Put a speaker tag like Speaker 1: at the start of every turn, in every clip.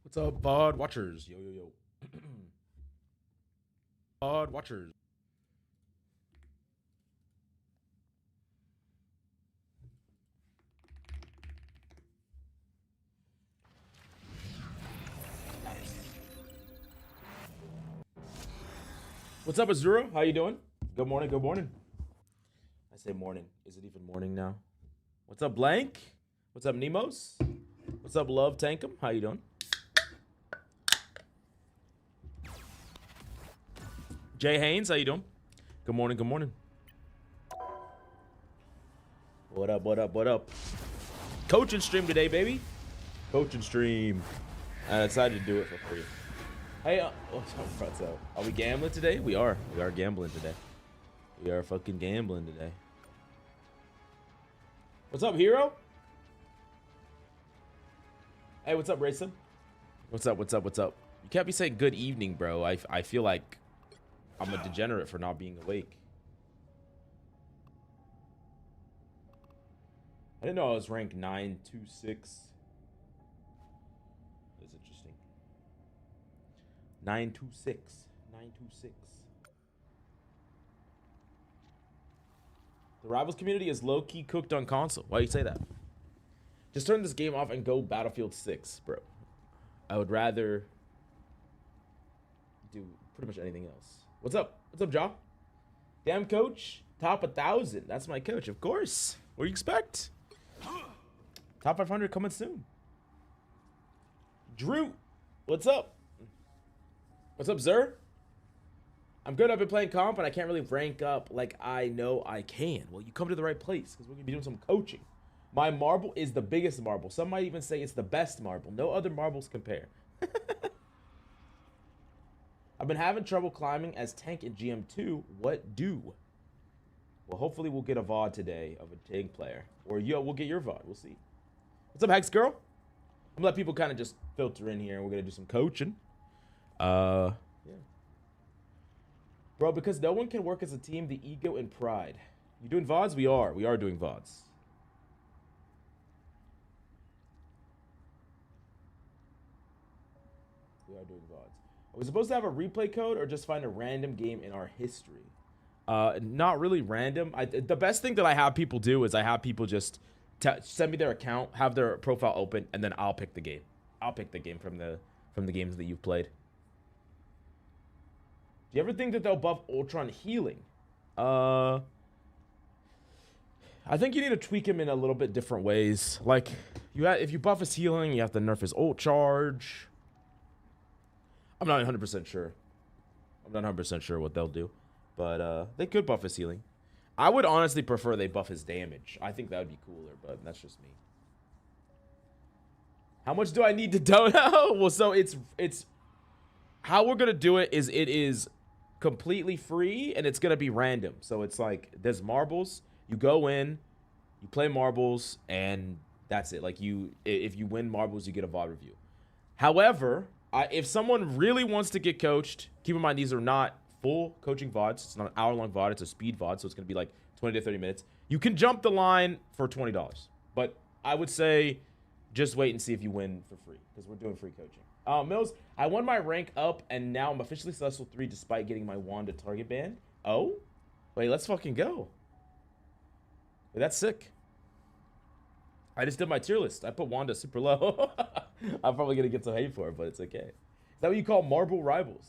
Speaker 1: What's up, VOD watchers? Yo, yo, yo. VOD watchers. What's up, Azura? How you doing? Good morning, good morning. I say morning. Is it even morning now? What's up, Blank? What's up, Nemos? What's up, Love Tankum? How you doing? Jay Haynes, how you doing? Good morning, good morning. What up, what up, what up? Coaching stream today, baby. Coaching stream. I decided to do it for free. Hey, what's up? Are we gambling today? We are. We are gambling today. We are fucking gambling today. What's up, Hero? Hey, what's up, Rayson? What's up, what's up, what's up? You can't be saying good evening, bro. I feel like I'm a degenerate for not being awake. I didn't know I was ranked 926. That's interesting. 926. 926. The Rivals community is low-key cooked on console. Why do you say that? Just turn this game off and go Battlefield 6, bro. I would rather do pretty much anything else. What's up? What's up, Ja? Damn, coach. Top 1,000. That's my coach, of course. What do you expect? Top 500 coming soon. Drew, what's up? What's up, Zer? I'm good. I've been playing comp, and I can't really rank up like I know I can. Well, you come to the right place, because we're going to be doing some coaching. My marble is the biggest marble. Some might even say it's the best marble. No other marbles compare. I've been having trouble climbing as tank in GM2. What do? Well, hopefully we'll get a VOD today of a tank player. Or yo, we'll get your VOD. We'll see. What's up, Hex Girl? I'm gonna let people kind of just filter in here, and we're gonna do some coaching. Yeah. Bro, because no one can work as a team, the ego and pride. You doing VODs? We are. We are doing VODs. We are doing VODs. Are we supposed to have a replay code or just find a random game in our history? Not really random. The best thing that I have people do is I have people just send me their account, have their profile open, and then I'll pick the game. I'll pick the game from the games that you've played. Do you ever think that they'll buff Ultron healing? I think you need to tweak him in a little bit different ways. Like, if you buff his healing, you have to nerf his ult charge. I'm not 100% sure. I'm not 100% sure what they'll do. But they could buff his healing. I would honestly prefer they buff his damage. I think that would be cooler, but that's just me. How much do I need to donate? Well, so it's how we're gonna do it is it is completely free and it's gonna be random. So it's like there's marbles. You go in, you play marbles, and that's it. Like if you win marbles, you get a VOD review. However, if someone really wants to get coached, keep in mind these are not full coaching VODs. It's not an hour-long VOD. It's a speed VOD, so it's going to be like 20 to 30 minutes. You can jump the line for $20. But I would say just wait and see if you win for free, because we're doing free coaching. Mills, I won my rank up, and now I'm officially Celestial 3 despite getting my Wanda target ban. Oh? Wait, let's fucking go. Wait, that's sick. I just did my tier list. I put Wanda super low. I'm probably going to get some hate for it, but it's okay. Is that what you call marble rivals?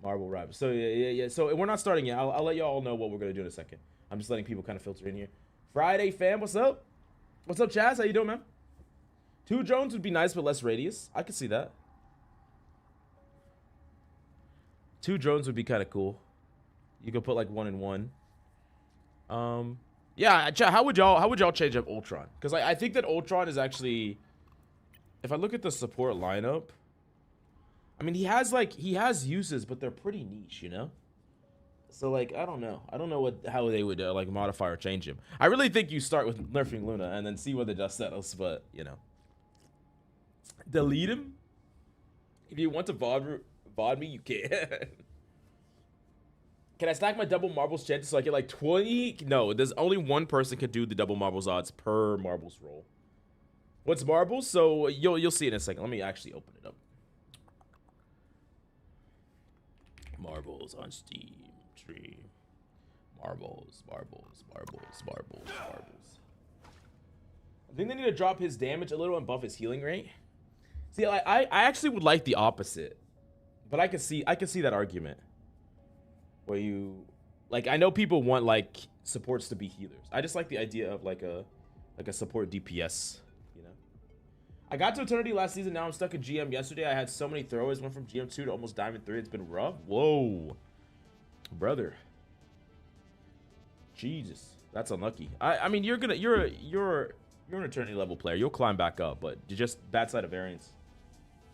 Speaker 1: Marble rivals. So yeah. So we're not starting yet. I'll let y'all know what we're gonna do in a second. I'm just letting people kind of filter in here. Friday fam, what's up? What's up, Chaz? How you doing, man? 2 drones would be nice, but less radius. I could see that. 2 drones would be kind of cool. You could put like 1 and 1. Yeah. How would y'all change up Ultron? Because I think that Ultron is actually, if I look at the support lineup. I mean, he has uses, but they're pretty niche, you know? So, like, I don't know. I don't know how they would, like, modify or change him. I really think you start with nerfing Luna and then see where the dust settles, but, you know. Delete him? If you want to VOD me, you can. Can I stack my double marbles chances so I get, like, 20? No, there's only one person can do the double marbles odds per marbles roll. What's marbles? So you'll see in a second. Let me actually open it up. Marbles on Steam. Tree. Marbles. I think they need to drop his damage a little and buff his healing rate. See, I actually would like the opposite, but I can see that argument. Where you, like, I know people want like supports to be healers. I just like the idea of like a support DPS. You know, I got to Eternity last season. Now I'm stuck in GM. Yesterday I had so many throwaways. Went from GM 2 to almost Diamond 3. It's been rough. Whoa, brother. Jesus, that's unlucky. I mean, you're an Eternity level player. You'll climb back up, but you're just bad side of variance.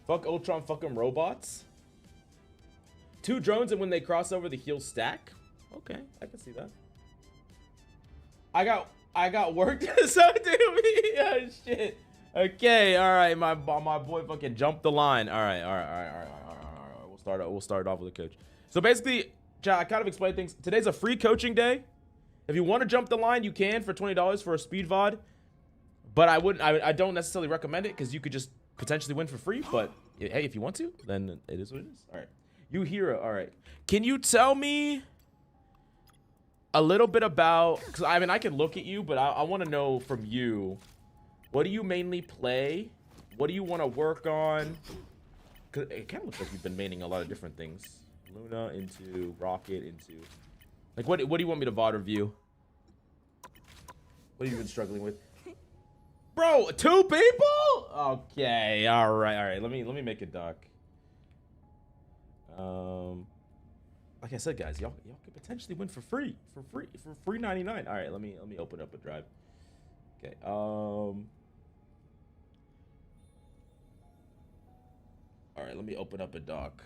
Speaker 1: Fuck Ultron, fuck them robots. 2 drones, and when they cross over, the heals stack. Okay, I can see that. I got work to so do me. Oh shit. Okay, all right, my boy fucking jumped the line. All right. We'll start off with the coach. So basically, chat, I kind of explained things. Today's a free coaching day. If you want to jump the line, you can for $20 for a speed VOD. But I don't necessarily recommend it because you could just potentially win for free. But hey, if you want to, then it is what it is. All right. You hero. All right. Can you tell me a little bit about, because I mean, I can look at you, but I want to know from you, what do you mainly play? What do you want to work on? Because it kind of looks like you've been maining a lot of different things. Luna into Rocket into, like, what do you want me to VOD review? What have you been struggling with? Bro, 2 people? Okay, all right. Let me make a duck. Like I said, guys, y'all could potentially win for free, for free 99. All right, let me open up a drive. Okay. All right, let me open up a doc.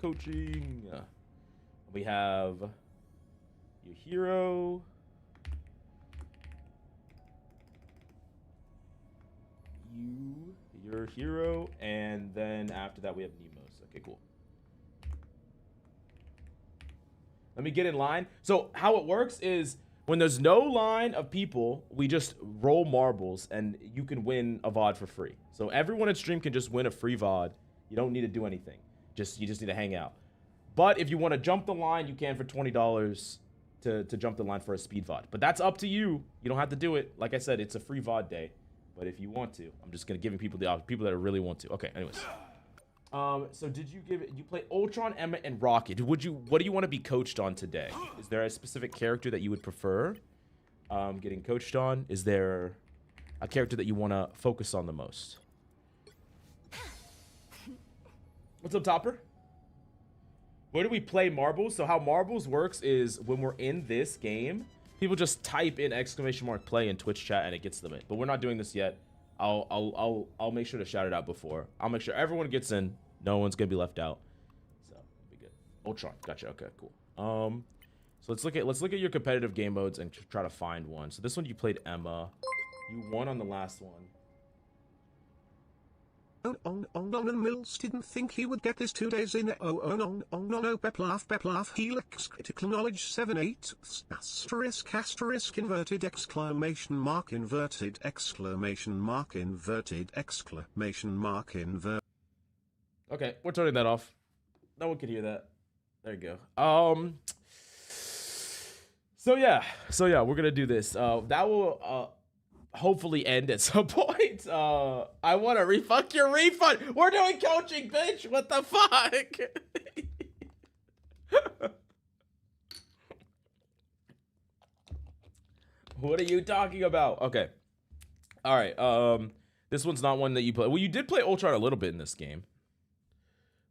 Speaker 1: Coaching. We have your hero. Your hero, and then after that we have Nemo's. Okay, cool. Let me get in line. So how it works is when there's no line of people, we just roll marbles and you can win a VOD for free. So everyone in stream can just win a free VOD. You don't need to do anything. You just need to hang out. But if you want to jump the line, you can for $20 to jump the line for a speed VOD. But that's up to you. You don't have to do it. Like I said, it's a free VOD day. But if you want to, I'm just gonna giving people the option. People that really want to. Okay. Anyways. So did you give it? You play Ultron, Emma, and Rocket. What do you want to be coached on today? Is there a specific character that you would prefer getting coached on? Is there a character that you want to focus on the most? What's up, Topper? Where do we play marbles? So how marbles works is when we're in this game, people just type in !play in Twitch chat and it gets them in. But we're not doing this yet. I'll make sure to shout it out before. I'll make sure everyone gets in. No one's gonna be left out. So it'll be good. Ultron, gotcha. Okay, cool. So let's look at your competitive game modes and try to find one. So this one you played Emma. You won on the last one.
Speaker 2: Mills didn't think he would get this 2 days in. Peplaf, helix, critical knowledge 7/8, asterisk, inverted, exclamation mark, inverted, exclamation mark, inverted, exclamation mark, inverted.
Speaker 1: Okay, we're turning that off. No one can hear that. There you go. So yeah, we're gonna do this. That will, hopefully end at some point. I want to refuck your refund. We're doing coaching, bitch. What the fuck? What are you talking about? Okay. All right. This one's not one that you play. Well, you did play Ultron a little bit in this game.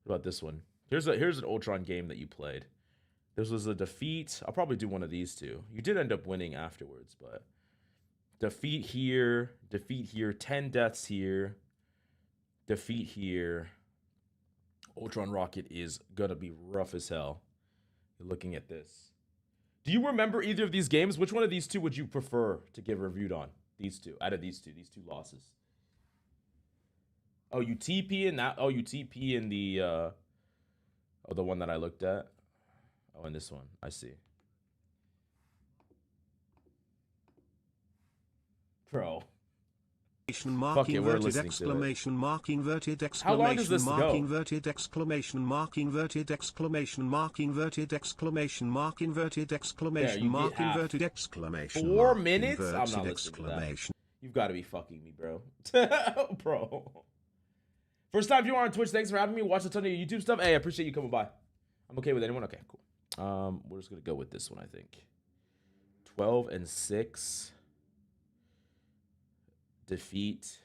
Speaker 1: What about this one? Here's an Ultron game that you played. This was a defeat. I'll probably do one of these two. You did end up winning afterwards, but defeat here, 10 deaths here, defeat here. Ultron Rocket is gonna be rough as hell. You're looking at this. Do you remember either of these games? Which one of these two would you prefer to get reviewed on? These two, out of these two losses. Oh, you TP in that? Oh, you TP in the, oh, the one that I looked at? Oh, in this one, I see. Bro. Fuck it, we're listening to it. How long does this go?
Speaker 2: Inverted exclamation mark inverted exclamation mark inverted exclamation mark inverted exclamation mark inverted exclamation
Speaker 1: 4
Speaker 2: mark
Speaker 1: minutes? I'm not
Speaker 2: inverted
Speaker 1: listening to that.
Speaker 2: exclamation.
Speaker 1: You've got to be fucking me, bro. Bro. First time viewer on Twitch, thanks for having me. Watch a ton of your YouTube stuff. Hey, I appreciate you coming by. I'm okay with anyone? Okay, cool. We're just gonna go with this one, I think. 12 and 6. Defeat.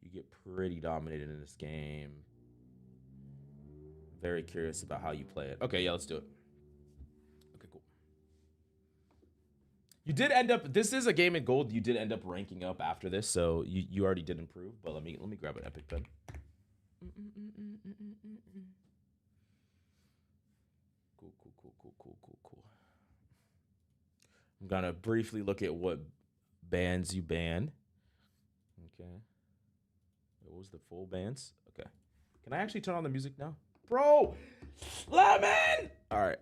Speaker 1: You get pretty dominated in this game. Very curious about how you play it. Okay, yeah, let's do it. Okay, cool. You did end up, this is a game in gold. You did end up ranking up after this, so you already did improve. But let me grab an epic pen. Cool. I'm gonna briefly look at what bans you ban. Okay. What was the full bans? Okay. Can I actually turn on the music now? Bro! Lemon! Alright.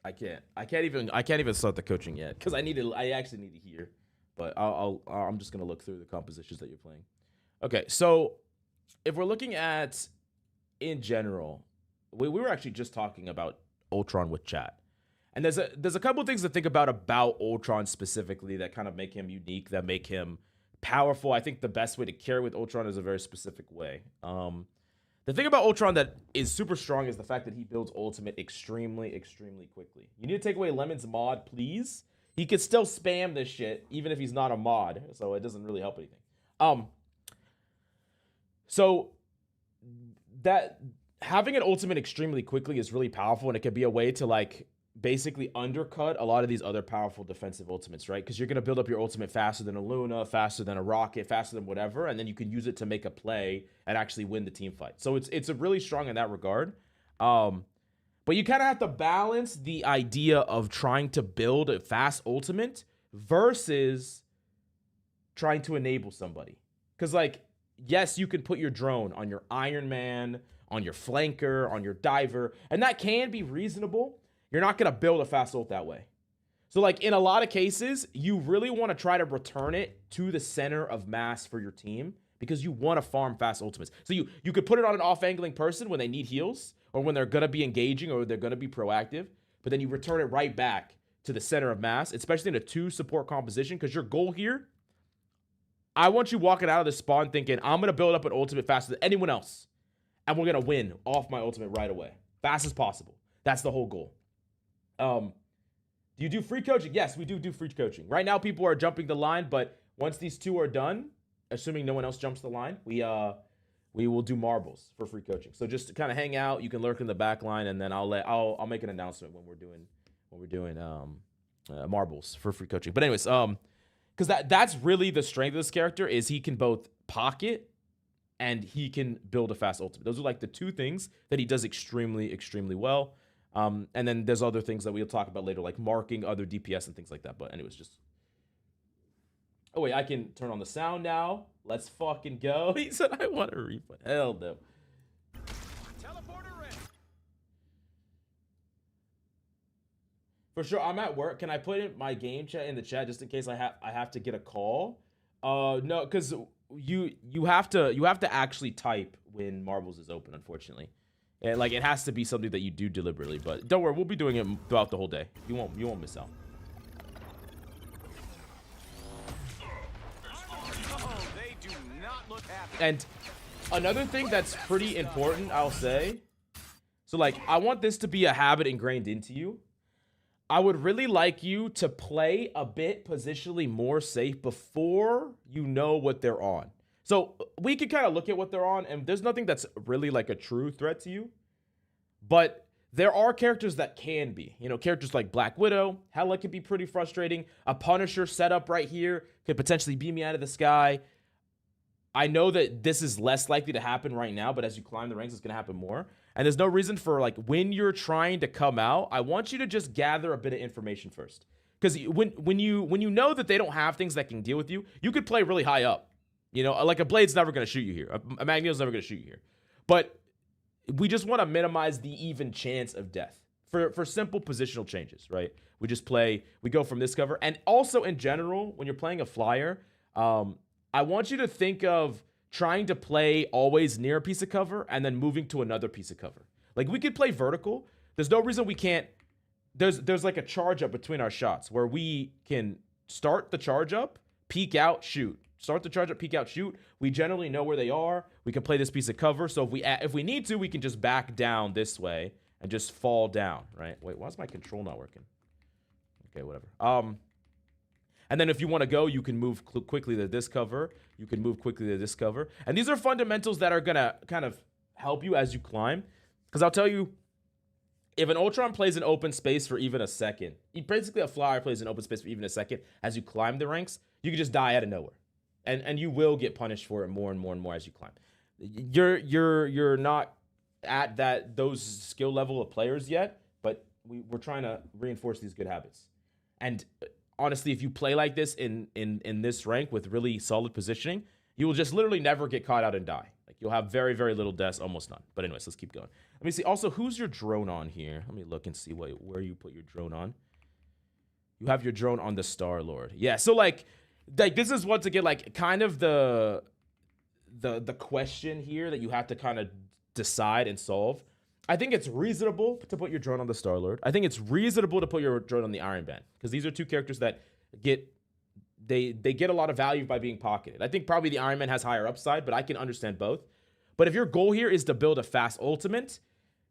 Speaker 1: I can't even start the coaching yet because I actually need to hear. But I'm just gonna look through the compositions that you're playing. Okay, so if we're looking at in general, we were actually just talking about Ultron with chat. And there's a couple things to think about Ultron specifically that kind of make him unique, that make him powerful. I think the best way to carry with Ultron is a very specific way. The thing about Ultron that is super strong is the fact that he builds ultimate extremely, extremely quickly. You need to take away Lemon's mod, please. He could still spam this shit, even if he's not a mod, so it doesn't really help anything. So that having an ultimate extremely quickly is really powerful, and it could be a way to like basically undercut a lot of these other powerful defensive ultimates, right? Because you're gonna build up your ultimate faster than a Luna, faster than a Rocket, faster than whatever, and then you can use it to make a play and actually win the team fight. So it's a really strong in that regard. But you kind of have to balance the idea of trying to build a fast ultimate versus trying to enable somebody. Because like, yes, you can put your drone on your Iron Man, on your flanker, on your diver, and that can be reasonable. You're not going to build a fast ult that way. So like in a lot of cases, you really want to try to return it to the center of mass for your team because you want to farm fast ultimates. So you could put it on an off-angling person when they need heals or when they're going to be engaging or they're going to be proactive, but then you return it right back to the center of mass, especially in a 2 support composition, because your goal here, I want you walking out of the spawn thinking, I'm going to build up an ultimate faster than anyone else, and we're going to win off my ultimate right away. Fast as possible. That's the whole goal. Do you do free coaching? Yes, we do free coaching. Right now, people are jumping the line, but once these 2 are done, assuming no one else jumps the line, we will do marbles for free coaching. So just to kind of hang out, you can lurk in the back line, and then I'll make an announcement when we're doing marbles for free coaching. But anyways, because that's really the strength of this character is he can both pocket and he can build a fast ultimate. Those are like the 2 things that he does extremely, extremely well. And then there's other things that we'll talk about later, like marking other DPS and things like that. But anyways, just... Oh, wait, I can turn on the sound now. Let's fucking go. He said, I want a replay. Hell no. Teleporter ready. For sure, I'm at work. Can I put in my game chat in the chat just in case I have to get a call? No, because you have to actually type when Marbles is open, unfortunately. And like it has to be something that you do deliberately, but don't worry, we'll be doing it throughout the whole day. You won't miss out. They do not look happy. And another thing that's pretty important, I'll say. So like I want this to be a habit ingrained into you. I would really like you to play a bit positionally more safe before you know what they're on. So we could kind of look at what they're on, and there's nothing that's really like a true threat to you. But there are characters that can be. You know, characters like Black Widow, Hela can be pretty frustrating. A Punisher setup right here could potentially beam me out of the sky. I know that this is less likely to happen right now, but as you climb the ranks, it's going to happen more. And there's no reason for, like, when you're trying to come out, I want you to just gather a bit of information first. Because when you know that they don't have things that can deal with you, you could play really high up. You know, like a Blade's never going to shoot you here. A Magneto's never going to shoot you here. But we just want to minimize the even chance of death for simple positional changes, right? We just play, we go from this cover. And also in general, when you're playing a flyer, I want you to think of trying to play always near a piece of cover and then moving to another piece of cover. Like we could play vertical. There's no reason we can't. There's like a charge up between our shots where we can start the charge up, peek out, shoot. Start the charge up, peek out, shoot. We generally know where they are. We can play this piece of cover. So if we need to, we can just back down this way and just fall down, right? Wait, why is my control not working? Okay, whatever. And then if you want to go, you can move quickly to this cover. You can move quickly to this cover. And these are fundamentals that are going to kind of help you as you climb. Because I'll tell you, if an Ultron plays an open space for even a second, basically a flyer plays an open space for even a second, as you climb the ranks, you can just die out of nowhere. And you will get punished for it more and more and more as you climb. You're not at those skill level of players yet, but we're trying to reinforce these good habits. And honestly, if you play like this in this rank with really solid positioning, you will just literally never get caught out and die. Like you'll have very, very little deaths, almost none. But anyways, let's keep going. Let me see. Also, who's your drone on here? Let me look and see where you put your drone on. You have your drone on the Star-Lord. Yeah, so like this is once again like kind of the question here that you have to kind of decide and solve. I think it's reasonable to put your drone on the Star-Lord. I think it's reasonable to put your drone on the Iron Man because these are two characters that get a lot of value by being pocketed. I think probably the Iron Man has higher upside, but I can understand both. But if your goal here is to build a fast ultimate,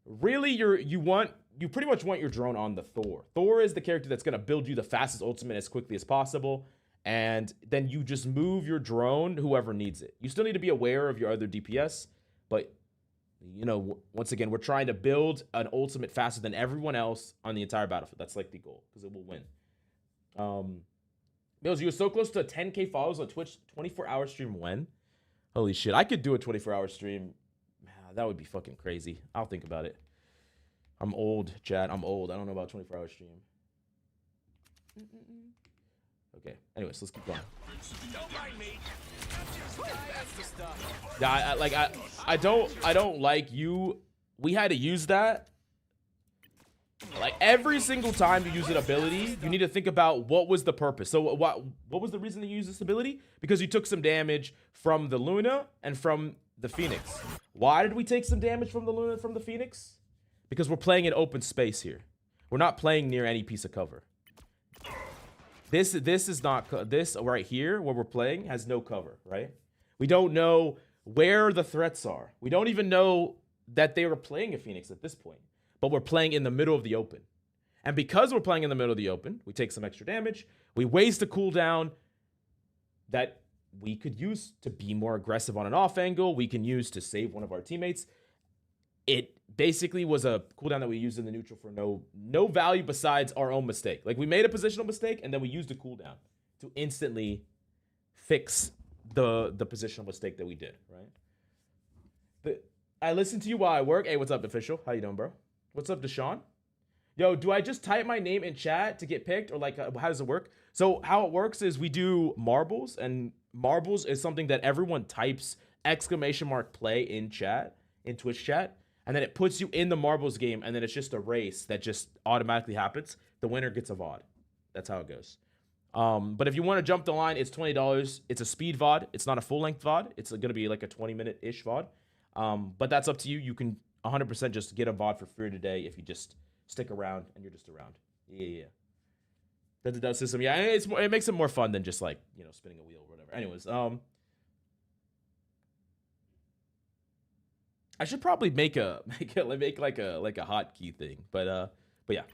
Speaker 1: really you pretty much want your drone on the Thor. Thor is the character that's going to build you the fastest ultimate as quickly as possible. And then you just move your drone, whoever needs it. You still need to be aware of your other DPS, but you know, once again, we're trying to build an ultimate faster than everyone else on the entire battlefield. That's like the goal, because it will win. Mills, you were so close to 10K followers on Twitch. 24-hour stream when? Holy shit, I could do a 24-hour stream. That would be fucking crazy. I'll think about it. I'm old, chat. I'm old. I don't know about 24-hour stream. Okay. Anyways, let's keep going. Don't mind me. Yeah, I don't like you. We had to use that. Like every single time you use an ability, you need to think about what was the purpose. So what was the reason to use this ability? Because you took some damage from the Luna and from the Phoenix. Why did we take some damage from the Luna and from the Phoenix? Because we're playing in open space here. We're not playing near any piece of cover. This is not, this right here where we're playing has no cover, right? We don't know where the threats are. We don't even know that they were playing a Phoenix at this point, but we're playing in the middle of the open. And because we're playing in the middle of the open, we take some extra damage. We waste a cooldown that we could use to be more aggressive on an off angle. We can use to save one of our teammates. It basically was a cooldown that we used in the neutral for no value besides our own mistake. Like we made a positional mistake and then we used a cooldown to instantly fix the positional mistake that we did, right? But I listen to you while I work. Hey, what's up, official? How you doing, bro? What's up, Deshaun? Yo, do I just type my name in chat to get picked, or like how does it work? So how it works is we do marbles, and marbles is something that everyone types !play in chat, in Twitch chat. And then it puts you in the marbles game, and then it's just a race that just automatically happens. The winner gets a VOD. That's how it goes. But if you want to jump the line, it's $20. It's a speed VOD. It's not a full-length VOD. It's going to be like a 20-minute-ish VOD. But that's up to you. You can 100% just get a VOD for free today if you just stick around and you're just around. Yeah. That's the dub system. Yeah, it makes it more fun than just like, you know, spinning a wheel or whatever. Anyways, I should probably make like a hotkey thing, but yeah.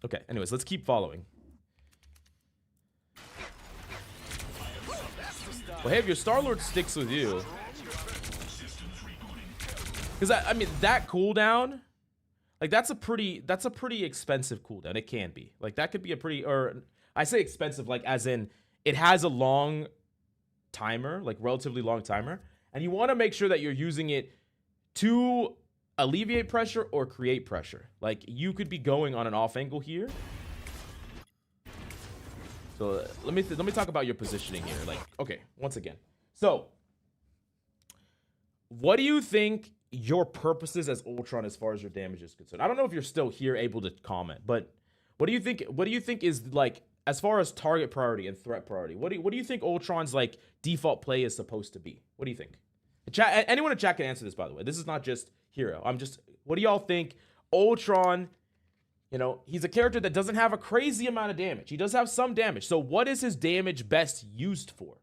Speaker 1: Okay. Anyways, let's keep following. Well, hey, if your Star-Lord sticks with you, because I mean that cooldown, like that's a pretty expensive cooldown. It can be like that could be a pretty, or I say expensive like as in it has a long timer, like relatively long timer, and you want to make sure that you're using it to alleviate pressure or create pressure. Like you could be going on an off angle here. So let me talk about your positioning here. Like, okay, once again. So what do you think your purposes as Ultron as far as your damage is concerned. I don't know if you're still here able to comment, but what do you think? What do you think is like as far as target priority and threat priority? What do you think Ultron's like default play is supposed to be? What do you think? Chat, anyone in chat can answer this, by the way. This is not just Hero. What do y'all think? Ultron, you know, he's a character that doesn't have a crazy amount of damage. He does have some damage. So what is his damage best used for?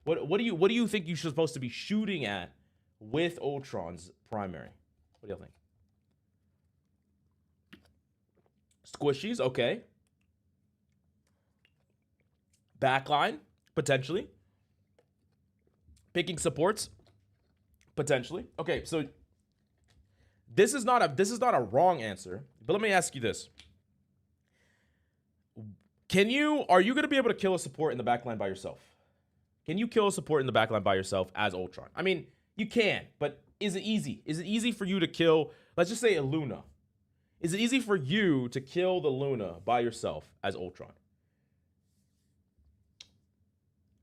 Speaker 1: What do you think you're supposed to be shooting at with Ultron's primary? What do y'all think? Squishies, okay. Backline, potentially. Picking supports, potentially. Okay, so this is not a wrong answer, but let me ask you this. Are you going to be able to kill a support in the backline by yourself? Can you kill a support in the backline by yourself as Ultron? I mean, you can, but is it easy? Is it easy for you to kill, let's just say a Luna? Is it easy for you to kill the Luna by yourself as Ultron?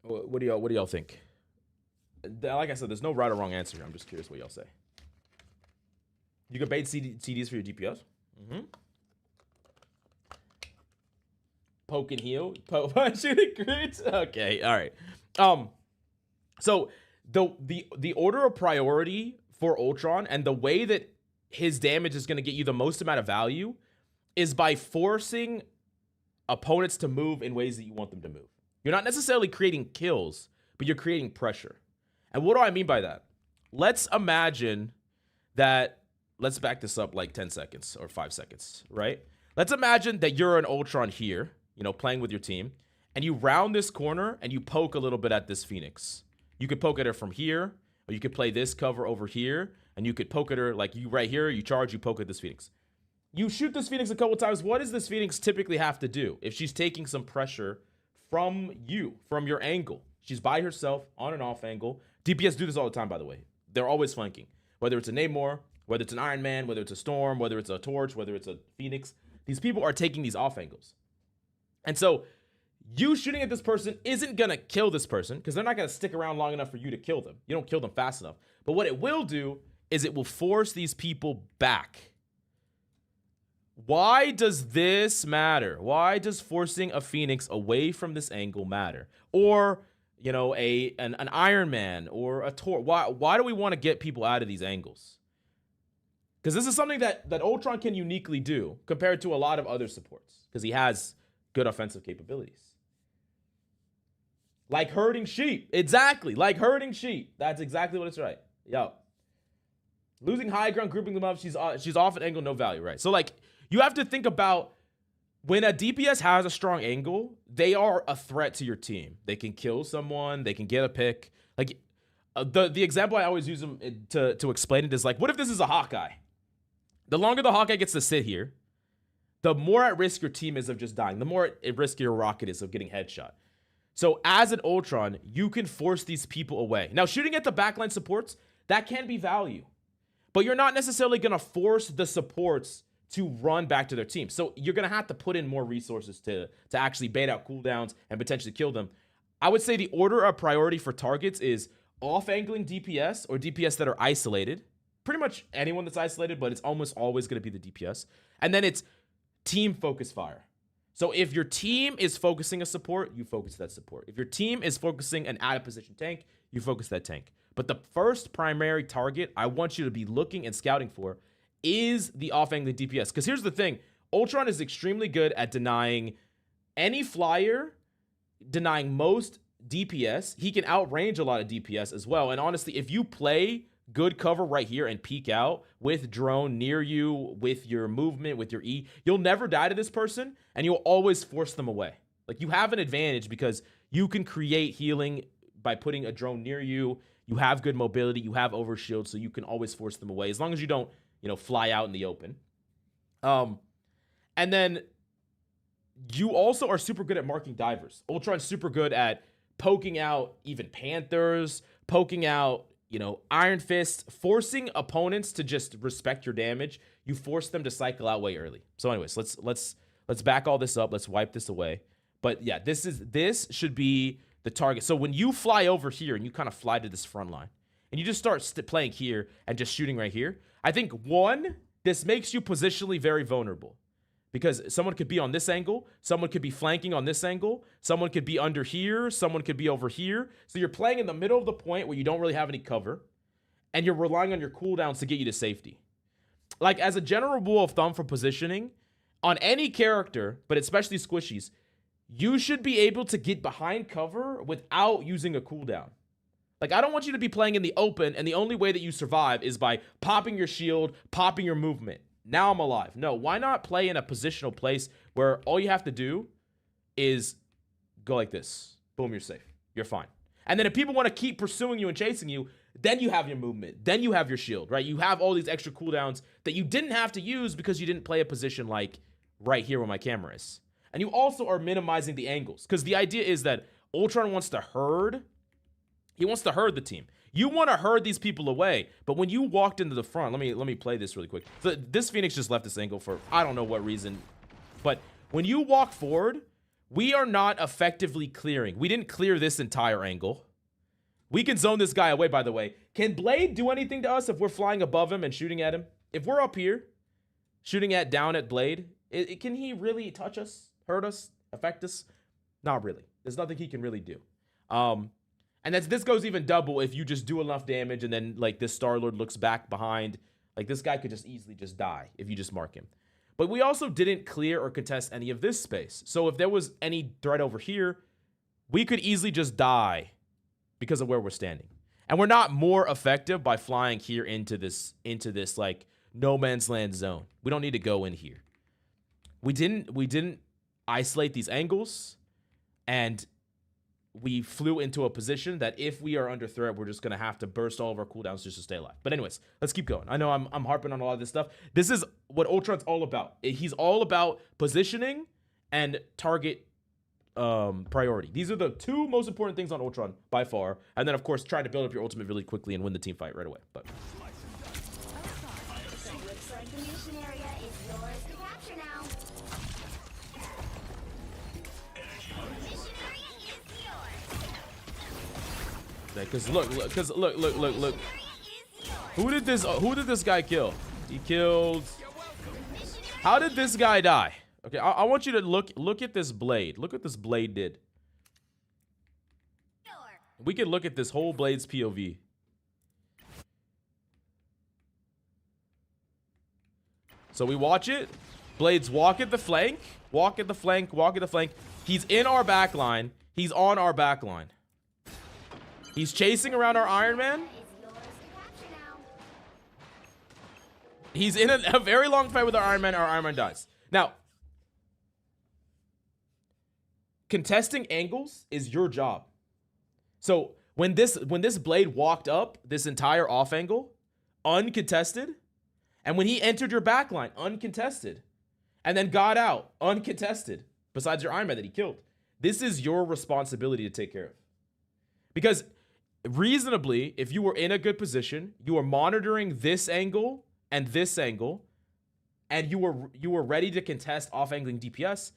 Speaker 1: What do y'all think? Like I said, there's no right or wrong answer here. I'm just curious what y'all say. You can bait CDs for your DPS. Poke and heal. Shooting crits. Okay, all right. So the order of priority for Ultron and the way that his damage is going to get you the most amount of value is by forcing opponents to move in ways that you want them to move. You're not necessarily creating kills, but you're creating pressure. And what do I mean by that? Let's imagine that, let's back this up like 10 seconds or 5 seconds, right? Let's imagine that you're an Ultron here, you know, playing with your team, and you round this corner and you poke a little bit at this Phoenix. You could poke at her from here, or you could play this cover over here, and you could poke at her like you right here, you charge, you poke at this Phoenix. You shoot this Phoenix a couple times. What does this Phoenix typically have to do if she's taking some pressure from you, from your angle? She's by herself on an off angle. DPS do this all the time, by the way. They're always flanking. Whether it's a Namor, whether it's an Iron Man, whether it's a Storm, whether it's a Torch, whether it's a Phoenix. These people are taking these off angles. And so you shooting at this person isn't going to kill this person because they're not going to stick around long enough for you to kill them. You don't kill them fast enough. But what it will do is it will force these people back. Why does this matter? Why does forcing a Phoenix away from this angle matter? Or, you know, an Iron Man or a Tor. Why do we want to get people out of these angles? Because this is something that Ultron can uniquely do compared to a lot of other supports. Because he has good offensive capabilities. Like herding sheep. Exactly. Like herding sheep. That's exactly what it's right. Yo. Losing high ground, grouping them up. She's off an angle, no value, right? So, like, you have to think about when a DPS has a strong angle, they are a threat to your team. They can kill someone. They can get a pick. Like, the example I always use them to explain it is like, what if this is a Hawkeye? The longer the Hawkeye gets to sit here, the more at risk your team is of just dying. The more at risk your rocket is of getting headshot. So as an Ultron, you can force these people away. Now, shooting at the backline supports, that can be value. But you're not necessarily going to force the supports to run back to their team. So you're going to have to put in more resources to actually bait out cooldowns and potentially kill them. I would say the order of priority for targets is off-angling DPS or DPS that are isolated. Pretty much anyone that's isolated, but it's almost always going to be the DPS. And then it's team focus fire. So if your team is focusing a support, you focus that support. If your team is focusing an out-of-position tank, you focus that tank. But the first primary target I want you to be looking and scouting for is the off-angling DPS. Because here's the thing. Ultron is extremely good at denying any flyer, denying most DPS. He can outrange a lot of DPS as well. And honestly, if you play good cover right here and peek out with drone near you, with your movement, with your E, you'll never die to this person, and you'll always force them away. Like, you have an advantage because you can create healing by putting a drone near you. You have good mobility, you have overshield, so you can always force them away as long as you don't, you know, fly out in the open. And then you also are super good at marking divers. Ultron's super good at poking out even Panthers, poking out, you know, Iron Fist, forcing opponents to just respect your damage. You force them to cycle out way early. So anyways, let's back all this up. Let's wipe this away. But yeah, this should be the target. So when you fly over here and you kind of fly to this front line and you just start playing here and just shooting right here, I think, one, this makes you positionally very vulnerable. Because someone could be on this angle, someone could be flanking on this angle, someone could be under here, someone could be over here. So you're playing in the middle of the point where you don't really have any cover, and you're relying on your cooldowns to get you to safety. Like, as a general rule of thumb for positioning, on any character, but especially squishies, you should be able to get behind cover without using a cooldown. Like, I don't want you to be playing in the open, and the only way that you survive is by popping your shield, popping your movement. Now I'm alive. No, why not play in a positional place where all you have to do is go like this. Boom, you're safe. You're fine. And then if people want to keep pursuing you and chasing you, then you have your movement. Then you have your shield, right? You have all these extra cooldowns that you didn't have to use because you didn't play a position like right here where my camera is. And you also are minimizing the angles, because the idea is that Ultron wants to herd. He wants to herd the team. You want to herd these people away, but when you walked into the front, let me play this really quick. So this Phoenix just left this angle for I don't know what reason, but when you walk forward, we are not effectively clearing. We didn't clear this entire angle. We can zone this guy away, by the way. Can Blade do anything to us if we're flying above him and shooting at him? If we're up here, shooting down at Blade, can he really touch us, hurt us, affect us? Not really. There's nothing he can really do. And this goes even double if you just do enough damage and then, like, this Star-Lord looks back behind. Like, this guy could just easily just die if you just mark him. But we also didn't clear or contest any of this space. So if there was any threat over here, we could easily just die because of where we're standing. And we're not more effective by flying here into this like, no man's land zone. We don't need to go in here. We didn't isolate these angles, and we flew into a position that if we are under threat, we're just going to have to burst all of our cooldowns just to stay alive. But anyways, let's keep going. I know I'm harping on a lot of this stuff. This is what Ultron's all about. He's all about positioning and target priority. These are the two most important things on Ultron by far. And then, of course, trying to build up your ultimate really quickly and win the team fight right away. But because look. Who did this guy kill? He killed. How did this guy die? Okay, I want you to look at this blade. Look what this blade did. We can look at this whole Blade's POV. So we watch it. Blades walk at the flank, walk at the flank, walk at the flank. He's in our back line. He's on our back line. He's chasing around our Iron Man. He's in a very long fight with our Iron Man. Our Iron Man dies. Now, contesting angles is your job. So when this Blade walked up this entire off angle, uncontested, and when he entered your back line, uncontested, and then got out, uncontested, besides your Iron Man that he killed, this is your responsibility to take care of. Because reasonably, if you were in a good position, you were monitoring this angle and this angle, and you were ready to contest off-angling DPS,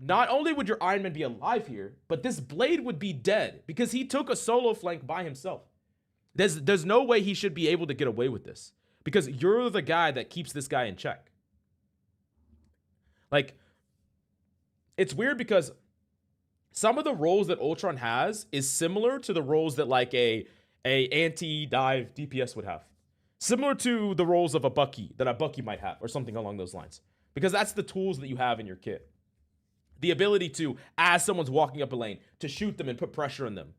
Speaker 1: not only would your Iron Man be alive here, but this Blade would be dead because he took a solo flank by himself. There's no way he should be able to get away with this because you're the guy that keeps this guy in check. Like, it's weird because some of the roles that Ultron has is similar to the roles that like a anti-dive DPS would have. Similar to the roles of a Bucky that a Bucky might have or something along those lines. Because that's the tools that you have in your kit. The ability to, as someone's walking up a lane, to shoot them and put pressure on them.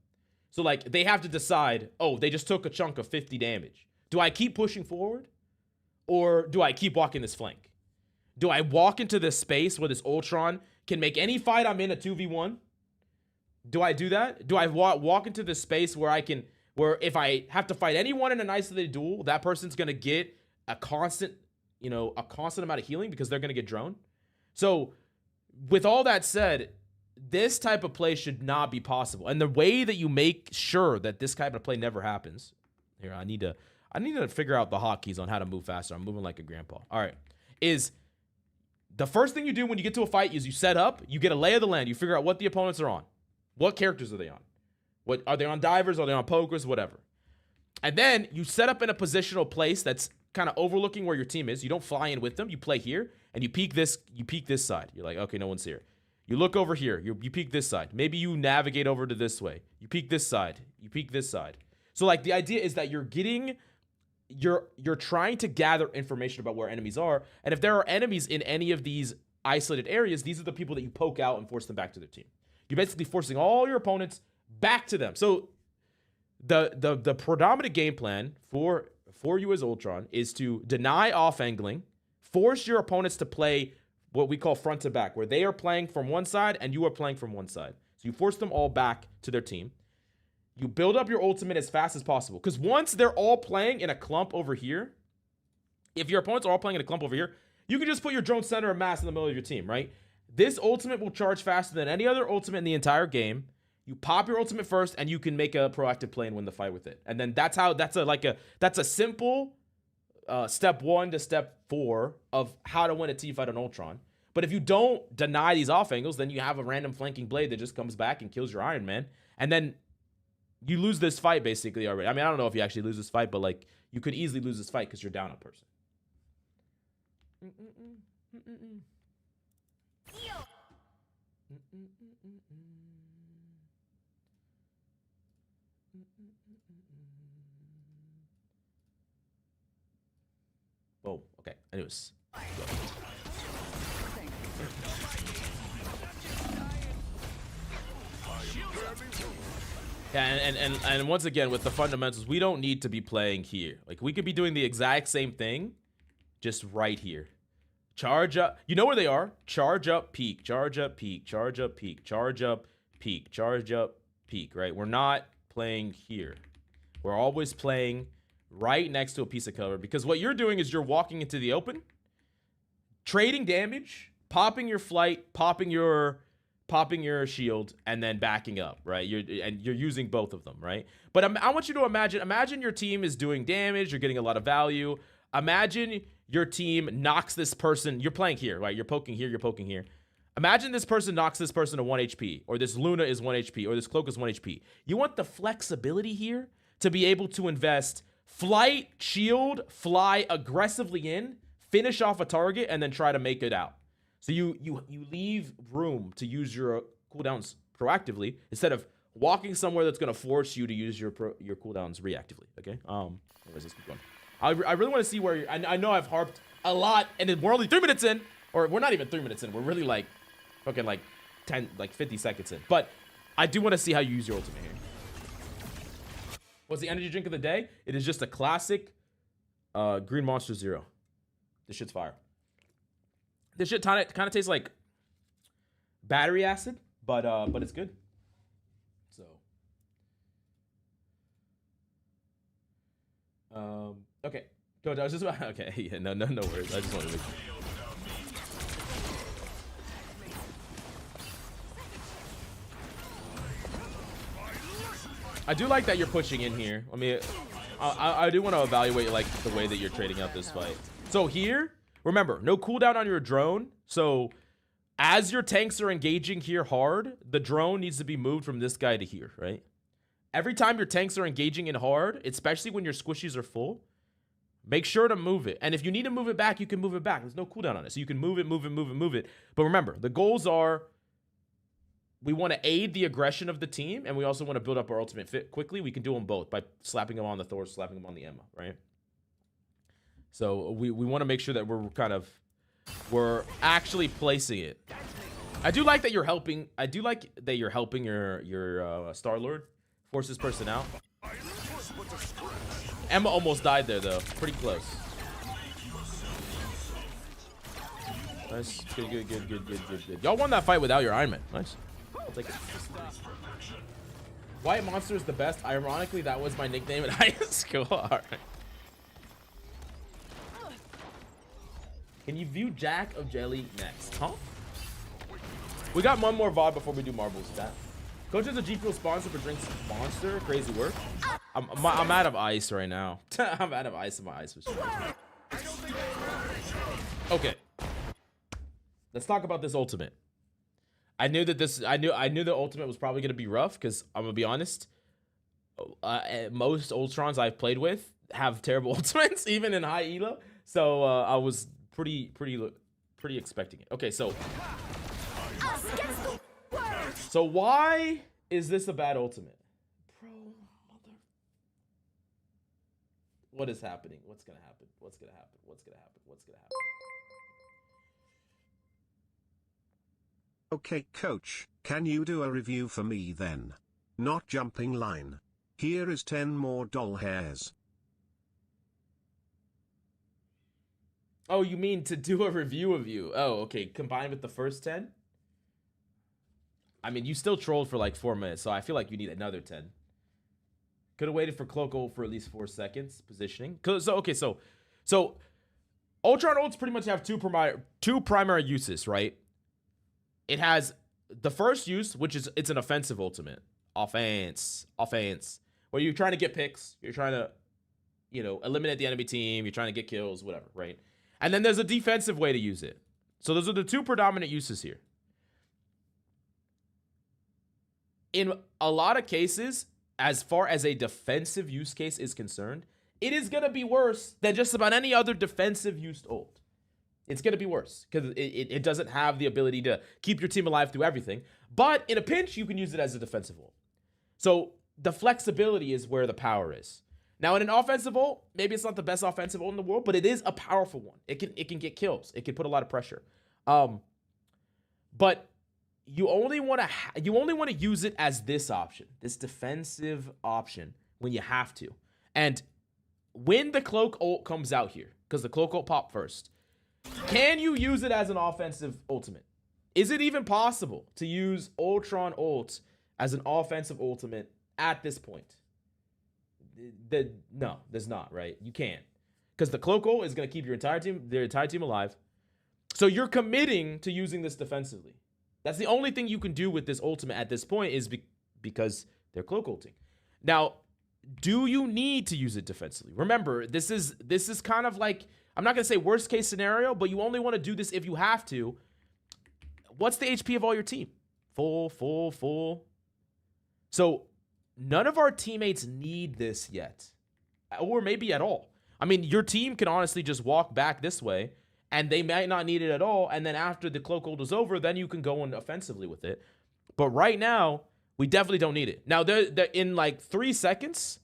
Speaker 1: So like they have to decide, oh, they just took a chunk of 50 damage. Do I keep pushing forward? Or do I keep walking this flank? Do I walk into this space where this Ultron can make any fight I'm in a 2v1? Do I do that? Do I walk into this space where where if I have to fight anyone in an isolated duel, that person's going to get a constant amount of healing because they're going to get droned? So with all that said, this type of play should not be possible. And the way that you make sure that this type of play never happens, here, I need to figure out the hotkeys on how to move faster. I'm moving like a grandpa. All right. Is the first thing you do when you get to a fight is you set up, you get a lay of the land, you figure out what the opponents are on. What characters are they on? What are they on? Divers? Are they on pokers? Whatever. And then you set up in a positional place that's kind of overlooking where your team is. You don't fly in with them. You play here, and you peek this side. You're like, okay, no one's here. You look over here. You peek this side. Maybe you navigate over to this way. You peek this side. You peek this side. So like the idea is that you're trying to gather information about where enemies are, and if there are enemies in any of these isolated areas, these are the people that you poke out and force them back to their team. You're basically forcing all your opponents back to them. So the predominant game plan for you as Ultron is to deny off angling, force your opponents to play what we call front to back, where they are playing from one side and you are playing from one side. So you force them all back to their team. You build up your ultimate as fast as possible, because once they're all playing in a clump over here, if your opponents are all playing in a clump over here, you can just put your drone center of mass in the middle of your team, right? This ultimate will charge faster than any other ultimate in the entire game. You pop your ultimate first, and you can make a proactive play and win the fight with it. And then that's a simple step 1 to step 4 of how to win a team fight on Ultron. But if you don't deny these off angles, then you have a random flanking blade that just comes back and kills your Iron Man, and then you lose this fight basically already. I mean, I don't know if you actually lose this fight, but like you could easily lose this fight because you're down a person. Oh, okay. Anyways. Yeah, and once again, with the fundamentals, we don't need to be playing here. Like, we could be doing the exact same thing, just right here. Charge up. You know where they are. Charge up, peak. Charge up, peak. Charge up, peak. Charge up, peak. Charge up, peak, right? We're not playing here. We're always playing right next to a piece of cover, because what you're doing is you're walking into the open, trading damage, popping your flight, popping your shield, and then backing up, right? You're using both of them, right? But I want you to imagine your team is doing damage, you're getting a lot of value. Imagine your team knocks this person. You're playing here, right? You're poking here, you're poking here. Imagine this person knocks this person to 1 HP, or this Luna is 1 HP, or this cloak is 1 HP. You want the flexibility here to be able to invest flight, shield, fly aggressively in, finish off a target, and then try to make it out. So you leave room to use your cooldowns proactively instead of walking somewhere that's going to force you to use your cooldowns reactively. Okay. Anyways, let's keep going. I really want to see where I know I've harped a lot, and we're only 3 minutes in, or we're not even 3 minutes in. We're really like fucking like 50 seconds in. But I do want to see how you use your ultimate here. What's the energy drink of the day? It is just a classic Green Monster Zero. This shit's fire. This shit kind of tastes like battery acid, but it's good. So, okay. Go. I was just about. Okay. Yeah. No worries. I just wanted to. I do like that you're pushing in here. I mean, I do want to evaluate like the way that you're trading out this fight. So here, remember, no cooldown on your drone. So as your tanks are engaging here hard, the drone needs to be moved from this guy to here, right? Every time your tanks are engaging in hard, especially when your squishies are full, make sure to move it. And if you need to move it back, you can move it back. There's no cooldown on it. So you can move it. But remember, the goals are, we want to aid the aggression of the team, and we also want to build up our ultimate fit quickly. We can do them both by slapping them on the Thor, slapping them on the Emma, right? So we want to make sure that we're actually placing it. I do like that you're helping. I do like that you're helping your Star-Lord force this person out. Emma almost died there though. Pretty close. Nice. Good. Y'all won that fight without your Iron Man. Nice. I'll take it. White Monster is the best. Ironically, that was my nickname in high school. All right. Can you view Jack of Jelly next? Huh? We got one more VOD before we do marbles. That. Coach is a gfuel sponsor for drinks Monster. Crazy work. I'm out of ice right now. I'm out of ice in my ice machine. Okay. Let's talk about this ultimate. I knew the ultimate was probably gonna be rough because I'm gonna be honest. Most Ultrons I've played with have terrible ultimates, even in high elo. So I was pretty expecting it. Okay, so why is this a bad ultimate, bro? Mother, what is happening? What's gonna happen? What's gonna happen? What's gonna happen? What's gonna happen?
Speaker 2: Okay, coach, can you do a review for me then? Not jumping line. Here is 10 more doll hairs.
Speaker 1: Oh, you mean to do a review of you? Oh, okay. Combined with the first 10? I mean, you still trolled for like 4 minutes, so I feel like you need another 10. Could have waited for Cloco for at least 4 seconds. Positioning. So Ultron ults pretty much have two primary uses, right? It has the first use, which is it's an offensive ultimate. Offense. Where you're trying to get picks. You're trying to, eliminate the enemy team. You're trying to get kills, whatever, right? And then there's a defensive way to use it. So those are the two predominant uses here. In a lot of cases, as far as a defensive use case is concerned, it is going to be worse than just about any other defensive used ult. It's going to be worse because it doesn't have the ability to keep your team alive through everything. But in a pinch, you can use it as a defensive ult. So the flexibility is where the power is. Now, in an offensive ult, maybe it's not the best offensive ult in the world, but it is a powerful one. It can get kills. It can put a lot of pressure. But you only want to use it as this option, this defensive option, when you have to. And when the cloak ult comes out here, because the cloak ult popped first, can you use it as an offensive ultimate? Is it even possible to use Ultron ult as an offensive ultimate at this point? No, there's not, right? You can't. Because the cloak ult is going to keep their entire team alive. So you're committing to using this defensively. That's the only thing you can do with this ultimate at this point is because they're cloak ulting. Now, do you need to use it defensively? Remember, this is kind of like, I'm not going to say worst case scenario, but you only want to do this if you have to. What's the HP of all your team? Full. So none of our teammates need this yet, or maybe at all. I mean, your team can honestly just walk back this way, and they might not need it at all. And then after the cloak ult is over, then you can go in offensively with it. But right now, we definitely don't need it. Now, they're in like 3 seconds,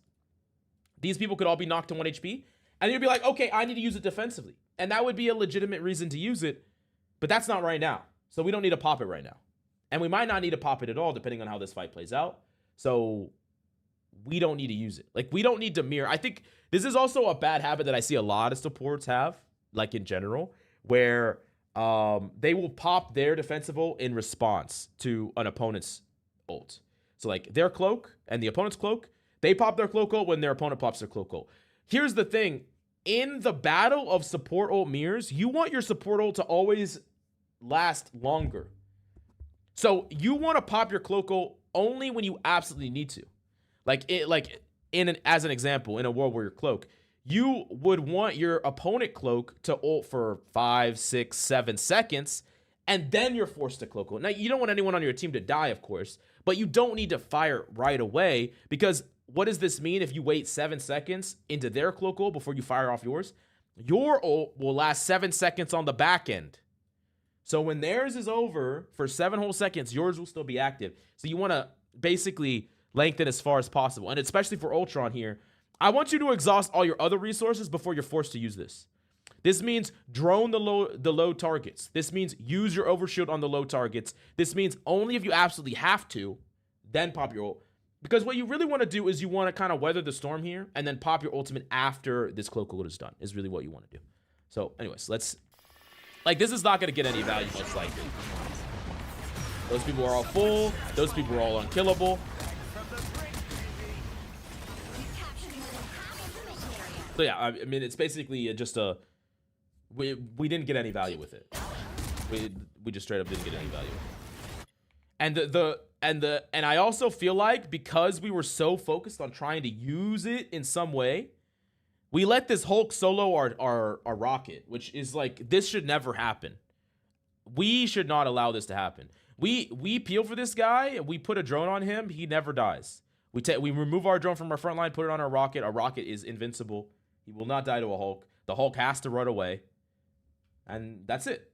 Speaker 1: these people could all be knocked to 1 HP. And you'd be like, okay, I need to use it defensively. And that would be a legitimate reason to use it. But that's not right now. So we don't need to pop it right now. And we might not need to pop it at all, depending on how this fight plays out. So we don't need to use it. Like, we don't need to mirror. I think this is also a bad habit that I see a lot of supports have, like in general, where they will pop their defensive ult in response to an opponent's ult. So like their cloak and the opponent's cloak, they pop their cloak ult when their opponent pops their cloak ult. Here's the thing. In the battle of support ult mirrors, you want your support ult to always last longer. So you want to pop your cloak ult only when you absolutely need to. As an example, in a world where you're cloak, you would want your opponent cloak to ult for 5, 6, 7 seconds, and then you're forced to cloak ult. Now, you don't want anyone on your team to die, of course, but you don't need to fire right away, because what does this mean if you wait 7 seconds into their cloak ult before you fire off yours? Your ult will last 7 seconds on the back end. So when theirs is over for 7 whole seconds, yours will still be active. So you want to basically lengthen as far as possible. And especially for Ultron here, I want you to exhaust all your other resources before you're forced to use this. This means drone the low targets. This means use your overshield on the low targets. This means only if you absolutely have to, then pop your ult. Because what you really want to do is you want to kind of weather the storm here and then pop your ultimate after this cloak ult is done, is really what you want to do. So anyways, let's... Like, this is not going to get any value, most likely. Those people are all full. Those people are all unkillable. So yeah, I mean, it's basically just a... We didn't get any value with it. We just straight up didn't get any value. And I also feel like because we were so focused on trying to use it in some way, we let this Hulk solo our rocket, which is like, this should never happen. We should not allow this to happen. We peel for this guy, we put a drone on him, he never dies. We remove our drone from our front line, put it on our rocket. Our rocket is invincible. He will not die to a Hulk. The Hulk has to run away. And that's it.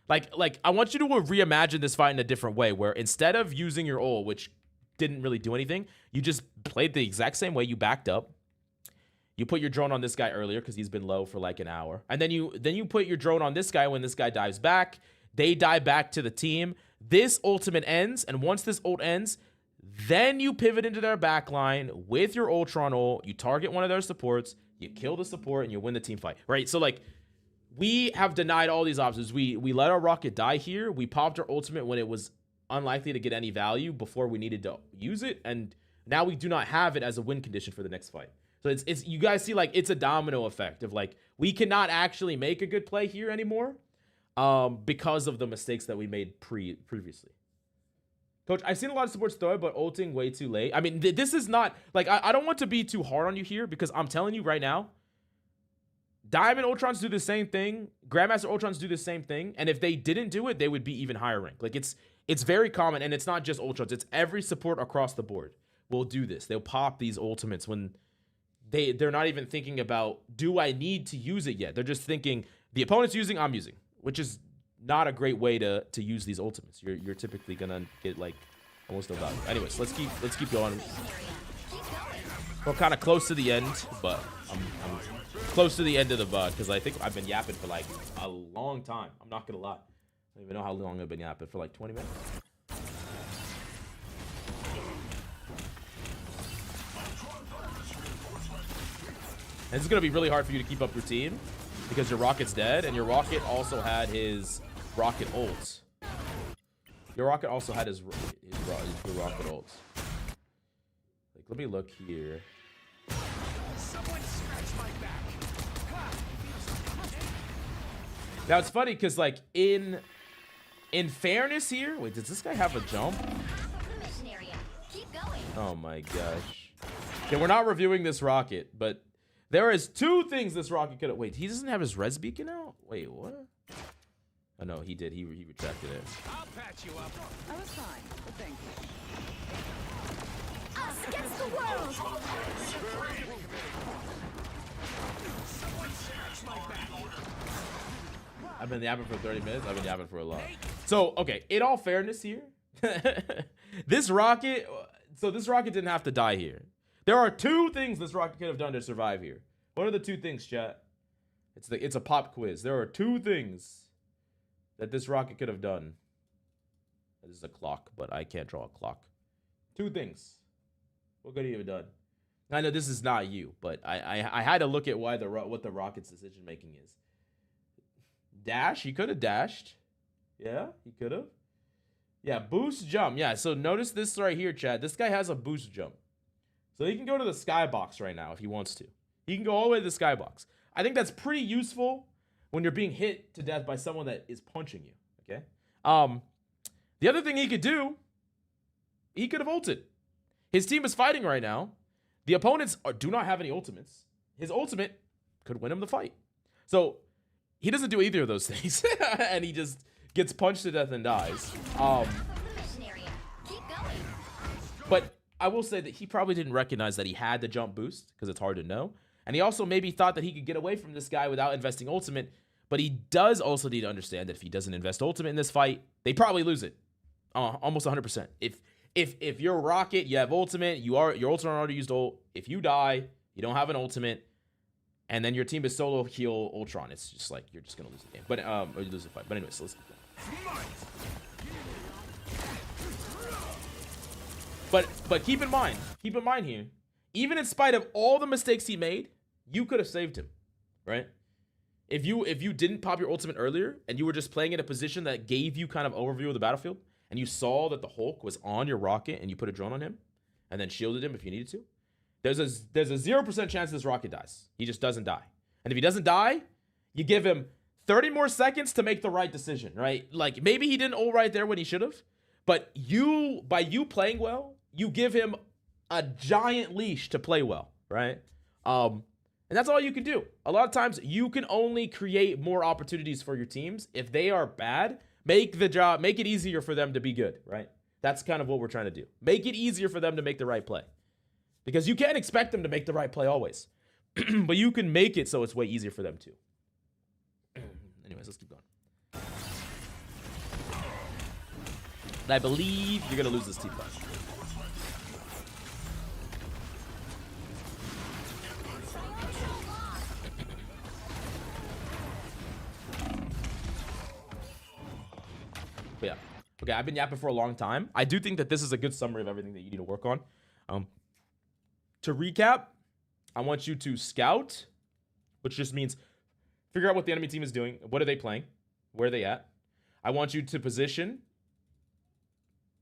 Speaker 1: Like I want you to reimagine this fight in a different way, where instead of using your ult, which didn't really do anything, you just played the exact same way. You backed up. You put your drone on this guy earlier because he's been low for like an hour. And then you put your drone on this guy when this guy dives back. They dive back to the team. This ultimate ends, and once this ult ends, then you pivot into their backline with your Ultron ult. You target one of their supports, you kill the support, and you win the team fight, right? So, like, we have denied all these options. We let our rocket die here. We popped our ultimate when it was unlikely to get any value before we needed to use it, and now we do not have it as a win condition for the next fight. So it's you guys see, like, it's a domino effect of, like, we cannot actually make a good play here anymore because of the mistakes that we made previously. Coach, I've seen a lot of supports throw it, but ulting way too late. I mean, this is not, like, I don't want to be too hard on you here, because I'm telling you right now, Diamond Ultrons do the same thing. Grandmaster Ultrons do the same thing. And if they didn't do it, they would be even higher rank. Like, it's very common, and it's not just Ultrons. It's every support across the board will do this. They'll pop these ultimates when they're not even thinking about, do I need to use it yet? They're just thinking, the opponent's using, I'm using, which is not a great way to use these ultimates. You're typically gonna get, like, almost no value. Anyways, let's keep going. We're kind of close to the end, but I'm close to the end of the VOD because I think I've been yapping for like a long time. I'm not gonna lie. I don't even know how long I've been yapping, for like 20 minutes. And it's gonna be really hard for you to keep up your team because your rocket's dead, and your rocket also had his rocket ult. Your rocket also had his rocket ult. Like, let me look here. Now it's funny because, like, in fairness here, wait, does this guy have a jump? Oh my gosh. Okay, we're not reviewing this rocket, but there is 2 things this rocket could have. Wait, he doesn't have his res beacon out? Wait, what? Oh no, he did. He retracted it.
Speaker 3: I'll patch you up.
Speaker 4: I was fine, but thank you.
Speaker 5: Us against the world!
Speaker 1: I've been yapping for 30 minutes. I've been yapping for a lot. So, okay, in all fairness here, this rocket didn't have to die here. There are 2 things this rocket could have done to survive here. What are the 2 things, chat? It's a pop quiz. There are 2 things that this rocket could have done. This is a clock, but I can't draw a clock. 2 things. What could he have done? I know this is not you, but I had to look at what the rocket's decision making is. Dash, he could have dashed. Yeah, he could have. Yeah, boost jump. Yeah, so notice this right here, Chad. This guy has a boost jump. So he can go to the skybox right now if he wants to. He can go all the way to the skybox. I think that's pretty useful when you're being hit to death by someone that is punching you, okay? The other thing he could do, he could have ulted. His team is fighting right now. The opponents do not have any ultimates. His ultimate could win him the fight. So he doesn't do either of those things, and he just gets punched to death and dies. But I will say that he probably didn't recognize that he had the jump boost because it's hard to know. And he also maybe thought that he could get away from this guy without investing ultimate. But he does also need to understand that if he doesn't invest ultimate in this fight, they probably lose it. Almost 100%. If you're Rocket, you have ultimate, your ultimate already used ult. If you die, you don't have an ultimate, and then your team is solo heal Ultron, it's just like you're just gonna lose the game. But or you lose the fight. But anyways, let's keep going. But keep in mind here, even in spite of all the mistakes he made, you could have saved him, right? If you didn't pop your ultimate earlier and you were just playing in a position that gave you kind of overview of the battlefield, and you saw that the Hulk was on your rocket and you put a drone on him and then shielded him if you needed to, there's a 0% chance this rocket dies. He just doesn't die. And if he doesn't die, you give him 30 more seconds to make the right decision, right? Like, maybe he didn't ult right there when he should have, but by you playing well, you give him a giant leash to play well, right? And that's all you can do. A lot of times you can only create more opportunities for your teams. If they are bad, make it easier for them to be good, right? That's kind of what we're trying to do. Make it easier for them to make the right play. Because you can't expect them to make the right play always. But you can make it so it's way easier for them too. Anyways, let's keep going. I believe you're going to lose this team fight. But yeah. Okay, I've been yapping for a long time. I do think that this is a good summary of everything that you need to work on. To recap, I want you to scout, which just means figure out what the enemy team is doing. What are they playing? Where are they at? I want you to position.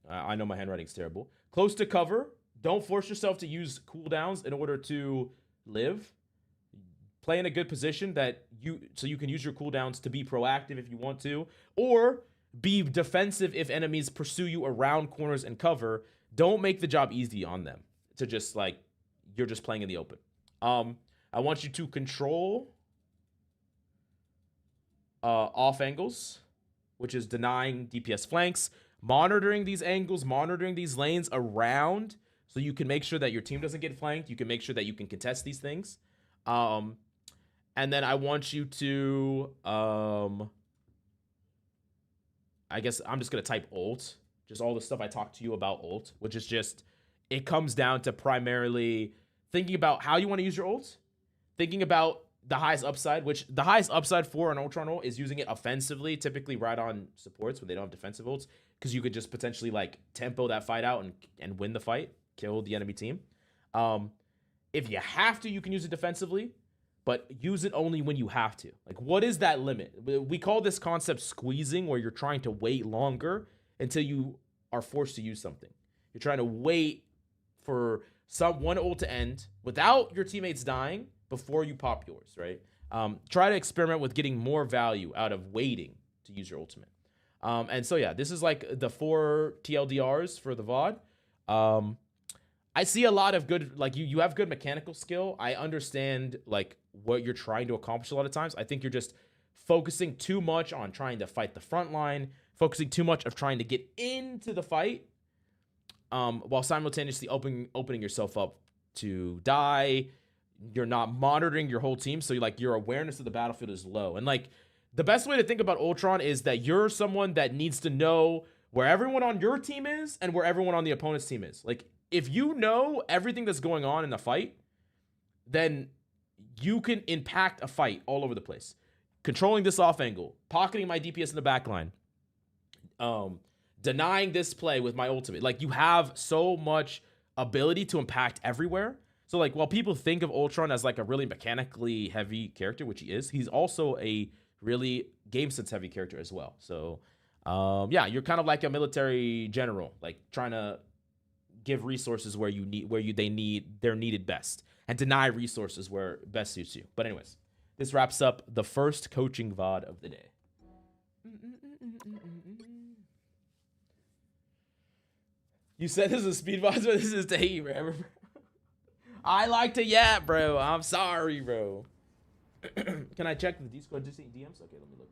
Speaker 1: I know my handwriting's terrible. Close to cover. Don't force yourself to use cooldowns in order to live. Play in a good position so you can use your cooldowns to be proactive if you want to, or be defensive if enemies pursue you around corners and cover. Don't make the job easy on them to just like you're just playing in the open. I want you to control off angles, which is denying DPS flanks, monitoring these angles, monitoring these lanes around so you can make sure that your team doesn't get flanked. You can make sure that you can contest these things. And then I want you to, I guess I'm just going to type ult, just all the stuff I talked to you about ult, which is just, it comes down to primarily thinking about how you want to use your ult, thinking about the highest upside, which the highest upside for an Ultron ult is using it offensively, typically right on supports when they don't have defensive ults, because you could just potentially like tempo that fight out and win the fight, kill the enemy team. If you have to, you can use it defensively, but use it only when you have to. Like, what is that limit? We call this concept squeezing, where you're trying to wait longer until you are forced to use something. You're trying to wait for one ult to end without your teammates dying before you pop yours, right? Try to experiment with getting more value out of waiting to use your ultimate. And so, yeah, this is like the 4 TLDRs for the VOD. I see a lot of good, like you have good mechanical skill. I understand like what you're trying to accomplish a lot of times. I think you're just focusing too much on trying to fight the front line, focusing too much of trying to get into the fight, while simultaneously opening yourself up to die. You're not monitoring your whole team, so your awareness of the battlefield is low. And like the best way to think about Ultron is that you're someone that needs to know where everyone on your team is and where everyone on the opponent's team is. Like, if you know everything that's going on in a fight, then you can impact a fight all over the place. Controlling this off angle, pocketing my DPS in the backline, denying this play with my ultimate. Like, you have so much ability to impact everywhere. So, like, while people think of Ultron as, like, a really mechanically heavy character, which he is, he's also a really game sense heavy character as well. So, yeah, you're kind of like a military general, like, trying to give resources where they're needed best, and deny resources where best suits you. But anyways, this wraps up the first coaching VOD of the day. You said this is a speed VOD, but this is to hate you, bro. I like to yap, bro. I'm sorry, bro. Can I check the Discord DMs? Okay, let me look.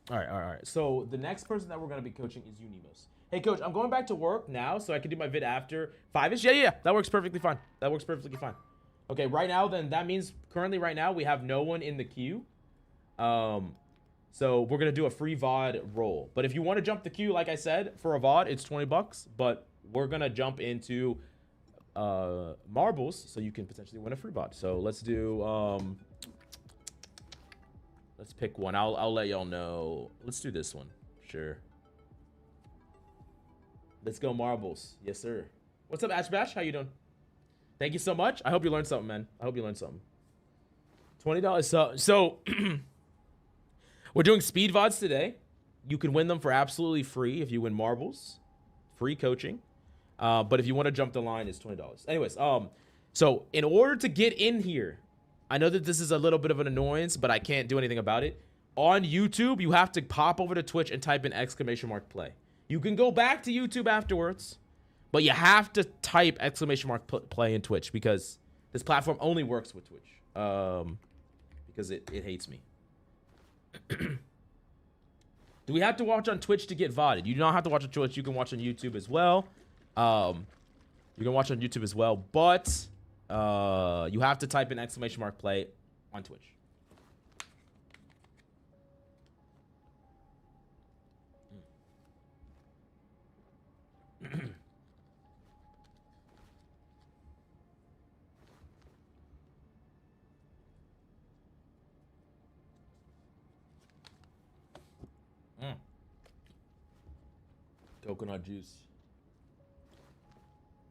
Speaker 1: All right. So the next person that we're going to be coaching is Unimos. Hey, coach, I'm going back to work now, so I can do my vid after 5-ish. Yeah. That works perfectly fine. Okay, right now, then that means currently right now we have no one in the queue. So we're going to do a free VOD roll. But if you want to jump the queue, like I said, for a VOD, it's $20. But we're going to jump into marbles, so you can potentially win a free VOD. So let's do... let's pick one. I'll let y'all know. Let's do this one. Sure. Let's go marbles. Yes, sir. What's up, Ash Bash? How you doing? Thank you so much. I hope you learned something, man. I hope you learned something. $20 sub. So we're doing speed VODs today. You can win them for absolutely free if you win marbles. Free coaching. But if you want to jump the line, it's $20. Anyways, so in order to get in here, I know that this is a little bit of an annoyance, but I can't do anything about it. On YouTube, you have to pop over to Twitch and type in !play. You can go back to YouTube afterwards, but you have to type !play in Twitch because this platform only works with Twitch. Because it hates me. Do we have to watch on Twitch to get VODed? You do not have to watch on Twitch. You can watch on YouTube as well. You can watch on YouTube as well, but you have to type in !play on Twitch. Coconut juice.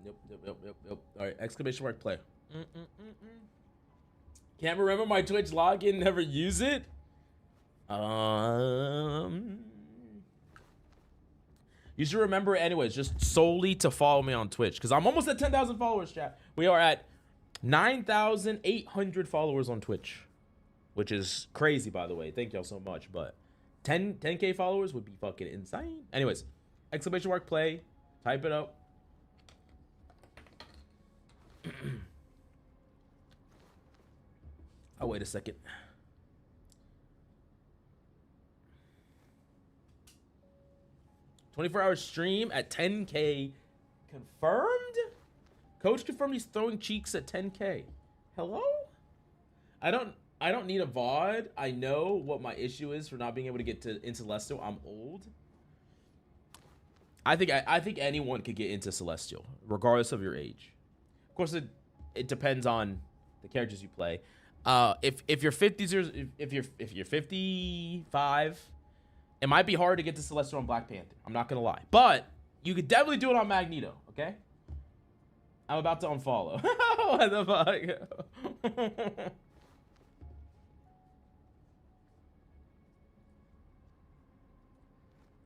Speaker 1: Yep. All right, !play. Can't remember my Twitch login, never use it. You should remember it anyways, just solely to follow me on Twitch, because I'm almost at 10,000 followers, chat. We are at 9,800 followers on Twitch, which is crazy, by the way. Thank y'all so much, but 10K followers would be fucking insane. Anyways, !play, type it up. Oh, wait a second. $24-hour stream at 10K confirmed? Coach confirmed he's throwing cheeks at 10K. Hello? I don't need a VOD. I know what my issue is for not being able to get into Celestial. I'm old. I think anyone could get into Celestial, regardless of your age. Of course, it depends on the characters you play. If you're 50s or if you're 55, it might be hard to get to Celestial on Black Panther. I'm not gonna lie, but you could definitely do it on Magneto. Okay. I'm about to unfollow. What the fuck?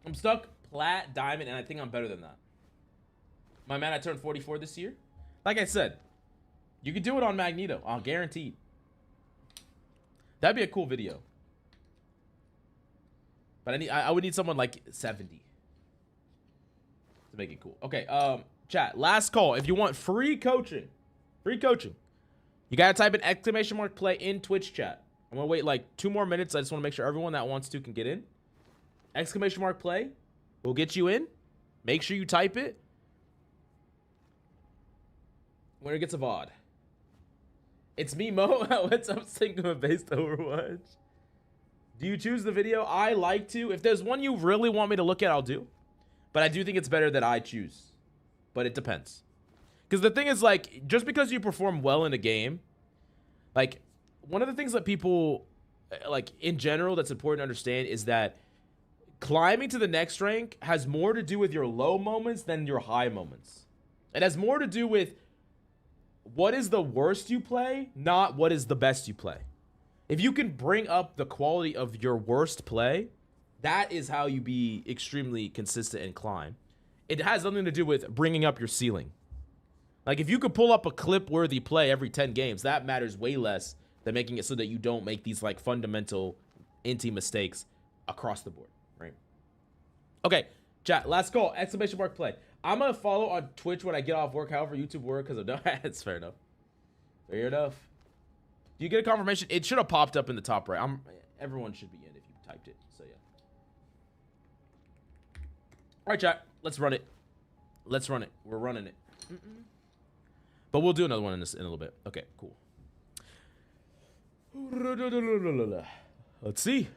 Speaker 1: I'm stuck plat, diamond, and I think I'm better than that. My man, I turned 44 this year. Like I said, you could do it on Magneto. I'll guarantee. That'd be a cool video. But I would need someone like 70 to make it cool. Okay, chat, last call. If you want free coaching, you gotta type in !play in Twitch chat. I'm gonna wait like 2 more minutes. I just want to make sure everyone that wants to can get in. !play will get you in. Make sure you type it. Winner gets a VOD. It's me, Mo. What's up, Sigma based Overwatch? Do you choose the video? I like to. If there's one you really want me to look at, I'll do. But I do think it's better that I choose. But it depends. Because the thing is, like, just because you perform well in a game, like, one of the things that people, like, in general, that's important to understand is that climbing to the next rank has more to do with your low moments than your high moments. It has more to do with what is the worst you play, not what is the best you play. If you can bring up the quality of your worst play, that is how you be extremely consistent and climb. It has nothing to do with bringing up your ceiling. Like, if you could pull up a clip-worthy play every 10 games, that matters way less than making it so that you don't make these, like, fundamental inty mistakes across the board, right? Okay, chat, last call, !play. I'm gonna follow on Twitch when I get off work, however YouTube work, because of it's fair enough. Fair enough. Do you get a confirmation? It should have popped up in the top right. Everyone should be in if you typed it. So yeah. All right, chat. Let's run it. Let's run it. We're running it. But we'll do another one in a little bit. Okay, cool. Let's see.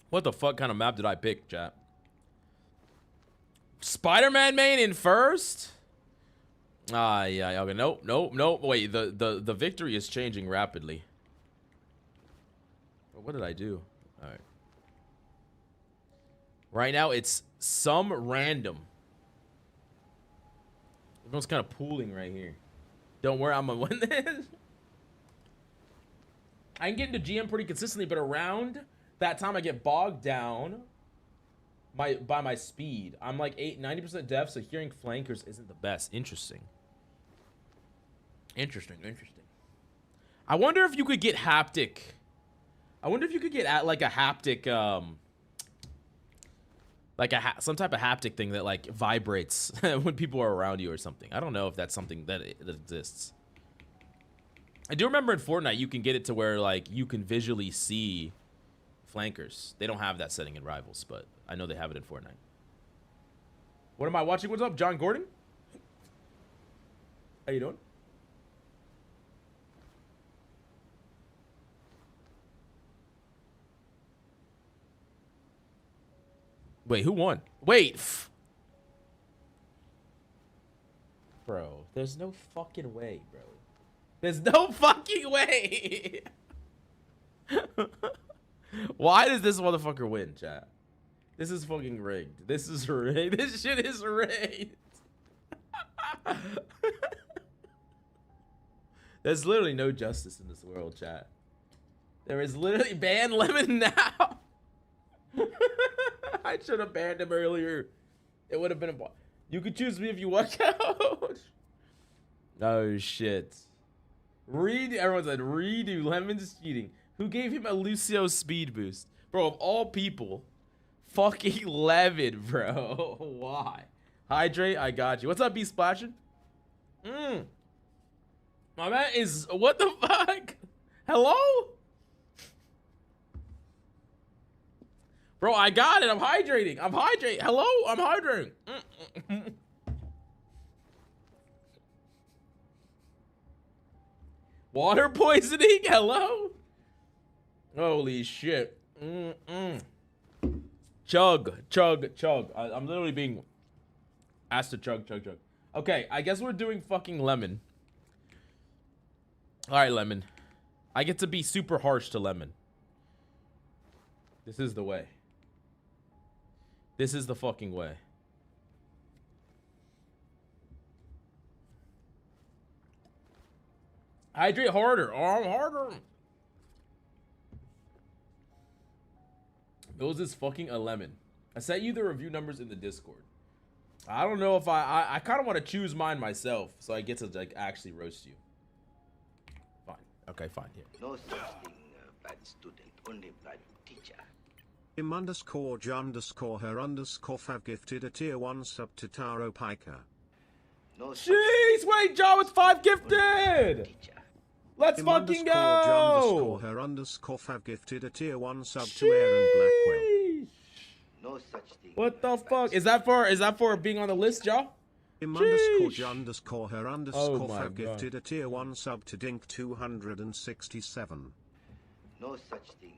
Speaker 1: What the fuck kind of map did I pick, chat? Spider-Man main in first? Yeah, okay. Nope. Wait, the victory is changing rapidly. What did I do? All right. Right now, it's some random. Everyone's kind of pooling right here. Don't worry, I'm gonna win this. I can get into GM pretty consistently, but around that time I get bogged down by my speed. I'm like 90% deaf, so hearing flankers isn't the best. Interesting. Interesting. I wonder if you could get haptic. I wonder if you could get at like a haptic, like some type of haptic thing that like vibrates when people are around you or something. I don't know if that's something that exists. I do remember in Fortnite you can get it to where like you can visually see flankers. They don't have that setting in Rivals, but I know they have it in Fortnite. What am I watching? What's up, John Gordon? How you doing? Wait, who won? Wait. Bro, there's no fucking way, bro. There's no fucking way. Why does this motherfucker win, chat? This is fucking rigged. This is rigged. This shit is rigged. There's literally no justice in this world, chat. There is literally ban Lemon now. I should have banned him earlier. It would have been a you could choose me if you walk out. Oh shit. Everyone said redo. Lemon's cheating. Who gave him a Lucio speed boost? Bro, of all people, fucking Lemon, bro. Why? Hydrate, I got you. What's up, B Splashing? My man is, what the fuck? Hello? Bro, I got it. I'm hydrating. Hello? I'm hydrating. Water poisoning? Hello? Holy shit. Chug. I'm literally being asked to chug. Okay, I guess we're doing fucking Lemon. All right, Lemon. I get to be super harsh to Lemon. This is the way. This is the fucking way. Hydrate harder. Oh, harder. Those is fucking a lemon. I sent you the review numbers in the Discord. I don't know if I kind of want to choose mine myself, so I get to like actually roast you. Fine. Okay, fine. Here.
Speaker 3: No such thing, bad student, only bad teacher.
Speaker 2: _J_her_fav gifted a tier 1 sub to Taro Piker.
Speaker 3: No
Speaker 1: Jeez, wait, Joe, it's 5 gifted.
Speaker 3: teacher.
Speaker 1: Let's fucking go.
Speaker 2: _J_her_fav gifted a tier 1 sub to Aaron Blackwell.
Speaker 3: No such thing.
Speaker 1: What the fuck? Is that for being on the list, Joe?
Speaker 2: _J_her_fav gifted a tier 1 sub to Dink 267.
Speaker 3: No such thing.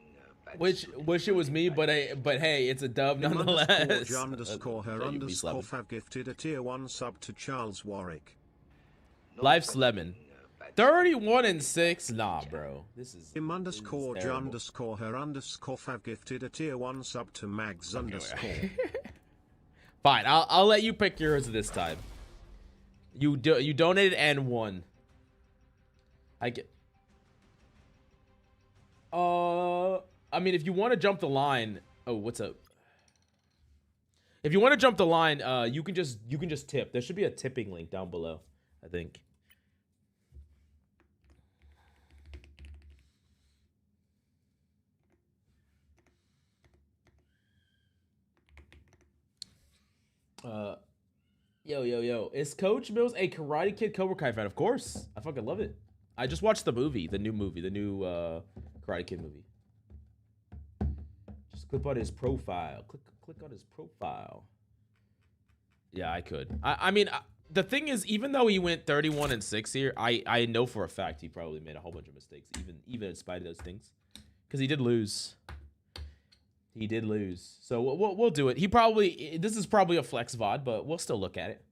Speaker 1: Wish it was me, but hey, it's a dub nonetheless.
Speaker 2: _J_her_fav gifted a tier 1 sub to Charles Warwick.
Speaker 1: Life's Lemon. 31 and 6? Nah, bro. This is
Speaker 2: _J_her_fav gifted a tier 1 sub to Mags _.
Speaker 1: Fine, I'll let you pick yours this time. You donated and won. I get. I mean, if you want to jump the line, oh, what's up? If you want to jump the line, you can just tip. There should be a tipping link down below, I think. Yo. Is Coach Mills a Karate Kid Cobra Kai fan? Of course. I fucking love it. I just watched the movie, the new Karate Kid movie. Just click on his profile. Click on his profile. Yeah, I could. I mean, the thing is, even though he went 31 and 6 here, I know for a fact he probably made a whole bunch of mistakes, even in spite of those things, because he did lose. He did lose. So we'll do it. This is probably a flex VOD, but we'll still look at it.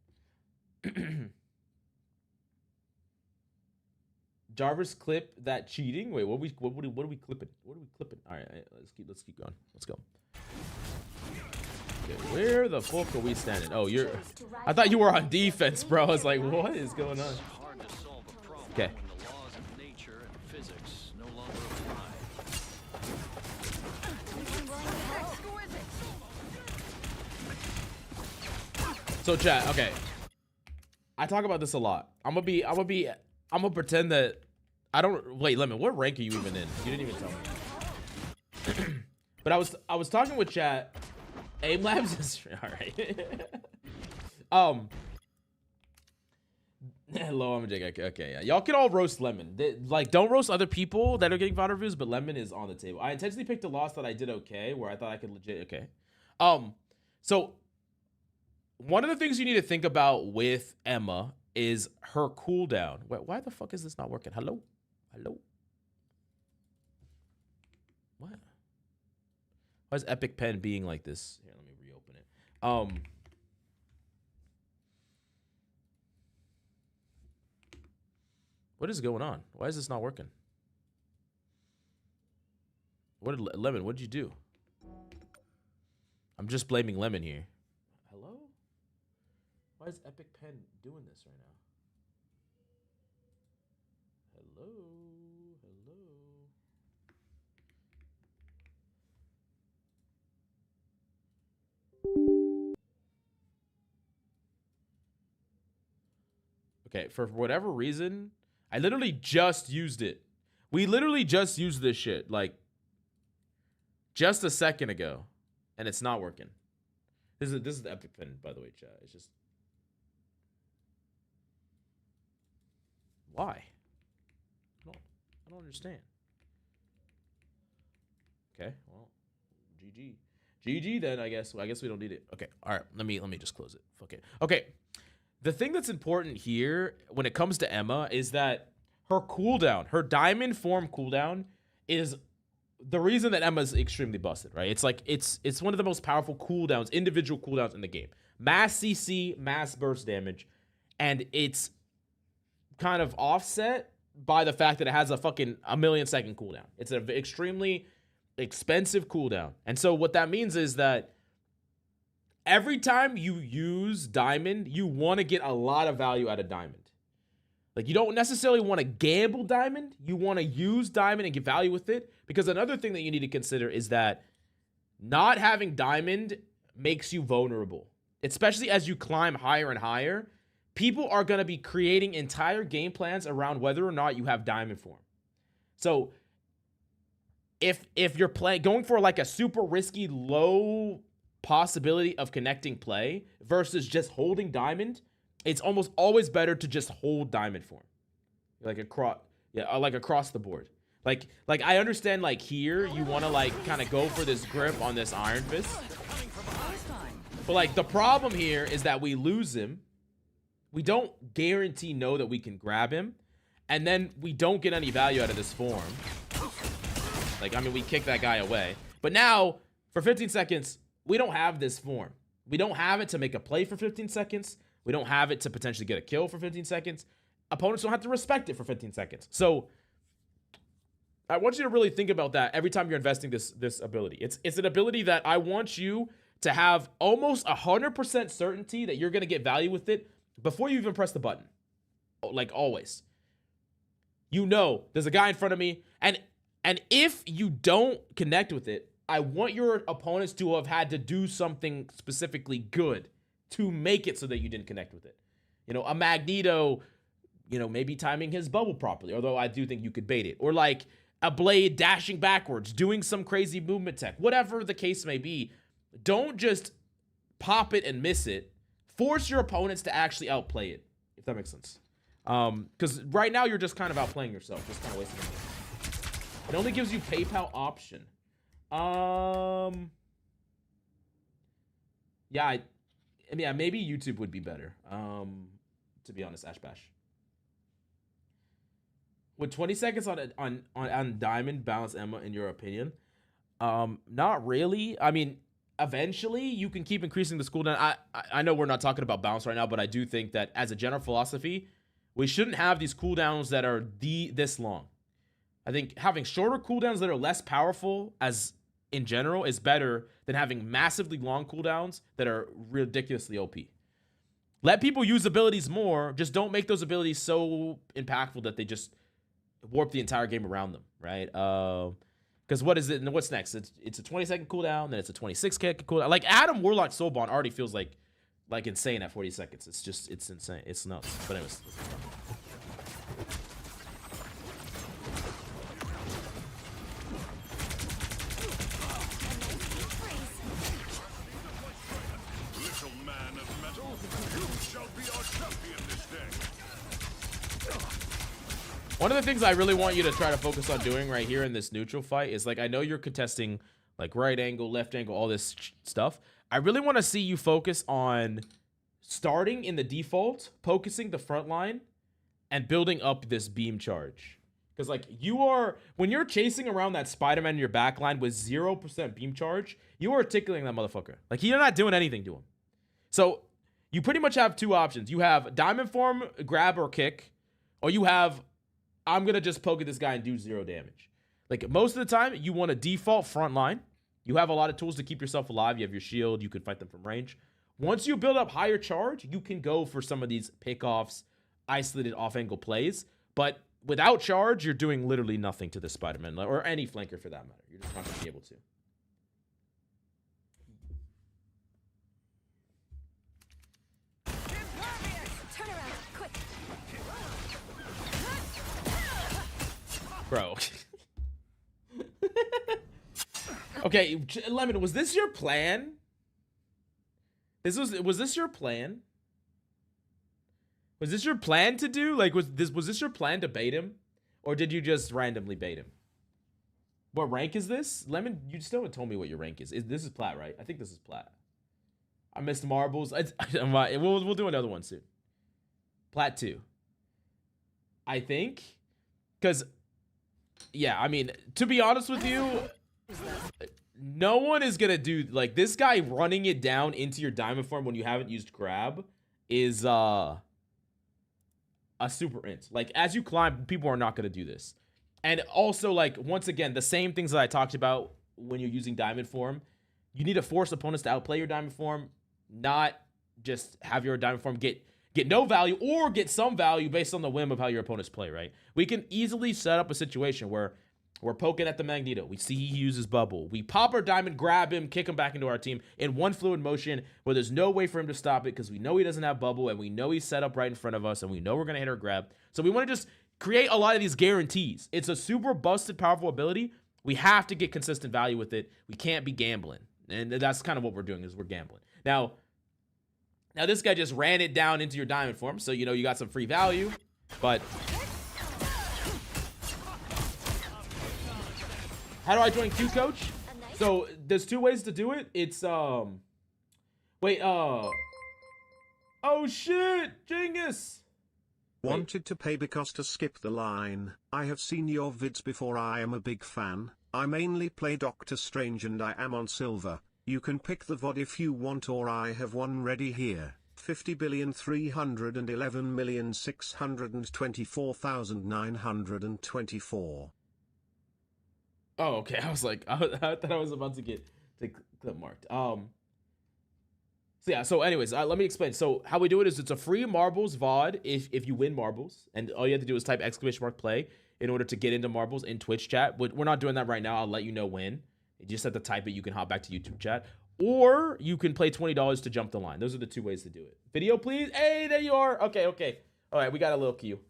Speaker 1: Jarvis clip that cheating. Wait, what are we clipping? What are we clipping? All right, let's keep going. Let's go. Okay, where the fuck are we standing? Oh, you're... I thought you were on defense, bro. I was like, what is going on? Okay. So chat, okay. I talk about this a lot. I'm gonna pretend that I don't wait, Lemon, what rank are you even in? You didn't even tell me. But I was talking with chat. Aim Labs is alright. Hello, I'm a Jake. Okay, yeah. Y'all can all roast Lemon. Like, don't roast other people that are getting VOD reviews, but Lemon is on the table. I intentionally picked a loss that I did okay, where I thought I could legit okay. So one of the things you need to think about with Emma is her cooldown. Why the fuck is this not working? Hello? Hello? What? Why is Epic Pen being like this? Here, let me reopen it. What is going on? Why is this not working? Lemon, what did you do? I'm just blaming Lemon here. Hello? Why is Epic Pen doing this right now? Hello? Hello? Okay, for whatever reason, I literally just used it. We literally just used this shit, like, just a second ago, and it's not working. This is the Epic Pen, by the way, chat. It's just... Why? I don't understand. Okay, well, GG. GG then, I guess. Well, I guess we don't need it. Okay, all right. Let me just close it. Fuck it. Okay. The thing that's important here when it comes to Emma is that her cooldown, her diamond form cooldown, is the reason that Emma's extremely busted, right? It's like it's one of the most powerful cooldowns, individual cooldowns in the game. Mass CC, mass burst damage, and it's kind of offset by the fact that it has a fucking 1,000,000-second cooldown. It's an extremely expensive cooldown. And so what that means is that every time you use diamond, you want to get a lot of value out of diamond. Like, you don't necessarily want to gamble diamond. You want to use diamond and get value with it. Because another thing that you need to consider is that not having diamond makes you vulnerable. Especially as you climb higher and higher. People are going to be creating entire game plans around whether or not you have diamond form. So if you're going for like a super risky, low possibility of connecting play versus just holding diamond, it's almost always better to just hold diamond form, like across the board. Like I understand, like, here you want to like kind of go for this grip on this Iron Fist, but like the problem here is that we lose him. We don't guarantee know that we can grab him, and then we don't get any value out of this form. Like, I mean, we kick that guy away, but now for 15 seconds we don't have this form. We don't have it to make a play for 15 seconds. We don't have it to potentially get a kill for 15 seconds. Opponents don't have to respect it for 15 seconds. So I want you to really think about that every time you're investing this ability. It's an ability that I want you to have almost 100% certainty that you're going to get value with it before you even press the button. Like, always. You know, there's a guy in front of me, and if you don't connect with it, I want your opponents to have had to do something specifically good to make it so that you didn't connect with it. You know, a Magneto, you know, maybe timing his bubble properly, although I do think you could bait it. Or like a Blade dashing backwards, doing some crazy movement tech, whatever the case may be. Don't just pop it and miss it. Force your opponents to actually outplay it, if that makes sense. Because right now you're just kind of outplaying yourself, just kind of wasting time. It only gives you PayPal option. Yeah, maybe YouTube would be better. To be honest, Ash Bash. Would 20 seconds on Diamond balance Emma in your opinion? Not really. I mean, eventually you can keep increasing the cooldown. I know we're not talking about bounce right now, but I do think that as a general philosophy, we shouldn't have these cooldowns that are this long. I think having shorter cooldowns that are less powerful as in general is better than having massively long cooldowns that are ridiculously OP. Let people use abilities more. Just don't make those abilities so impactful that they just warp the entire game around them, right? Because what is it? What's next? It's a 20-second cooldown, then it's a 26-second cooldown. Like Adam Warlock Soulbond already feels like insane at 40 seconds. It's insane. It's nuts. But anyways. One of the things I really want you to try to focus on doing right here in this neutral fight is, like, I know you're contesting like right angle, left angle, all this stuff. I really want to see you focus on starting in the default, focusing the front line, and building up this beam charge. Because, like, when you're chasing around that Spider-Man in your backline with 0% beam charge, you are tickling that motherfucker. Like, you're not doing anything to him. So you pretty much have two options. You have diamond form, grab or kick, or you have, I'm going to just poke at this guy and do 0 damage. Like, most of the time, you want a default front line. You have a lot of tools to keep yourself alive. You have your shield. You can fight them from range. Once you build up higher charge, you can go for some of these pickoffs, isolated off-angle plays. But without charge, you're doing literally nothing to this Spider-Man, or any flanker for that matter. You're just not going to be able to. Bro. Okay, Lemon, was this your plan? Was this your plan? Was this your plan to do? Like, was this your plan to bait him? Or did you just randomly bait him? What rank is this? Lemon, you still haven't told me what your rank is. This is plat, right? I think this is plat. I missed marbles. We'll do another one soon. Plat 2. I think. Because, yeah, I mean, to be honest with you, no one is going to do, like, this guy running it down into your diamond form when you haven't used grab is a super int. Like, as you climb, people are not going to do this. And also, like, once again, the same things that I talked about when you're using diamond form, you need to force opponents to outplay your diamond form, not just have your diamond form get no value or get some value based on the whim of how your opponents play, right? We can easily set up a situation where we're poking at the Magneto. We see he uses bubble. We pop our diamond, grab him, kick him back into our team in one fluid motion where there's no way for him to stop it because we know he doesn't have bubble and we know he's set up right in front of us and we know we're going to hit our grab. So we want to just create a lot of these guarantees. It's a super busted, powerful ability. We have to get consistent value with it. We can't be gambling. And that's kind of what we're doing is we're gambling. Now this guy just ran it down into your diamond form. So, you know, you got some free value, but how do I join 𝐒𝐂𝐂𝐂? So there's two ways to do it. It's, oh shit, Genghis.
Speaker 2: Wanted to pay because to skip the line. I have seen your vids before. I am a big fan. I mainly play Doctor Strange and I am on silver. You can pick the VOD if you want or I have one ready here. 50,311,624,924.
Speaker 1: Oh, okay. I was like, I thought I was about to get clip marked. So yeah. So anyways, let me explain. So how we do it is it's a free marbles VOD if you win marbles, and all you have to do is type !play in order to get into marbles in Twitch chat. But we're not doing that right now. I'll let you know when. You just have to type it. You can hop back to YouTube chat, or you can play $20 to jump the line. Those are the two ways to do it. Video, please. Hey, there you are. Okay. All right, we got a little queue.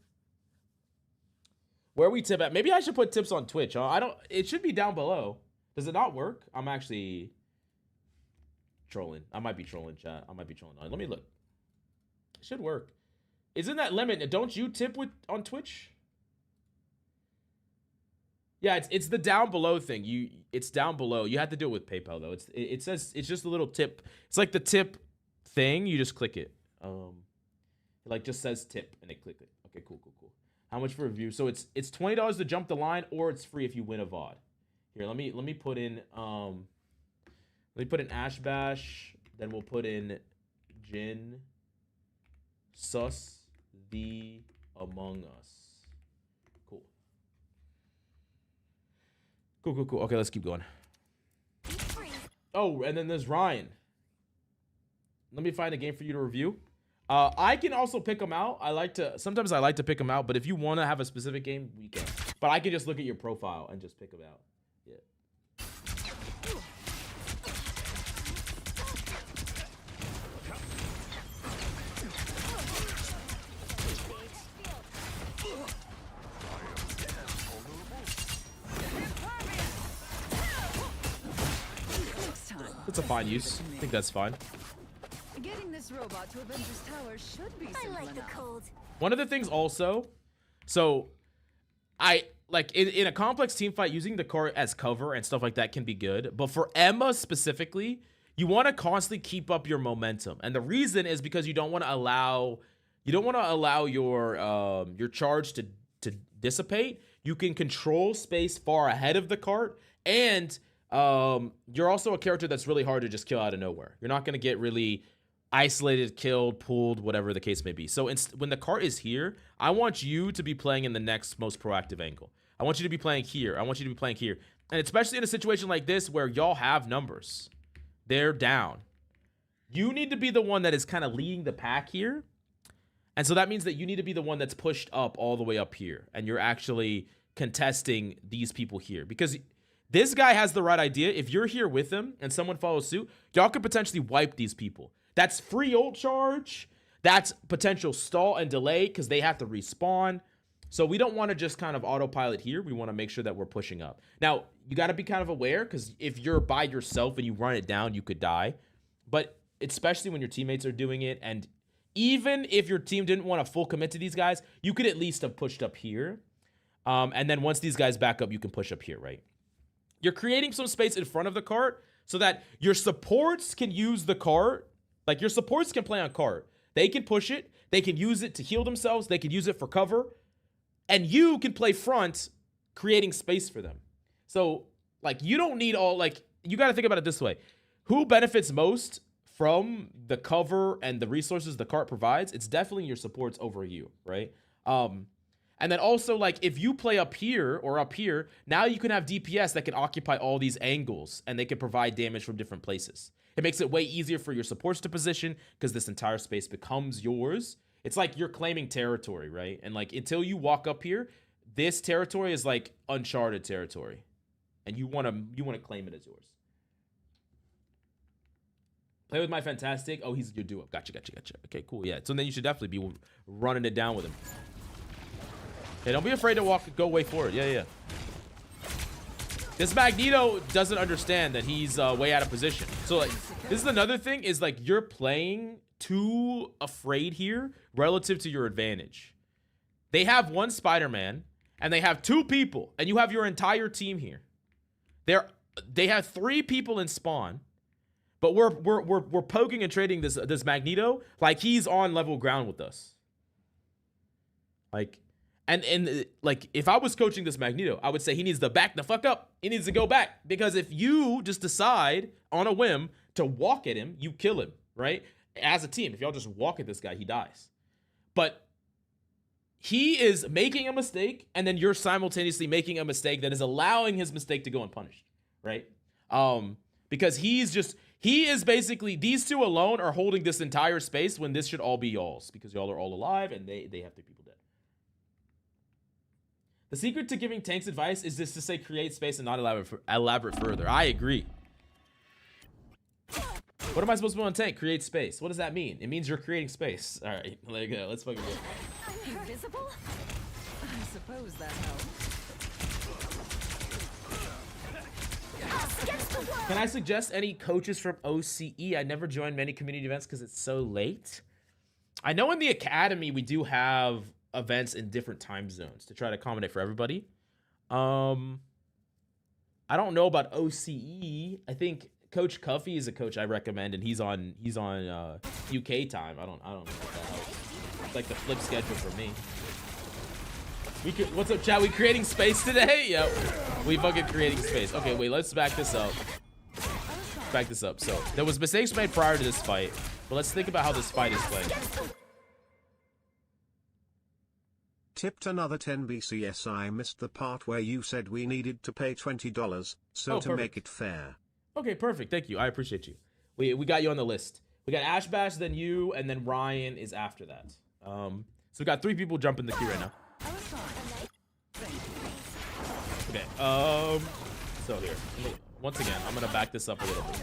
Speaker 1: Where we tip at? Maybe I should put tips on Twitch. Huh? It should be down below. Does it not work? I'm actually trolling. I might be trolling, chat. I might be trolling. Let me look. It should work. Isn't that limit? Don't you tip on Twitch? Yeah, it's the down below thing. It's down below. You have to do it with PayPal though. It says it's just a little tip. It's like the tip thing. You just click it. It like just says tip and they click it. Okay, cool. How much for a view? So it's $20 to jump the line, or it's free if you win a VOD. Here, let me put in Ash Bash. Then we'll put in Jin Sus the Among Us. Cool. Okay, let's keep going. Oh, and then there's Ryan. Let me find a game for you to review. I can also pick them out. Sometimes I like to pick them out, but if you want to have a specific game, we can. But I can just look at your profile and just pick them out. Yeah. That's a fine use. I think that's fine.
Speaker 4: Getting this robot to Avengers Tower should be simple
Speaker 5: I like the
Speaker 4: enough.
Speaker 5: cold.
Speaker 1: One of the things also, so I like in a complex team fight, using the cart as cover and stuff like that can be good. But for Emma specifically, you want to constantly keep up your momentum. And the reason is because you don't want to allow your charge to dissipate. You can control space far ahead of the cart, and you're also a character that's really hard to just kill out of nowhere. You're not going to get really isolated, killed, pulled, whatever the case may be. So when the cart is here, I want you to be playing in the next most proactive angle. I want you to be playing here. I want you to be playing here. And especially in a situation like this where y'all have numbers. They're down. You need to be the one that is kind of leading the pack here. And so that means that you need to be the one that's pushed up all the way up here. And you're actually contesting these people here. Because this guy has the right idea. If you're here with him and someone follows suit, y'all could potentially wipe these people. That's free ult charge. That's potential stall and delay because they have to respawn. So we don't want to just kind of autopilot here. We want to make sure that we're pushing up. Now, you got to be kind of aware because if you're by yourself and you run it down, you could die. But especially when your teammates are doing it, and even if your team didn't want to full commit to these guys, you could at least have pushed up here. And then once these guys back up, you can push up here, right? You're creating some space in front of the cart so that your supports can use the cart. Like, your supports can play on cart. They can push it. They can use it to heal themselves. They can use it for cover. And you can play front, creating space for them. So, like, you don't need all, like, you got to think about it this way. Who benefits most from the cover and the resources the cart provides? It's definitely your supports over you, right? And then also, like, if you play up here or up here, now you can have DPS that can occupy all these angles and they can provide damage from different places. It makes it way easier for your supports to position because this entire space becomes yours. It's like you're claiming territory, right? And like, until you walk up here, this territory is like uncharted territory. And you want to claim it as yours. Play with my fantastic. Oh, he's your duo. Gotcha. Okay, cool. Yeah. So then you should definitely be running it down with him. Hey, don't be afraid to go way forward. Yeah. This Magneto doesn't understand that he's way out of position. So, like, this is another thing is, like, you're playing too afraid here relative to your advantage. They have one Spider-Man, and they have two people, and you have your entire team here. They have three people in spawn, but we're poking and trading this Magneto like he's on level ground with us. Like, and like, if I was coaching this Magneto, I would say he needs to back the fuck up. He needs to go back, because if you just decide on a whim to walk at him, you kill him, right? As a team, if y'all just walk at this guy, he dies. But he is making a mistake, and then you're simultaneously making a mistake that is allowing his mistake to go unpunished, right? Because he is basically, these two alone are holding this entire space when this should all be y'all's, because y'all are all alive and they have 3 people dead. The secret to giving tanks advice is just to say create space and not elaborate further. I agree. What am I supposed to do on tank? Create space. What does that mean? It means you're creating space. All right, let's fucking go.
Speaker 5: I'm invisible?
Speaker 4: I suppose that helps.
Speaker 1: Can I suggest any coaches from OCE? I never joined many community events because it's so late. I know in the academy we do have events in different time zones to try to accommodate for everybody. I don't know about OCE. I think Coach Cuffy is a coach I recommend, and he's on UK time. I don't know if that helps. It's like the flip schedule for me. What's up, chat? We creating space today? Yep. We fucking creating space. Okay, wait, let's back this up. Back this up. So there was mistakes made prior to this fight, but let's think about how this fight is playing.
Speaker 2: Tipped another 10 BCS. I missed the part where you said we needed to pay $20, so to
Speaker 1: perfect.
Speaker 2: make it fair.
Speaker 1: Okay, perfect. Thank you. I appreciate you. We got you on the list. We got Ash Bash, then you, and then Ryan is after that. So we got 3 people jumping the queue right now. Okay. So here, once again, I'm gonna back this up a little bit.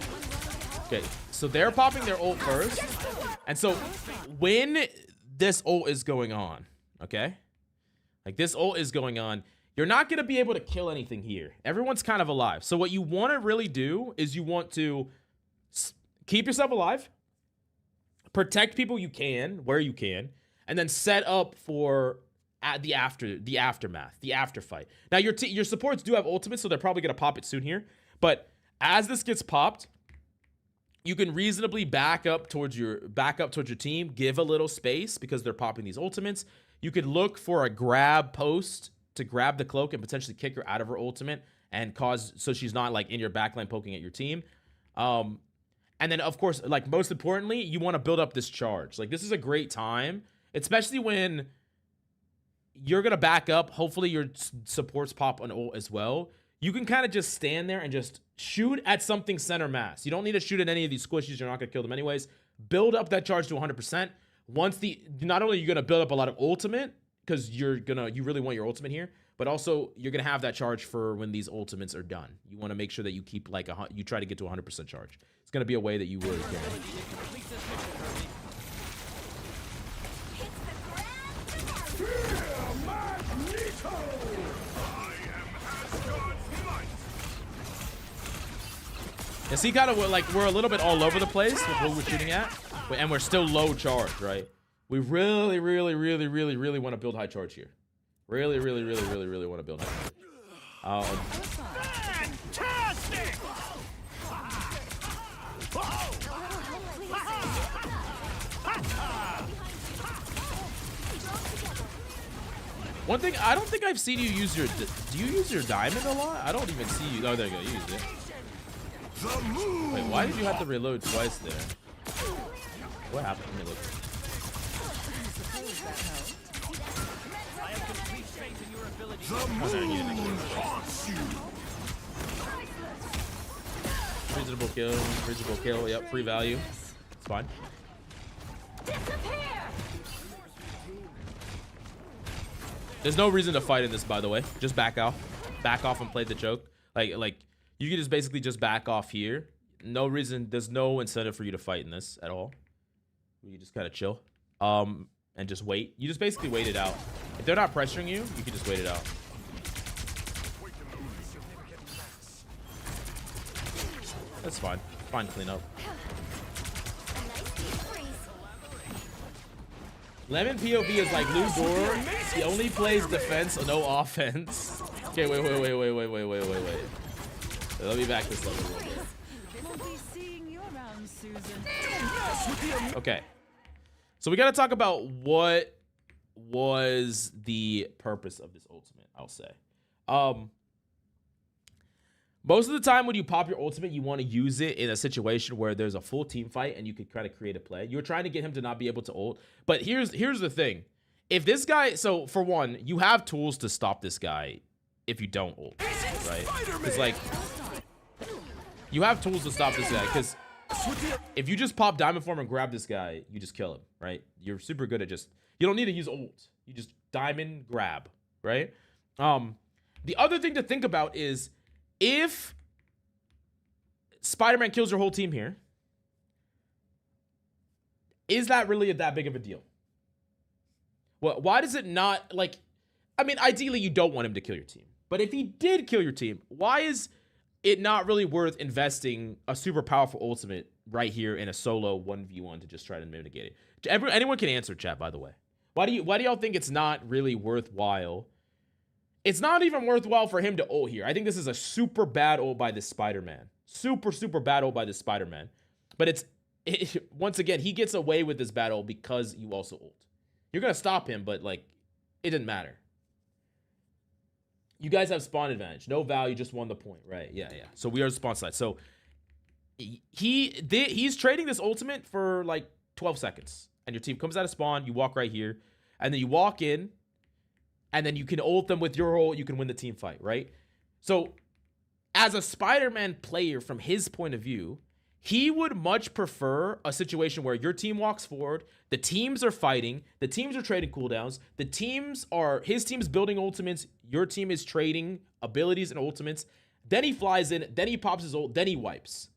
Speaker 1: Okay. So they're popping their ult first, and so when this ult is going on, okay, like this ult is going on, you're not gonna be able to kill anything here. Everyone's kind of alive. So what you want to really do is you want to keep yourself alive, protect people you can where you can, and then set up for the aftermath, the after fight. Now your supports do have ultimates, so they're probably gonna pop it soon here. But as this gets popped, you can reasonably back up towards your team, give a little space because they're popping these ultimates. You could look for a grab post to grab the cloak and potentially kick her out of her ultimate and cause so she's not like in your backline poking at your team. And then of course, like most importantly, you want to build up this charge. Like this is a great time, especially when you're gonna back up. Hopefully your supports pop an ult as well. You can kind of just stand there and just shoot at something center mass. You don't need to shoot at any of these squishies. You're not gonna kill them anyways. Build up that charge to 100%. Not only are you gonna build up a lot of ultimate because you really want your ultimate here, but also you're gonna have that charge for when these ultimates are done. You want to make sure that you keep like you try to get to 100% charge. It's gonna be a way that you really can. And see, kind of like we're a little bit all over the place with what we're shooting at, and we're still low charge, right? We really want to build high charge here. Really want to build high charge. Fantastic! One thing, I don't think I've seen you use your. Do you use your diamond a lot? I don't even see you. Oh, there you go. You use it. Wait, why did you have to reload twice there? What happened? Let me look. Reasonable kill. Yep, free value. It's fine. There's no reason to fight in this, by the way. Just back off and play the joke. Like you can just basically just back off here. No reason. There's no incentive for you to fight in this at all. You just kind of chill, and just wait. You just basically wait it out. If they're not pressuring you, you can just wait it out. That's fine. Fine cleanup. Lemon POV is like Lou Dora. He only plays defense, no offense. Okay, wait. Let me back this up a little bit. Okay. So we got to talk about what was the purpose of this ultimate, I'll say. Most of the time when you pop your ultimate, you want to use it in a situation where there's a full team fight and you could kind of create a play. You're trying to get him to not be able to ult. But here's the thing. If this guy, so for one, you have tools to stop this guy if you don't ult, right? It's like, you have tools to stop this guy because if you just pop diamond form and grab this guy, you just kill him, right? You're super good at you don't need to use ult. You just diamond grab, right? The other thing to think about is if Spider-Man kills your whole team here, is that really that big of a deal? Well, why does it not, like, I mean, ideally you don't want him to kill your team, but if he did kill your team, why is it not really worth investing a super powerful ultimate right here in a solo 1v1 to just try to mitigate it? Anyone can answer, chat, by the way. Why do y'all think it's not really worthwhile? It's not even worthwhile for him to ult here. I think this is a super bad ult by this Spider-Man. Super bad ult by this Spider-Man. But once again, he gets away with this battle because you also ult. You're going to stop him, but like, it didn't matter. You guys have spawn advantage. No value, just won the point. Right, yeah. So we are spawn side. So he's trading this ultimate for like 12 seconds. And your team comes out of spawn, you walk right here. And then you walk in. And then you can ult them with your ult. You can win the team fight, right? So as a Spider-Man player, from his point of view, he would much prefer a situation where your team walks forward, the teams are fighting, the teams are trading cooldowns, his team's building ultimates, your team is trading abilities and ultimates. Then he flies in, then he pops his ult, then he wipes.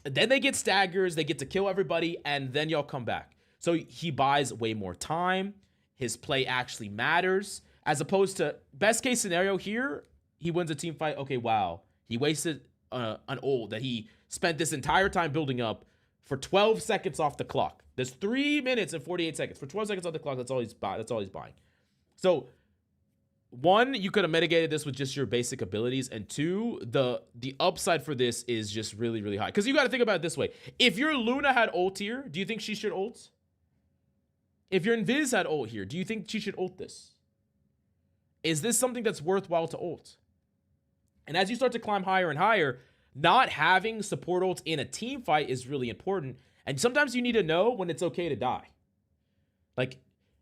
Speaker 1: And then they get staggers, they get to kill everybody, and then y'all come back. So he buys way more time. His play actually matters. As opposed to best case scenario here, he wins a team fight. Okay, wow. He wasted an ult that he spent this entire time building up for 12 seconds off the clock. There's 3 minutes and 48 seconds. For 12 seconds off the clock, that's all he's buying. So, one, you could have mitigated this with just your basic abilities. And two, the upside for this is just really, really high. Because you got to think about it this way. If your Luna had ult here, do you think she should ult? If your Invis had ult here, do you think she should ult this? Is this something that's worthwhile to ult? And as you start to climb higher and higher, not having support ults in a team fight is really important. And sometimes you need to know when it's okay to die. Like,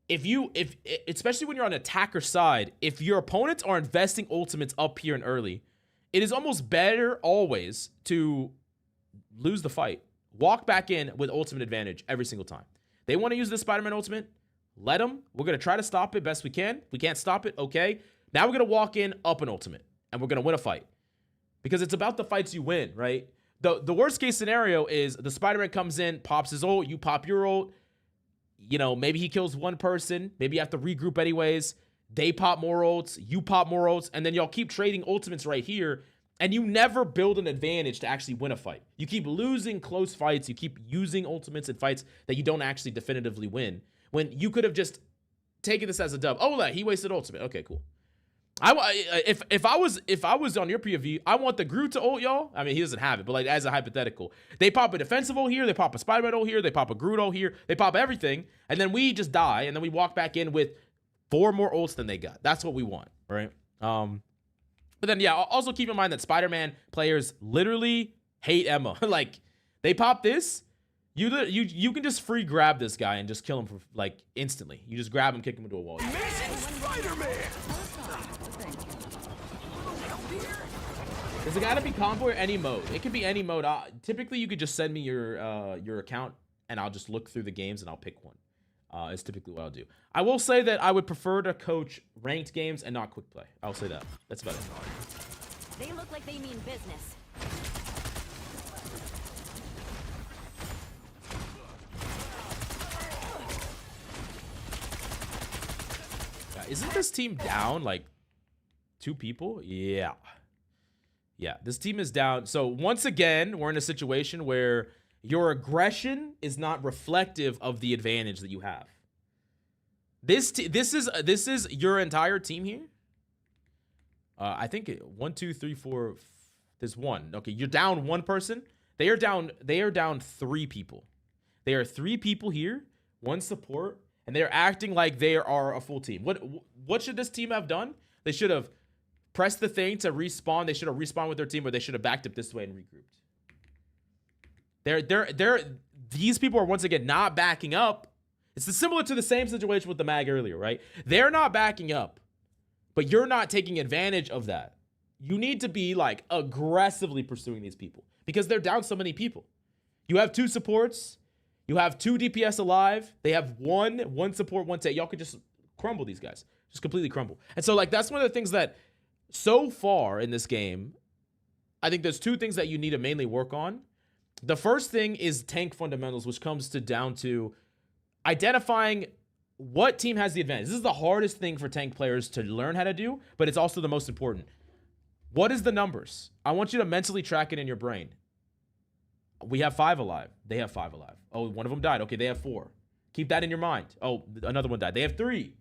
Speaker 1: especially when you're on attacker side, if your opponents are investing ultimates up here and early, it is almost better always to lose the fight. Walk back in with ultimate advantage every single time. They want to use the Spider-Man ultimate. Let them. We're going to try to stop it best we can. We can't stop it. Okay. Now we're going to walk in up an ultimate and we're going to win a fight. Because it's about the fights you win, right? The worst case scenario is the Spider-Man comes in, pops his ult, you pop your ult. You know, maybe he kills one person. Maybe you have to regroup anyways. They pop more ults, you pop more ults, and then y'all keep trading ultimates right here. And you never build an advantage to actually win a fight. You keep losing close fights. You keep using ultimates in fights that you don't actually definitively win. When you could have just taken this as a dub. Oh, he wasted ultimate. Okay, cool. If I was on your POV, I want the Groot to ult y'all. I mean, he doesn't have it, but like as a hypothetical, they pop a defensive ult here, they pop a Spider-Man ult here, they pop a Groot ult here, they pop everything, and then we just die, and then we walk back in with 4 more ults than they got. That's what we want, right? But then yeah, also keep in mind that Spider-Man players literally hate Emma. Like they pop this, you can just free grab this guy and just kill him for like instantly. You just grab him, kick him into a wall.
Speaker 3: Spider-Man!
Speaker 1: Does it gotta be combo or any mode? It could be any mode. Typically, you could just send me your account, and I'll just look through the games and I'll pick one. It's typically what I'll do. I will say that I would prefer to coach ranked games and not quick play. I'll say that. That's about it.
Speaker 4: They look like they mean business.
Speaker 1: Isn't this team down like 2 people? Yeah. Yeah, this team is down. So once again, we're in a situation where your aggression is not reflective of the advantage that you have. This is your entire team here. I think 1, 2, 3, 4. There's 1. Okay, you're down 1 person. They are down 3 people. They are 3 people here, 1 support, and they're acting like they are a full team. What should this team have done? They should have pressed the thing to respawn. They should have respawned with their team, or they should have backed up this way and regrouped. These people are once again not backing up. It's similar to the same situation with the mag earlier, right? They're not backing up, but you're not taking advantage of that. You need to be like aggressively pursuing these people because they're down so many people. You have 2 supports. You have 2 DPS alive. They have one support, 1 tank. Y'all could just crumble these guys. Just completely crumble. And so like that's one of the things that so far in this game, I think there's 2 things that you need to mainly work on. The first thing is tank fundamentals, which comes down to identifying what team has the advantage. This is the hardest thing for tank players to learn how to do, but it's also the most important. What is the numbers? I want you to mentally track it in your brain. We have 5 alive. They have 5 alive. Oh, one of them died. Okay, they have 4. Keep that in your mind. Oh, another one died. They have 3.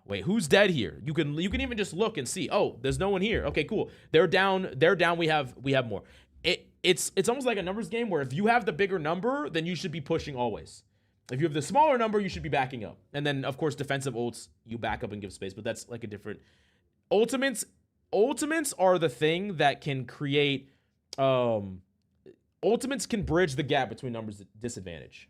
Speaker 1: Wait, who's dead here? You can even just look and see. Oh, there's no one here. Okay, cool. They're down. We have more. It's almost like a numbers game where if you have the bigger number, then you should be pushing always. If you have the smaller number, you should be backing up. And then of course defensive ults, you back up and give space, but that's like a different ultimates are the thing that can create ultimates can bridge the gap between numbers disadvantage.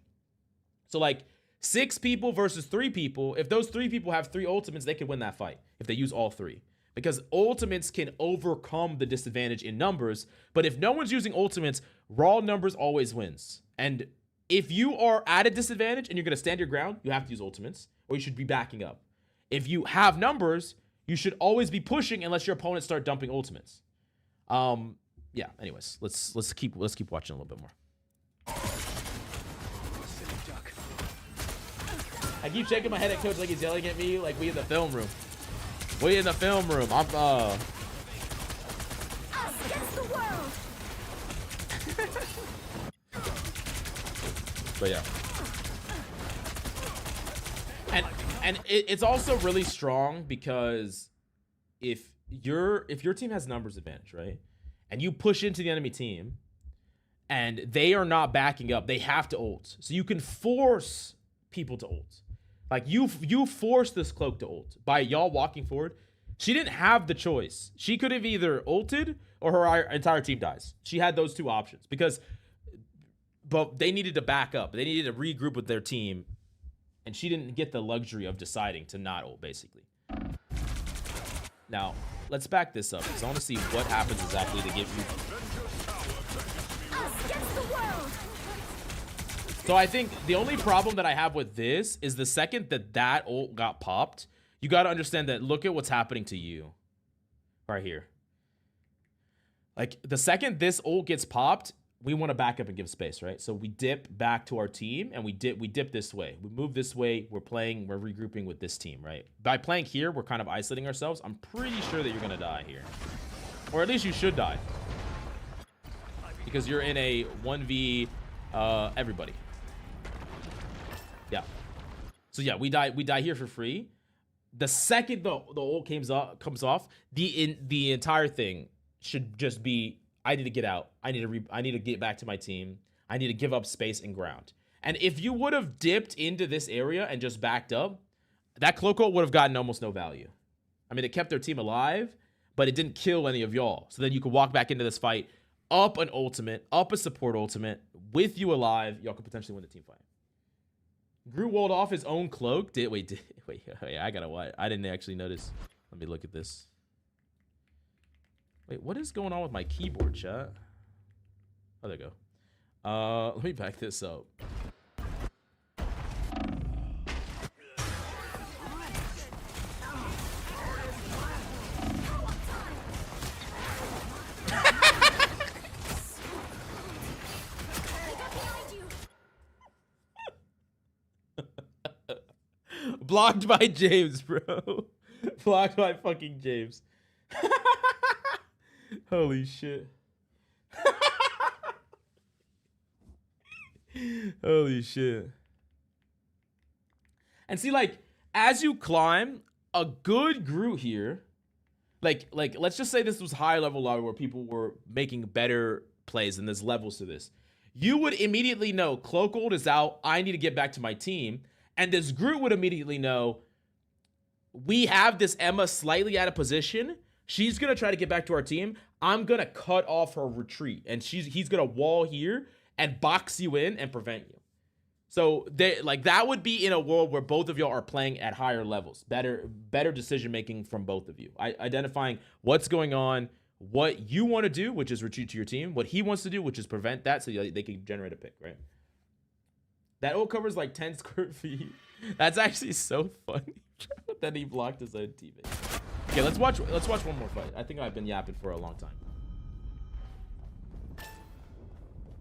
Speaker 1: So like 6 people versus 3 people, if those 3 people have 3 ultimates, they could win that fight if they use all 3. because ultimates can overcome the disadvantage in numbers. But if no one's using ultimates, raw numbers always wins. And if you are at a disadvantage and you're going to stand your ground, you have to use ultimates, or you should be backing up. If you have numbers, you should always be pushing unless your opponents start dumping ultimates. Yeah, anyways, let's keep watching a little bit more. I keep shaking my head at coach like he's yelling at me like we in the film room. We in the film room. I'm
Speaker 4: Us against the world.
Speaker 1: But yeah. And it's also really strong because if your team has numbers advantage, right? And you push into the enemy team and they are not backing up, they have to ult. So you can force people to ult. Like you forced this cloak to ult by y'all walking forward. She didn't have the choice. She could have either ulted or her entire team dies. She had those two options but they needed to back up. They needed to regroup with their team, and she didn't get the luxury of deciding to not ult, basically. Now, let's back this up because I want to see what happens exactly to get you.
Speaker 4: Us against the world.
Speaker 1: So I think the only problem that I have with this is the second that ult got popped, you got to understand that look at what's happening to you right here. Like the second this ult gets popped, we want to back up and give space, right? So we dip back to our team and we dip this way. We move this way. We're regrouping with this team, right? By playing here, we're kind of isolating ourselves. I'm pretty sure that you're going to die here. Or at least you should die. Because you're in a 1v everybody. Yeah. So yeah, we die here for free. The second the ult comes off, the entire thing should just be, I need to get out. I need to get back to my team. I need to give up space and ground. And if you would have dipped into this area and just backed up, that cloak ult would have gotten almost no value. I mean, it kept their team alive, but it didn't kill any of y'all. So then you could walk back into this fight, up an ultimate, up a support ultimate, with you alive, y'all could potentially win the team fight. Gru walled off his own cloak. Wait, I gotta watch. I didn't actually notice. Let me look at this. Wait, what is going on with my keyboard, chat? Oh, there you go. Let me back this up. Blocked by James, bro. Blocked by fucking James. Holy shit. Holy shit. And see, like, as you climb, a good Groot here, like let's just say this was high level lobby where people were making better plays and there's levels to this. You would immediately know Cloak ult is out. I need to get back to my team. And this Groot would immediately know we have this Emma slightly out of position. She's going to try to get back to our team. I'm going to cut off her retreat. And he's going to wall here and box you in and prevent you. So that would be in a world where both of y'all are playing at higher levels. Better decision making from both of you. Identifying what's going on, what you want to do, which is retreat to your team, what he wants to do, which is prevent that so they can generate a pick, right? That ult covers like 10 square feet. That's actually so funny that he blocked his own teammate. Okay, let's watch one more fight. I think I've been yapping for a long time.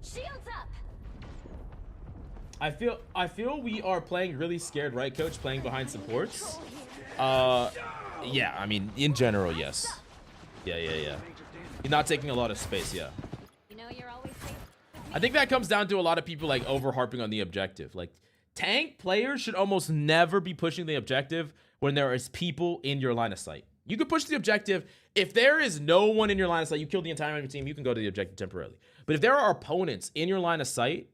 Speaker 4: Shields up.
Speaker 1: I feel we are playing really scared, right, coach? Playing behind supports. Yeah, I mean, in general, yes. Yeah. You're not taking a lot of space, yeah.
Speaker 4: You know you're always safe.
Speaker 1: I think that comes down to a lot of people like over harping on the objective. Like tank players should almost never be pushing the objective when there is people in your line of sight. You can push the objective. If there is no one in your line of sight, you kill the entire enemy team, you can go to the objective temporarily. But if there are opponents in your line of sight,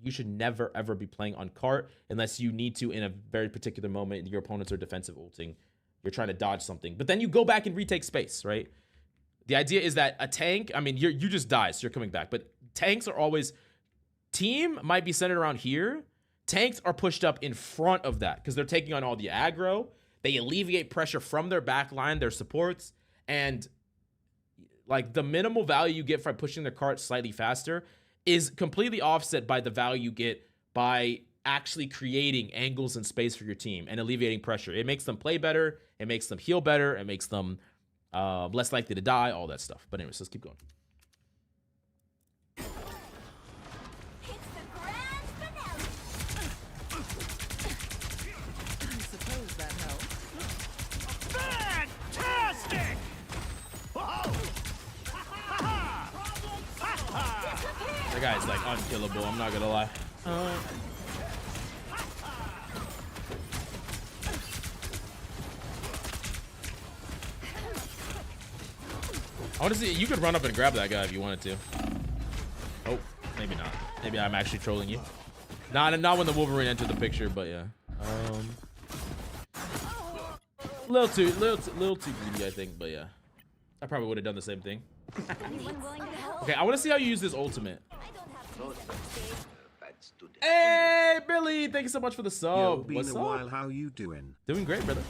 Speaker 1: you should never, ever be playing on cart unless you need to in a very particular moment. Your opponents are defensive ulting. You're trying to dodge something. But then you go back and retake space, right? The idea is that a tank, I mean, you just die, so you're coming back. But tanks are always, team might be centered around here. Tanks are pushed up in front of that because they're taking on all the aggro. They alleviate pressure from their backline, their supports, and like the minimal value you get from pushing their cart slightly faster is completely offset by the value you get by actually creating angles and space for your team and alleviating pressure. It makes them play better. It makes them heal better. It makes them less likely to die, all that stuff. But anyways, let's keep going. That guy's like unkillable, I'm not gonna lie. I want to see, you could run up and grab that guy if you wanted to. Oh, maybe not. Maybe I'm actually trolling you. Not when the Wolverine entered the picture, but yeah. Little too greedy, I think, but yeah. I probably would have done the same thing. Okay, I want to see how you use this ultimate. Hey, Billy! Thank you so much for the sub.
Speaker 2: Yo, been
Speaker 1: What's
Speaker 2: a
Speaker 1: up?
Speaker 2: while, how you doing?
Speaker 1: Doing great, brother.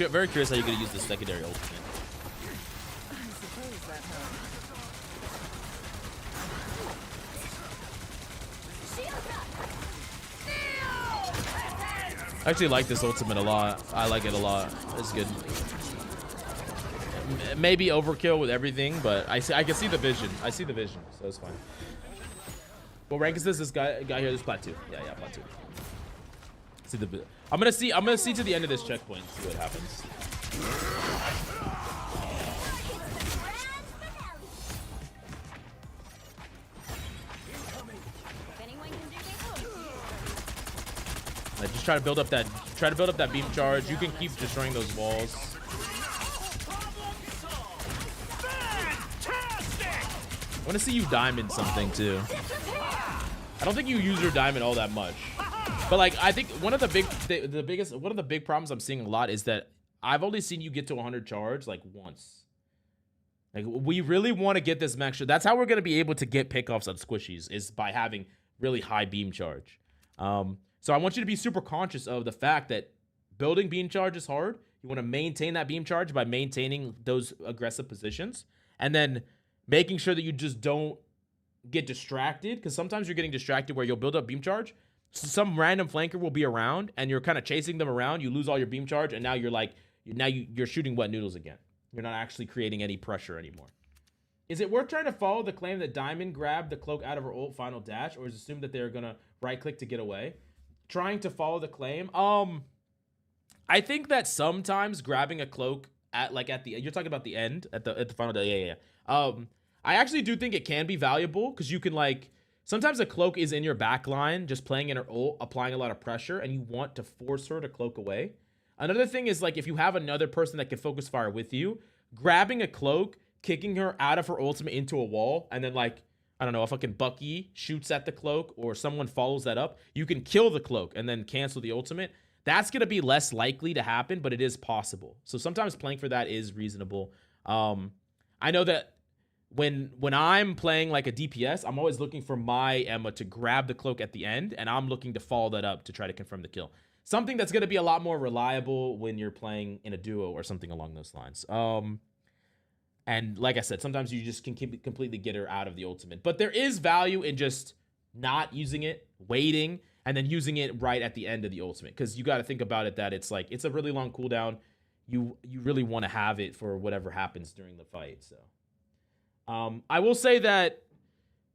Speaker 1: I'm very curious how you're going to use the secondary ultimate. I actually like this ultimate a lot. I like it a lot. It's good. Maybe overkill with everything, but I can see the vision. I see the vision, so it's fine. What rank is this? This guy here. This plat 2. Yeah, plat 2. See the. I'm gonna see to the end of this checkpoint. See what happens. Just try to build up that beam charge. You can keep destroying those walls. I want to see you diamond something too. I don't think you use your diamond all that much, but like I think one of the big problems I'm seeing a lot is that I've only seen you get to 100 charge like once. Like we really want to get this max. That's how we're gonna be able to get pickoffs on squishies, is by having really high beam charge. So I want you to be super conscious of the fact that building beam charge is hard. You want to maintain that beam charge by maintaining those aggressive positions, and then making sure that you just don't get distracted, because sometimes you're getting distracted where you'll build up beam charge. So some random flanker will be around and you're kind of chasing them around. You lose all your beam charge and now you're shooting wet noodles again. You're not actually creating any pressure anymore. Is it worth trying to follow the claim that Diamond grabbed the cloak out of her ult final dash, or is it assumed that they're gonna right click to get away? Trying to follow the claim. I think that sometimes grabbing a cloak at the you're talking about the end at the final day. Yeah. I actually do think it can be valuable, because you can sometimes a cloak is in your back line just playing in her ult, applying a lot of pressure, and you want to force her to cloak away. Another thing is if you have another person that can focus fire with you, grabbing a cloak, kicking her out of her ultimate into a wall, and then I don't know, if fucking Bucky shoots at the cloak or someone follows that up, you can kill the cloak and then cancel the ultimate. That's going to be less likely to happen, but it is possible. So sometimes playing for that is reasonable. I know that when I'm playing like a DPS, I'm always looking for my Emma to grab the cloak at the end, and I'm looking to follow that up to try to confirm the kill. Something that's going to be a lot more reliable when you're playing in a duo or something along those lines. And like I said, sometimes you just can completely get her out of the ultimate. But there is value in just not using it, waiting, and then using it right at the end of the ultimate. Because you got to think about it that it's it's a really long cooldown. You really want to have it for whatever happens during the fight. So I will say that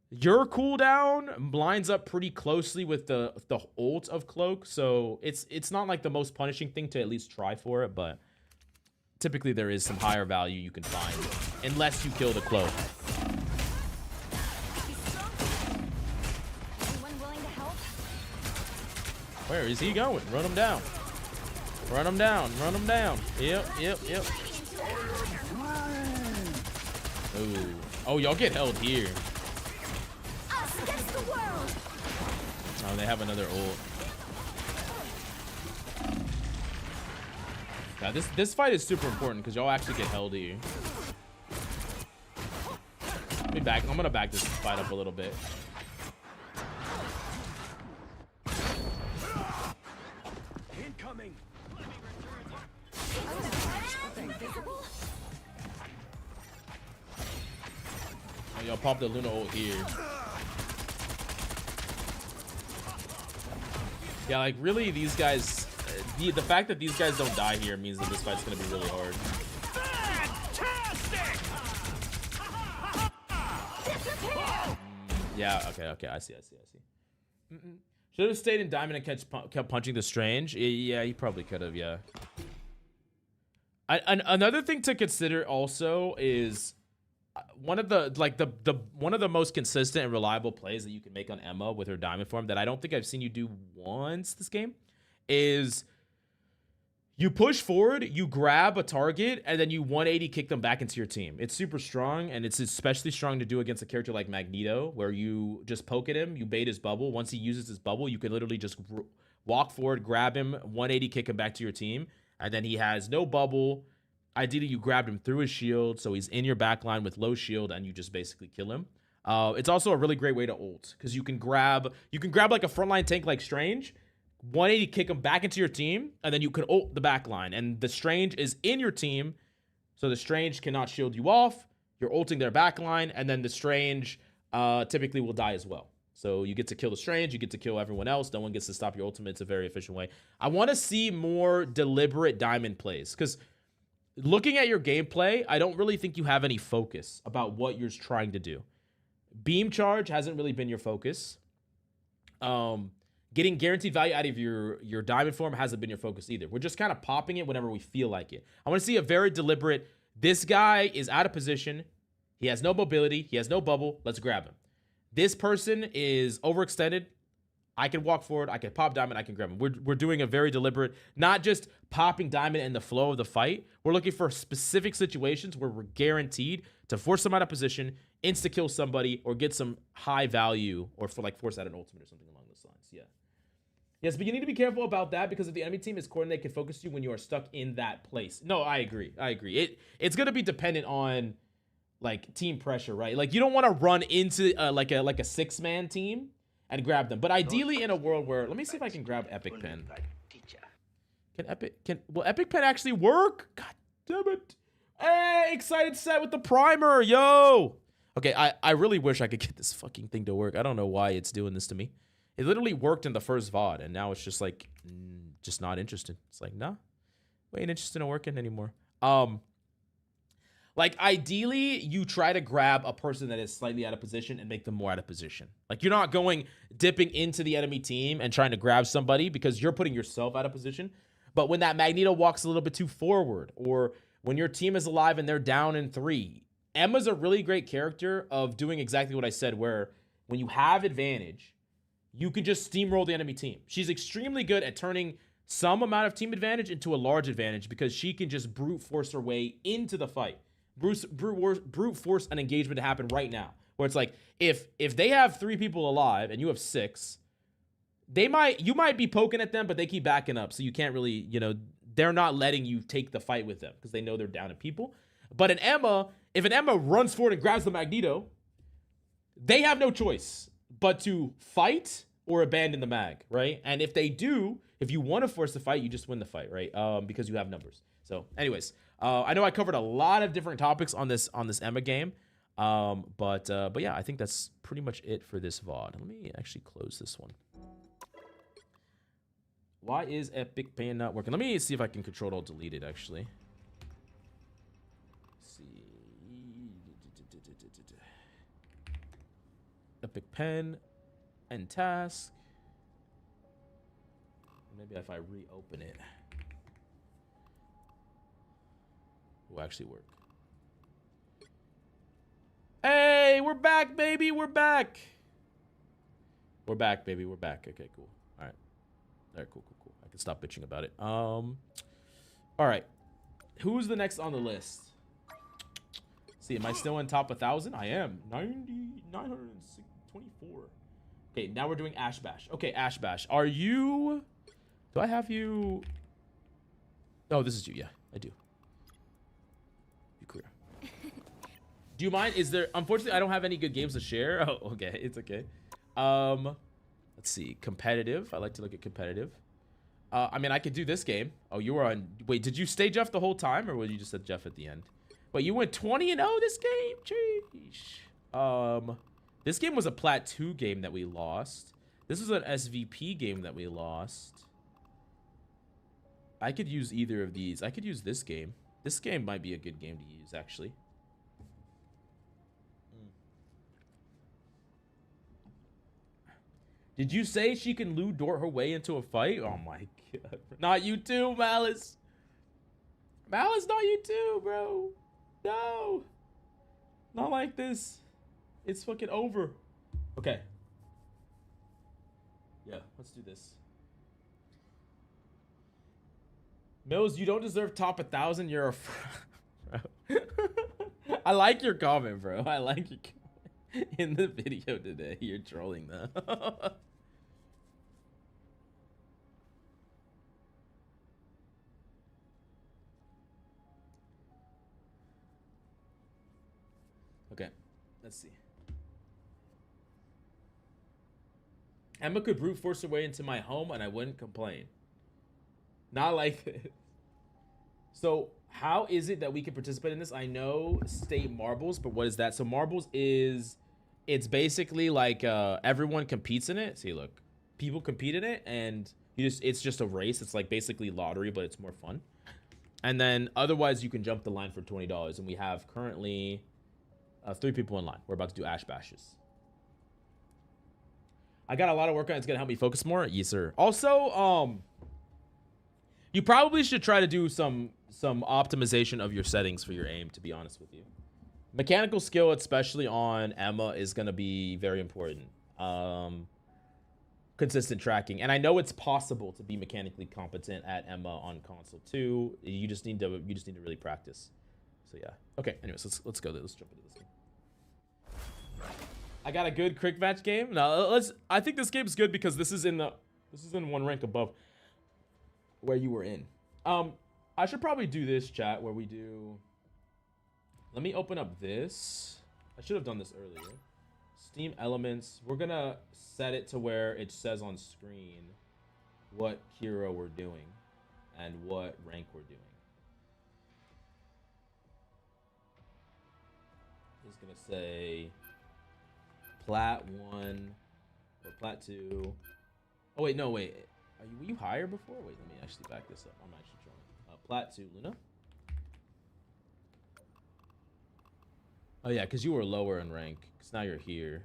Speaker 1: your cooldown lines up pretty closely with the ult of Cloak. So it's not like the most punishing thing to at least try for it, but typically there is some higher value you can find, unless you kill the Cloak. Where is he going? Run him down. Run him down. Run him down. Yep. Ooh. Oh, y'all get held here. Oh, they have another ult. God, this fight is super important because y'all actually get held here. I'm gonna back this fight up a little bit.
Speaker 3: Incoming.
Speaker 1: Oh, y'all pop the Luna ult here. Yeah, like really, these guys. The fact that these guys don't die here means that this fight's gonna be really hard. Yeah. Okay. I see. Should have stayed in Diamond and kept punching the Strange. Yeah, he probably could have. Yeah. Another thing to consider also is one of the most consistent and reliable plays that you can make on Emma with her Diamond form that I don't think I've seen you do once this game is you push forward, you grab a target, and then you 180 kick them back into your team. It's super strong, and it's especially strong to do against a character like Magneto, where you just poke at him, you bait his bubble. Once he uses his bubble, you can literally just walk forward, grab him, 180 kick him back to your team, and then he has no bubble. Ideally, you grabbed him through his shield, so he's in your backline with low shield, and you just basically kill him. It's also a really great way to ult, because you can grab like a frontline tank like Strange, 180 kick him back into your team, and then you can ult the backline. And the Strange is in your team, so the Strange cannot shield you off. You're ulting their backline, and then the Strange typically will die as well. So you get to kill the Strange, you get to kill everyone else. No one gets to stop your ultimate. It's a very efficient way. I want to see more deliberate Diamond plays, because looking at your gameplay, I don't really think you have any focus about what you're trying to do. Beam charge hasn't really been your focus. Getting guaranteed value out of your Diamond form hasn't been your focus either. We're just kind of popping it whenever we feel like it. I want to see a very deliberate, this guy is out of position. He has no mobility. He has no bubble. Let's grab him. This person is overextended. I can walk forward. I can pop Diamond. I can grab him. We're doing a very deliberate, not just popping Diamond in the flow of the fight. We're looking for specific situations where we're guaranteed to force them out of position, insta-kill somebody, or get some high value, or for like force out an ultimate or something along those lines. Yeah. Yes, but you need to be careful about that, because if the enemy team is coordinated, they can focus you when you are stuck in that place. No, I agree. It's going to be dependent on like team pressure, right? Like you don't want to run into like a 6-man team and grab them. But ideally in a world where, let me see if I can grab Epic Pen. Will Epic Pen actually work? God damn it. Hey, excited set with the primer, yo. Okay, I really wish I could get this fucking thing to work. I don't know why it's doing this to me. It literally worked in the first VOD, and now it's just like, just not interested. It's like, nah, we ain't interested in working anymore. Like, ideally, you try to grab a person that is slightly out of position and make them more out of position. Like, you're not dipping into the enemy team and trying to grab somebody because you're putting yourself out of position. But when that Magneto walks a little bit too forward, or when your team is alive and they're down in 3, Emma's a really great character of doing exactly what I said, where when you have advantage, you can just steamroll the enemy team. She's extremely good at turning some amount of team advantage into a large advantage because she can just brute force her way into the fight. Brute force an engagement to happen right now, where it's like, if they have 3 people alive and you have 6, you might be poking at them, but they keep backing up, so you can't really, they're not letting you take the fight with them because they know they're down in people. But if an Emma runs forward and grabs the Magneto, they have no choice but to fight or abandon the mag, right? And if they do, if you want to force the fight, you just win the fight, right? Because you have numbers. So anyways, I know I covered a lot of different topics on this Emma game. But yeah, I think that's pretty much it for this VOD. Let me actually close this one. Why is Epic Pen not working? Let me see if I can Control Alt Delete it, actually. Let's see. Epic Pen and task. Maybe if I reopen it, it will actually work. Hey, we're back, baby. We're back. We're back, baby. We're back. Okay, cool. All right, cool. I can stop bitching about it. All right. Who's the next on the list? See, am I still in top 1,000? I am. 924. Okay, now we're doing Ash Bash. Okay, Ash Bash. Are you... Do I have you... Oh, this is you. Yeah, I do. You clear. Do you mind? Is there? Unfortunately, I don't have any good games to share. Oh, okay, it's okay. Let's see. Competitive. I like to look at competitive. I mean, I could do this game. Oh, you were on. Wait, did you stay Jeff the whole time, or was you just at Jeff at the end? But you went 20-0 this game. Jeez. This game was a Plat 2 game that we lost. This was an SVP game that we lost. I could use either of these. I could use this game. This game might be a good game to use, actually. Did you say she can Lou Dort her way into a fight? Oh my god. Not you too, Malice. Malice, not you too, bro. No. Not like this. It's fucking over. Okay. Yeah, let's do this. Mills, you don't deserve top 1,000. You're a bro. I like your comment, bro. I like your comment. In the video today, you're trolling though. Okay, let's see. Emma could brute force her way into my home and I wouldn't complain. Not like this. So how is it that we can participate in this? I know state marbles, but what is that? So marbles is, it's basically like everyone competes in it. See, look, people compete in it, and it's just a race. It's like basically lottery, but it's more fun. And then otherwise you can jump the line for $20, and we have currently 3 people in line. We're about to do Ash Bashes. I got a lot of work on it. It's gonna help me focus more. Yes, sir. Also, you probably should try to do some optimization of your settings for your aim, to be honest with you. Mechanical skill, especially on Emma, is going to be very important. Consistent tracking. And I know it's possible to be mechanically competent at Emma on console too. You just need to really practice. So yeah. Okay, anyways, let's go there. Let's jump into this game. I got a good quick match game. Now, I think this game is good because this is in one rank above where you were in. I should probably do this, chat, where we do... Let me open up this. I should have done this earlier. Steam Elements. We're going to set it to where it says on screen what hero we're doing and what rank we're doing. It's going to say Plat 1 or Plat 2. Oh, wait, no, wait. Were you higher before? Wait, let me actually back this up. I'm actually trying. Plat 2, Luna. Oh yeah, because you were lower in rank. Because now you're here.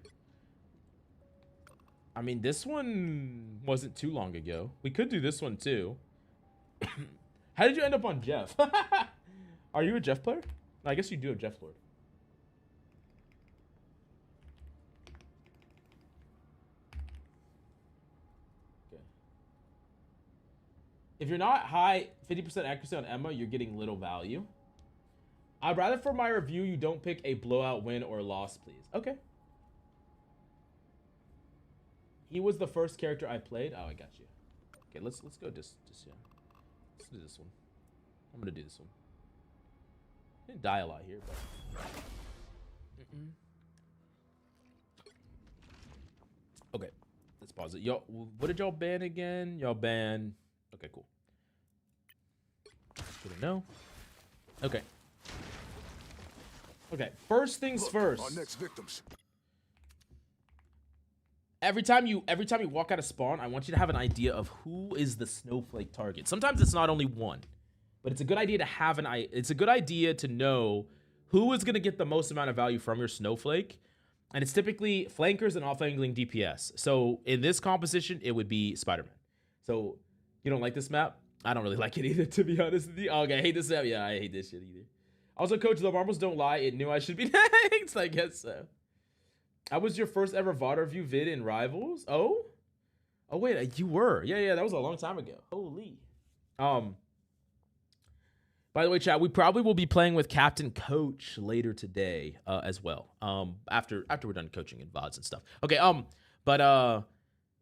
Speaker 1: I mean, this one wasn't too long ago. We could do this one too. How did you end up on Jeff? Are you a Jeff player? No, I guess you do have Jeff Lord. Okay. If you're not high 50% accuracy on Emma, you're getting little value. I'd rather for my review you don't pick a blowout win or loss, please. Okay. He was the first character I played. Oh, I got you. Okay, let's go just yeah. Let's do this one. I'm gonna do this one. Didn't die a lot here, but okay. Let's pause it. Y'all, what did y'all ban again? Y'all ban. Okay, cool. Good to know. Okay. Okay, first things first.
Speaker 5: Our next victims.
Speaker 1: Every time you walk out of spawn, I want you to have an idea of who is the snowflake target. Sometimes it's not only one, but it's a good idea to have it's a good idea to know who is going to get the most amount of value from your snowflake. And it's typically flankers and off-angling DPS. So in this composition, it would be Spider-Man. So you don't like this map? I don't really like it either, to be honest with you. Okay, I hate this map. Yeah, I hate this shit either. Also, coach, the marbles don't lie. It knew I should be next. I guess so. I was your first ever VOD review vid in Rivals. Oh? Oh, wait. You were. Yeah. That was a long time ago. Holy. By the way, chat, we probably will be playing with Captain Coach later today as well. After we're done coaching and VODs and stuff. Okay, but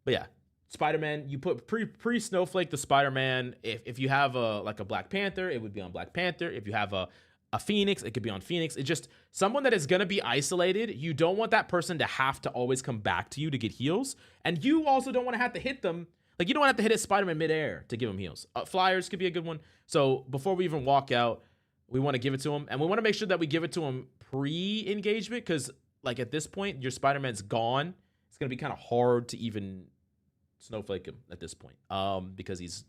Speaker 1: yeah. Spider-Man, you put pre-Snowflake the Spider-Man. If you have like a Black Panther, it would be on Black Panther. If you have a a Phoenix. It could be on Phoenix. It's just someone that is going to be isolated. You don't want that person to have to always come back to you to get heals. And you also don't want to have to hit them. Like, you don't have to hit a Spider-Man midair to give him heals. Flyers could be a good one. So before we even walk out, we want to give it to him. And we want to make sure that we give it to him pre-engagement, because, like, at this point, your Spider-Man's gone. It's going to be kind of hard to even snowflake him at this point, because he's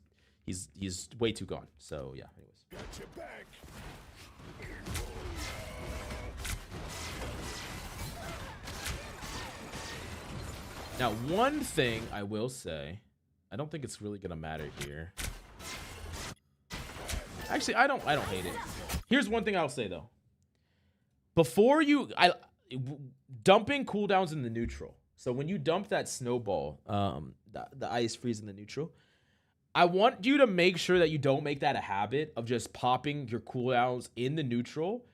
Speaker 1: way too gone. So yeah, anyways.
Speaker 5: Got your back.
Speaker 1: Now, one thing I will say, I don't think it's really gonna matter here. Actually, I don't hate it. Here's one thing I'll say though. Before dumping cooldowns in the neutral. So when you dump that snowball, the ice freeze in the neutral, I want you to make sure that you don't make that a habit of just popping your cooldowns in the neutral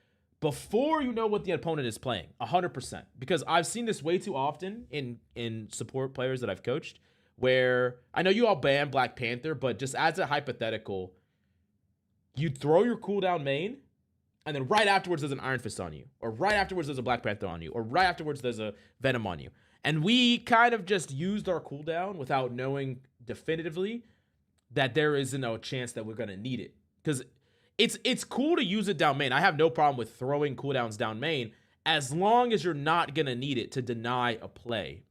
Speaker 1: before you know what the opponent is playing, 100%. Because I've seen this way too often in support players that I've coached, where I know you all ban Black Panther, but just as a hypothetical, you throw your cooldown main, and then right afterwards there's an Iron Fist on you, or right afterwards there's a Black Panther on you, or right afterwards there's a Venom on you. And we kind of just used our cooldown without knowing definitively that there isn't a chance that we're going to need it. Because it's cool to use it down main. I have no problem with throwing cooldowns down main as long as you're not going to need it to deny a play.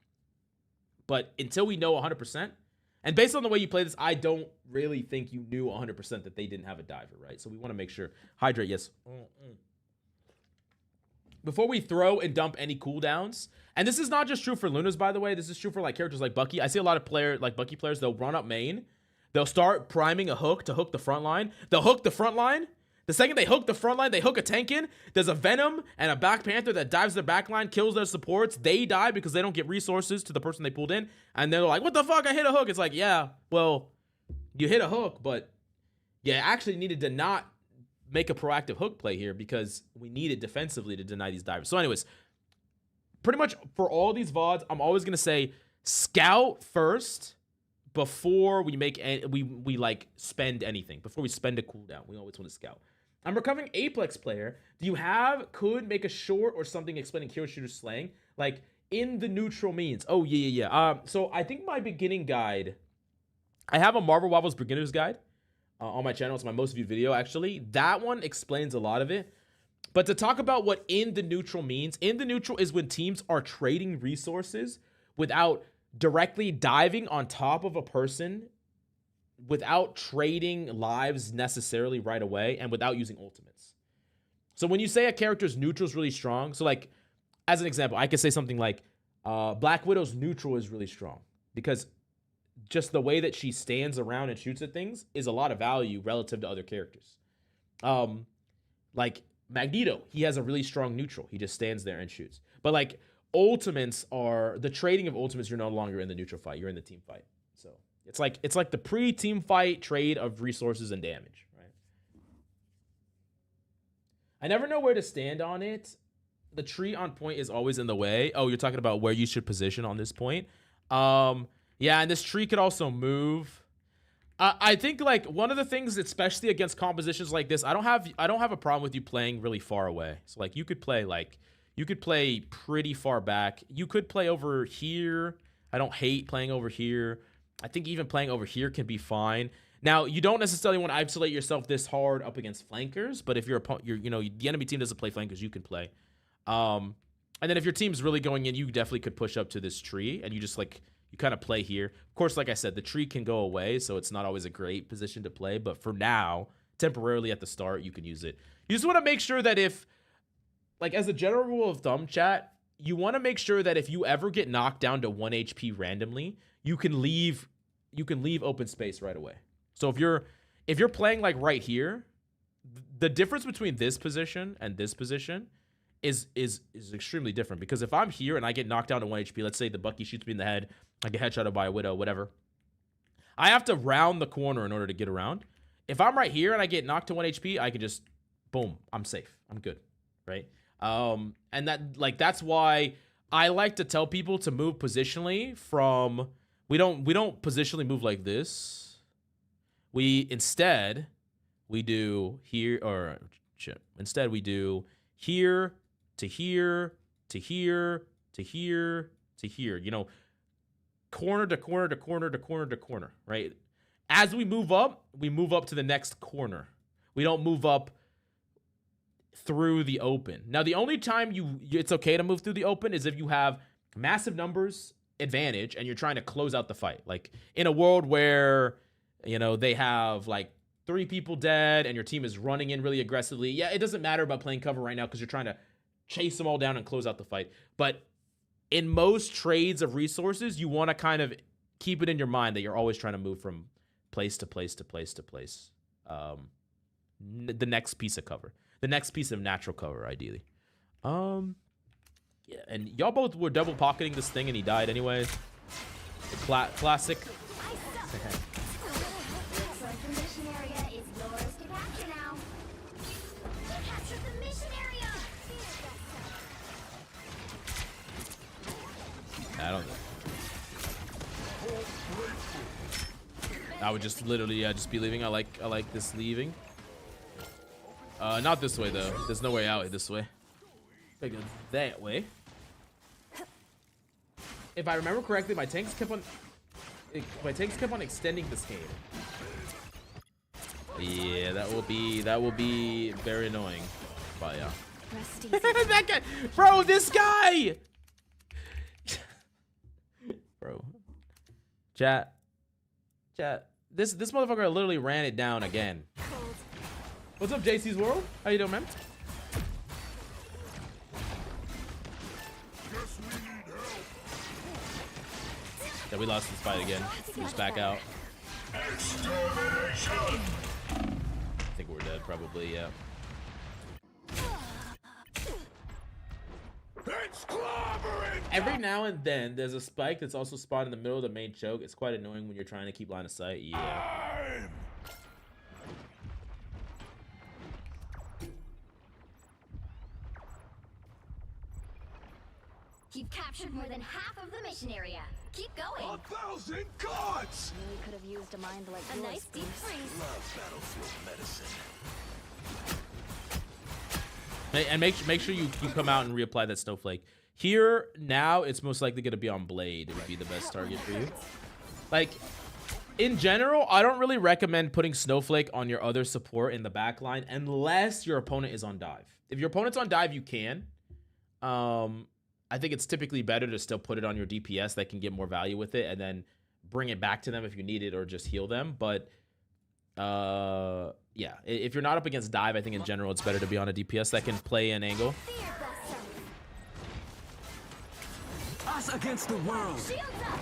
Speaker 1: But until we know 100%, and based on the way you play this, I don't really think you knew 100% that they didn't have a diver, right? So we want to make sure. Hydrate, yes. Before we throw and dump any cooldowns, and this is not just true for Lunas, by the way. This is true for like characters like Bucky. I see a lot of Bucky players, they'll run up main. They'll start priming a hook to hook the front line. They'll hook the front line. The second they hook the front line, they hook a tank in. There's a Venom and a Black Panther that dives their back line, kills their supports. They die because they don't get resources to the person they pulled in. And they're like, what the fuck? I hit a hook. It's like, yeah, well, you hit a hook, but you actually needed to not make a proactive hook play here because we needed defensively to deny these divers. So anyways, pretty much for all these VODs, I'm always going to say scout first before we make we like spend anything. Before we spend a cooldown, we always want to scout. I'm recovering Aplex player. Do you could make a short or something explaining hero shooter slang? Like in the neutral means. Oh, yeah. So I think my beginning guide, I have a Marvel Wobbles beginner's guide on my channel. It's my most viewed video, actually. That one explains a lot of it. But to talk about what in the neutral means, in the neutral is when teams are trading resources without directly diving on top of a person, without trading lives necessarily right away, and without using ultimates. So when you say a character's neutral is really strong, so like, as an example, I could say something like, Black Widow's neutral is really strong because just the way that she stands around and shoots at things is a lot of value relative to other characters. Like Magneto, he has a really strong neutral. He just stands there and shoots. But like ultimates are the trading of ultimates. You're no longer in the neutral fight. You're in the team fight. So it's like the pre-team fight trade of resources and damage, right? I never know where to stand on it. The tree on point is always in the way. Oh, you're talking about where you should position on this point. Yeah, and this tree could also move. I think like one of the things, especially against compositions like this, I don't have a problem with you playing really far away. So like you could play pretty far back. You could play over here. I don't hate playing over here. I think even playing over here can be fine. Now, you don't necessarily want to isolate yourself this hard up against flankers, but if the enemy team doesn't play flankers, you can play. And then if your team's really going in, you definitely could push up to this tree and you just like, you kind of play here. Of course, like I said, the tree can go away, so it's not always a great position to play, but for now, temporarily at the start, you can use it. You just want to make sure that if, like as a general rule of thumb, chat, you want to make sure that if you ever get knocked down to 1 HP randomly, you can leave open space right away. So if you're playing like right here, the difference between this position and this position is extremely different, because if I'm here and I get knocked down to 1 HP, let's say the Bucky shoots me in the head, I get headshotted by a Widow, whatever, I have to round the corner in order to get around. If I'm right here and I get knocked to 1 HP, I can just boom, I'm safe, I'm good, right? And that's why I like to tell people to move positionally from, we don't positionally move like this. We do here, or chip. Instead, we do here to here to here to here to here. You know, corner to corner to corner to corner to corner, right? As we move up to the next corner. We don't move up through the open. Now, the only time it's okay to move through the open is if you have massive numbers advantage and you're trying to close out the fight. Like in a world where, you know, they have like 3 people dead and your team is running in really aggressively. Yeah, it doesn't matter about playing cover right now because you're trying to chase them all down and close out the fight. But in most trades of resources, you want to kind of keep it in your mind that you're always trying to move from place to place to place to place. The next piece of cover. The next piece of natural cover, ideally. Yeah, and y'all both were double pocketing this thing and he died anyway. The classic. I don't know. I would just literally just be leaving. I like this leaving. Not this way though. There's no way out this way. I go that way. If I remember correctly, my tanks kept on extending this game. Yeah, that will be very annoying. But yeah. That guy, bro, this guy. Bro, chat. This motherfucker literally ran it down again. What's up, JC's World? How you doing, man? Yeah, we lost this fight again. Just back out. I think we're dead, probably. Yeah. Every now and then, there's a spike that's also spawned in the middle of the main choke. It's quite annoying when you're trying to keep line of sight. Yeah.
Speaker 5: You've captured more than half of the mission area. Keep going.
Speaker 3: 1,000 cards!
Speaker 5: Really could have used a mind like yours. A nice deep freeze.
Speaker 3: Love battlefield medicine.
Speaker 1: And make sure you come out and reapply that snowflake. Here, now, it's most likely going to be on Blade. It would be the best target for you. Like, in general, I don't really recommend putting Snowflake on your other support in the backline unless your opponent is on dive. If your opponent's on dive, you can. I think it's typically better to still put it on your DPS that can get more value with it and then bring it back to them if you need it or just heal them. But yeah, if you're not up against dive, I think in general it's better to be on a DPS that can play an angle.
Speaker 6: Us against the world.
Speaker 5: Shields up.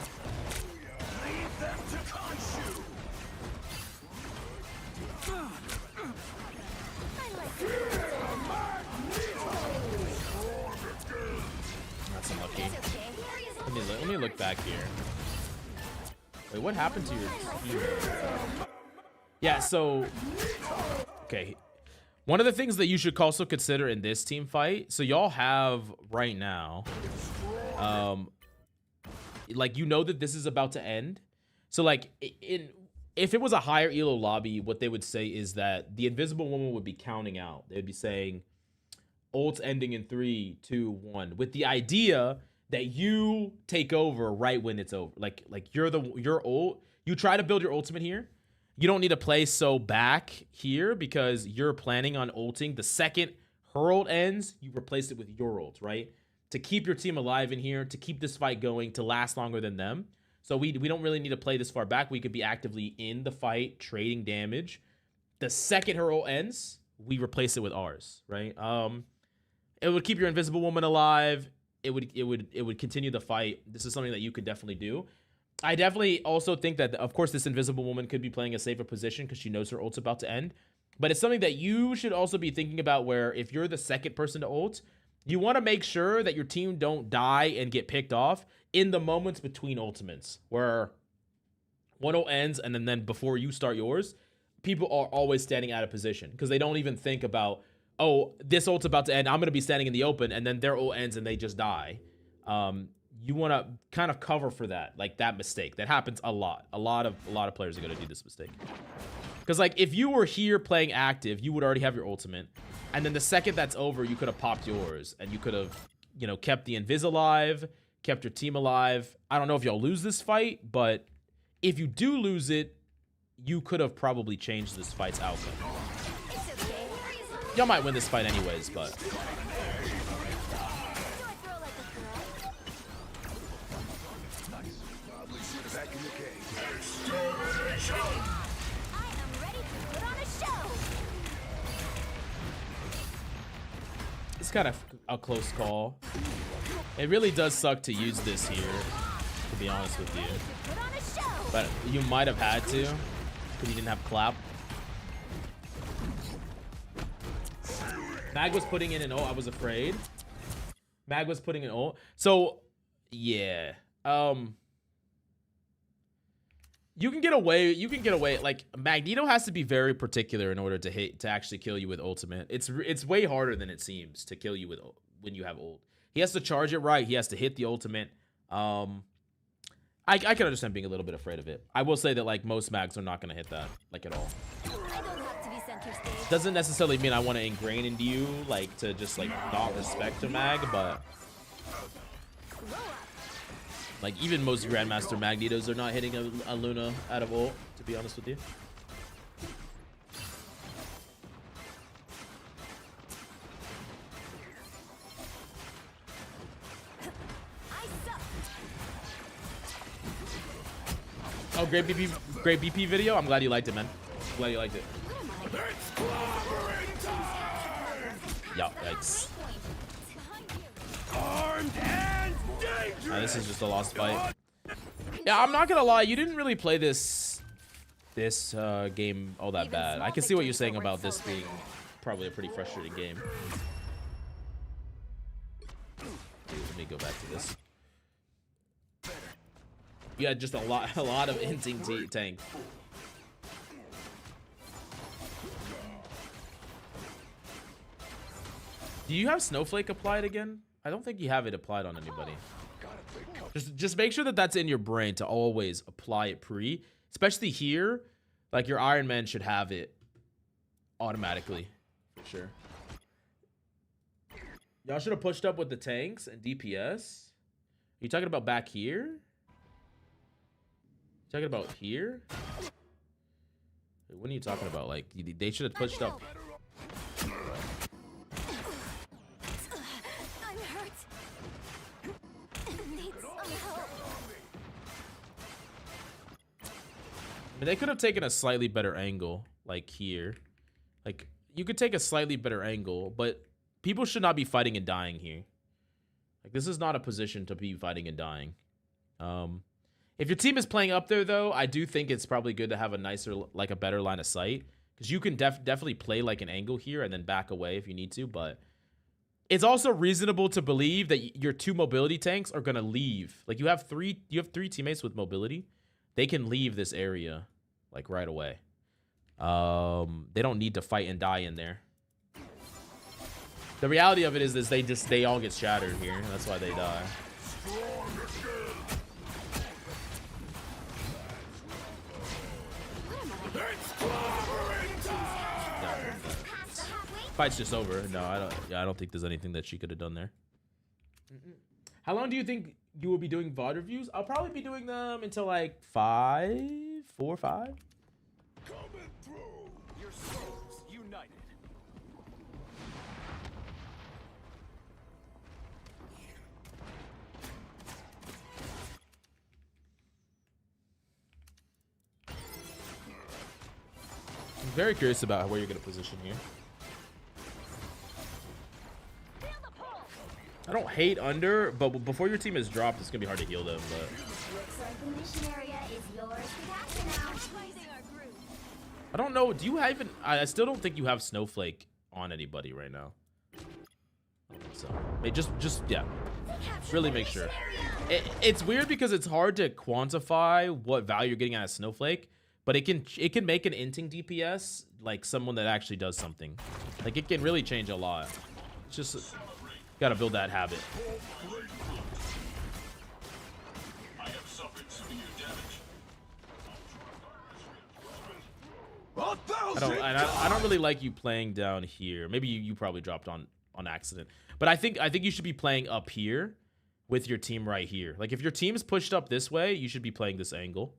Speaker 3: Leave them to Khonshu.
Speaker 1: That's unlucky. Let me look back here. Wait, what happened to your team? Yeah, so okay. One of the things that you should also consider in this team fight, so y'all have right now, like, you know that this is about to end. So like if it was a higher elo lobby, what they would say is that the Invisible Woman would be counting out. They would be saying ult's ending in 3, 2, 1, with the idea that you take over right when it's over. Like your ult, you try to build your ultimate here. You don't need to play so back here because you're planning on ulting. The second her ult ends, you replace it with your ult, right? To keep your team alive in here, to keep this fight going, to last longer than them. So we don't really need to play this far back. We could be actively in the fight, trading damage. The second her ult ends, we replace it with ours, right? It would keep your Invisible Woman alive. It would continue the fight. This is something that you could definitely do. I definitely also think that, of course, this Invisible Woman could be playing a safer position because she knows her ult's about to end. But it's something that you should also be thinking about where if you're the second person to ult, you want to make sure that your team don't die and get picked off in the moments between ultimates where one ult ends and then before you start yours, people are always standing out of position because they don't even think about, oh, this ult's about to end. I'm going to be standing in the open, and then their ult ends and they just die. You want to kind of cover for that, like that mistake. That happens a lot. A lot of players are going to do this mistake. Because like if you were here playing active, you would already have your ultimate. And then the second that's over, you could have popped yours. And you could have, you know, kept the Invis alive, kept your team alive. I don't know if y'all lose this fight, but if you do lose it, you could have probably changed this fight's outcome. Y'all might win this fight anyways, but... It's kind of a close call. It really does suck to use this here, to be honest with you. But you might have had to, because you didn't have clap. Mag was putting in an ult. I was afraid. Mag was putting in ult. So, yeah. You can get away. You can get away. Like, Magneto has to be very particular in order to actually kill you with ultimate. It's way harder than it seems to kill you with when you have ult. He has to charge it right. He has to hit the ultimate. I can understand being a little bit afraid of it. I will say that, like, most mags are not going to hit that, like, at all. Doesn't necessarily mean I want to ingrain into you, like, to just, like, not respect a mag, but... Like, even most Grandmaster Magnetos are not hitting a Luna out of ult, to be honest with you. Oh, great BP video. I'm glad you liked it, man. Glad you liked it. Yo, yikes. This is just a lost fight. Yeah, I'm not gonna lie. You didn't really play this game all that bad. I can see what you're saying about this being probably a pretty frustrating game. Let me go back to this. You had just a lot of inting tank. Do you have Snowflake applied again? I don't think you have it applied on anybody. Just make sure that that's in your brain to always apply it pre, especially here. Like, your Iron Man should have it automatically, for sure. Y'all should have pushed up with the tanks and DPS. Are you talking about back here? Talking about here? What are you talking about? Like, they should have pushed up. I mean, they could have taken a slightly better angle, like here. Like, you could take a slightly better angle, but people should not be fighting and dying here. Like, this is not a position to be fighting and dying. If your team is playing up there, though, I do think it's probably good to have a nicer, like a better line of sight. Because you can definitely play like an angle here and then back away if you need to. But it's also reasonable to believe that your two mobility tanks are going to leave. Like, you have three teammates with mobility. They can leave this area, like, right away. They don't need to fight and die in there. The reality of it is they all get shattered here. That's why they die. Fight's just over. No, I don't think there's anything that she could have done there. How long do you think you will be doing VOD reviews? I'll probably be doing them until like 4 or 5.
Speaker 6: Coming through. Your souls united.
Speaker 1: I'm very curious about where you're going to position here. I don't hate under, but before your team is dropped, it's going to be hard to heal them. But
Speaker 5: Looks like the mission area is yours to capture now.
Speaker 1: I don't know. Do you have even... I still don't think you have Snowflake on anybody right now. So, just yeah. Really make sure. It's weird because it's hard to quantify what value you're getting out of Snowflake, but it can make an inting DPS like someone that actually does something. Like, it can really change a lot. It's just... Gotta build that habit. I don't really like you playing down here. Maybe you probably dropped on accident. But I think you should be playing up here with your team right here. Like if your team's pushed up this way, you should be playing this angle.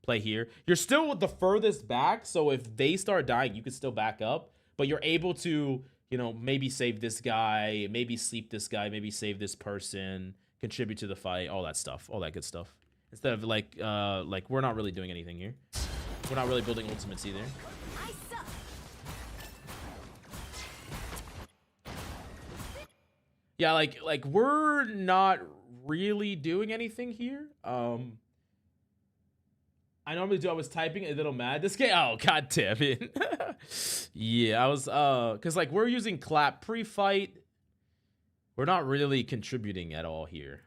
Speaker 1: Play here. You're still the furthest back, so if they start dying, you can still back up. But you're able to, you know, maybe save this guy, maybe sleep this guy, maybe save this person, contribute to the fight, all that stuff, all that good stuff. Instead of like we're not really doing anything here. We're not really building ultimates either. Yeah, like we're not really doing anything here. I normally do. I was typing a little mad. This game. Oh, god damn it. Yeah, I was because like we're using clap pre-fight. We're not really contributing at all here.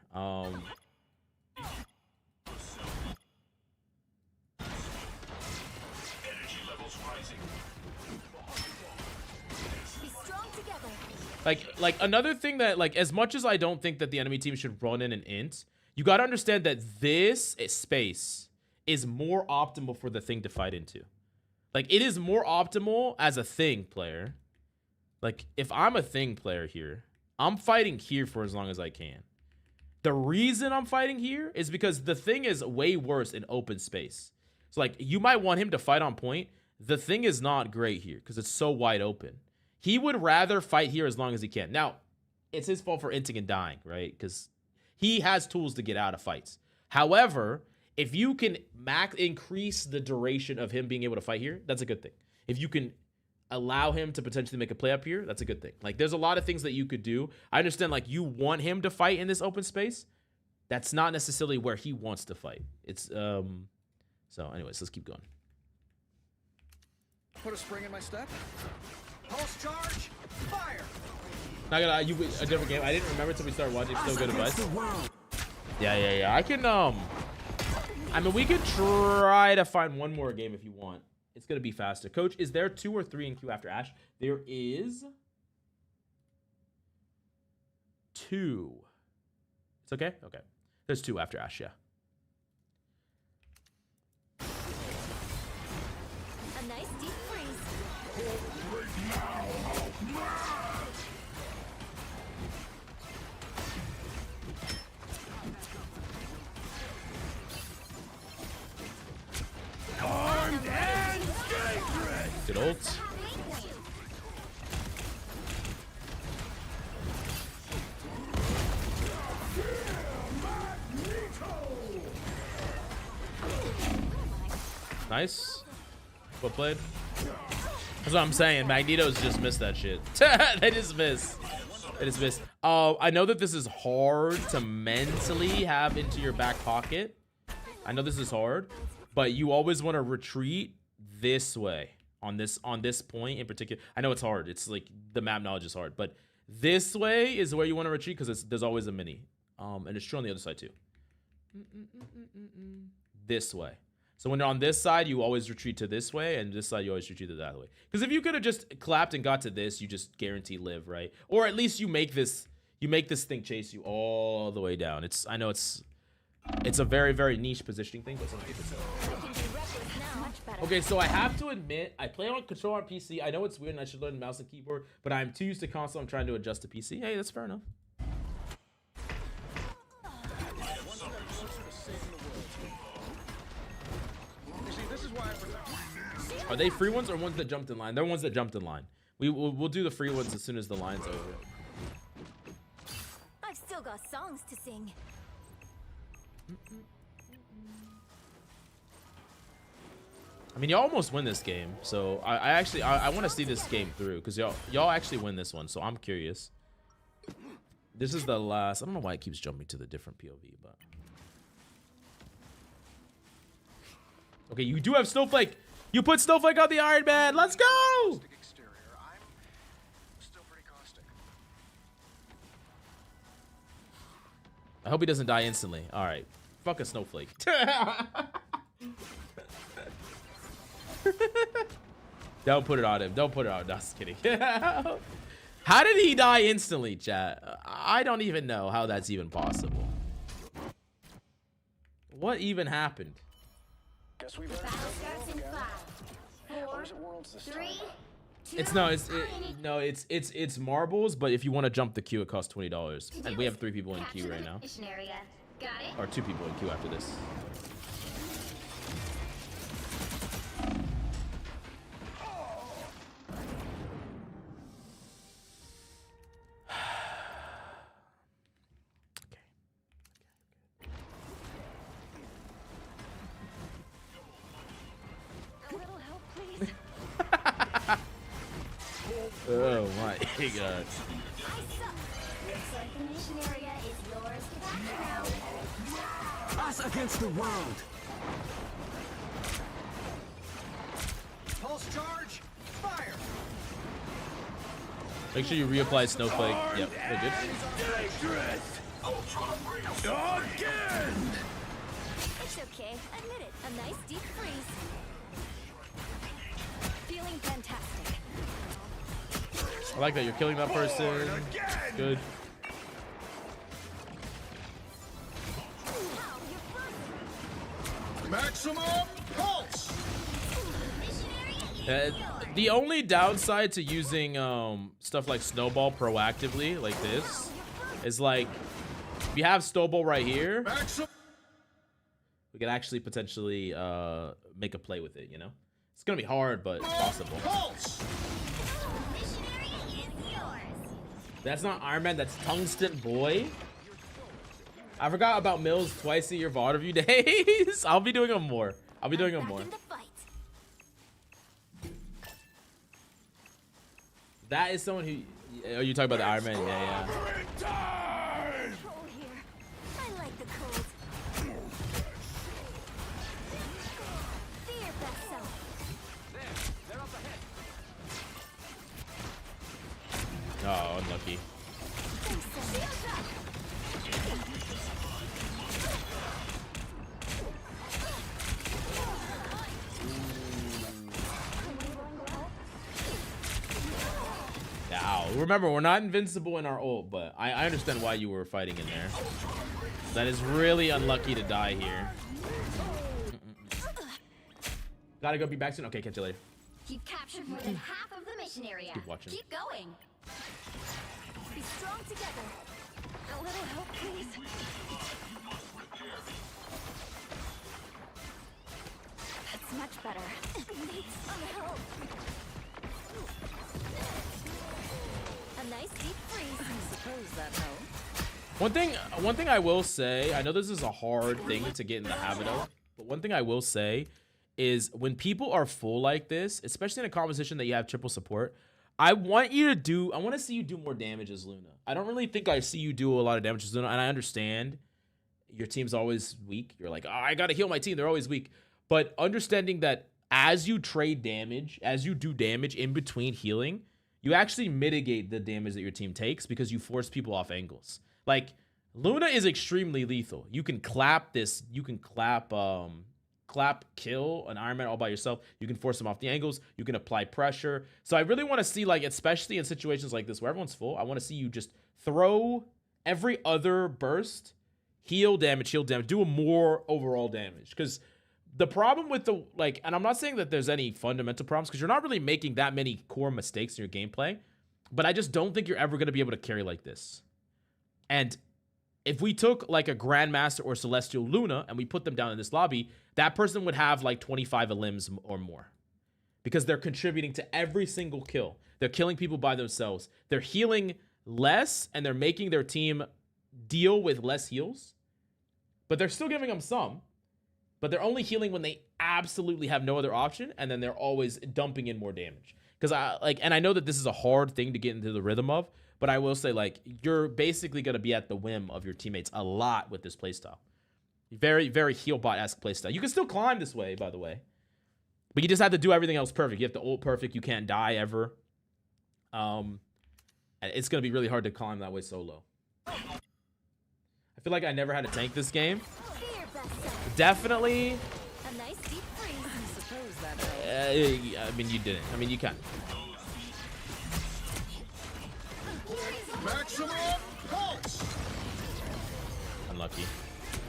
Speaker 1: Like another thing that, like, as much as I don't think that the enemy team should run in an int, you got to understand that this space is more optimal for the thing to fight into. Like, it is more optimal as a thing player. Like, if I'm a thing player here, I'm fighting here for as long as I can. The reason I'm fighting here is because the thing is way worse in open space. So, like, you might want him to fight on point. The thing is not great here because it's so wide open. He would rather fight here as long as he can. Now, it's his fault for inting and dying, right? Because he has tools to get out of fights. However, if you can increase the duration of him being able to fight here, that's a good thing. If you can allow him to potentially make a play up here, that's a good thing. Like, there's a lot of things that you could do. I understand, like, you want him to fight in this open space. That's not necessarily where he wants to fight. It's, so anyways, let's keep going.
Speaker 6: Put a spring in my step. Pulse charge, fire.
Speaker 1: Not gonna lie, you a different game. I didn't remember until we started watching. Still good advice. Yeah. I can I mean, we could try to find one more game if you want. It's gonna be faster. Coach, is there 2 or 3 in queue after Ash? There is 2. It's okay. Okay, there's 2 after Ash. Yeah.
Speaker 5: A nice deep freeze.
Speaker 1: Good ult. Nice. Well played. That's what I'm saying. Magneto's just missed that shit. They just miss. They just miss. I know that this is hard to mentally have into your back pocket. I know this is hard, but you always want to retreat this way on this point in particular. I know it's hard. It's like the map knowledge is hard, but this way is where you want to retreat because there's always a mini. And it's true on the other side too. This way. So when you're on this side, you always retreat to this way, and this side you always retreat to that way. Because if you could have just clapped and got to this, you just guarantee live, right? Or at least you make this thing chase you all the way down. I know it's a very, very niche positioning thing, but some people say. Okay, so I have to admit, I play on control on PC. I know it's weird and I should learn mouse and keyboard, but I'm too used to console. I'm trying to adjust to PC. Hey, that's fair enough. Are they free ones or ones that jumped in line? They're ones that jumped in line. We'll do the free ones as soon as the line's over.
Speaker 5: I've still got songs to sing.
Speaker 1: I mean, y'all almost win this game, so I want to see this game through because y'all actually win this one, so I'm curious. This is the last. I don't know why it keeps jumping to the different POV, but okay, you do have Snowflake. You put Snowflake on the Iron Man. Let's go. I hope he doesn't die instantly. All right, fuck a Snowflake. Don't put it on him. Don't put it on him. No, just kidding. How did he die instantly, chat? I don't even know how that's even possible. What even happened?
Speaker 5: The battle starts in 5, 4, 3, 2,
Speaker 1: it's marbles, but if you want to jump the queue, it costs $20. And we have 3 people in queue right now.
Speaker 5: mission area. Got it?
Speaker 1: Or 2 people in queue after this.
Speaker 4: A little help, please.
Speaker 1: Oh my god.
Speaker 5: I suck. Looks like the mission area is yours to capture now.
Speaker 6: Us against the world. Pulse charge. Fire.
Speaker 1: Make sure you reapply snowflake. Yep, we're good.
Speaker 4: It's okay. Admit it. A nice deep freeze. Feeling fantastic.
Speaker 1: I like that you're killing that person. Good.
Speaker 6: Maximum pulse.
Speaker 1: The only downside to using stuff like snowball proactively like this is like if you have snowball right here, we could actually potentially make a play with it, you know? It's gonna be hard, but possible.
Speaker 5: Mission area is yours.
Speaker 1: That's not Iron Man, that's Tungsten Boy. I forgot about Mills twice a year VOD review days. I'll be doing them more. I'll be doing them more.
Speaker 4: Back in the fight.
Speaker 1: That is someone who... Oh, you talking about the Iron Man? Yeah, yeah.
Speaker 4: Control here. I like the cold. Be your best self.
Speaker 6: They're up ahead.
Speaker 1: Oh, unlucky.
Speaker 4: Shields up.
Speaker 1: Ow. Remember, we're not invincible in our ult, but I understand why you were fighting in there. That is really unlucky to die here. Gotta go be back soon. Okay, catch you later.
Speaker 5: You've captured more than half of the mission area.
Speaker 1: Keep watching.
Speaker 5: Keep going.
Speaker 4: Be strong together. A little help, please. That's much better. Need some help. A nice deep freeze. I suppose that helps.
Speaker 1: One thing I will say, I know this is a hard thing to get in the habit of, but one thing I will say is when people are full like this, especially in a composition that you have triple support, I want to see you do more damage as Luna. I don't really think I see you do a lot of damage as Luna, and I understand your team's always weak. You're like, oh, I gotta heal my team, they're always weak. But understanding that as you trade damage, as you do damage in between healing, you actually mitigate the damage that your team takes because you force people off angles. Like, Luna is extremely lethal. You can clap this, you can clap kill an Iron Man all by yourself. You can force them off the angles. You can apply pressure. So I really want to see, like, especially in situations like this where everyone's full, I want to see you just throw every other burst, heal damage, do a more overall damage. Because the problem with the, like, and I'm not saying that there's any fundamental problems because you're not really making that many core mistakes in your gameplay, but I just don't think you're ever going to be able to carry like this. And if we took like a Grandmaster or Celestial Luna and we put them down in this lobby, that person would have like 25 limbs or more because they're contributing to every single kill. They're killing people by themselves. They're healing less and they're making their team deal with less heals, but they're still giving them some, but they're only healing when they absolutely have no other option. And then they're always dumping in more damage. Because and I know that this is a hard thing to get into the rhythm of, but I will say, like, you're basically going to be at the whim of your teammates a lot with this playstyle. Very, very healbot-esque playstyle. You can still climb this way, by the way. But you just have to do everything else perfect. You have to ult perfect. You can't die ever. And it's going to be really hard to climb that way solo. I feel like I never had a tank this game. Definitely.
Speaker 4: A nice deep freeze. I suppose that helps.
Speaker 1: I mean, you didn't. I mean, you can.
Speaker 6: Maximum pulse.
Speaker 1: Unlucky.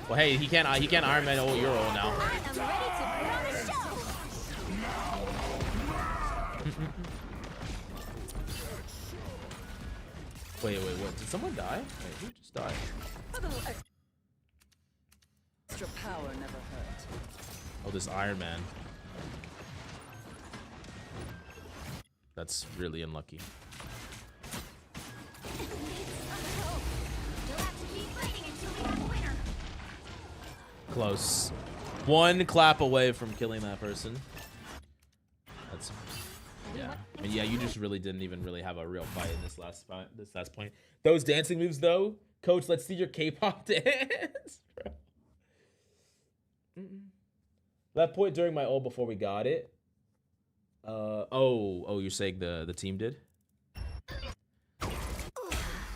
Speaker 1: Well, hey, he can't Iron Man ult your ult now.
Speaker 4: I am ready to put on a show.
Speaker 1: Wait, what? Did someone die? Wait, who just died?
Speaker 7: A little extra power never hurt.
Speaker 1: Oh, this Iron Man. That's really unlucky.
Speaker 5: You'll have to keep fighting until we have a winner.
Speaker 1: Close. One clap away from killing that person. That's, yeah. I mean, yeah, you just really didn't even really have a real fight in this last point. Those dancing moves, though, Coach. Let's see your K-pop dance. That point during my ult before we got it. Oh, you're saying the team did?
Speaker 7: A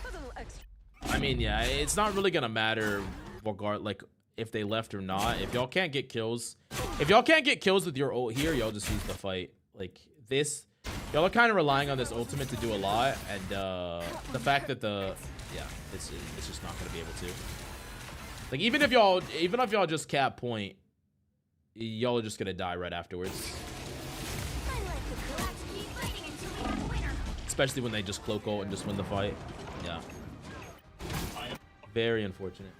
Speaker 7: little extra.
Speaker 1: I mean, yeah, it's not really gonna matter like if they left or not. If y'all can't get kills with your ult here, y'all just lose the fight. Like this, y'all are kind of relying on this ultimate to do a lot, and the fact that it's just not gonna be able to. Like even if y'all just cap point, y'all are just gonna die right afterwards.
Speaker 5: You'll have to keep fighting until we have a winner.
Speaker 1: Especially when they just cloak ult and just win the fight. Yeah. Very unfortunate.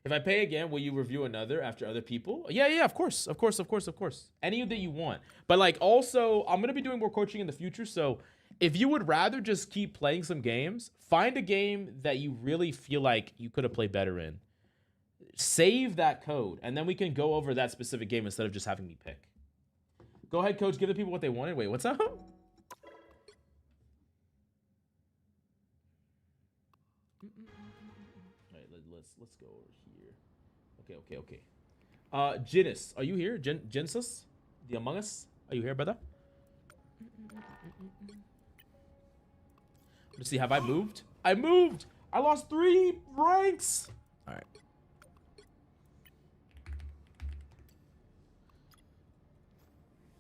Speaker 1: If I pay again, will you review another after other people? Yeah, of course. Any that you want. But like also, I'm gonna be doing more coaching in the future. So if you would rather just keep playing some games, find a game that you really feel like you could have played better in. Save that code, and then we can go over that specific game instead of just having me pick. Go ahead, Coach. Give the people what they wanted. Wait, what's up? Let's go over here. Okay. Jinus, are you here? Jinsus? The Among Us? Are you here, brother? Let's see, have I moved? I moved! I lost 3 ranks! Alright.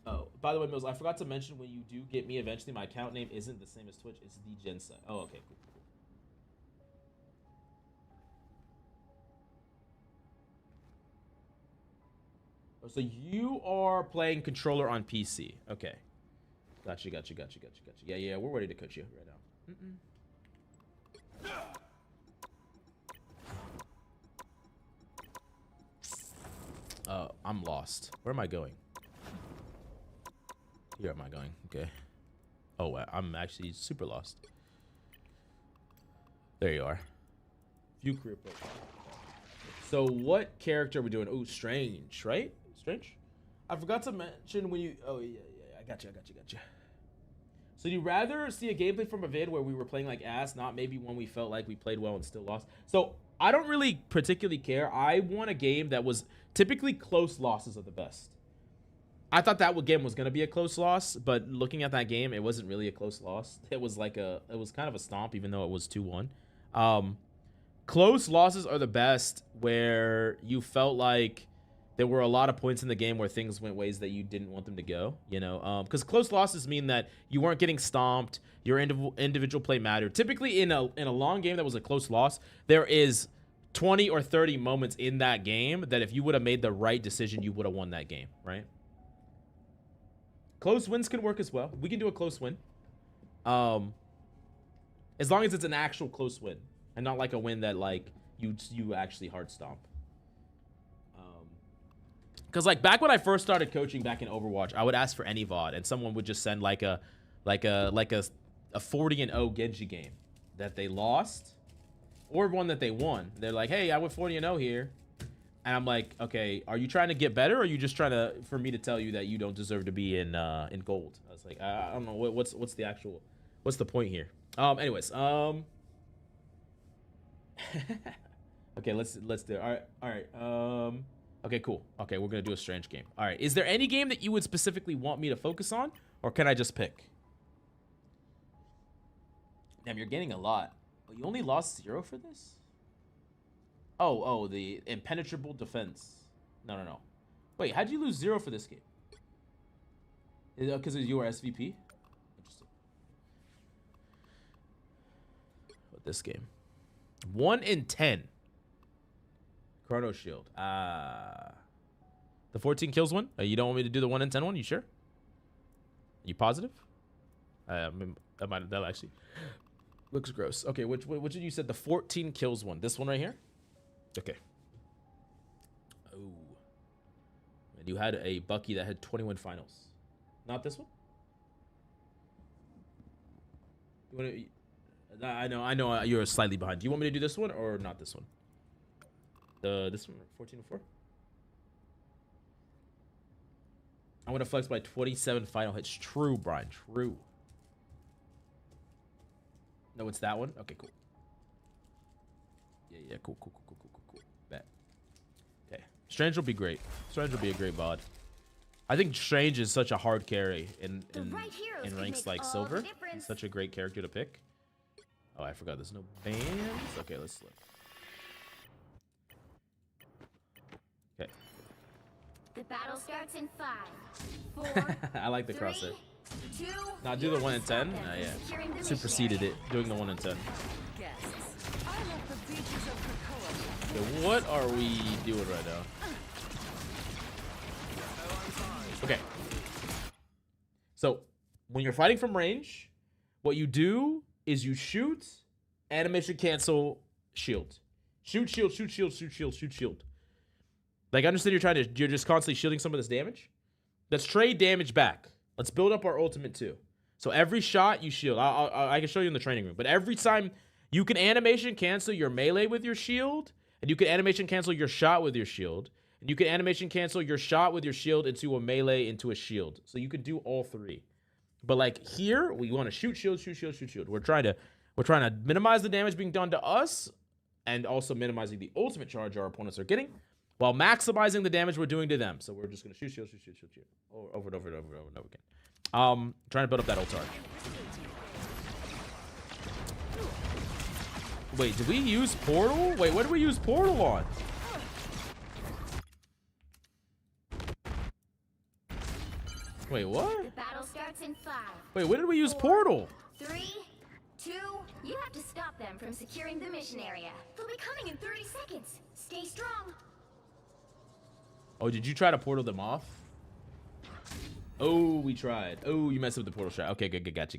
Speaker 1: Oh, by the way, Mills, I forgot to mention when you do get me eventually, my account name isn't the same as Twitch, it's the Jensa. Oh, okay, cool. So you are playing controller on PC. Okay. Gotcha. Yeah, we're ready to coach you right now. I'm lost. Where am I going? Here am I going? Okay. Oh, I'm actually super lost. There you are. View career profile. So what character are we doing? Oh, Strange, right? Strange? I forgot to mention when you... Oh, yeah. I got you. So you rather see a gameplay from a vid where we were playing like ass, not maybe when we felt like we played well and still lost? So I don't really particularly care. I want a game that was typically close losses are the best. I thought that game was going to be a close loss, but looking at that game, it wasn't really a close loss. It was kind of a stomp, even though it was 2-1. Close losses are the best where you felt like there were a lot of points in the game where things went ways that you didn't want them to go, you know, because close losses mean that you weren't getting stomped, your individual play mattered. Typically in a long game that was a close loss, there is 20 or 30 moments in that game that if you would have made the right decision, you would have won that game, right? Close wins can work as well. We can do a close win. As long as it's an actual close win and not like a win that like you actually hard stomp. Because like back when I first started coaching back in Overwatch, I would ask for any VOD and someone would just send like a 40-0 Genji game that they lost or one that they won. They're like, hey, I went 40-0 here. And I'm like, okay, are you trying to get better or are you just trying for me to tell you that you don't deserve to be in gold? I was like, I don't know what's the point here. Anyways, okay, let's do it. All right. Okay, cool. Okay, we're gonna do a Strange game. All right, is there any game that you would specifically want me to focus on, or can I just pick? Damn, you're getting a lot. Oh, you only lost 0 for this? Oh, the impenetrable defense. No. Wait, how'd you lose 0 for this game? Is it because you were SVP? Interesting. What this game? 1 in 10. Chrono Shield. The 14 kills one? You don't want me to do the 1 in 10 one? You sure? You positive? That actually looks gross. Okay, which did you said the 14 kills one? This one right here? Okay. Oh. And you had a Bucky that had 21 finals. Not this one? I know you're slightly behind. Do you want me to do this one or not this one? This one, 14-4? I want to flex by 27 final hits. True, Brian. True. No, it's that one? Okay, cool. Yeah, cool. Bet. Okay. Strange will be great. Strange will be a great VOD. I think Strange is such a hard carry in ranks like Silver. He's such a great character to pick. Oh, I forgot there's no bans. Okay, let's look. Okay.
Speaker 5: The battle starts in 5, 4,
Speaker 1: I like the
Speaker 5: 3,
Speaker 1: crosshair.
Speaker 5: 2.
Speaker 1: Now do the 1 in 10. Yeah. Superseded it, doing the 1 in 10.
Speaker 7: Guests. I love the beaches of Krakoa.
Speaker 1: Okay, what are we doing right now? Okay. So, when you're fighting from range, what you do is you shoot, animation cancel, shield. Shoot, shield, shoot, shield, shoot, shield, shoot, shield. Like, I understand you're just constantly shielding some of this damage. Let's trade damage back. Let's build up our ultimate too. So every shot you shield. I can show you in the training room. But every time you can animation cancel your melee with your shield, and you can animation cancel your shot with your shield, and you can animation cancel your shot with your shield into a melee into a shield. So you could do all three. But like here, we want to shoot, shield, shoot, shield, shoot, shield. We're trying to minimize the damage being done to us, and also minimizing the ultimate charge our opponents are getting, while maximizing the damage we're doing to them. So we're just gonna shoot, shield, shoot, shield, shoot, shield, over and over and over and over again. Trying to build up that ult charge. Wait, did we use portal? Wait, what did we use portal on? Wait, what?
Speaker 5: The battle starts in 5.
Speaker 1: Wait, when did we use
Speaker 5: 4,
Speaker 1: portal?
Speaker 5: 3, 2. You have to stop them from securing the mission area. They'll be coming in 30 seconds. Stay strong.
Speaker 1: Oh, did you try to portal them off? Oh, we tried. Oh, you messed up the portal shot. Okay, good. Gotcha.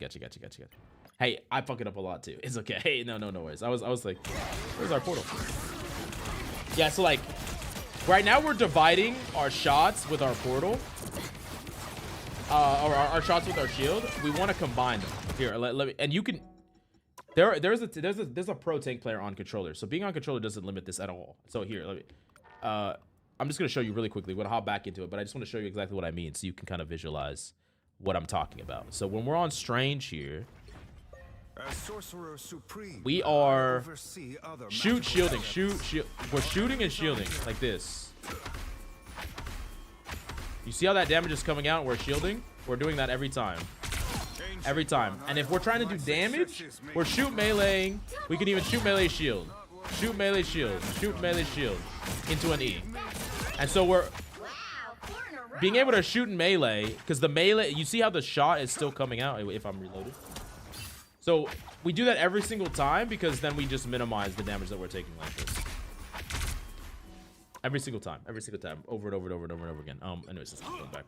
Speaker 1: Hey, I fuck it up a lot too. It's okay. Hey, no worries. I was like, where's our portal? Yeah, so like, right now we're dividing our shots with our portal. Or our shots with our shield. We want to combine them. Here, let me, and you can, there's a pro tank player on controller. So being on controller doesn't limit this at all. So here, let me, I'm just going to show you really quickly. We'll hop back into it, but I just want to show you exactly what I mean so you can kind of visualize what I'm talking about. So when we're on Strange here, we are shoot, shielding, shoot, shield. We're shooting and shielding like this. You see how that damage is coming out? We're shielding. We're doing that every time. Every time. And if we're trying to do damage, we're shoot meleeing. We can even shoot melee shield. Shoot melee shield. Shoot melee shield into an E. And so we're being able to shoot in melee, because the melee, you see how the shot is still coming out if I'm reloaded. So we do that every single time because then we just minimize the damage that we're taking like this. Every single time, over and over again. Anyways, let's go back.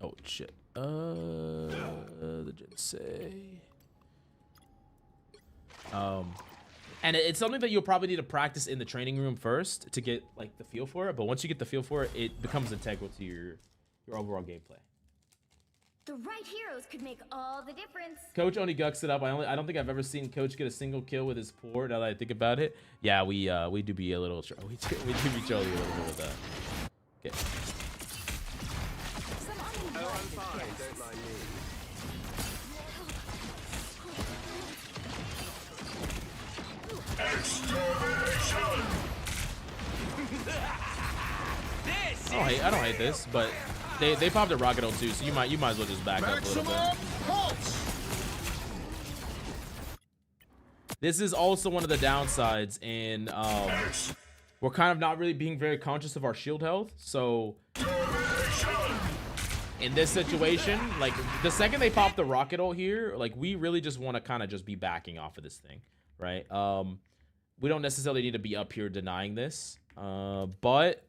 Speaker 1: Oh shit. The Jinsei. And it's something that you'll probably need to practice in the training room first to get like the feel for it. But once you get the feel for it, it becomes integral to your overall gameplay.
Speaker 5: The right heroes could make all the difference.
Speaker 1: Coach only gucks it up. I don't think I've ever seen Coach get a single kill with his port. Now that I think about it, yeah, we do be a little we do be trolling a little bit with that. Okay.
Speaker 6: Oh, I'm fine. Don't mind me.
Speaker 1: I don't hate this, but they popped a rocket too, so you might as well just back up a little bit. This is also one of the downsides in we're kind of not really being very conscious of our shield health. So in this situation, like the second they pop the rocket ult here, like we really just want to kind of just be backing off of this thing, right? We don't necessarily need to be up here denying this, but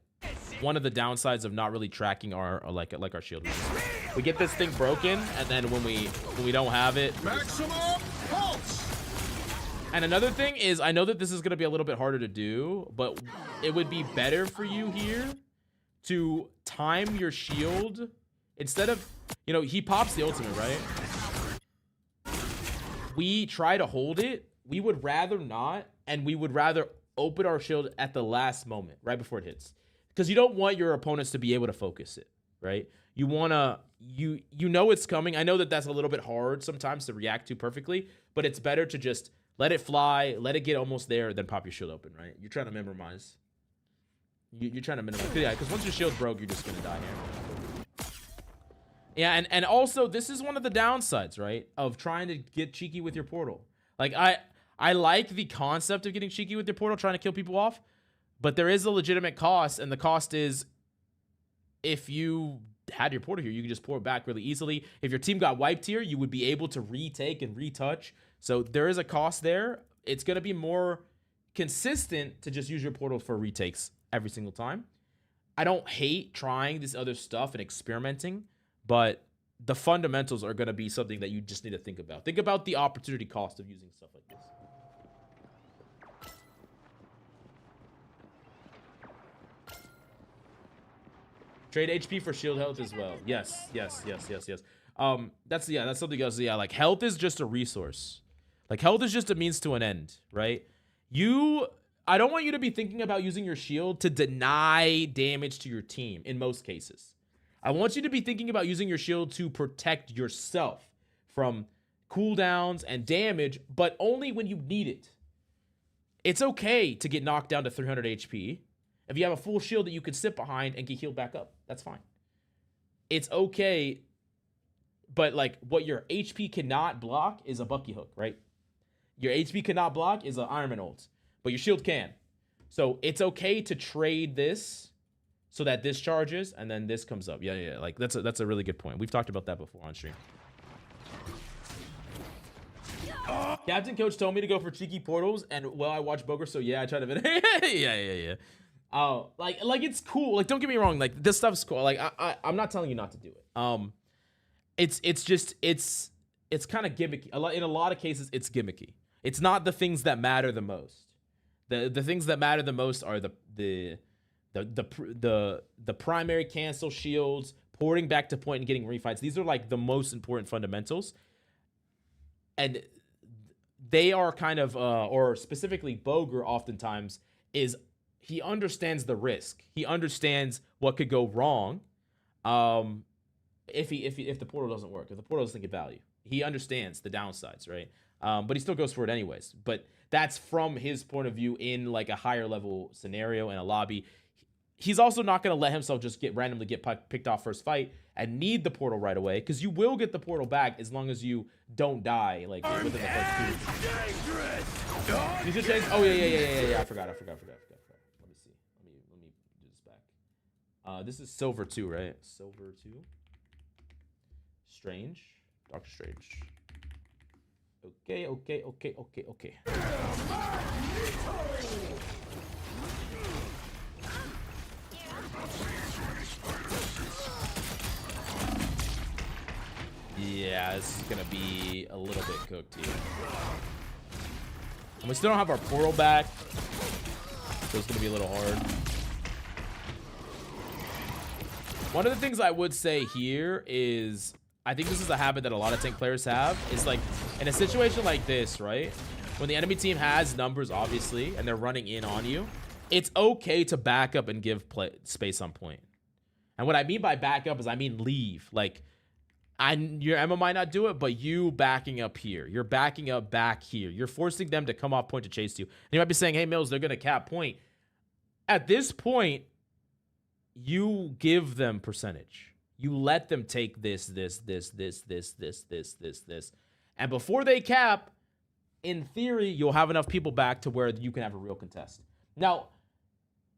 Speaker 1: one of the downsides of not really tracking our like our shield. We get this thing broken, and then when we don't have it.
Speaker 6: Maximum pulse.
Speaker 1: And another thing is, I know that this is going to be a little bit harder to do, but it would be better for you here to time your shield instead of, you know, he pops the ultimate, right? We try to hold it. We would rather not, and we would rather open our shield at the last moment, right before it hits. Because you don't want your opponents to be able to focus it, right? You want to, you know it's coming. I know that that's a little bit hard sometimes to react to perfectly, but it's better to just let it fly, let it get almost there, then pop your shield open, right? You're trying to minimize. You're trying to minimize. Yeah, because once your shield's broke, you're just going to die here. Yeah, and also, this is one of the downsides, right, of trying to get cheeky with your portal. Like, I like the concept of getting cheeky with your portal, trying to kill people off, but there is a legitimate cost, and the cost is if you had your portal here, you can just pour it back really easily. If your team got wiped here, you would be able to retake and retouch. So there is a cost there. It's going to be more consistent to just use your portal for retakes every single time. I don't hate trying this other stuff and experimenting, but the fundamentals are going to be something that you just need to think about. Think about the opportunity cost of using stuff like this. Trade HP for shield health as well. Yes. That's something else. Yeah, like health is just a resource. Like health is just a means to an end, right? I don't want you to be thinking about using your shield to deny damage to your team in most cases. I want you to be thinking about using your shield to protect yourself from cooldowns and damage, but only when you need it. It's okay to get knocked down to 300 HP. If you have a full shield that you could sit behind and get healed back up, that's fine. It's okay, but like what your HP cannot block is a Bucky hook, right? Your HP cannot block is an Iron Man ult, but your shield can. So it's okay to trade this so that this charges and then this comes up. Yeah. Like that's a really good point. We've talked about that before on stream. Captain Coach told me to go for cheeky portals, and well, I watch Boger, so yeah, I try to. yeah. Oh, like it's cool. Like, don't get me wrong. Like, this stuff's cool. Like, I'm not telling you not to do it. It's kind of gimmicky. In a lot of cases, it's gimmicky. It's not the things that matter the most. The things that matter the most are the primary cancel shields, porting back to point and getting refights. These are like the most important fundamentals, and they are kind of, or specifically Boger, oftentimes is. He understands the risk. He understands what could go wrong if the portal doesn't work, if the portal doesn't get value. He understands the downsides, right? But he still goes for it anyways. But that's from his point of view in like a higher level scenario in a lobby. He's also not going to let himself just randomly get picked off first fight and need the portal right away, because you will get the portal back as long as you don't die like within the first 2. You should change. Oh yeah. I forgot. This is Silver 2, right? Silver 2. Strange. Doctor Strange. Okay. Yeah, this is going to be a little bit cooked here. And we still don't have our portal back, so it's going to be a little hard. One of the things I would say here is, I think this is a habit that a lot of tank players have, is like, in a situation like this, right? When the enemy team has numbers, obviously, and they're running in on you, it's okay to back up and give space on point. And what I mean by back up is I mean leave. Like, your Emma might not do it, but you backing up here. You're backing up back here. You're forcing them to come off point to chase you. And you might be saying, hey, Mills, they're going to cap point. At this point, you give them percentage. You let them take this. And before they cap, in theory, you'll have enough people back to where you can have a real contest. Now,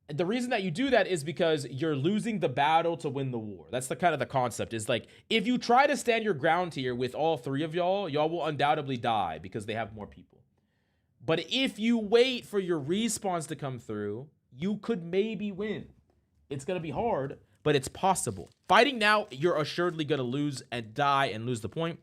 Speaker 1: the reason that you do that is because you're losing the battle to win the war. That's the kind of the concept, is like, if you try to stand your ground here with all three of y'all will undoubtedly die because they have more people. But if you wait for your respawns to come through, you could maybe win. It's going to be hard, but it's possible. Fighting now, you're assuredly going to lose and die and lose the point.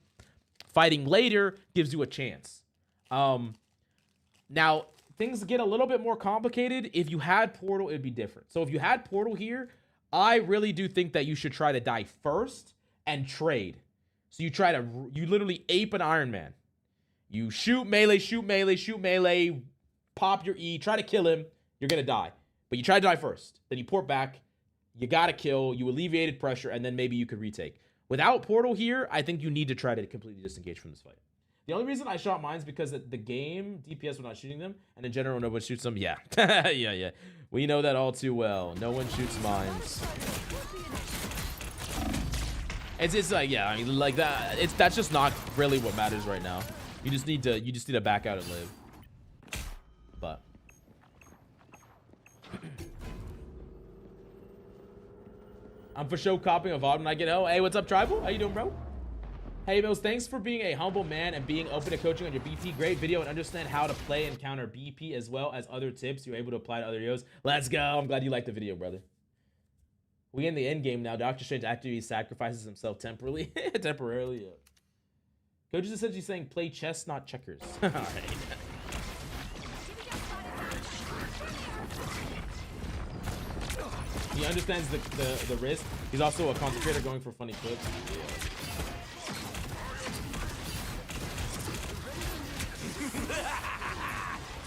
Speaker 1: Fighting later gives you a chance. Now, things get a little bit more complicated. If you had Portal, it'd be different. So if you had Portal here, I really do think that you should try to die first and trade. So you literally ape an Iron Man. You shoot melee, shoot melee, shoot melee, pop your E, try to kill him, you're going to die. But you try to die first. Then you port back, you got to kill, you alleviated pressure, and then maybe you could retake. Without Portal here, I think you need to try to completely disengage from this fight. The only reason I shot mine is because the game, DPS were not shooting them, and in general, no one shoots them. Yeah. yeah. We know that all too well. No one shoots mines. It's like, yeah, I mean, like that. That's just not really what matters right now. You just need to back out and live. But I'm for sure copying a VOD when I get home. Hey, what's up, Tribal? How you doing, bro? Hey, Mills, thanks for being a humble man and being open to coaching on your BP. Great video and understand how to play and counter BP as well as other tips you're able to apply to other heroes. Let's go. I'm glad you liked the video, brother. We in the end game now. Doctor Strange actively sacrifices himself temporarily. Temporarily, yeah. Coach is essentially saying play chess, not checkers. All right. He understands the risk. He's also a concentrator going for funny clips. Yeah.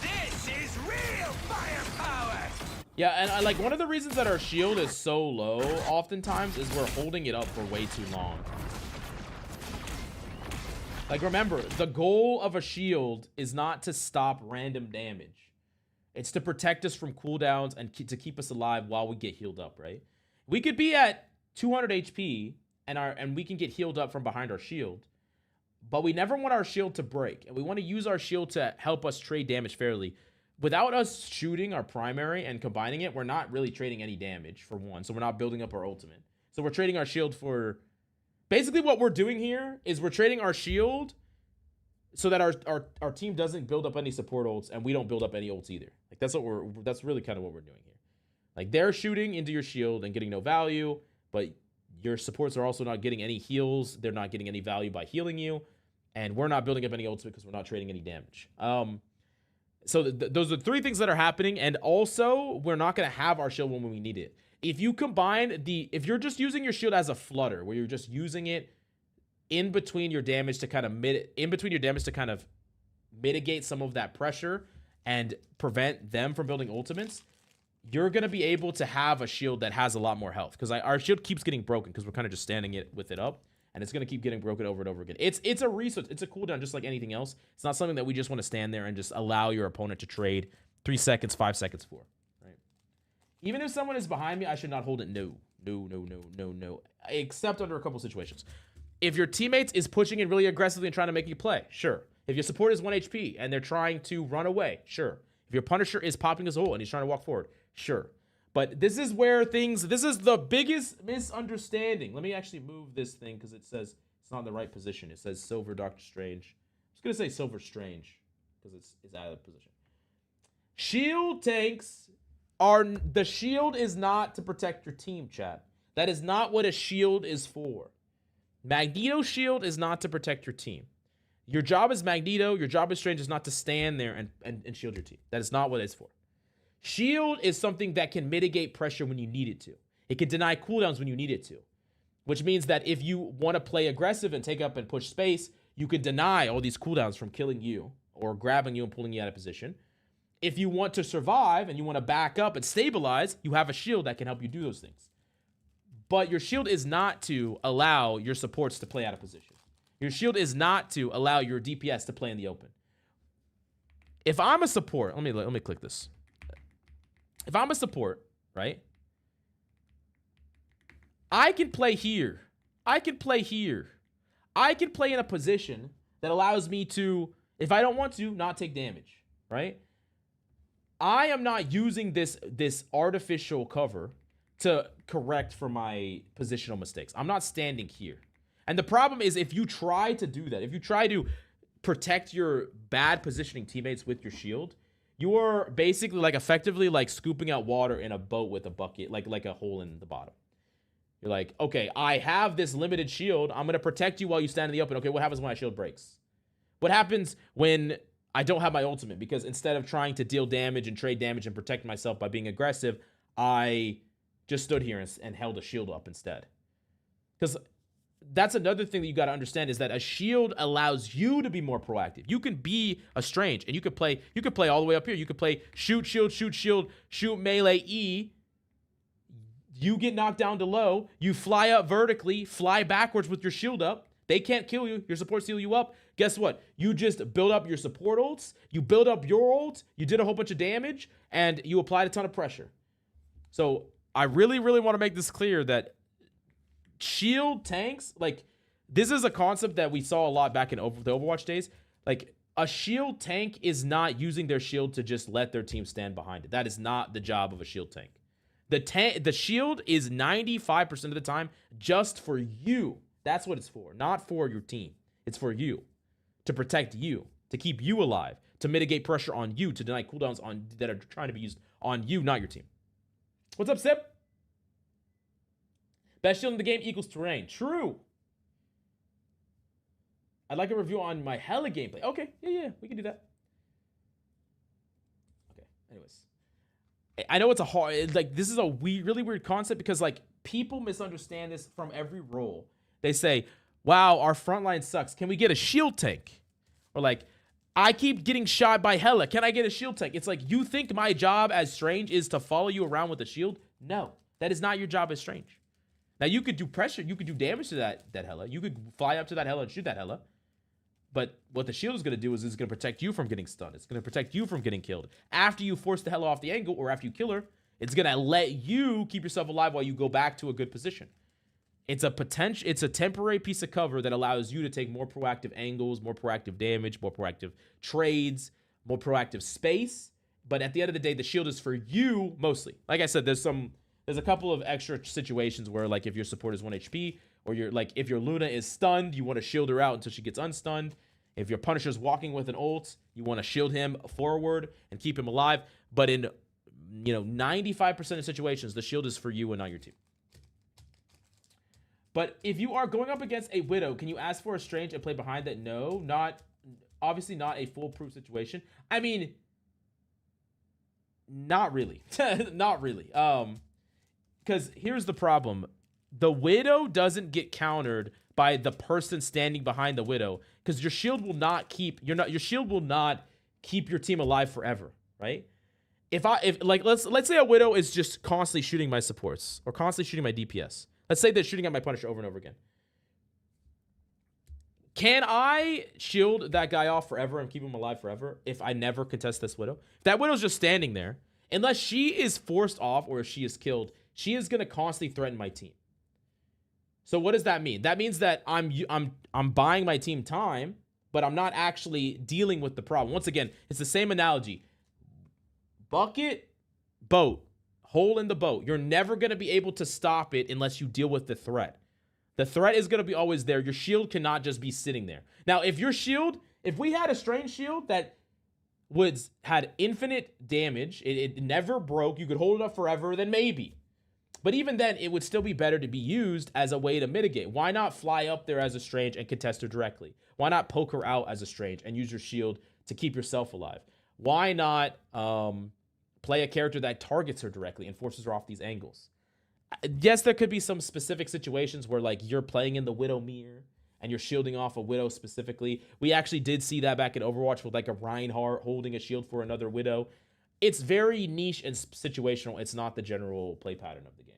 Speaker 6: This is real firepower!
Speaker 1: Yeah, and like one of the reasons that our shield is so low oftentimes is we're holding it up for way too long. Like remember, the goal of a shield is not to stop random damage. It's to protect us from cooldowns and to keep us alive while we get healed up, right? We could be at 200 HP and we can get healed up from behind our shield. But we never want our shield to break, and we want to use our shield to help us trade damage fairly. Without us shooting our primary and combining it, we're not really trading any damage, for one, so we're not building up our ultimate. So we're trading our shield for... Basically what we're doing here is we're trading our shield so that our team doesn't build up any support ults, and we don't build up any ults either. Like that's really kind of what we're doing here. Like they're shooting into your shield and getting no value, but your supports are also not getting any heals. They're not getting any value by healing you. And we're not building up any ults because we're not trading any damage. So those are three things that are happening. And also, we're not going to have our shield when we need it. If you combine if you're just using your shield as a flutter, where you're just using it in between your damage to kind of mitigate some of that pressure and prevent them from building ultimates, you're going to be able to have a shield that has a lot more health. Because our shield keeps getting broken because we're kind of just standing with it up. And it's going to keep getting broken over and over again. It's a resource. It's a cooldown just like anything else. It's not something that we just want to stand there and just allow your opponent to trade 3 seconds, 5 seconds for. Right? Even if someone is behind me, I should not hold it. No. Except under a couple situations. If your teammates is pushing in really aggressively and trying to make you play, sure. If your support is 1 HP and they're trying to run away, sure. If your Punisher is popping his ult and he's trying to walk forward, sure. But this is where this is the biggest misunderstanding. Let me actually move this thing because it says it's not in the right position. It says Silver Doctor Strange. I'm just going to say Silver Strange because it's out of position. Shield tanks the shield is not to protect your team, chat. That is not what a shield is for. Magneto's shield is not to protect your team. Your job as Magneto, your job as Strange is not to stand there and shield your team. That is not what it's for. Shield is something that can mitigate pressure when you need it to. It can deny cooldowns when you need it to. Which means that if you want to play aggressive and take up and push space, you can deny all these cooldowns from killing you or grabbing you and pulling you out of position. If you want to survive and you want to back up and stabilize, you have a shield that can help you do those things. But your shield is not to allow your supports to play out of position. Your shield is not to allow your DPS to play in the open. If I'm a support, let me click this. If I'm a support, right? I can play here. I can play here. I can play in a position that allows me to, if I don't want to, not take damage, right? I am not using this artificial cover to correct for my positional mistakes. I'm not standing here. And the problem is if you try to do that, if you try to protect your bad positioning teammates with your shield, you are basically like effectively like scooping out water in a boat with a bucket, like a hole in the bottom. You're like, okay, I have this limited shield. I'm going to protect you while you stand in the open. Okay, what happens when my shield breaks? What happens when I don't have my ultimate? Because instead of trying to deal damage and trade damage and protect myself by being aggressive, I just stood here and held a shield up instead. Because that's another thing that you got to understand is that a shield allows you to be more proactive. You can be a Strange and you could play all the way up here. You could play shoot shield, shoot melee E. You get knocked down to low. You fly up vertically, fly backwards with your shield up. They can't kill you. Your supports heal you up. Guess what? You just build up your support ults. You build up your ult. You did a whole bunch of damage, and you applied a ton of pressure. So I really, really want to make this clear that shield tanks, like, this is a concept that we saw a lot back in the Overwatch days. Like, a shield tank is not using their shield to just let their team stand behind it. That is not the job of a shield tank. The shield is 95% of the time just for you. That's what it's for, not for your team. It's for you, to protect you, to keep you alive, to mitigate pressure on you, to deny cooldowns that are trying to be used on you, not your team. What's up, Sip? Best shield in the game equals terrain. True. I'd like a review on my Hela gameplay. Okay, yeah, we can do that. Okay, anyways. I know it's a hard, like, this is a really weird concept because, like, people misunderstand this from every role. They say, wow, our frontline sucks. Can we get a shield tank? Or like, I keep getting shot by Hela. Can I get a shield tank? It's like, you think my job as Strange is to follow you around with a shield? No, that is not your job as Strange. Now, you could do pressure. You could do damage to that Hela. You could fly up to that Hela and shoot that Hela. But what the shield is going to do is it's going to protect you from getting stunned. It's going to protect you from getting killed. After you force the Hela off the angle or after you kill her, it's going to let you keep yourself alive while you go back to a good position. It's a temporary piece of cover that allows you to take more proactive angles, more proactive damage, more proactive trades, more proactive space. But at the end of the day, the shield is for you mostly. Like I said, there's a couple of extra situations where, like, if your support is 1 HP, or if your Luna is stunned, you want to shield her out until she gets unstunned. If your Punisher's walking with an ult, you want to shield him forward and keep him alive. But in 95% of situations, the shield is for you and not your team. But if you are going up against a Widow, can you ask for a Strange and play behind that? No, obviously not a foolproof situation. I mean, not really. Not really. Because here's the problem. The Widow doesn't get countered by the person standing behind the Widow, because your shield will not keep your team alive forever, right? If let's say a Widow is just constantly shooting my supports or constantly shooting my DPS. Let's say they're shooting at my Punisher over and over again. Can I shield that guy off forever and keep him alive forever if I never contest this Widow? If that Widow's just standing there, unless she is forced off or if she is killed, she is going to constantly threaten my team. So what does that mean? That means that I'm buying my team time, but I'm not actually dealing with the problem. Once again, it's the same analogy. Bucket, boat, hole in the boat. You're never going to be able to stop it unless you deal with the threat. The threat is going to be always there. Your shield cannot just be sitting there. Now, if we had a Strange shield that had infinite damage, it never broke, you could hold it up forever, then maybe. But even then, it would still be better to be used as a way to mitigate. Why not fly up there as a Strange and contest her directly? Why not poke her out as a Strange and use your shield to keep yourself alive? Why not play a character that targets her directly and forces her off these angles? Yes, there could be some specific situations where, like, you're playing in the Widow mirror and you're shielding off a Widow specifically. We actually did see that back in Overwatch with, like, a Reinhardt holding a shield for another Widow. It's very niche and situational. It's not the general play pattern of the game.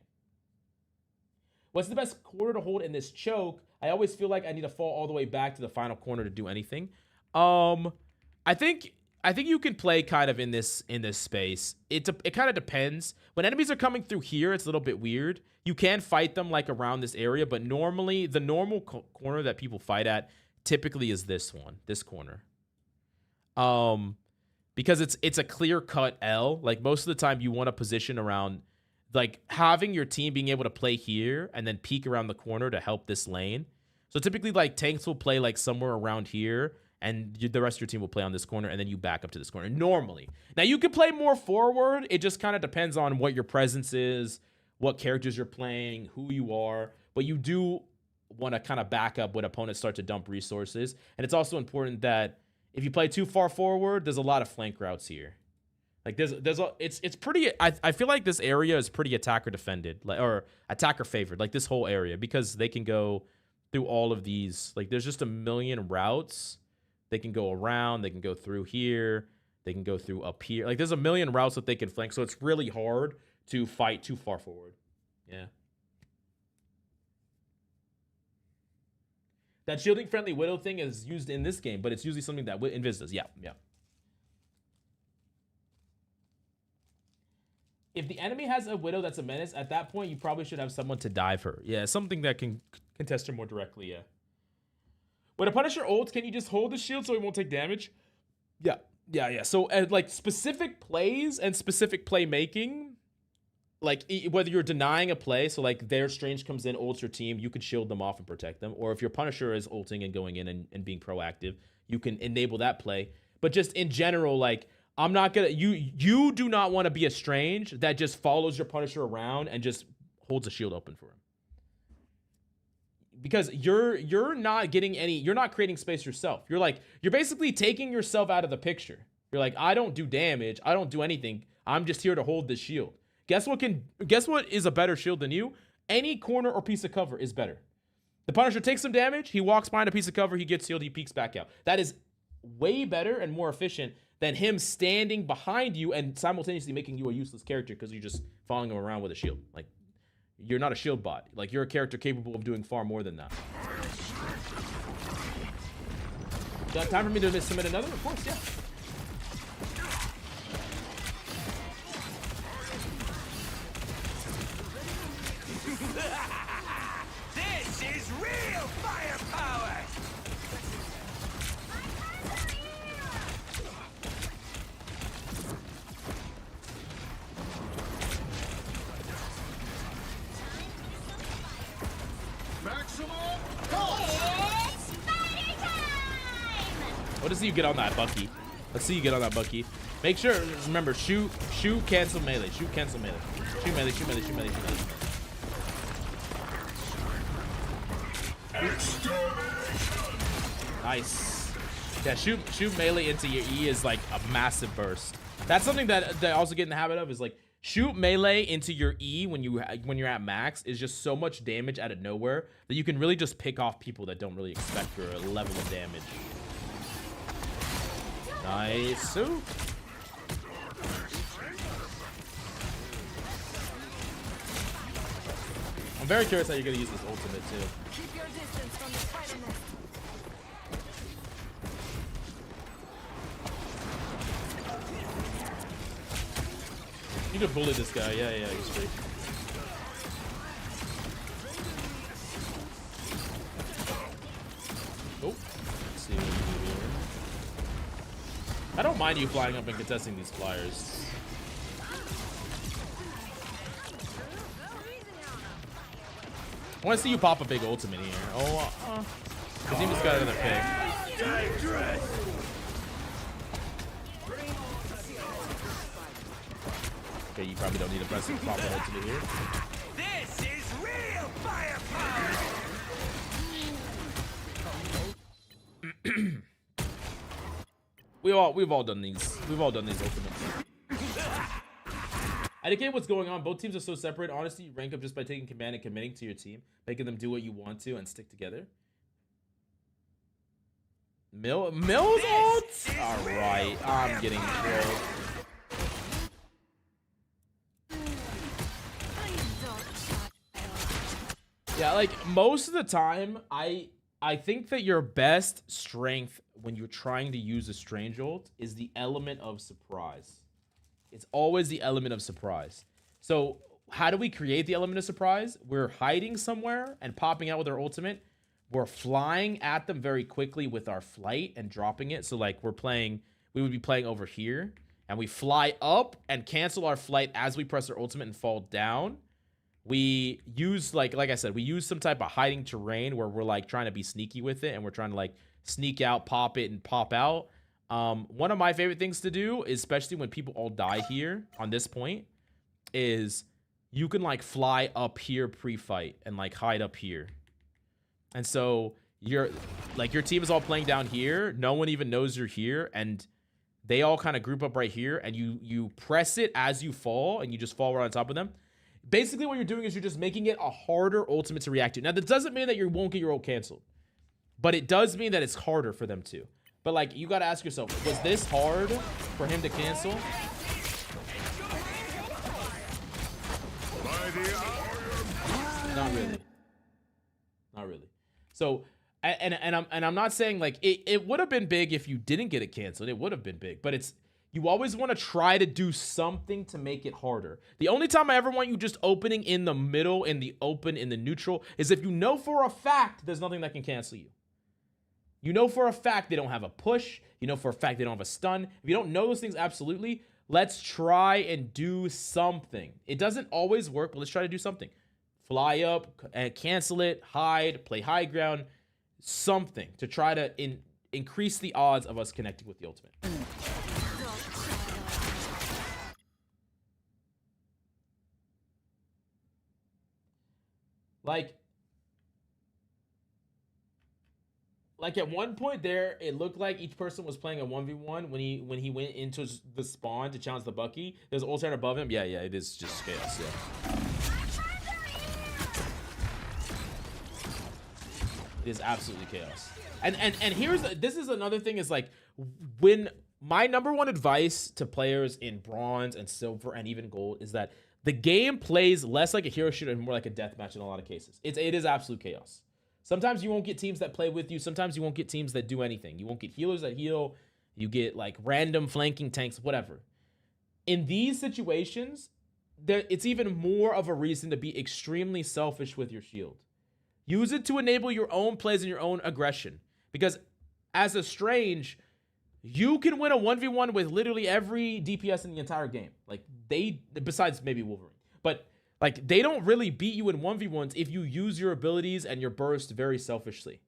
Speaker 1: What's the best corner to hold in this choke? I always feel like I need to fall all the way back to the final corner to do anything. I think you can play kind of in this space. It kind of depends. When enemies are coming through here, it's a little bit weird. You can fight them like around this area, but normally the normal corner that people fight at typically is this corner. Because it's a clear-cut L. Like, most of the time you want to position around, like, having your team being able to play here and then peek around the corner to help this lane. So typically, like, tanks will play, like, somewhere around here, and the rest of your team will play on this corner, and then you back up to this corner, normally. Now, you can play more forward. It just kind of depends on what your presence is, what characters you're playing, who you are, but you do want to kind of back up when opponents start to dump resources. And it's also important that if you play too far forward, there's a lot of flank routes here. Like it's pretty. I feel like this area is pretty attacker defended, like, or attacker favored, like this whole area, because they can go through all of these. Like there's just a million routes. They can go around. They can go through here. They can go through up here. Like there's a million routes that they can flank. So it's really hard to fight too far forward. Yeah. That shielding friendly Widow thing is used in this game, but it's usually something that Invis does. Yeah, yeah. If the enemy has a Widow that's a menace, at that point, you probably should have someone to dive her. Yeah, something that can contest her more directly, yeah. When a Punisher ults, can you just hold the shield so he won't take damage? Yeah, yeah, yeah. So, like, specific plays and specific playmaking, like, whether you're denying a play, so, like, their Strange comes in, ults your team, you can shield them off and protect them. Or if your Punisher is ulting and going in and being proactive, you can enable that play. But just in general, like, I'm not gonna, you do not want to be a Strange that just follows your Punisher around and just holds a shield open for him. Because you're not getting any, you're not creating space yourself. You're basically taking yourself out of the picture. You're like, I don't do damage, I don't do anything. I'm just here to hold this shield. Guess what is a better shield than you? Any corner or piece of cover is better. The Punisher takes some damage, he walks behind a piece of cover, he gets healed, he peeks back out. That is way better and more efficient than him standing behind you and simultaneously making you a useless character because you're just following him around with a shield. Like, you're not a shield bot. Like, you're a character capable of doing far more than that. Got time for me to submit another? Of course, yeah.
Speaker 6: This is real firepower!
Speaker 1: What does you get on that, Bucky? Let's see you get on that, Bucky. Make sure, remember, shoot, cancel melee. Shoot, cancel melee. Shoot melee, shoot melee, shoot melee, shoot melee. Nice. Yeah, shoot melee into your E is like a massive burst. That's something that I also get in the habit of, is like shoot melee into your E when you're at max is just so much damage out of nowhere that you can really just pick off people that don't really expect your level of damage. Nice. Ooh. I'm very curious how you're gonna use this ultimate too.
Speaker 7: Keep your distance from the spider nest.
Speaker 1: You can bully this guy. Yeah, he's free. Oh, let's see what we can do here. I don't mind you flying up and contesting these flyers. I want to see you pop a big ultimate here. Oh, the team just got another pick. Okay, you probably don't need to press and pop an ultimate here.
Speaker 6: This is real firepower!
Speaker 1: We've all done these. We've all done these ultimates. I get what's going on. Both teams are so separate. Honestly, you rank up just by taking command and committing to your team, making them do what you want to and stick together. Mill's ult? Alright, I'm getting trolled. Yeah, like most of the time, I think that your best strength when you're trying to use a Strange ult is the element of surprise. It's always the element of surprise. So how do we create the element of surprise? We're hiding somewhere and popping out with our ultimate. We're flying at them very quickly with our flight and dropping it. So like we would be playing over here and we fly up and cancel our flight as we press our ultimate and fall down. We use like I said, we use some type of hiding terrain where we're like trying to be sneaky with it and we're trying to like sneak out, pop it, and pop out. One of my favorite things to do, especially when people all die here on this point, is you can like fly up here pre-fight and like hide up here. And so your team is all playing down here. No one even knows you're here, and they all kind of group up right here, and you press it as you fall, and you just fall right on top of them. Basically, what you're doing is you're just making it a harder ultimate to react to. Now, that doesn't mean that you won't get your ult canceled, but it does mean that it's harder for them to. But like, you got to ask yourself, was this hard for him to cancel? Not really. Not really. So, and I'm not saying like it would have been big if you didn't get it canceled. It would have been big, but it's, you always want to try to do something to make it harder. The only time I ever want you just opening in the middle, in the open, in the neutral, is if you know for a fact there's nothing that can cancel you. You know for a fact they don't have a push. You know for a fact they don't have a stun. If you don't know those things absolutely, let's try and do something. It doesn't always work, but let's try to do something. Fly up and cancel it, hide, play high ground, something to try to increase the odds of us connecting with the ultimate. Like at one point there, it looked like each person was playing a 1v1 when he went into the spawn to challenge the Bucky. There's an Ultron above him. Yeah, it is just chaos. Yeah, it is absolutely chaos. And here's this is another thing is like, when my number one advice to players in bronze and silver and even gold is that the game plays less like a hero shooter and more like a deathmatch in a lot of cases. It is absolute chaos. Sometimes you won't get teams that play with you. Sometimes you won't get teams that do anything. You won't get healers that heal. You get like random flanking tanks, whatever. In these situations, it's even more of a reason to be extremely selfish with your shield. Use it to enable your own plays and your own aggression. Because as a Strange, you can win a 1v1 with literally every DPS in the entire game. Like besides maybe Wolverine. But like, they don't really beat you in 1v1s if you use your abilities and your burst very selfishly.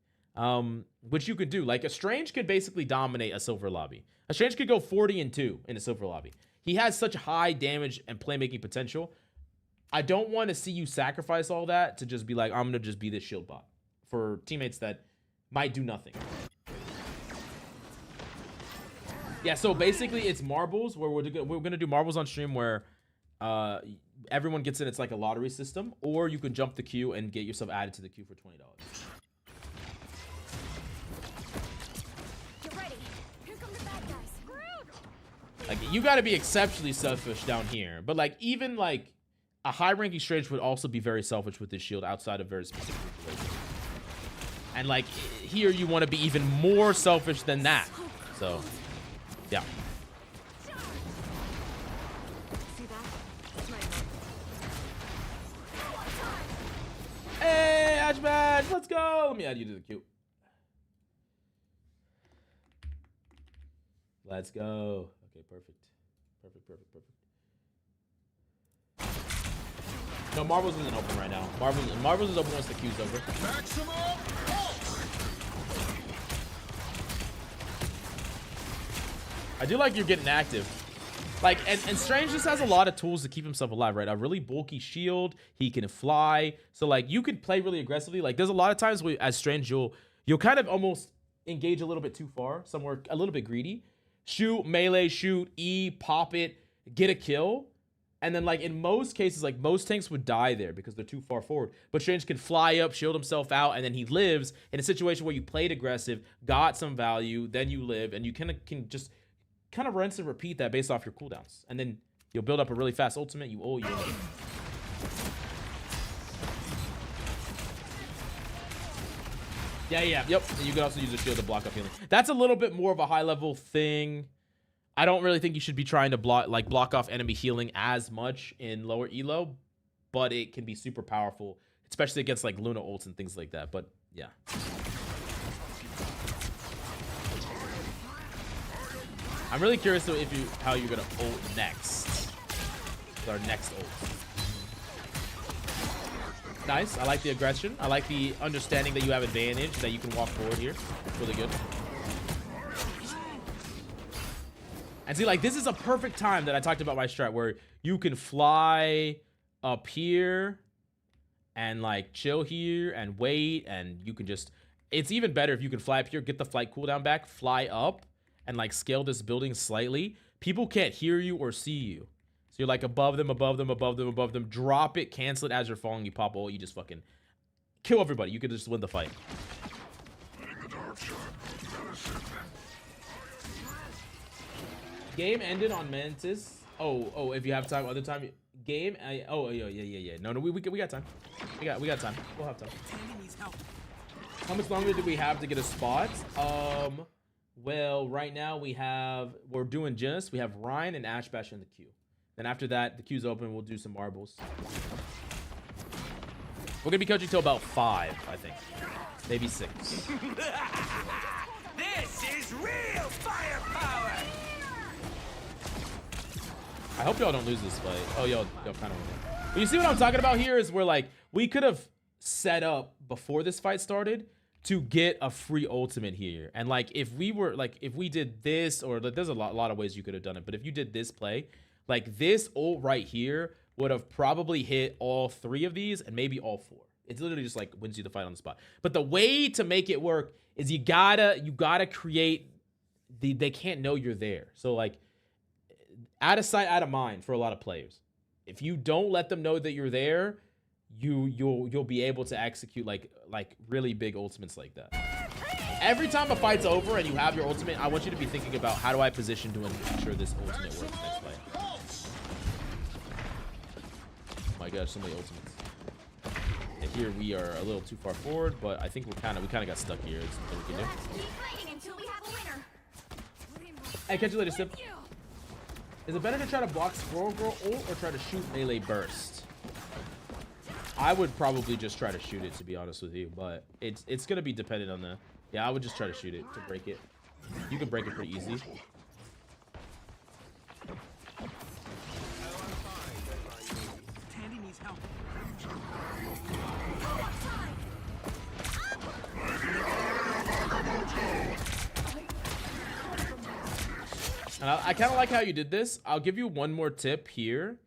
Speaker 1: Which you could do. Like, a Strange could basically dominate a silver lobby. A Strange could go 40-2 in a silver lobby. He has such high damage and playmaking potential. I don't want to see you sacrifice all that to just be like, I'm going to just be this shield bot for teammates that might do nothing. Yeah, so basically it's marbles, where we're going to do marbles on stream where everyone gets in. It's like a lottery system, or you can jump the queue and get yourself added to the queue for $20.
Speaker 4: Get ready. Here come the bad guys.
Speaker 1: Like, you got to be exceptionally selfish down here, but like even like a high ranking Strange would also be very selfish with this shield outside of very specific situations. And like here you want to be even more selfish than that. So yeah. Hey, Ashman, let's go. Let me add you to the queue. Let's go. Okay, perfect. No, Marvels isn't open right now. Marvels is open once the queue's over. I do like you're getting active. Like, and Strange just has a lot of tools to keep himself alive, right? A really bulky shield. He can fly. So, like, you could play really aggressively. Like, there's a lot of times where, as Strange, you'll kind of almost engage a little bit too far. Somewhere a little bit greedy. Shoot, melee, shoot, E, pop it, get a kill. And then, like, in most cases, like, most tanks would die there because they're too far forward. But Strange can fly up, shield himself out, and then he lives in a situation where you played aggressive, got some value, then you live, and you can just kind of rinse and repeat that based off your cooldowns. And then you'll build up a really fast ultimate. You ult. Yep. And you can also use a shield to block up healing. That's a little bit more of a high level thing. I don't really think you should be trying to block off enemy healing as much in lower elo, but it can be super powerful, especially against like Luna ults and things like that. But yeah. I'm really curious though how you're gonna ult next. With our next ult. Nice. I like the aggression. I like the understanding that you have advantage, that you can walk forward here. It's really good. And see, like, this is a perfect time that I talked about my strat where you can fly up here and like chill here and wait, and you can just, it's even better if you can fly up here, get the flight cooldown back, fly up and like scale this building slightly. People can't hear you or see you. So you're like above them, above them, above them, above them. Drop it, cancel it as you're falling. You pop ult, you just fucking kill everybody. You can just win the fight. Game ended on Mantis. Oh, if you have time, other time. Game. Yeah. No, we got time. We got time. We'll have time. How much longer do we have to get a spot? Well, right now we're doing Genesis. We have Ryan and Ash Bash in the queue. Then after that, the queue's open. We'll do some marbles. We're gonna be coaching till about 5, I think. Maybe 6.
Speaker 6: This is real firepower!
Speaker 1: I hope y'all don't lose this fight. Oh, y'all kind of win it. But you see what I'm talking about here is where like we could have set up before this fight started to get a free ultimate here. And like if we did this, or like, there's a lot of ways you could have done it. But if you did this play, like this ult right here would have probably hit all 3 of these and maybe all 4. It's literally just like wins you the fight on the spot. But the way to make it work is you gotta create they can't know you're there. So like out of sight, out of mind for a lot of players. If you don't let them know that you're there, you'll be able to execute like really big ultimates like that. Every time a fight's over and you have your ultimate, I want you to be thinking about how do I position to ensure this ultimate works next play. Oh my gosh, so many ultimates. And here we are a little too far forward, but I think we kind of got stuck here. It's something we can do.
Speaker 5: Keep fighting until we have a winner.
Speaker 1: Hey, catch you later, Sip. Is it better to try to block Squirrel Girl ult or try to shoot melee burst? I would probably just try to shoot it, to be honest with you, but it's gonna be dependent on the. Yeah, I would just try to shoot it to break it. You can break it pretty easy. And I kind of like how you did this. I'll give you one more tip here.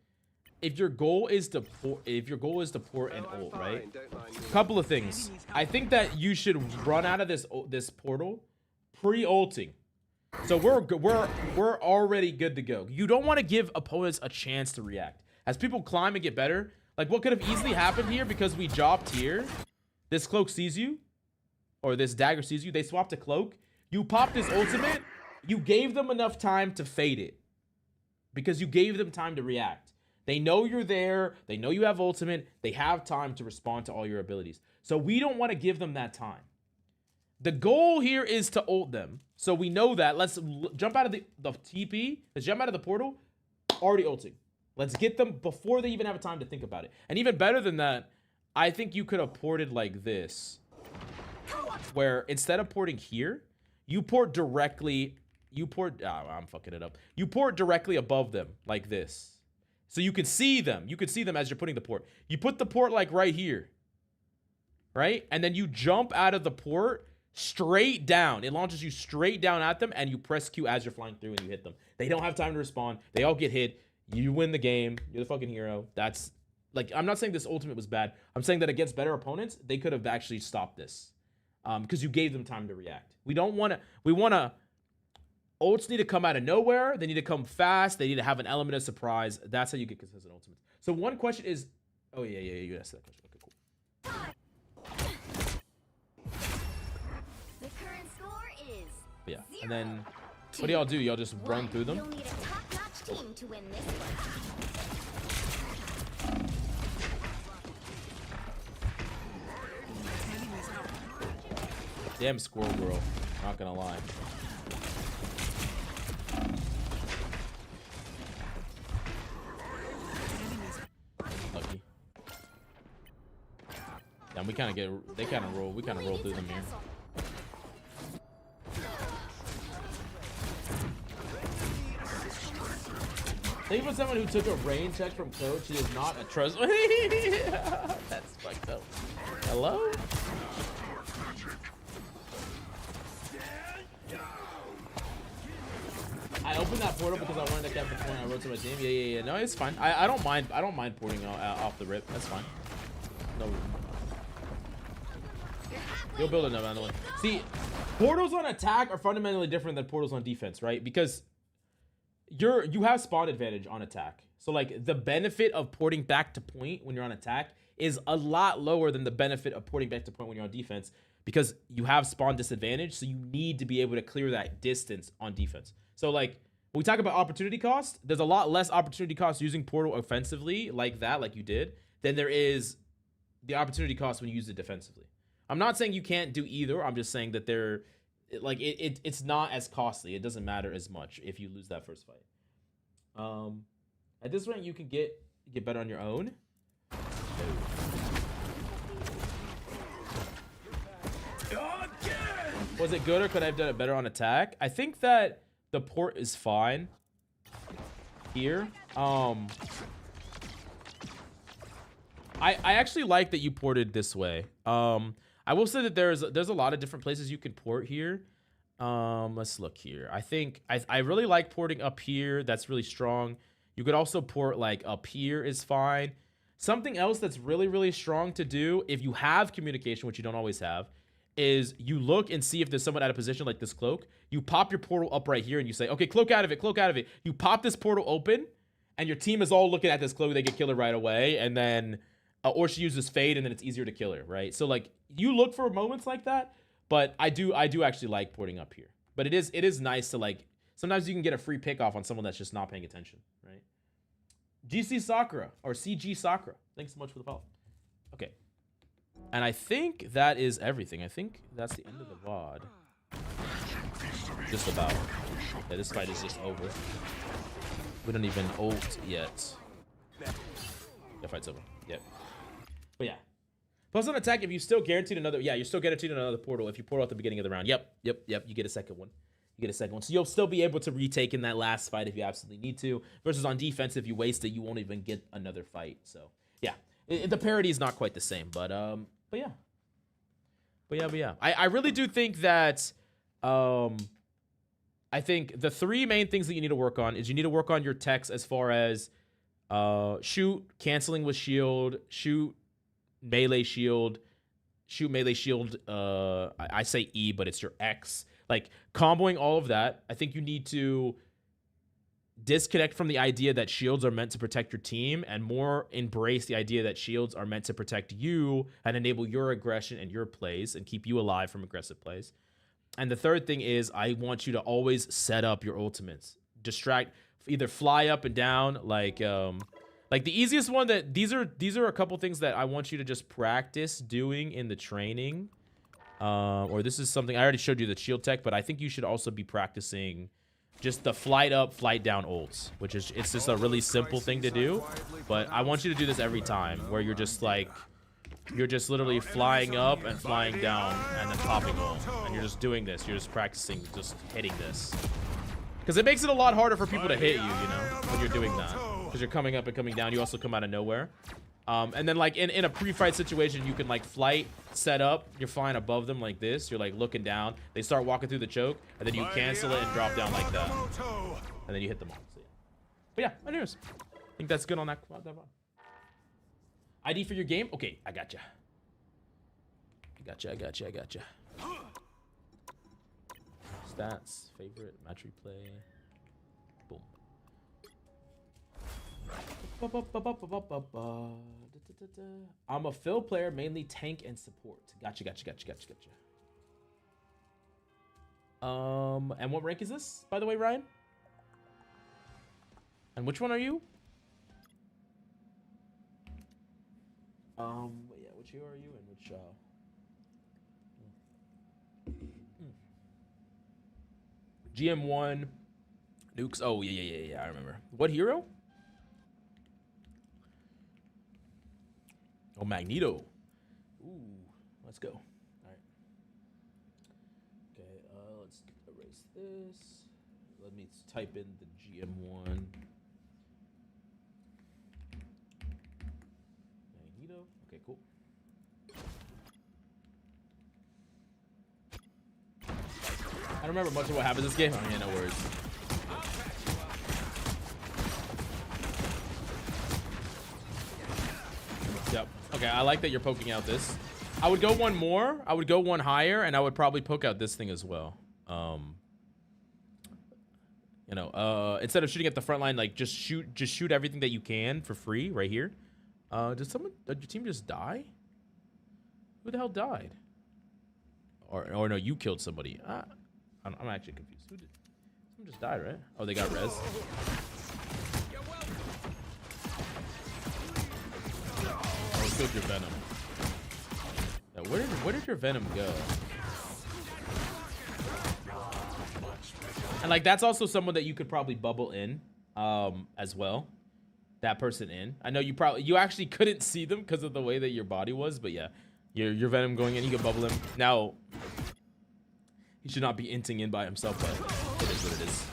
Speaker 1: If your goal is to port an ult, right? Couple of things. I think that you should run out of this portal pre-ulting. So we're already good to go. You don't want to give opponents a chance to react. As people climb and get better, like what could have easily happened here because we dropped here. This cloak sees you, or this dagger sees you. They swapped a cloak. You pop this ultimate. You gave them enough time to fade it because you gave them time to react. They know you're there. They know you have ultimate. They have time to respond to all your abilities. So we don't want to give them that time. The goal here is to ult them. So we know that. Let's jump out of the TP. Let's jump out of the portal. Already ulting. Let's get them before they even have time to think about it. And even better than that, I think you could have ported like this. Where instead of porting here, you port directly... I'm fucking it up. You port directly above them like this. So you can see them. You can see them as you're putting the port. You put the port like right here. Right? And then you jump out of the port straight down. It launches you straight down at them and you press Q as you're flying through and you hit them. They don't have time to respond. They all get hit. You win the game. You're the fucking hero. That's like, I'm not saying this ultimate was bad. I'm saying that against better opponents, they could have actually stopped this. Because you gave them time to react. We want to ults need to come out of nowhere. They need to come fast. They need to have an element of surprise. That's how you get consistent ultimates. So one question is, oh yeah, you asked that question. Okay, cool.
Speaker 5: The current score is
Speaker 1: Yeah,
Speaker 5: 0.
Speaker 1: and then what do y'all do? Y'all just run through them?
Speaker 5: You'll need a top-notch team to win this one.
Speaker 1: Damn Squirrel Girl. Not gonna lie. Lucky. And we kind of get, they kind of roll, we kind of roll through them here. Think about someone who took a rain check from coach. He is not a trust. That's fucked up. Hello? I opened that portal because I wanted to cap the point. I wrote to my team. Yeah. No, it's fine. I don't mind. I don't mind porting off the rip. That's fine. No. You'll build another one. See, portals on attack are fundamentally different than portals on defense, right? Because you have spawn advantage on attack. So like the benefit of porting back to point when you're on attack is a lot lower than the benefit of porting back to point when you're on defense, because you have spawn disadvantage. So you need to be able to clear that distance on defense. So like when we talk about opportunity cost, there's a lot less opportunity cost using portal offensively like that, like you did, than there is the opportunity cost when you use it defensively. I'm not saying you can't do either. I'm just saying that they're like it's not as costly. It doesn't matter as much if you lose that first fight. At this rank, you can get better on your own. Was it good, or could I have done it better on attack? I think that the port is fine here. I actually like that you ported this way. I will say that there's a lot of different places you can port here. Let's look here. I think I really like porting up here. That's really strong. You could also port like up here is fine. Something else that's really, really strong to do if you have communication, which you don't always have, is you look and see if there's someone out of position like this cloak. You pop your portal up right here and you say, okay, cloak out of it, cloak out of it. You pop this portal open and your team is all looking at this cloak. They get killed right away. And then, or she uses fade and then it's easier to kill her, right? So like you look for moments like that, but I do actually like porting up here. But it is nice to like, sometimes you can get a free pick off on someone that's just not paying attention, right? GC Sakura, or CG Sakura. Thanks so much for the follow. Okay. And I think that is everything. I think that's the end of the VOD. Just about. Yeah, this fight is just over. We don't even ult yet. The fight's over. Yep. But yeah. Plus on attack, if you still guaranteed another, yeah, you're still guaranteed another portal if you portal at the beginning of the round. Yep. You get a second one. So you'll still be able to retake in that last fight if you absolutely need to. Versus on defense, if you waste it, you won't even get another fight. So yeah, the parity is not quite the same, but yeah. I really do think that I think the three main things that you need to work on is you need to work on your techs as far as shoot, canceling with shield, shoot, melee shield, I say E, but it's your X. Like comboing all of that. I think you need to disconnect from the idea that shields are meant to protect your team and more embrace the idea that shields are meant to protect you and enable your aggression and your plays and keep you alive from aggressive plays. And the third thing is I want you to always set up your ultimates. Distract, either fly up and down, like the easiest one that these are a couple things that I want you to just practice doing in the training. Or this is something I already showed you the shield tech, but I think you should also be practicing just the flight up, flight down ults, which is it's just a really simple thing to do. But I want you to do this every time, where you're just like literally flying up and flying down and then popping ult, and you're just doing this. You're just practicing just hitting this, because it makes it a lot harder for people to hit you, you know, when you're doing that, because you're coming up and coming down. You also come out of nowhere. And then like in a pre-fight situation, you can like flight, set up, you're flying above them like this, you're like looking down, they start walking through the choke, and then you cancel it and drop down like that, and then you hit them all. So, yeah. But yeah, anyways, I think that's good on that one. ID for your game? Okay, I gotcha. I gotcha. Stats, favorite, match replay. Boom. I'm a fill player, mainly tank and support. Gotcha. And what rank is this, by the way, Ryan? And which one are you? Yeah, which hero are you and which GM1 nukes. Oh yeah, I remember. What hero? Oh, Magneto. Ooh, let's go. All right. Okay, let's erase this. Let me type in the GM1. Magneto. Okay, cool. I don't remember much of what happens in this game. Oh, yeah, no worries. Yep. Okay, I like that you're poking out this. I would go one more. I would go one higher, and I would probably poke out this thing as well. You know, instead of shooting at the front line, like just shoot everything that you can for free right here. Did your team just die? Who the hell died? Or no, you killed somebody. I'm actually confused. Who did? Someone just died, right? Oh, they got res. Oh, killed your venom. Yeah, where did your venom go? And like that's also someone that you could probably bubble in, as well. That person in. I know you actually couldn't see them because of the way that your body was, but yeah, your venom going in, you can bubble him. Now, he should not be inting in by himself, but it is what it is.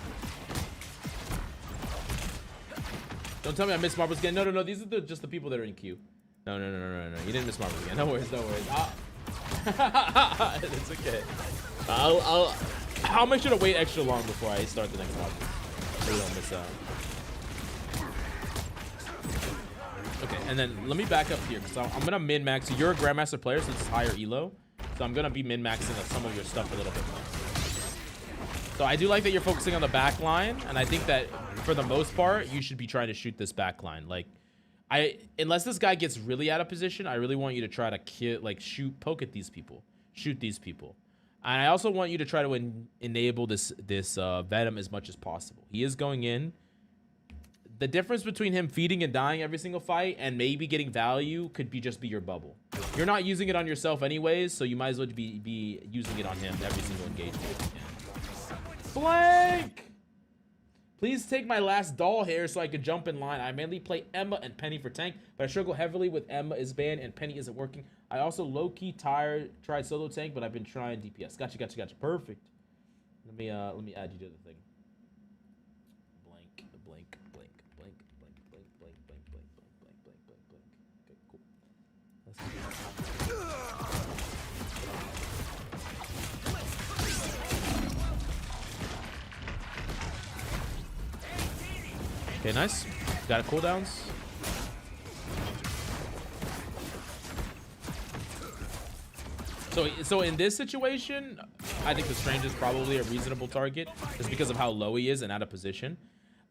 Speaker 1: Don't tell me I missed marbles again. No. These are just the people that are in queue. No. You didn't miss marbles again. No worries. It's okay. I'll make sure to wait extra long before I start the next marble, so we don't miss out. Okay, and then let me back up here because I'm gonna min max. So you're a grandmaster player, so it's higher elo. So I'm gonna be min maxing some of your stuff a little bit more. So I do like that you're focusing on the back line, and I think that for the most part, you should be trying to shoot this back line. Like, unless this guy gets really out of position, I really want you to try to poke at these people, shoot these people. And I also want you to try to enable this venom as much as possible. He is going in. The difference between him feeding and dying every single fight and maybe getting value could just be your bubble. You're not using it on yourself anyways, so you might as well be using it on him every single engagement. Blank! Please take my last doll here so I could jump in line. I mainly play Emma and Penny for tank, but I struggle heavily with Emma is banned and Penny isn't working. I also low-key tried solo tank, but I've been trying DPS. Gotcha. Perfect. Let me add you to the thing. Blank. Okay, cool. Okay, nice. Got a cooldowns. So in this situation, I think the Strange is probably a reasonable target just because of how low he is and out of position.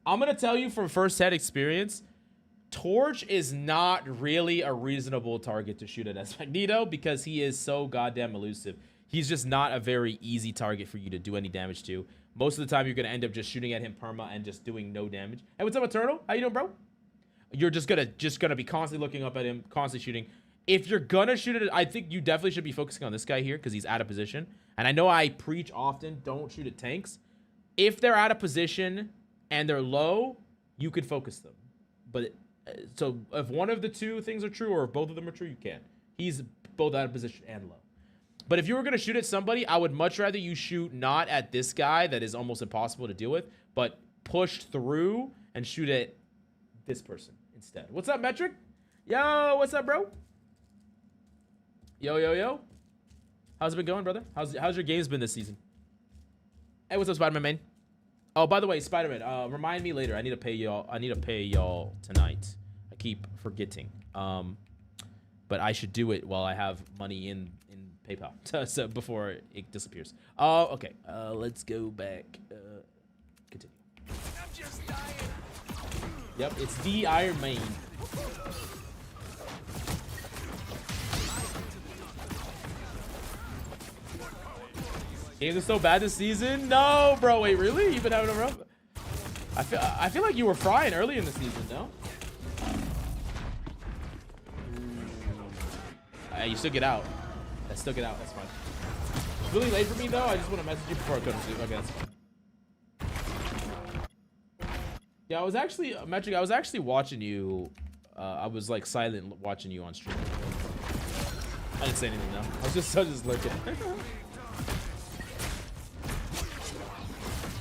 Speaker 1: I'm gonna tell you from first-hand experience, Torch is not really a reasonable target to shoot at as Magneto because he is so goddamn elusive. He's just not a very easy target for you to do any damage to. Most of the time, you're gonna end up just shooting at him perma and just doing no damage. Hey, what's up, Eternal? How you doing, bro? You're just gonna be constantly looking up at him, constantly shooting. If you're gonna shoot it, I think you definitely should be focusing on this guy here because he's out of position. And I know I preach often, don't shoot at tanks. If they're out of position and they're low, you could focus them. But so if one of the two things are true or if both of them are true, you can. He's both out of position and low. But if you were gonna shoot at somebody, I would much rather you shoot not at this guy that is almost impossible to deal with, but push through and shoot at this person instead. What's up, Metric? Yo, what's up, bro? Yo. How's it been going, brother? How's your games been this season? Hey, what's up, Spider-Man, man? Oh, by the way, Spider-Man, remind me later. I need to pay y'all tonight. I keep forgetting. But I should do it while I have money in PayPal so before it disappears. Okay. Let's go back. Continue. I'm just dying. Yep, it's the Iron Man. Games are so bad this season? No, bro. Wait, really? You've been having a rough? I feel like you were frying early in the season, no? You still get out. Still get out. That's fine. It's really late for me though. I just want to message you before I go to sleep. Okay, that's fine. Yeah, I was actually Metric. I was actually watching you. I was like silent watching you on stream. I didn't say anything though. I was just looking.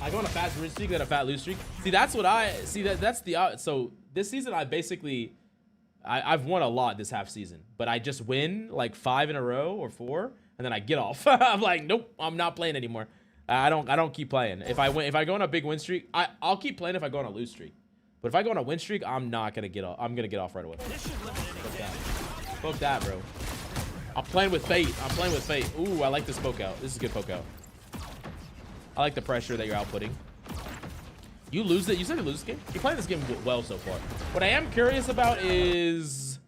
Speaker 1: I go on a fast win streak, then a fat lose streak. See, that's what I see. That's the so this season I've won a lot this half season, but I just win like 5 in a row or 4, and then I get off. I'm like, nope, I'm not playing anymore. I don't keep playing. If I go on a big win streak, I'll keep playing if I go on a lose streak. But if I go on a win streak, I'm not gonna get off. I'm gonna get off right away. Fuck that, bro. I'm playing with fate. I'm playing with fate. Ooh, I like this poke out. This is a good poke out. I like the pressure that you're outputting. You lose it. You said you lose this game? You're playing this game well so far. What I am curious about is...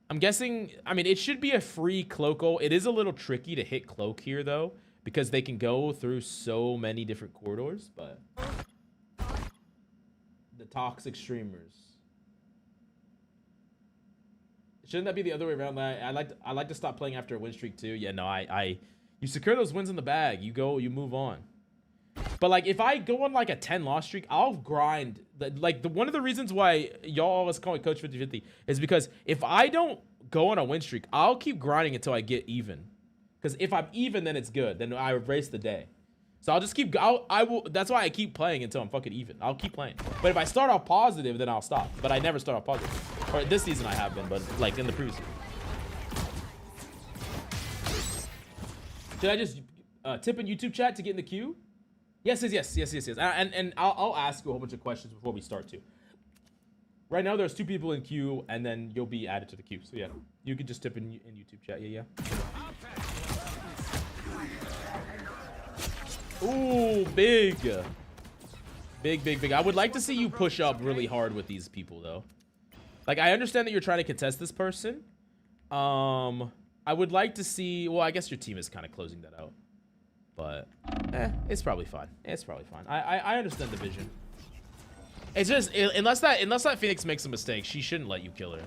Speaker 1: I'm guessing... I mean, it should be a free cloak. It is a little tricky to hit cloak here, though, because they can go through so many different corridors, but... The toxic streamers. Shouldn't that be the other way around? I like to stop playing after a win streak too. Yeah, no, you secure those wins in the bag. You move on. But like if I go on like a 10 loss streak, I'll grind. One of the reasons why y'all always call me Coach 50/50 is because if I don't go on a win streak, I'll keep grinding until I get even. Because if I'm even, then it's good. Then I erase the day. So I'll just keep. I will. That's why I keep playing until I'm fucking even. I'll keep playing. But if I start off positive, then I'll stop. But I never start off positive. Or this season I have been, but like in the previous season. Should I just tip in YouTube chat to get in the queue? Yes. And I'll ask you a whole bunch of questions before we start too. Right now there's 2 people in queue, and then you'll be added to the queue. So yeah, you can just tip in YouTube chat. Yeah. Ooh, big. I would like to see you push up really hard with these people, though. Like, I understand that you're trying to contest this person. I would like to see... Well, I guess your team is kind of closing that out. But, it's probably fine. I understand the vision. It's just... Unless that Phoenix makes a mistake, she shouldn't let you kill her.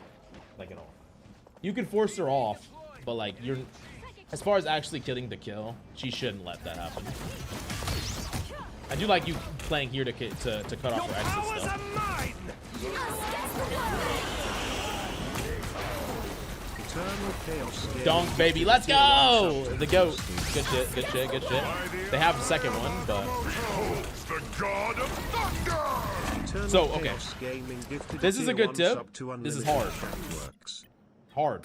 Speaker 1: Like, at all. You can force her off, but, like, you're... As far as actually killing the kill, she shouldn't let that happen. I do like you playing here to cut off her exit stuff. Dunk, baby, let's go! The GOAT. Good shit. They have the second one, but... So, okay. This is a good tip. This is hard. Hard.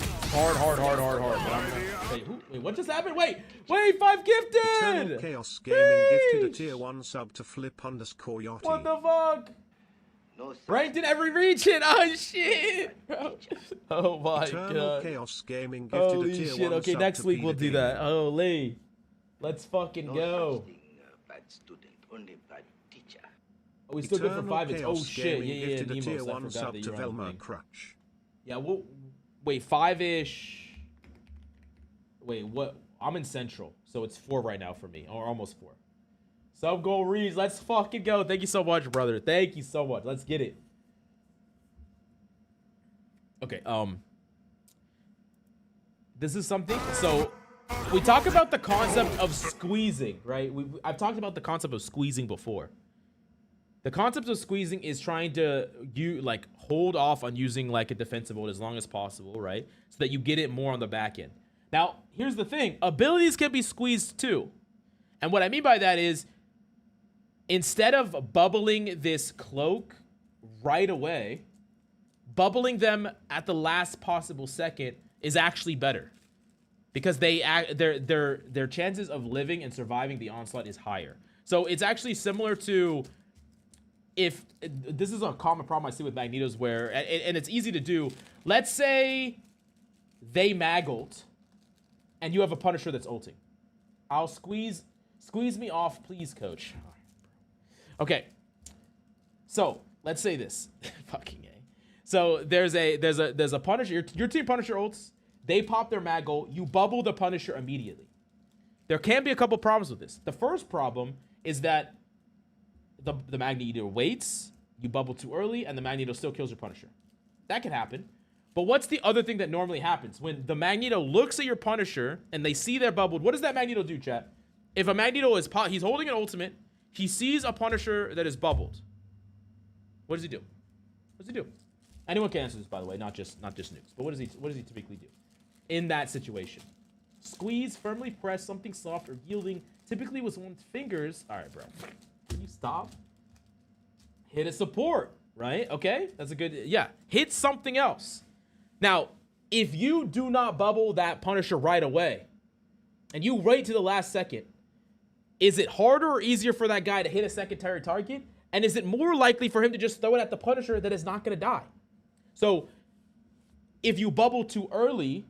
Speaker 1: Wait, what just happened? Wait, 5 gifted!
Speaker 2: Eternal Chaos Gaming gifted a tier 1 sub to flip_yachty.
Speaker 1: What the fuck?
Speaker 3: No,
Speaker 1: Ranked in every region. Oh shit. Oh my
Speaker 2: Eternal
Speaker 1: god.
Speaker 2: Chaos Gaming gifted
Speaker 1: Holy
Speaker 2: a tier
Speaker 1: shit.
Speaker 2: 1
Speaker 1: Okay,
Speaker 2: sub
Speaker 1: next
Speaker 2: to
Speaker 1: week we'll
Speaker 2: Peter
Speaker 1: do
Speaker 2: Gamer.
Speaker 1: that. Holy. Let's fucking
Speaker 3: no
Speaker 1: go.
Speaker 3: such thing, bad student, only bad teacher.
Speaker 1: Oh, we still good for
Speaker 2: Eternal
Speaker 1: 5. It's oh
Speaker 2: Chaos
Speaker 1: shit.
Speaker 2: Gaming
Speaker 1: Yeah.
Speaker 2: gifted a tier
Speaker 1: Nemos, I
Speaker 2: 1
Speaker 1: forgot
Speaker 2: sub
Speaker 1: that
Speaker 2: to
Speaker 1: you're on the
Speaker 2: Velma
Speaker 1: thing.
Speaker 2: Crutch.
Speaker 1: Yeah, we'll wait, 5-ish. Wait, what? I'm in Central, so it's 4 right now for me, or almost 4. Sub goal reads. Let's fucking go. Thank you so much, brother. Thank you so much. Let's get it. Okay, this is something. So we talk about the concept of squeezing, right? I've talked about the concept of squeezing before. The concept of squeezing is trying to hold off on using like a defensive ult as long as possible, right? So that you get it more on the back end. Now, here's the thing. Abilities can be squeezed too. And what I mean by that is instead of bubbling this cloak right away, bubbling them at the last possible second is actually better. Because their chances of living and surviving the onslaught is higher. So it's actually similar to if this is a common problem I see with Magneto's where, and it's easy to do. Let's say they mag ult and you have a Punisher that's ulting. I'll squeeze me off, please, coach. Okay. So let's say this. Fucking A. So there's a Punisher. Your team Punisher ults. They pop their mag ult. You bubble the Punisher immediately. There can be a couple problems with this. The first problem is that the Magneto waits, you bubble too early, and the Magneto still kills your Punisher. That can happen. But what's the other thing that normally happens? When the Magneto looks at your Punisher and they see they're bubbled, what does that Magneto do, chat? If a Magneto is he's holding an ultimate, he sees a Punisher that is bubbled. What does he do? What does he do? Anyone can answer this, by the way, not just noobs. But what does he typically do in that situation? Squeeze, firmly press, something soft or yielding, typically with one's fingers. All right, bro. Can you stop? Hit a support, right? Okay, that's a good, yeah. Hit something else. Now, if you do not bubble that Punisher right away, and you wait to the last second, is it harder or easier for that guy to hit a secondary target? And is it more likely for him to just throw it at the Punisher that is not going to die? So, if you bubble too early,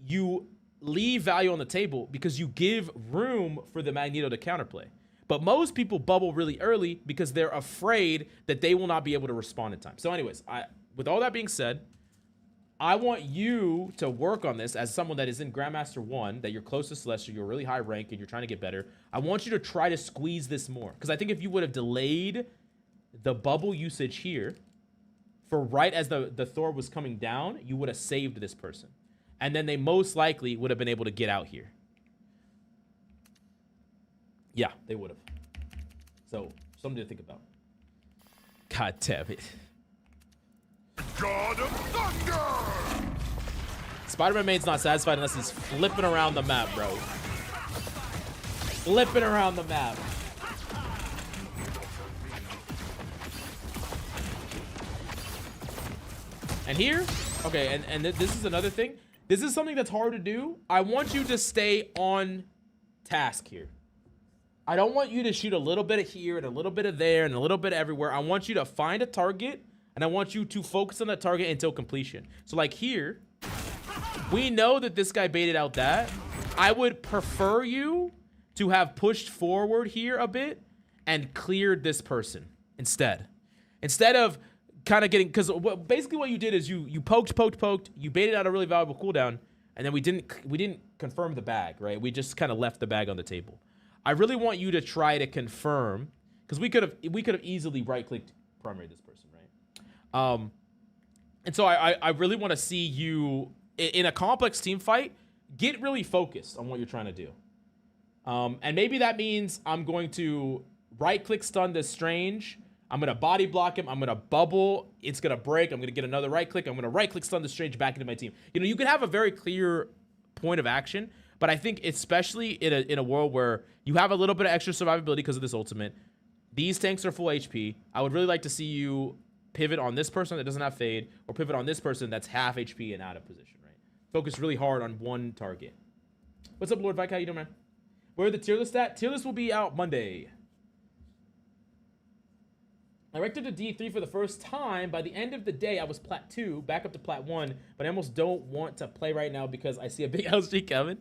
Speaker 1: you leave value on the table because you give room for the Magneto to counterplay. But most people bubble really early because they're afraid that they will not be able to respond in time. So anyways, with all that being said, I want you to work on this as someone that is in Grandmaster 1, that you're close to Celestial, you're really high rank, and you're trying to get better. I want you to try to squeeze this more. Because I think if you would have delayed the bubble usage here for right as the Thor was coming down, you would have saved this person. And then they most likely would have been able to get out here. Yeah, they would have. So, something to think about. God damn it.
Speaker 8: God of Thunder!
Speaker 1: Spider-Man main's not satisfied unless he's flipping around the map, bro. Flipping around the map. And here, okay, and this is another thing. This is something that's hard to do. I want you to stay on task here. I don't want you to shoot a little bit of here and a little bit of there and a little bit of everywhere. I want you to find a target, and I want you to focus on that target until completion. So like here, we know that this guy baited out that. I would prefer you to have pushed forward here a bit and cleared this person instead. Instead of kind of getting, because basically what you did is you poked, you baited out a really valuable cooldown, and then we didn't confirm the bag, right? We just kind of left the bag on the table. I really want you to try to confirm, because we could have easily right-clicked primary this person, right? And so I really want to see you in a complex team fight get really focused on what you're trying to do. And maybe that means I'm going to right-click stun this Strange. I'm going to body block him. I'm going to bubble. It's going to break. I'm going to get another right-click. I'm going to right-click stun the Strange back into my team. You know, you can have a very clear point of action, but I think especially in a world where you have a little bit of extra survivability because of this ultimate, these tanks are full HP. I would really like to see you pivot on this person that doesn't have fade, or pivot on this person that's half HP and out of position, right? Focus really hard on one target. What's up, Lord Vike? How you doing, man? Where are the tier list at? Tier list will be out Monday. I ranked up to D3 for the first time. By the end of the day, I was Plat 2, back up to Plat 1, but I almost don't want to play right now because I see a big LG coming.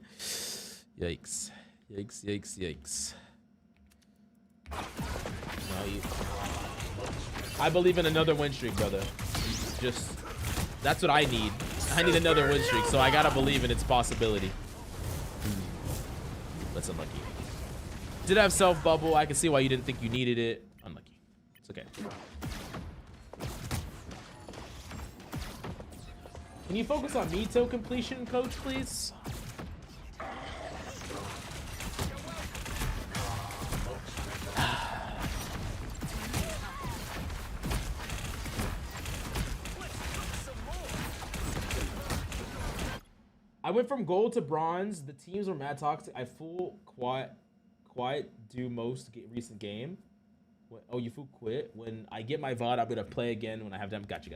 Speaker 1: Yikes. Yikes, yikes, yikes. No, I believe in another win streak, brother. Just, that's what I need. I need another win streak, so I gotta believe in its possibility. That's unlucky. Did have self bubble. I can see why you didn't think you needed it. Unlucky. It's okay. Can you focus on Mito completion, coach, please? I went from gold to bronze. The teams were mad toxic. I full quiet do most recent game. Oh, you full quit? When I get my VOD, I'm gonna play again when I have time. Gotcha.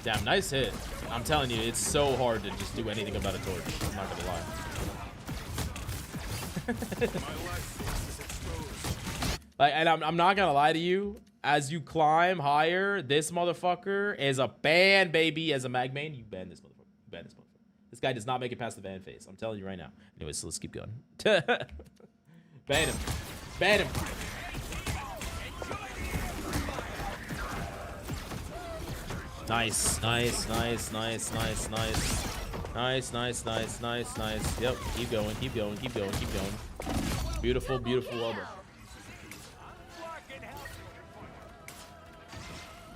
Speaker 1: Damn, nice hit. I'm telling you, it's so hard to just do anything about a torch. I'm not gonna lie. Like, and I'm not gonna lie to you. As you climb higher, this motherfucker is a ban, baby. As a mag main, you ban this motherfucker. You ban this motherfucker. This guy does not make it past the ban phase. I'm telling you right now. Anyways, so let's keep going. Ban him. Ban him. Nice. Nice. Yep. Keep going. Beautiful. Well done.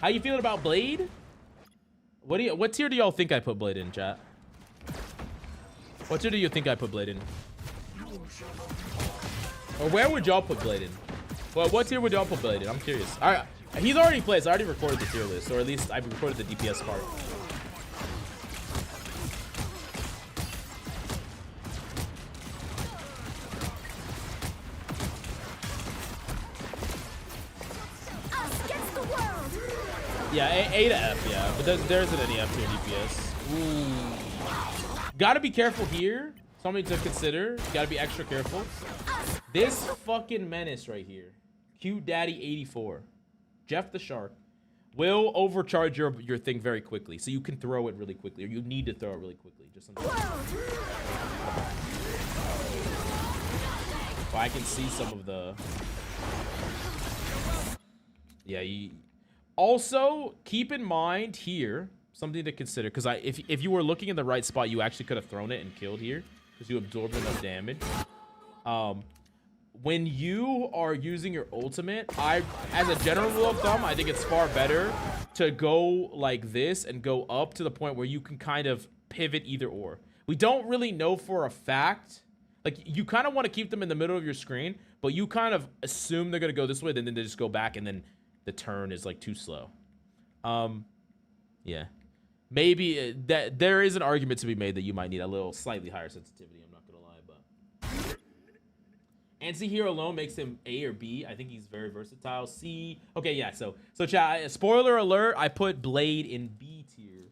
Speaker 1: How you feeling about Blade? What tier do y'all think I put Blade in, chat? What tier do you think I put Blade in? Or where would y'all put Blade in? Well, what tier would y'all put Blade in? I'm curious. All right, he's already played, so I already recorded the tier list, or at least I recorded the DPS part. Yeah, A to F, yeah. But there isn't any F tier DPS. Ooh. Gotta be careful here. Something to consider. Gotta be extra careful. This fucking menace right here, Cute Daddy 84, Jeff the Shark, will overcharge your thing very quickly, so you can throw it really quickly, or you need to throw it really quickly. Just something. Oh, I can see some of the. Yeah. Also, keep in mind here something to consider, because if you were looking in the right spot, you actually could have thrown it and killed here because you absorbed enough damage. When you are using your ultimate, as a general rule of thumb, I think it's far better to go like this and go up to the point where you can kind of pivot either or. We don't really know for a fact. Like, you kind of want to keep them in the middle of your screen, but you kind of assume they're going to go this way, then they just go back, and then the turn is like too slow. Yeah. Maybe that there is an argument to be made that you might need a little slightly higher sensitivity. I'm not going to lie, but... Anti-hero alone makes him A or B. I think he's very versatile. C. Okay, yeah. So chat. Spoiler alert. I put Blade in B tier,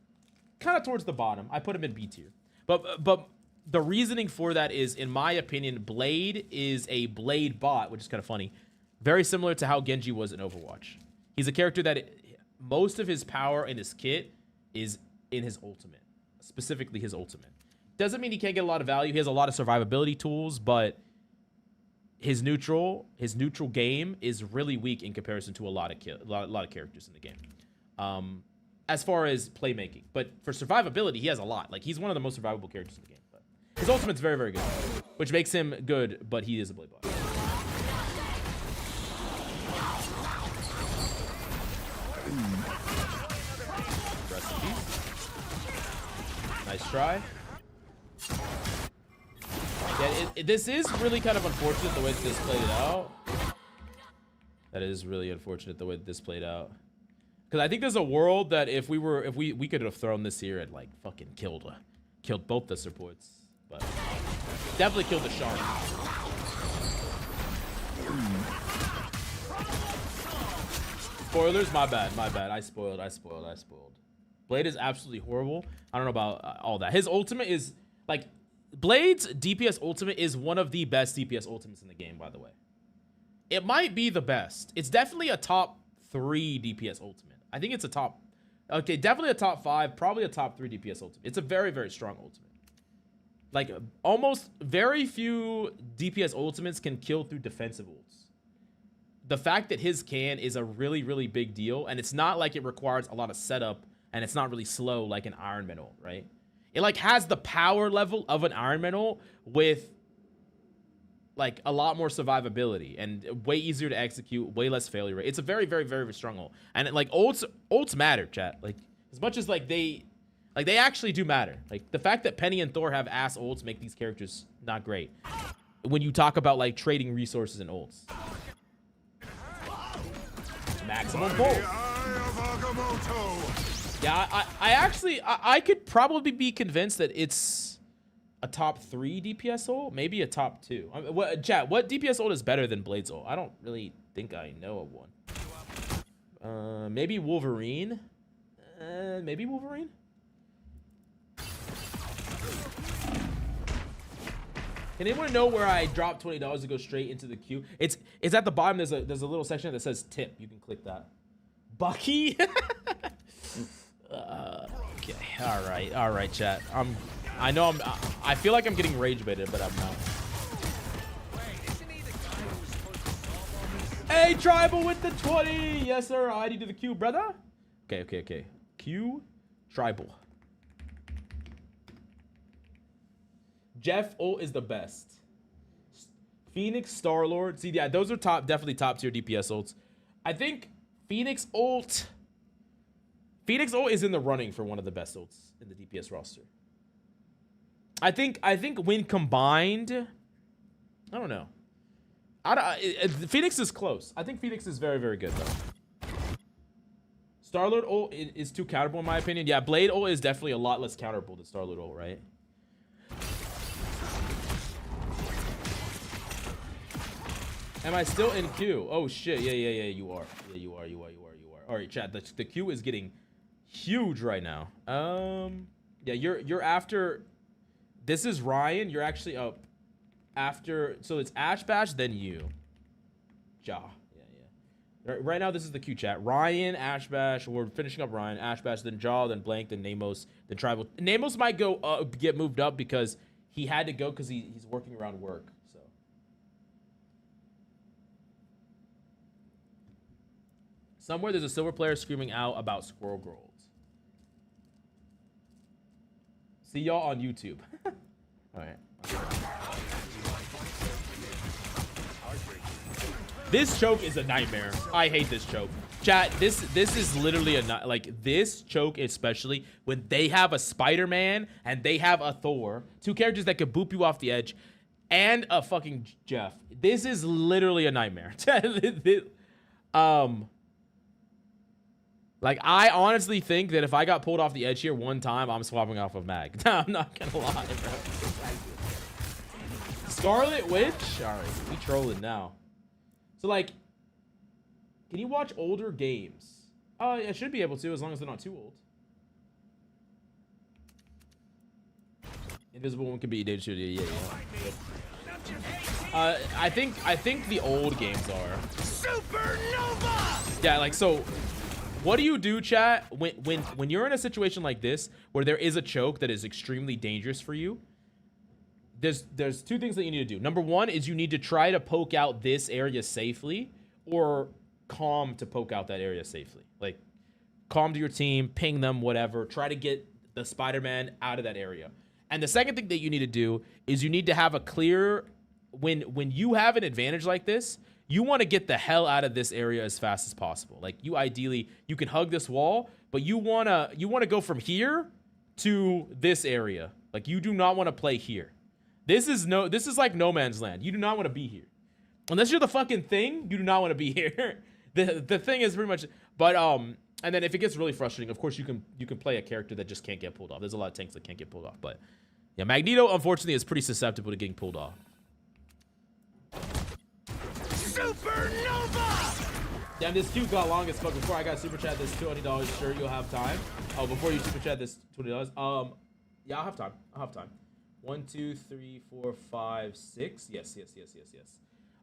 Speaker 1: kind of towards the bottom. I put him in B tier. But the reasoning for that is, in my opinion, Blade is a Blade bot, which is kind of funny. Very similar to how Genji was in Overwatch. He's a character that most of his power in his kit is in his ultimate, specifically his ultimate. Doesn't mean he can't get a lot of value. He has a lot of survivability tools, but his neutral game is really weak in comparison to a lot of characters in the game, as far as playmaking. But for survivability, he has a lot. Like, he's one of the most survivable characters in the game. But his ultimate's very, very good, which makes him good. But he is a Blade bot. Rest in peace. Nice try. Yeah, this is really kind of unfortunate the way that this played out. That is really unfortunate the way that this played out. Because I think there's a world that if we could have thrown this here and like fucking killed both the supports, but definitely killed the shark. Spoilers, my bad. I spoiled. Blade is absolutely horrible. I don't know about all that. His ultimate is like. Blade's DPS ultimate is one of the best DPS ultimates in the game, by the way. It might be the best. It's definitely a top 3 DPS ultimate. I think it's a top... Okay, definitely a top 5, probably a top 3 DPS ultimate. It's a very, very strong ultimate. Like, almost very few DPS ultimates can kill through defensive ults. The fact that his can is a really, really big deal, and it's not like it requires a lot of setup, and it's not really slow like an Iron Man ult, right? It like has the power level of an Iron Man ult with like a lot more survivability and way easier to execute, way less failure rate. It's a very, very, very, very strong ult. And like ults matter, chat. Like as much as like they actually do matter. Like the fact that Penny and Thor have ass ults make these characters not great. When you talk about like trading resources and ults. Maximum bolt. Yeah, I could probably be convinced that it's a top 3 DPS ult, maybe a top 2. I mean, chat, what DPS ult is better than Blade's ult? I don't really think I know of one. Maybe Wolverine. Maybe Wolverine. Can anyone know where I dropped $20 to go straight into the queue? It's at the bottom. There's a little section that says tip. You can click that. Bucky. Okay, all right, chat. I feel like I'm getting rage baited, but I'm not. Hey, Tribal with the 20. Yes, sir. ID to the queue, brother. Okay. Q, Tribal. Jeff ult is the best. Phoenix, Star-Lord. See, yeah, those are definitely top tier DPS ults. I think Phoenix ult is in the running for one of the best ults in the DPS roster. I think when combined, I don't know. Phoenix is close. I think Phoenix is very, very good though. Star-Lord ult is too counterable in my opinion. Yeah, Blade ult is definitely a lot less counterable than Star-Lord ult, right? Am I still in queue? Oh shit, yeah, you are. Yeah, you are. All right, chat, the queue is getting huge right now. Yeah, you're after. This is Ryan. You're actually up after, so it's Ash Bash, then you. Ja. Yeah. Right now, this is the Q chat. Ryan, Ash Bash. We're finishing up Ryan, Ash Bash, then Ja, then Blank, then Namos, then Tribal. Namos might go get moved up because he had to go because he's working around work. So. Somewhere there's a silver player screaming out about Squirrel Girls. See y'all on YouTube. All right. This choke is a nightmare. I hate this choke. Chat, this is literally like this choke, especially when they have a Spider-Man and they have a Thor, two characters that could boop you off the edge, and a fucking Jeff. This is literally a nightmare. Like, I honestly think that if I got pulled off the edge here one time, I'm swapping off of Mag. I'm not gonna lie, bro. Scarlet Witch? Alright, we trolling now. So, like, can you watch older games? I should be able to, as long as they're not too old. Invisible One can be data shooter. Yeah. I think the old games are. Supernova! Yeah, like, so... What do you do, chat, when you're in a situation like this where there is a choke that is extremely dangerous for you? There's two things that you need to do. Number one is you need to try to poke out this area safely, or calm to poke out that area safely. Like, calm to your team, ping them, whatever. Try to get the Spider-Man out of that area. And the second thing that you need to do is you need to have a clear... When you have an advantage like this, you want to get the hell out of this area as fast as possible. Like, you ideally, you can hug this wall, but you want to go from here to this area. Like, you do not want to play here. This is like no man's land. You do not want to be here. Unless you're the fucking Thing, you do not want to be here. The Thing is pretty much, but and then if it gets really frustrating, of course you can play a character that just can't get pulled off. There's a lot of tanks that can't get pulled off, but yeah, Magneto unfortunately is pretty susceptible to getting pulled off. Supernova! Damn, this queue got long as fuck. Before I got super chat this $20, sure you'll have time. Oh, before you super chat this $20, yeah, I'll have time. 1, 2, 3, 4, 5, 6. Yes.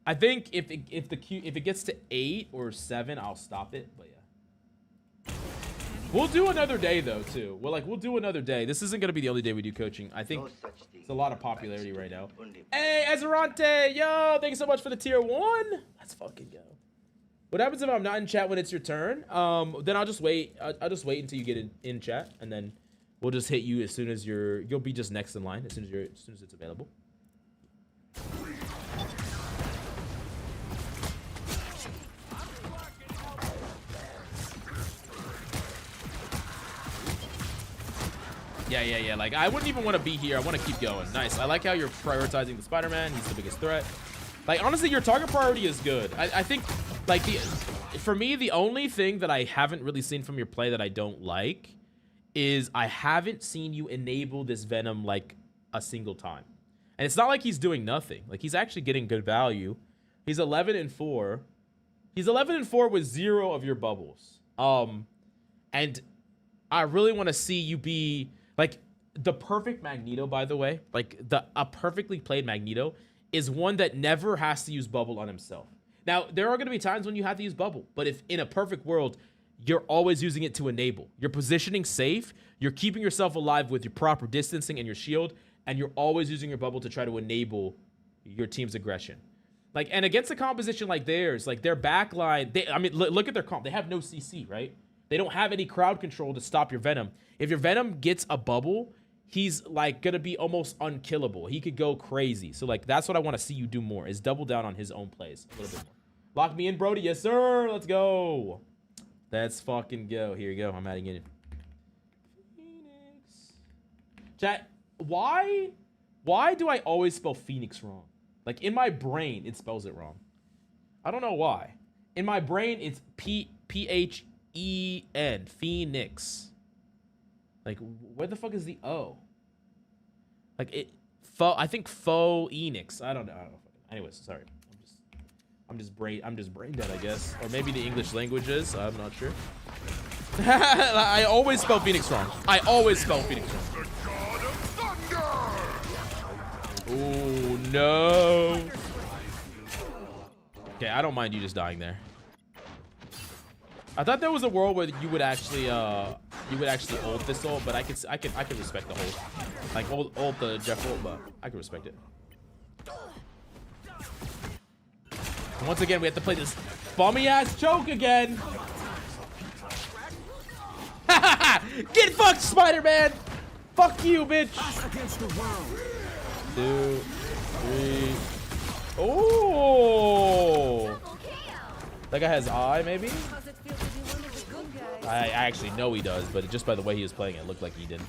Speaker 1: I think if it gets to 8 or 7, I'll stop it. But yeah, we'll do another day though too. We'll do another day. This isn't gonna be the only day we do coaching. I think it's a lot of popularity right now. Hey, Ezerante, yo, thank you so much for the tier 1. Let's fucking go. What happens if I'm not in chat when it's your turn? Then I'll just wait. I'll just wait until you get in chat, and then we'll just hit you as soon as you'll be just next in line as soon as it's available. Yeah. Like, I wouldn't even want to be here. I want to keep going. Nice. I like how you're prioritizing the Spider-Man. He's the biggest threat. Like, honestly, your target priority is good. I think, like, for me, the only thing that I haven't really seen from your play that I don't like is I haven't seen you enable this Venom, like, a single time. And it's not like he's doing nothing. Like, he's actually getting good value. He's 11-4. He's 11-4 with 0 of your bubbles. And I really want to see you be, like, the perfect Magneto, by the way. Like, a perfectly played Magneto is one that never has to use bubble on himself. Now, there are going to be times when you have to use bubble, but if in a perfect world, you're always using it to enable. You're positioning safe, you're keeping yourself alive with your proper distancing and your shield, and you're always using your bubble to try to enable your team's aggression. Like, and against a composition like theirs, like their backline, I mean, look at their comp. They have no CC, right? They don't have any crowd control to stop your Venom. If your Venom gets a bubble, he's, like, gonna be almost unkillable. He could go crazy. So, like, that's what I want to see you do more, is double down on his own plays a little bit more. Lock me in, Brody. Yes, sir. Let's go. Let's fucking go. Here you go. I'm adding in. Phoenix. Chat, why do I always spell Phoenix wrong? Like, in my brain, it spells it wrong. I don't know why. In my brain, it's P-H-E-N. Phoenix. Like, where the fuck is the O? Like, I think Faux Enix. I don't know. Anyways, sorry. I'm just brain dead, I guess. Or maybe the English language is. I'm not sure. I always spell Phoenix wrong. I always spell Phoenix wrong. Oh no. Okay, I don't mind you just dying there. I thought there was a world where you would actually ult this ult, but I could respect the ult. Like ult the Jeff ult, but I can respect it. And once again, we have to play this bummy ass choke again. Get fucked, Spider-Man! Fuck you, bitch! 2, 3. Oh! That guy has eye, maybe? I actually know he does, but just by the way he was playing, it looked like he didn't.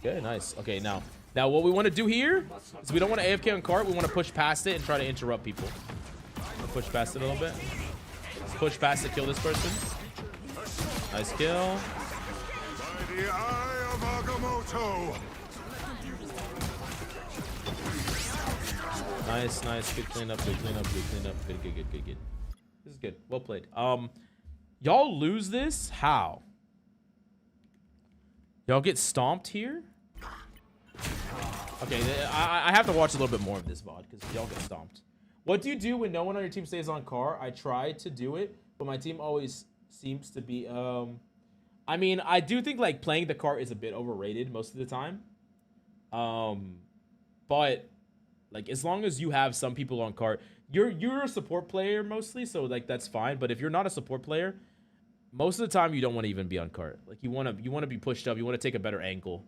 Speaker 1: Okay, nice. Okay, now what we want to do here is we don't want to AFK on cart. We want to push past it and try to interrupt people. Push past it a little bit. Let's push past it, kill this person. Nice kill.
Speaker 8: By the eye of Agamotto.
Speaker 1: Nice, nice. Good cleanup, good cleanup, good cleanup. Good, good, good, good, good. This is good. Well played. Y'all lose this? How? Y'all get stomped here? Okay, I have to watch a little bit more of this VOD because y'all get stomped. What do you do when no one on your team stays on car? I try to do it, but my team always seems to be... I mean, I do think like playing the car is a bit overrated most of the time. But like as long as you have some people on cart, you're a support player mostly, so like that's fine. But if you're not a support player, most of the time you don't want to even be on cart. Like you want to be pushed up, you want to take a better angle.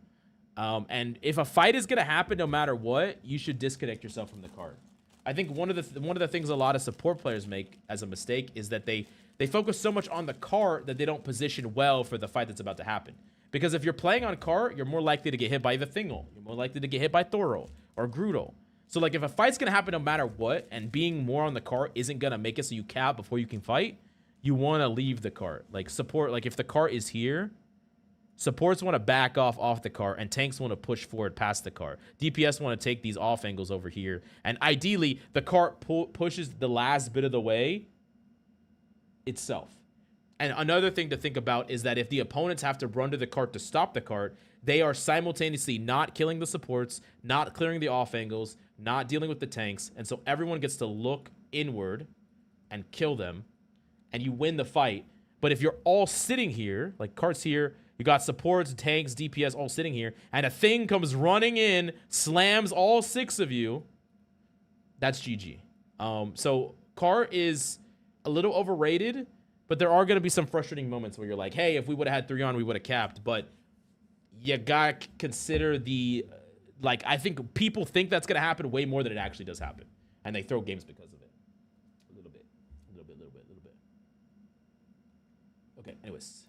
Speaker 1: And if a fight is gonna happen no matter what, you should disconnect yourself from the cart. I think one of the things a lot of support players make as a mistake is that they focus so much on the cart that they don't position well for the fight that's about to happen. Because if you're playing on cart, you're more likely to get hit by the Thingle. You're more likely to get hit by Thoro or Groodle. So like if a fight's gonna happen no matter what, and being more on the cart isn't gonna make it so you cap before you can fight, you want to leave the cart. Like support, like if the cart is here, supports want to back off the cart, and tanks want to push forward past the cart. DPS want to take these off angles over here, and ideally the cart pushes the last bit of the way itself. And another thing to think about is that if the opponents have to run to the cart to stop the cart, they are simultaneously not killing the supports, not clearing the off angles, not dealing with the tanks, and so everyone gets to look inward and kill them, and you win the fight. But if you're all sitting here, like cart's here, you got supports, tanks, DPS all sitting here, and a thing comes running in, slams all 6 of you, that's GG. So cart is a little overrated, but there are going to be some frustrating moments where you're like, hey, if we would have had 3 on, we would have capped. But you got to consider the, like, I think people think that's going to happen way more than it actually does happen. And they throw games because of it. A little bit. Okay, anyways.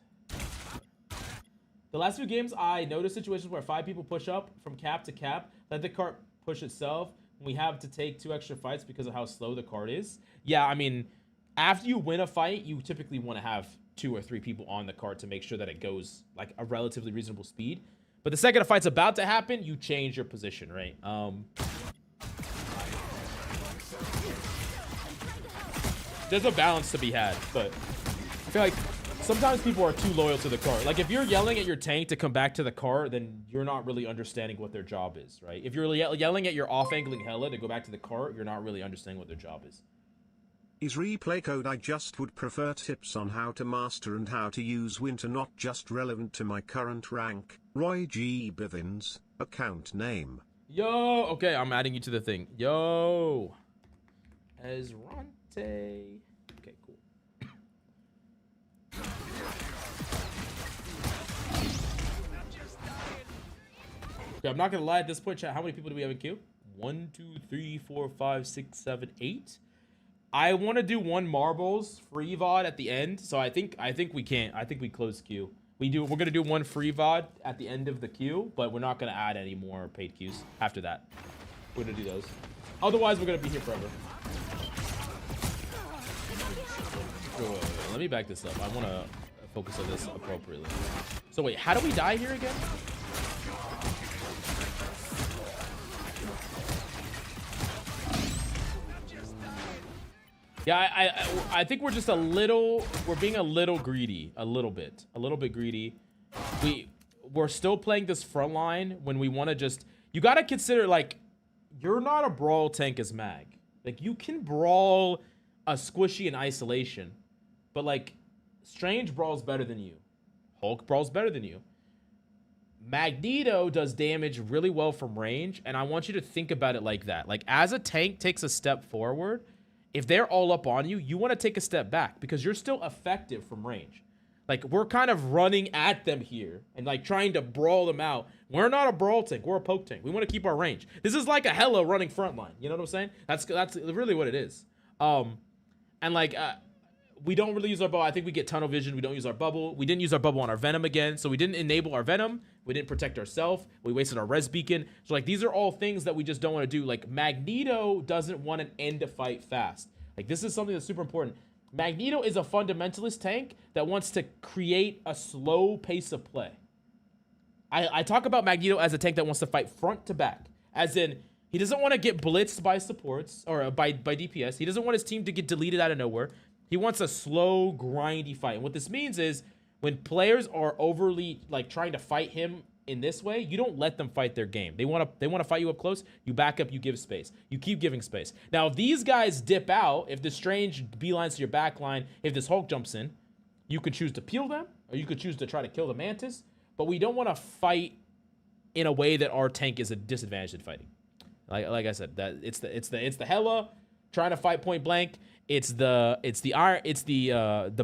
Speaker 1: The last few games, I noticed situations where 5 people push up from cap to cap, let the cart push itself. We have to take 2 extra fights because of how slow the cart is. Yeah, I mean, after you win a fight, you typically want to have 2 or 3 people on the cart to make sure that it goes like a relatively reasonable speed. But the second a fight's about to happen, you change your position, right? There's a balance to be had, but I feel like sometimes people are too loyal to the cart. Like if you're yelling at your tank to come back to the cart, then you're not really understanding what their job is, right? If you're yelling at your off-angling Hela to go back to the cart, you're not really understanding what their job is.
Speaker 2: Is replay code. I just would prefer tips on how to master and how to use winter, not just relevant to my current rank. Roy G. Bivens, account name.
Speaker 1: Yo, okay, I'm adding you to the thing. Yo, Ezrante. Okay, cool. Okay, I'm not gonna lie at this point, chat. How many people do we have in queue? 1, 2, 3, 4, 5, 6, 7, 8. I want to do 1 marbles free VOD at the end, so I think we can't. I think we close queue. We're gonna do 1 free VOD at the end of the queue, but we're not gonna add any more paid queues after that. We're gonna do those. Otherwise, we're gonna be here forever. Wait. Let me back this up. I want to focus on this appropriately. So wait, how do we die here again? Yeah, I think we're just we're being a little greedy, a little bit greedy. We're still playing this front line when we want to just, you got to consider, like, you're not a brawl tank as Mag. Like, you can brawl a squishy in isolation, but like, Strange brawls better than you. Hulk brawls better than you. Magneto does damage really well from range, and I want you to think about it like that. Like, as a tank takes a step forward, if they're all up on you, you want to take a step back because you're still effective from range. Like, we're kind of running at them here and like trying to brawl them out. We're not a brawl tank, we're a poke tank. We want to keep our range. This is like a Hella running frontline. You know what I'm saying? That's really what it is. And like, we don't really use our bow. I think we get tunnel vision. We don't use our bubble. We didn't use our bubble on our Venom again. So we didn't enable our Venom. We didn't protect ourselves. We wasted our res beacon. So like, these are all things that we just don't want to do. Like, Magneto doesn't want an end to fight fast. Like, this is something that's super important. Magneto is a fundamentalist tank that wants to create a slow pace of play. I talk about Magneto as a tank that wants to fight front to back. As in, he doesn't want to get blitzed by supports or by DPS. He doesn't want his team to get deleted out of nowhere. He wants a slow, grindy fight. And what this means is when players are overly like trying to fight him in this way, you don't let them fight their game. They want to fight you up close. You back up, you give space. You keep giving space. Now, if these guys dip out, if the Strange beelines to your back line, if this Hulk jumps in, you could choose to peel them, or you could choose to try to kill the Mantis. But we don't want to fight in a way that our tank is a disadvantage at fighting. Like I said, that it's the Hella trying to fight point blank. It's the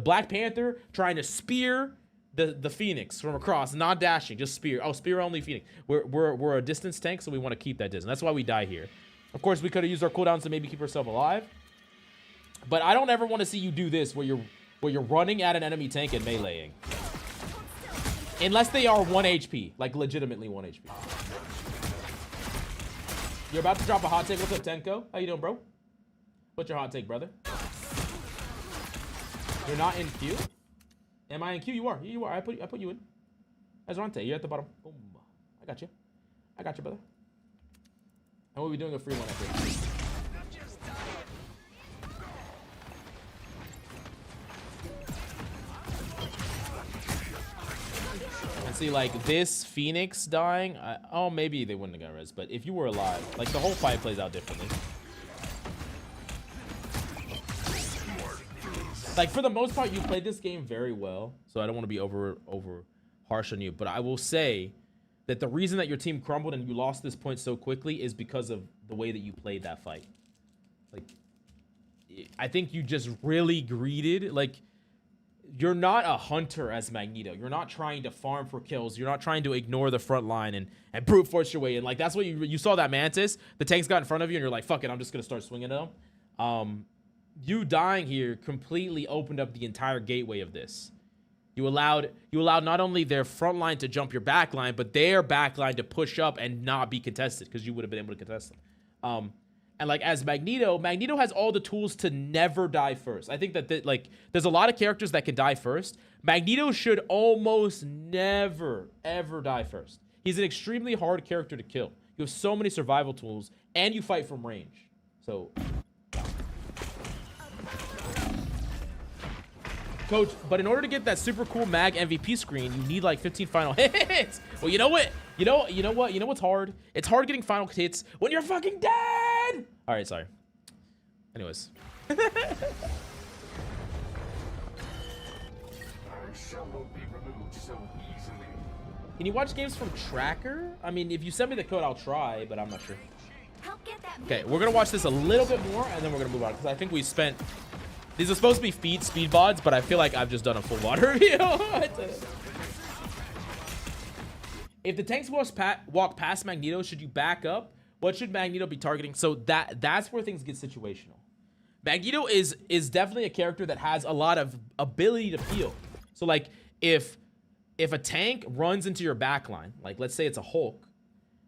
Speaker 1: Black Panther trying to spear the Phoenix from across, not dashing, just spear. Oh, spear only Phoenix. We're a distance tank, so we want to keep that distance. That's why we die here. Of course, we could have used our cooldowns to maybe keep ourselves alive. But I don't ever want to see you do this where you're running at an enemy tank and meleeing. Unless they are 1 HP, like legitimately 1 HP. You're about to drop a hot take. What's up, Tenko? How you doing, bro? What's your hot take, brother? You're not in queue? Am I in queue? You are. You are. I put you in. Azrante, you're at the bottom. Boom. I got you. I got you, brother. And we'll be doing a free one after. And see, like, this Phoenix dying, oh, maybe they wouldn't have got res, but if you were alive, like, the whole fight plays out differently. Like, for the most part, you played this game very well, so I don't want to be over harsh on you, but I will say that the reason that your team crumbled and you lost this point so quickly is because of the way that you played that fight. Like, I think you just really greeted, like, you're not a hunter as Magneto. You're not trying to farm for kills. You're not trying to ignore the front line and brute force your way in. Like, that's what you saw that Mantis. The tanks got in front of you, and you're like, fuck it, I'm just going to start swinging at them. You dying here completely opened up the entire gateway of this. You allowed not only their front line to jump your back line, but their back line to push up and not be contested, because you would have been able to contest them. And like, as Magneto has all the tools to never die first. I think that like, there's a lot of characters that can die first. Magneto should almost never, ever die first. He's an extremely hard character to kill. You have so many survival tools, and you fight from range. So, Coach, but in order to get that super cool Mag MVP screen, you need like 15 final hits. Well, you know what? You know what's hard? It's hard getting final hits when you're fucking dead. All right, sorry. Anyways. Can you watch games from Tracker? I mean, if you send me the code, I'll try, but I'm not sure. Okay, we're gonna watch this a little bit more, and then we're gonna move on, because I think we spent. These are supposed to be speed VODs, but I feel like I've just done a full VOD review. If the tanks walk past Magneto, should you back up? What should Magneto be targeting? So that's where things get situational. Magneto is definitely a character that has a lot of ability to peel. So like, if a tank runs into your backline, like let's say it's a Hulk,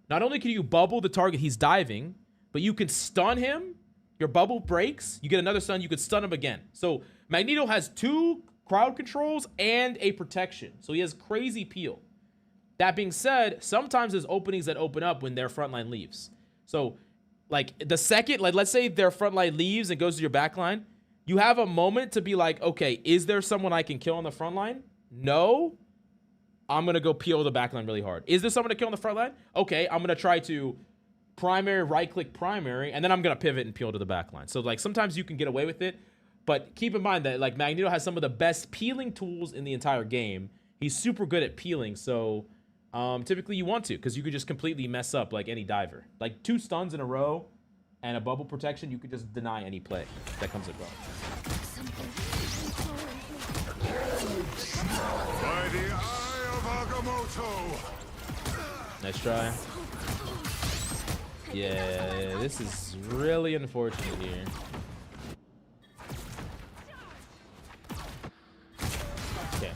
Speaker 1: not only can you bubble the target he's diving, but you can stun him. Your bubble breaks, you get another stun, you could stun him again. So Magneto has 2 crowd controls and a protection. So he has crazy peel. That being said, sometimes there's openings that open up when their frontline leaves. So like the second, like let's say their frontline leaves and goes to your backline, you have a moment to be like, okay, is there someone I can kill on the front line? No. I'm going to go peel the back line really hard. Is there someone to kill on the front line? Okay, I'm going to try to primary, right-click primary, and then I'm going to pivot and peel to the back line. So, like, sometimes you can get away with it, but keep in mind that, like, Magneto has some of the best peeling tools in the entire game. He's super good at peeling, so typically you want to, because you could just completely mess up, like, any diver. Like, 2 stuns in a row and a bubble protection, you could just deny any play that comes across.
Speaker 8: By the eye of Agamotto!
Speaker 1: Nice try. Yeah, this is really unfortunate here. Okay.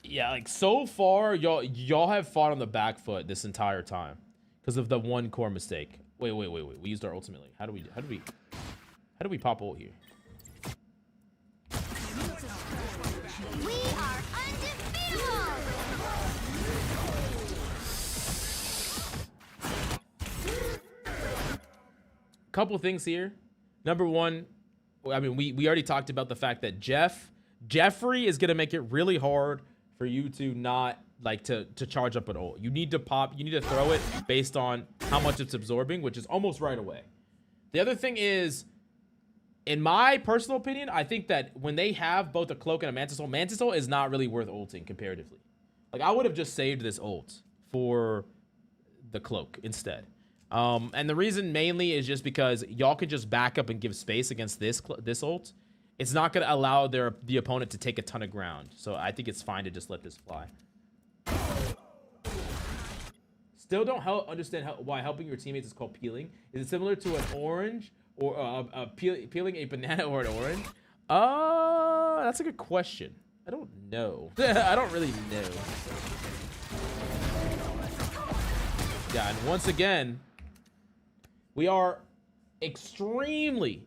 Speaker 1: Yeah, like so far, y'all have fought on the back foot this entire time because of the one core mistake. Wait. We used our ultimately. How do we pop ult here?
Speaker 5: We are undefeatable!
Speaker 1: Couple things here. Number one, I mean, we already talked about the fact that Jeffrey is gonna make it really hard for you to not like to charge up an ult. You need to throw it based on how much it's absorbing, which is almost right away. The other thing is, in my personal opinion, I think that when they have both a cloak and a mantis ult is not really worth ulting comparatively. Like, I would have just saved this ult for the cloak instead. And the reason mainly is just because y'all can just back up and give space against this ult. It's not going to allow the opponent to take a ton of ground. So I think it's fine to just let this fly. Still don't understand why helping your teammates is called peeling. Is it similar to an orange or peeling a banana or an orange? That's a good question. I don't know. I don't really know. Yeah, and once again, we are extremely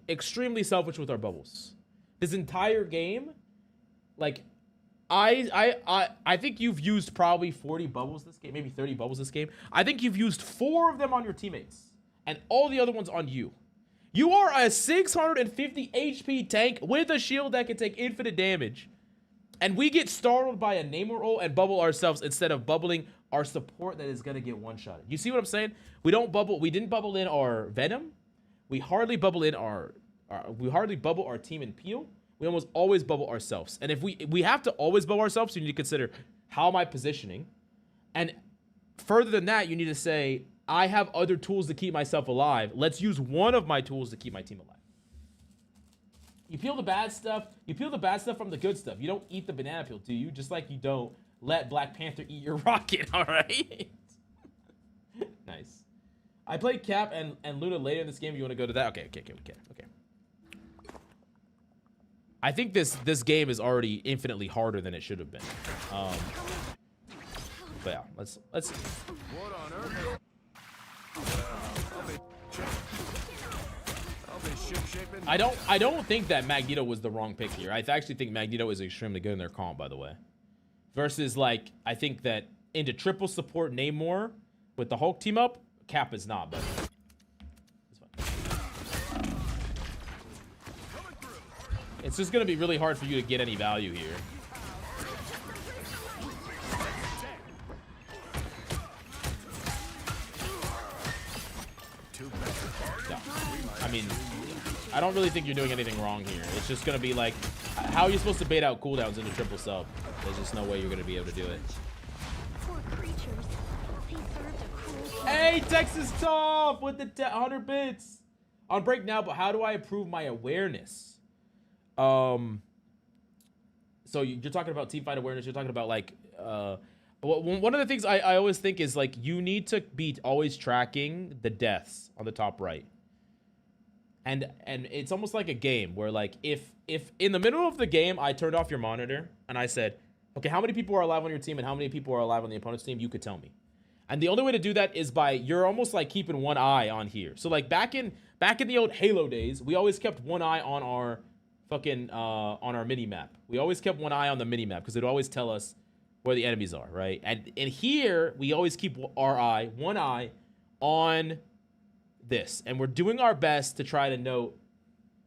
Speaker 1: selfish with our bubbles. This entire game, like, I think you've used probably 40 bubbles this game, maybe 30 bubbles this game. I think you've used 4 of them on your teammates, and all the other ones on you. You are a 650 HP tank with a shield that can take infinite damage, and we get startled by a Namor ult and bubble ourselves instead of bubbling our support that is gonna get one-shotted. You see what I'm saying? We didn't bubble in our Venom. We hardly bubble in we hardly bubble our team in peel. We almost always bubble ourselves. And if we have to always bubble ourselves, so you need to consider, how am I positioning? And further than that, you need to say, I have other tools to keep myself alive. Let's use one of my tools to keep my team alive. You peel the bad stuff. You peel the bad stuff from the good stuff. You don't eat the banana peel, do you? Just like you don't let Black Panther eat your rocket, all right? Nice. I played Cap and Luna later in this game. You want to go to that? Okay, we can. Okay. I think this game is already infinitely harder than it should have been. But yeah, let's.
Speaker 8: What on earth?
Speaker 1: I don't think that Magneto was the wrong pick here. I actually think Magneto is extremely good in their comp, by the way. Versus, like, I think that into triple support Namor with the Hulk team up, Cap is not, but it's fine. It's just gonna be really hard for you to get any value here. Yeah. I mean, I don't really think you're doing anything wrong here. It's just gonna be like, how are you supposed to bait out cooldowns into triple sub? There's just no way you're gonna be able to do it.
Speaker 4: Poor creatures. They served a cruel.
Speaker 1: Hey, Texas Top with the 100 bits. On break now, but how do I improve my awareness? So you're talking about teamfight awareness. You're talking about, like, one of the things I always think is, like, you need to be always tracking the deaths on the top right. And it's almost like a game where, like, if in the middle of the game I turned off your monitor and I said, okay, how many people are alive on your team and how many people are alive on the opponent's team, you could tell me. And the only way to do that is by, you're almost like keeping one eye on here. So, like, back in the old Halo days, we always kept one eye on our fucking on our mini map. We always kept one eye on the mini map because it'd always tell us where the enemies are, right? And here we always keep one eye on this, and we're doing our best to try to note.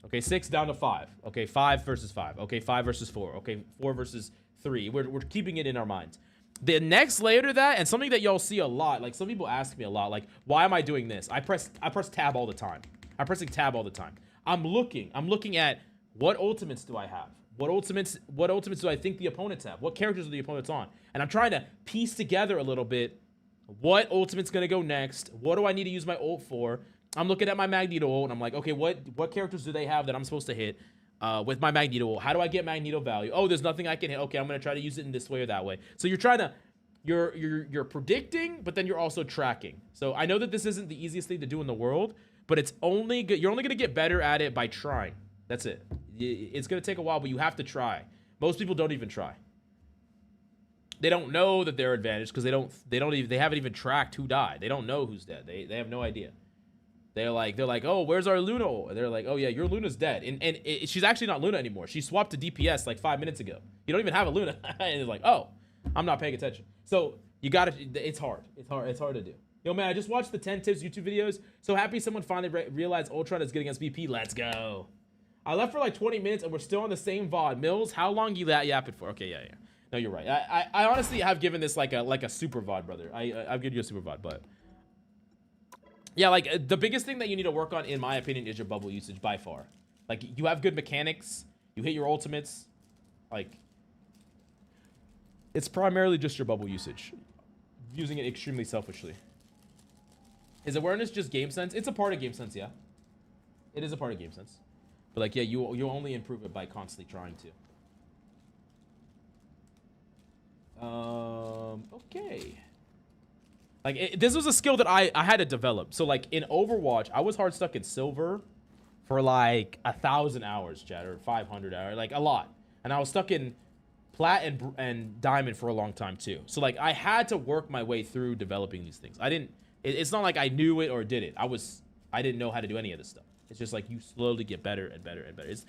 Speaker 1: Okay, 6 down to 5. Okay, 5 versus 5. Okay, 5 versus 4. Okay, 4 versus 3. We're keeping it in our minds. The next layer to that, and something that y'all see a lot, like some people ask me a lot, like, why am I doing this? I press tab all the time. I'm pressing tab all the time. I'm looking at what ultimates do I have? What ultimates do I think the opponents have? What characters are the opponents on? And I'm trying to piece together a little bit what ultimate's gonna go next. What do I need to use my ult for? I'm looking at my Magneto ult and I'm like, okay, what characters do they have that I'm supposed to hit with my Magneto ult? How do I get Magneto value? Oh, there's nothing I can hit. Okay, I'm gonna try to use it in this way or that way. So you're trying to, you're predicting, but then you're also tracking. So I know that this isn't the easiest thing to do in the world, but it's only good. You're only gonna get better at it by trying. That's it. It's gonna take a while, but you have to try. Most people don't even try. They don't know that they're advantaged because they haven't even tracked who died. They don't know who's dead. They have no idea. They're like, oh, where's our Luna? And they're like, oh yeah, your Luna's dead. And she's actually not Luna anymore. She swapped to DPS like 5 minutes ago. You don't even have a Luna. And it's like, oh, I'm not paying attention. So you gotta, it's hard. It's hard to do. Yo, man, I just watched the 10 tips YouTube videos. So happy someone finally realized Ultron is good against BP. Let's go. I left for like 20 minutes and we're still on the same VOD. Mills, how long you yapping for? Okay, yeah. No, you're right. I honestly have given this like a super VOD, brother. I've given you a super VOD, but yeah, like the biggest thing that you need to work on, in my opinion, is your bubble usage by far. Like you have good mechanics, you hit your ultimates, like it's primarily just your bubble usage. Using it extremely selfishly. Is awareness just game sense? It's a part of game sense, yeah. It is a part of game sense. But like, yeah, you only improve it by constantly trying to. Okay. Like this was a skill that I had to develop. So like in Overwatch, I was hard stuck in silver for like 1,000 hours, chat, or 500 hours, like a lot. And I was stuck in plat and diamond for a long time too. So like I had to work my way through developing these things. It's not like I knew it or did it. I didn't know how to do any of this stuff. It's just like you slowly get better and better and better. It's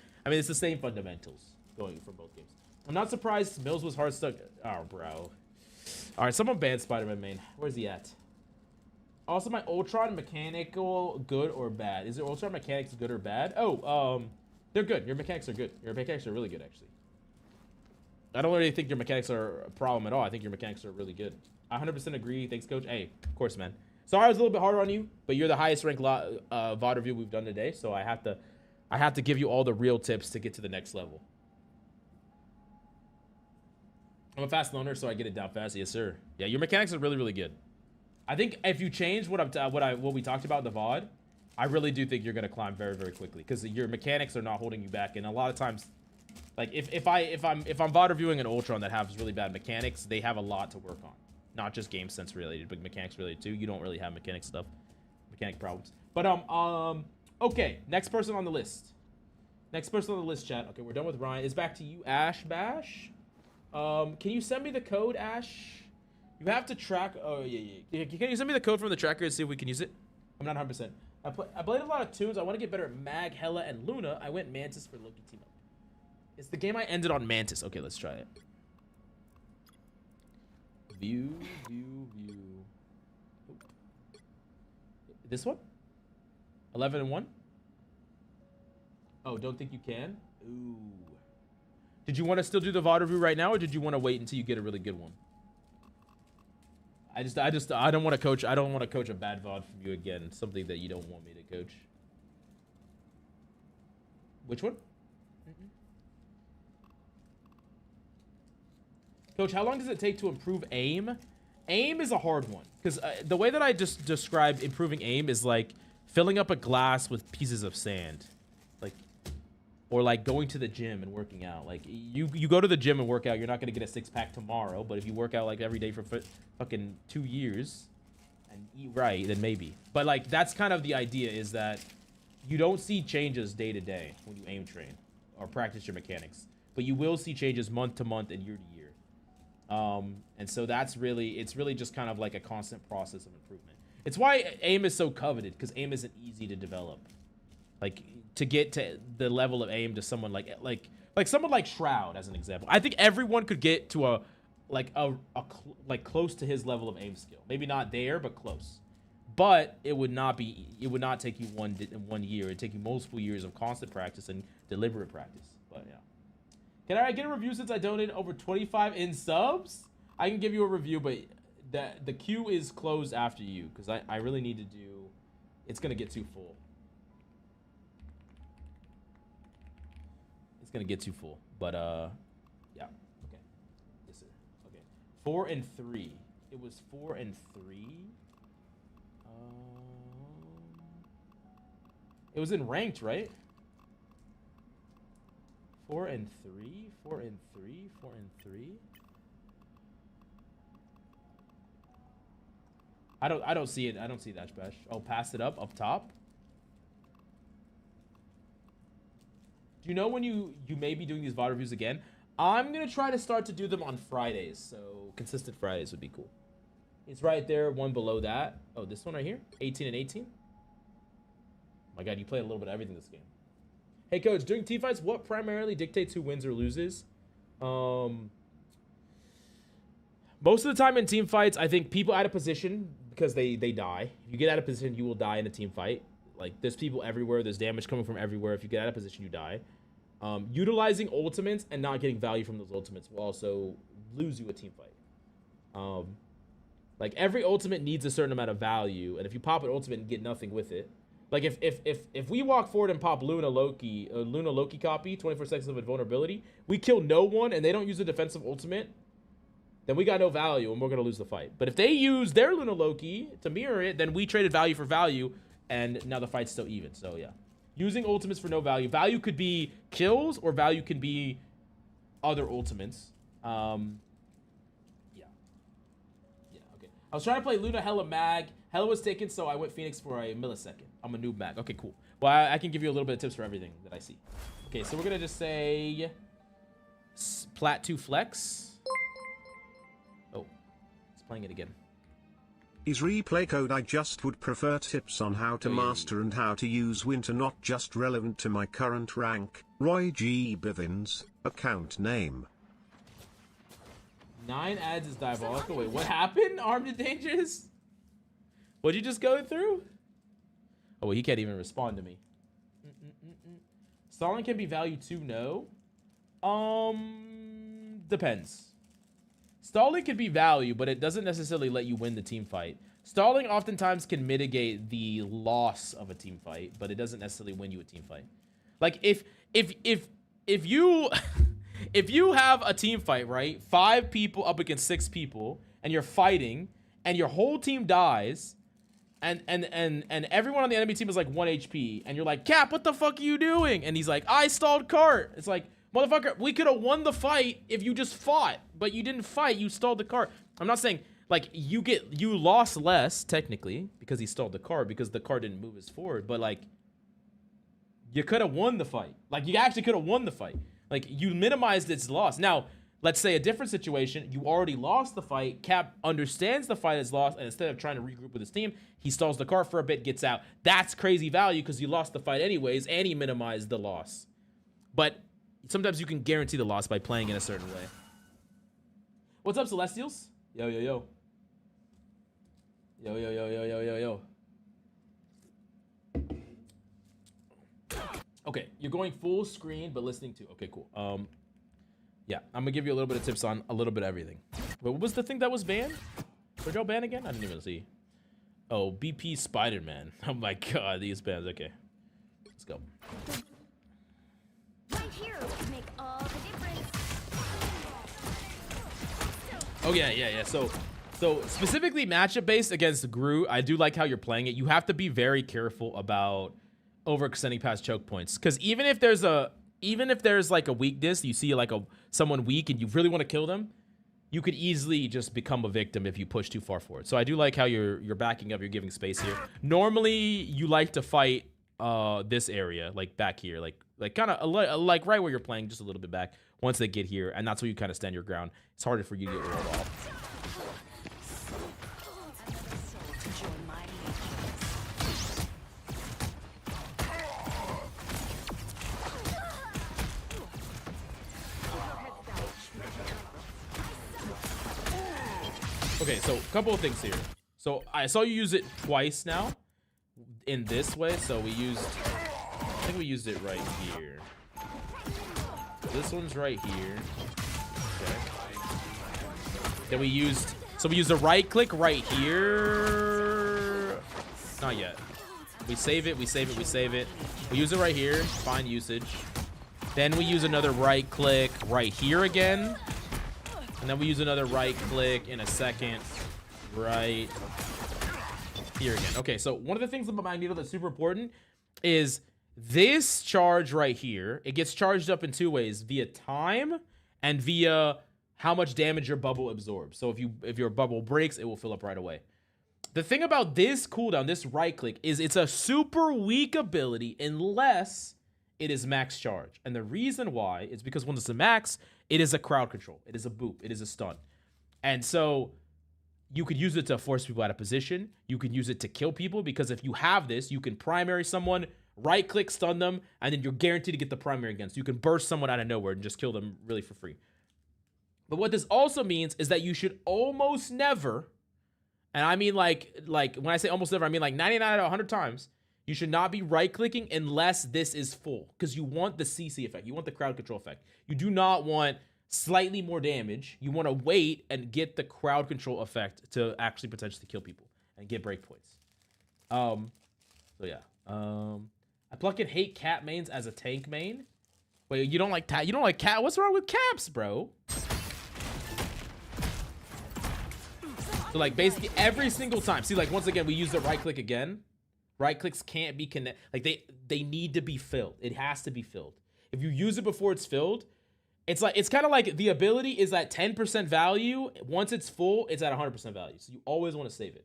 Speaker 1: the same fundamentals going from both games. I'm not surprised Mills was hard stuck. Oh, bro. All right, someone banned Spider-Man main. Where's he at? Also, my Ultron mechanical good or bad? Is it Ultron mechanics good or bad? Oh, they're good. Your mechanics are good. Your mechanics are really good, actually. I don't really think your mechanics are a problem at all. I think your mechanics are really good. I 100% agree. Thanks, coach. Hey, of course, man. Sorry I was a little bit harder on you, but you're the highest ranked VOD review we've done today, so I have to give you all the real tips to get to the next level. I'm a fast learner, so I get it down fast. Yes, sir. Yeah, your mechanics are really, really good. I think if you change what we talked about in the VOD, I really do think you're gonna climb very, very quickly because your mechanics are not holding you back. And a lot of times, like if I'm VOD reviewing an Ultron that has really bad mechanics, they have a lot to work on. Not just game sense related, but mechanics related too. You don't really have mechanic problems. But okay, next person on the list. Chat. Okay, we're done with Ryan. It's back to you, Ash Bash. Can you send me the code, Ash? You have to track. Oh yeah. Can you send me the code from the tracker and see if we can use it? I'm not 100%. I played a lot of tunes. I want to get better at Mag, Hella, and Luna. I went Mantis for Loki team up. It's the game I ended on Mantis. Okay, let's try it. View. Oop. This one? 11 and 1? Oh, don't think you can? Ooh. Did you want to still do the VOD review right now, or did you want to wait until you get a really good one? I don't want to coach. I don't want to coach a bad VOD from you again. Something that you don't want me to coach. Which one? Coach, how long does it take to improve aim? Aim is a hard one because the way that I just described improving aim is like filling up a glass with pieces of sand, or like going to the gym and working out. Like you go to the gym and work out, you're not gonna get a 6-pack tomorrow, but if you work out like every day for fucking 2 years and eat right, then maybe. But like that's kind of the idea, is that you don't see changes day to day when you aim train or practice your mechanics, but you will see changes month to month and year to year. And so it's really just kind of like a constant process of improvement. It's why aim is so coveted, because aim isn't easy to develop. Like to get to the level of aim to someone like someone like Shroud, as an example. I think everyone could get to a close to his level of aim skill. Maybe not there, but close. but it would not take you one year. It'd take you multiple years of constant practice and deliberate practice. But yeah. Can I get a review since I donated over 25 in subs? I can give you a review, but the queue is closed after you because I really need to do. It's gonna get too full. It's gonna get too full. But yeah. Okay. Yes, sir. Okay. 4 and 3. It was 4 and 3. It was in ranked, right? 4 and 3. 4 and 3. 4 and 3. I don't see it. I don't see that bash. Oh, pass it up top. Do you know when you may be doing these VOD reviews again? I'm gonna try to start to do them on Fridays. So consistent Fridays would be cool. It's right there, one below that. Oh, this one right here, 18 and 18. My God, you play a little bit of everything this game. Hey, coach, during team fights, what primarily dictates who wins or loses? Most of the time in team fights, I think people out of position because they die. If you get out of position, you will die in a team fight. Like, there's people everywhere. There's damage coming from everywhere. If you get out of position, you die. Utilizing ultimates and not getting value from those ultimates will also lose you a team fight. Like, every ultimate needs a certain amount of value, and if you pop an ultimate and get nothing with it, like if we walk forward and pop Luna Loki copy, 24 seconds of invulnerability, we kill no one and they don't use a defensive ultimate, then we got no value and we're gonna lose the fight. But if they use their Luna Loki to mirror it, then we traded value for value, and now the fight's still even. So yeah, using ultimates for no value. Value could be kills or value can be other ultimates. Okay. I was trying to play Luna Hella Mag. Hella was taken, so I went Phoenix for a millisecond. I'm a noob Mag. Okay, cool. Well, I can give you a little bit of tips for everything that I see. Okay, so we're gonna just say Plat 2 Flex. Oh, it's playing it again.
Speaker 2: Is replay code. I just would prefer tips on how to master and how to use winter, not just relevant to my current rank. Roy G. Bivins, account name.
Speaker 1: 9 ads is diabolical. Wait, what happened? Armed and dangerous? What'd you just go through? Oh, well, he can't even respond to me. Stalling can be value too, no? Depends. Stalling can be value, but it doesn't necessarily let you win the team fight. Stalling oftentimes can mitigate the loss of a team fight, but it doesn't necessarily win you a team fight. Like if you if you have a team fight, right? 5 people up against 6 people, and you're fighting, and your whole team dies, and everyone on the enemy team is like 1 HP, and you're like, Cap, what the fuck are you doing? And he's like, I stalled cart. It's like, motherfucker, we could have won the fight if you just fought, but you didn't fight, you stalled the cart. I'm not saying, like, you lost less, technically, because he stalled the cart, because the cart didn't move us forward, but, like, you could have won the fight. Like, you actually could have won the fight. Like, you minimized its loss. Now, let's say a different situation, you already lost the fight, Cap understands the fight is lost, and instead of trying to regroup with his team, he stalls the cart for a bit, gets out. That's crazy value, because you lost the fight anyways, and he minimized the loss. But sometimes you can guarantee the loss by playing in a certain way. What's up, Celestials? Yo, yo, yo. Yo, yo, yo, yo, yo, yo, yo. Okay, you're going full screen, but listening to. Okay, cool. Yeah, I'm gonna give you a little bit of tips on a little bit of everything. But what was the thing that was banned? Was y'all banned again? I didn't even see. Oh, BP Spider-Man. Oh my God, these bans. Okay, let's go.
Speaker 5: My heroes make all the difference.
Speaker 1: Oh yeah. So specifically matchup based against Groot, I do like how you're playing it. You have to be very careful about overextending past choke points, because even if there's like a weakness, you see like someone weak and you really want to kill them, you could easily just become a victim if you push too far forward. So I do like how you're backing up, you're giving space here. Normally you like to fight this area, like back here, like kind of like right where you're playing, just a little bit back once they get here, and that's where you kind of stand your ground. It's harder for you to get rolled off. Okay, so a couple of things here. So I saw you use it twice now in this way. So we used, I think we used it right here. This one's right here. Okay. Then we used, so we used a right click right here. Not yet. We save it, we save it, we save it. We use it right here, fine usage. Then we use another right click right here again. And then we use another right click in a second right here again. Okay, so one of the things about Magneto that's super important is this charge right here. It gets charged up in two ways, via time and via how much damage your bubble absorbs. So if your bubble breaks, it will fill up right away. The thing about this cooldown, this right click, is it's a super weak ability unless it is max charge. And the reason why is because when it's a max, it is a crowd control. It is a boop. It is a stun. And so you could use it to force people out of position. You can use it to kill people because if you have this, you can primary someone, right click, stun them, and then you're guaranteed to get the primary again. So you can burst someone out of nowhere and just kill them really for free. But what this also means is that you should almost never, and I mean like when I say almost never, I mean like 99 out of 100 times, you should not be right clicking unless this is full because you want the CC effect. You want the crowd control effect. You do not want slightly more damage. You want to wait and get the crowd control effect to actually potentially kill people and get break points. So yeah. I pluck and hate cat mains as a tank main. Wait, you don't like cat? You don't like cat? What's wrong with caps, bro? So like basically every single time. See, like once again, we use the right click again. Right clicks can't be connected. Like they need to be filled. It has to be filled. If you use it before it's filled, it's kind of like the ability is at 10% value. Once it's full, it's at 100% value. So you always want to save it.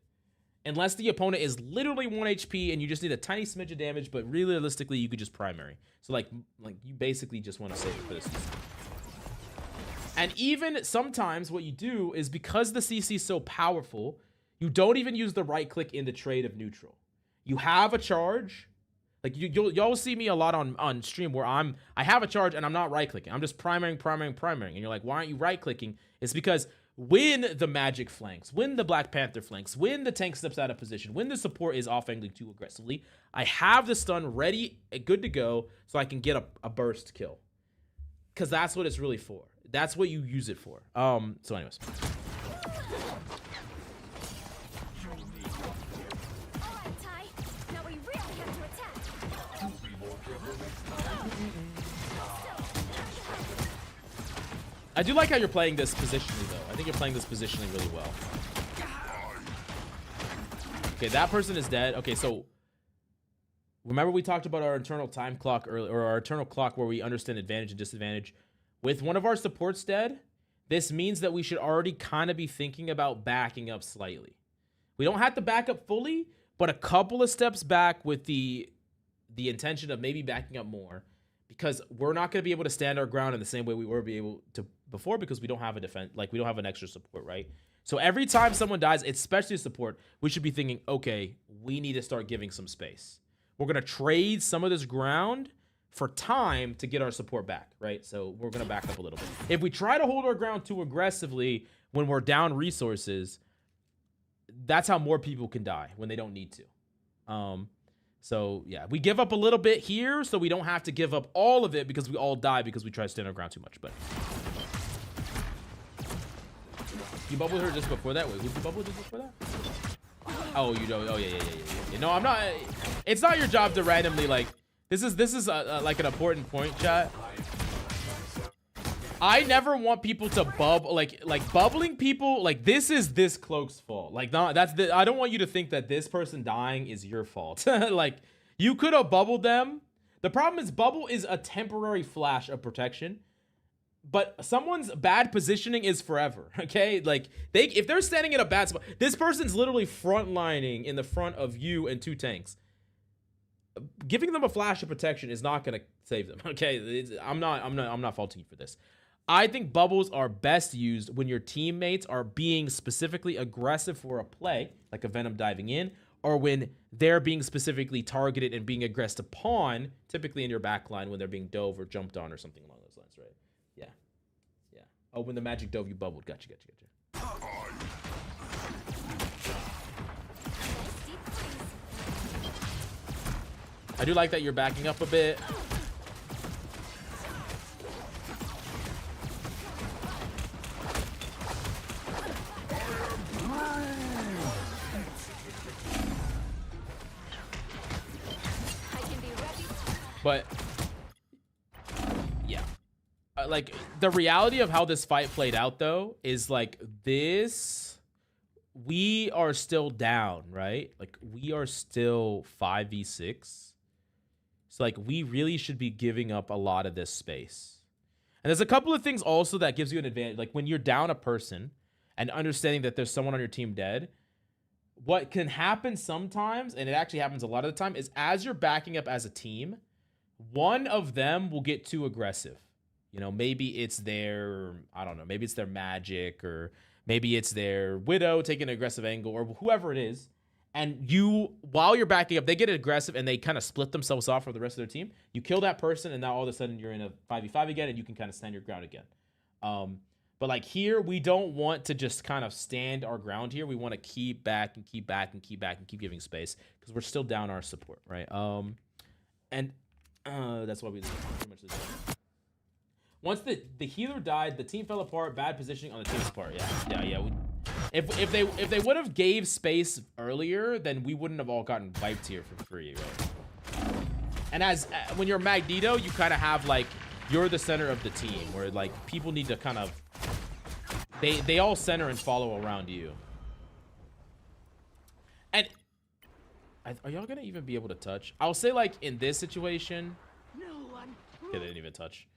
Speaker 1: Unless the opponent is literally 1 HP and you just need a tiny smidge of damage, but realistically, you could just primary. So like you basically just want to save it for this. And even sometimes what you do is because the CC is so powerful, you don't even use the right click in the trade of neutral. You have a charge. Like y'all see me a lot on stream where I have a charge and I'm not right clicking. I'm just primarying. And you're like, why aren't you right clicking? It's because when the magic flanks, when the Black Panther flanks, when the tank steps out of position, when the support is off angling too aggressively, I have the stun ready, good to go, so I can get a burst kill. Because that's what it's really for. That's what you use it for. So anyways. I do like how you're playing this positionally, though. I think you're playing this positionally really well. Okay, that person is dead. Okay, so remember we talked about our internal time clock earlier, or our internal clock where we understand advantage and disadvantage. With one of our supports dead, this means that we should already kind of be thinking about backing up slightly. We don't have to back up fully, but a couple of steps back with the intention of maybe backing up more. Because we're not going to be able to stand our ground in the same way we were able to before because we don't have a defense, like we don't have an extra support, right? So every time someone dies, especially support, we should be thinking, okay, we need to start giving some space. We're going to trade some of this ground for time to get our support back, right? So we're going to back up a little bit. If we try to hold our ground too aggressively when we're down resources, that's how more people can die when they don't need to. So yeah, we give up a little bit here so we don't have to give up all of it because we all die because we try to stand our ground too much. But you bubbled her just before that? Wait, who'd you bubble just before that? Oh, you know. Oh yeah. No, I'm not. It's not your job to randomly like. This is like an important point, chat. I never want people to bubble like bubbling people. Like this is this cloak's fault. Like I don't want you to think that this person dying is your fault. Like you could have bubbled them. The problem is bubble is a temporary flash of protection, but someone's bad positioning is forever. Okay, like if they're standing in a bad spot, this person's literally frontlining in the front of you and 2 tanks. Giving them a flash of protection is not gonna save them. Okay, I'm not faulting you for this. I think bubbles are best used when your teammates are being specifically aggressive for a play, like a Venom diving in, or when they're being specifically targeted and being aggressed upon, typically in your backline when they're being dove or jumped on or something along those lines, right? Yeah. Oh, when the magic dove, you bubbled. Gotcha. I do like that you're backing up a bit. But yeah, like the reality of how this fight played out though is like this, we are still down, right? Like we are still 5v6. So like we really should be giving up a lot of this space. And there's a couple of things also that gives you an advantage. Like when you're down a person and understanding that there's someone on your team dead, what can happen sometimes, and it actually happens a lot of the time, is as you're backing up as a team, one of them will get too aggressive. You know, maybe it's their, I don't know, maybe it's their magic, or maybe it's their widow taking an aggressive angle, or whoever it is. And you, while you're backing up, they get aggressive and they kind of split themselves off from the rest of their team. You kill that person, and now all of a sudden you're in a 5v5 again, and you can kind of stand your ground again. But like here, we don't want to just kind of stand our ground here. We want to keep back and keep back and keep back and keep giving space, because we're still down our support, right? And that's why we pretty much did that. Once the healer died, the team fell apart. Bad positioning on the team's part. Yeah. If they would have gave space earlier, then we wouldn't have all gotten wiped here for free, right? And as when you're Magneto, you kind of have like, you're the center of the team, where like people need to kind of, they all center and follow around you. And are y'all gonna even be able to touch? I'll say like in this situation, okay, they didn't even touch.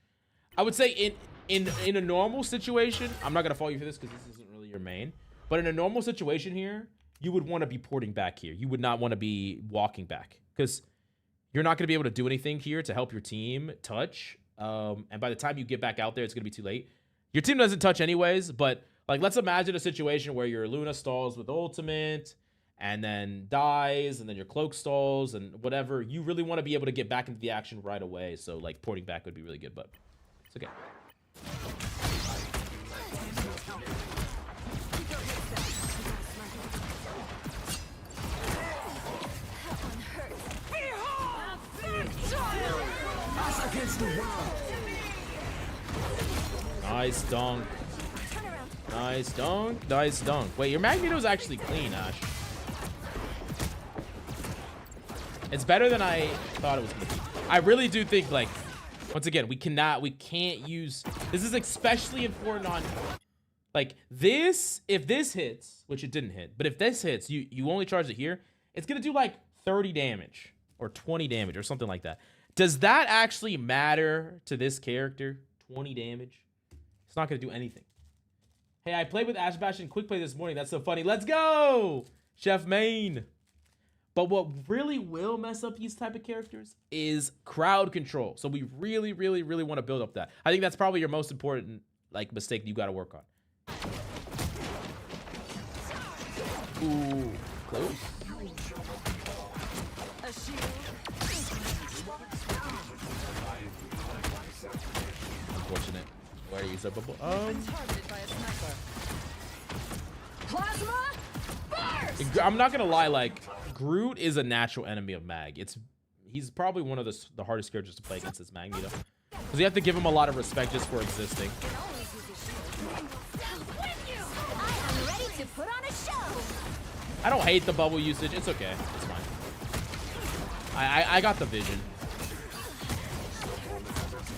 Speaker 1: I would say in a normal situation, I'm not gonna follow you for this because this isn't really your main, but in a normal situation here, you would want to be porting back here. You would not want to be walking back, because you're not gonna be able to do anything here to help your team touch. And by the time you get back out there, it's gonna be too late. Your team doesn't touch anyways, but like let's imagine a situation where your Luna stalls with ultimate and then dies, and then your cloak stalls and whatever. You really want to be able to get back into the action right away. So like porting back would be really good, but it's okay. Nice dunk. Nice dunk. Nice dunk. Wait, your Magneto's actually clean, Ash. It's better than I thought it was gonna be. I really do think, like, once again, we can't use, this is especially important on, like, this, if this hits, which it didn't hit, but if this hits, you only charge it here, it's gonna do like 30 damage or 20 damage or something like that. Does that actually matter to this character? 20 damage? It's not gonna do anything. Hey, I played with Ash Bash in Quick Play this morning. That's so funny. Let's go! Chef Main. But what really will mess up these type of characters is crowd control. So we really, really, really want to build up that. I think that's probably your most important like mistake you got to work on. Ooh, close. Unfortunate. Why are you so bubble?
Speaker 7: Plasma burst!
Speaker 1: I'm not gonna lie, like Groot is a natural enemy of Mag. He's probably one of the hardest characters to play against this Magneto, because you have to give him a lot of respect just for existing.
Speaker 5: I am ready to put on a show.
Speaker 1: I don't hate the bubble usage. It's okay. It's fine. I got the vision.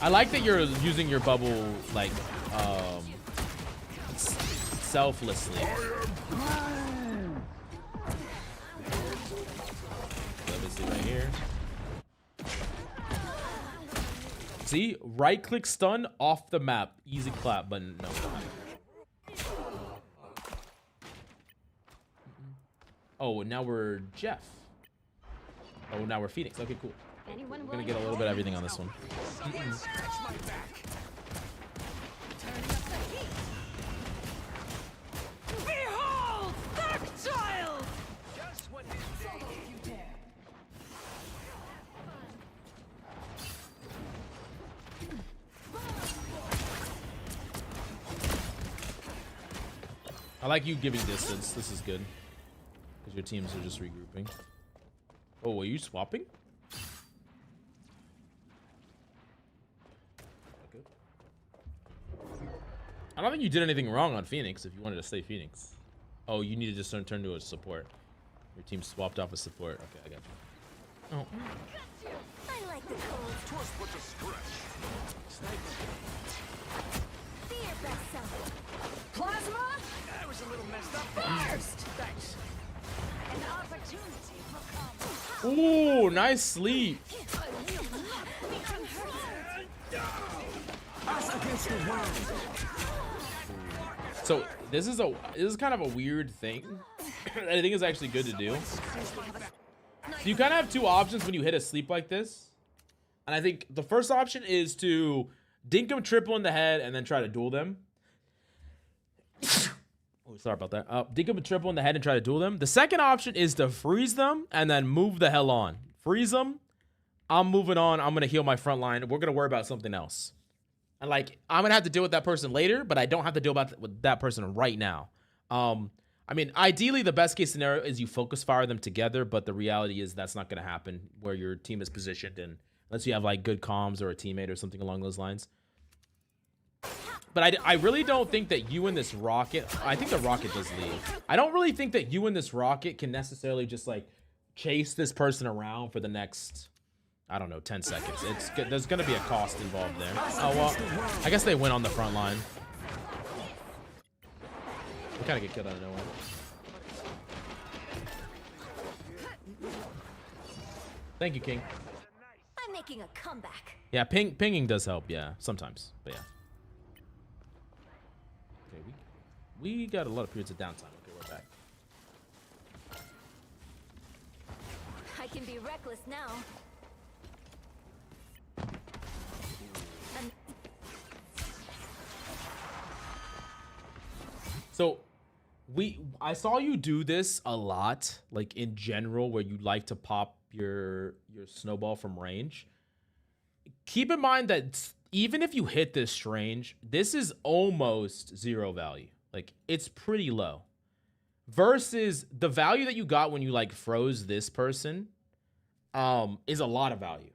Speaker 1: I like that you're using your bubble like selflessly. Obviously right here. See, right click stun off the map. Easy clap button. No. Oh, now we're Jeff. Oh, now we're Phoenix. Okay, cool. We're gonna get a little bit of everything on this one.
Speaker 7: Behold, Dark Child! Just what you say if you dare.
Speaker 1: I like you giving distance. This is good. Because your teams are just regrouping. Oh, are you swapping? I don't think you did anything wrong on Phoenix if you wanted to stay Phoenix. Oh, you need to just turn to a support. Your team swapped off a support. Okay, I got you. Oh.
Speaker 4: I like the cold.
Speaker 8: Twas but a stretch.
Speaker 4: Be your best self.
Speaker 7: Plasma? That was a little messed up. First! Thanks.
Speaker 4: An opportunity will come.
Speaker 1: Ooh, nice sleep.
Speaker 6: Us against the world.
Speaker 1: So this is kind of a weird thing. I think it's actually good to do. So you kind of have two options when you hit a sleep like this. And I think the first option is to dink them triple in the head and then try to duel them. Oh, sorry about that. Dink them a triple in the head and try to duel them. The second option is to freeze them and then move the hell on. Freeze them. I'm moving on. I'm going to heal my front line. We're going to worry about something else. And like, I'm going to have to deal with that person later, but I don't have to deal with that person right now. I mean, ideally, the best case scenario is you focus fire them together, but the reality is that's not going to happen where your team is positioned, and unless you have like good comms or a teammate or something along those lines. But I really don't think that you and this rocket, I think the rocket does leave. I don't really think that you and this rocket can necessarily just like chase this person around for the next, I don't know, 10 seconds. There's going to be a cost involved there. Oh, well, I guess they went on the front line. We kind of get killed out of nowhere. Thank you, King.
Speaker 4: I'm making a comeback.
Speaker 1: Yeah, pinging does help. Yeah, sometimes. But yeah. Okay, we got a lot of periods of downtime. Okay, we're back.
Speaker 4: I can be reckless now.
Speaker 1: So I saw you do this a lot, like in general, where you like to pop your snowball from range. Keep in mind that even if you hit this range, this is almost zero value. Like, it's pretty low. Versus the value that you got when you like froze this person is a lot of value.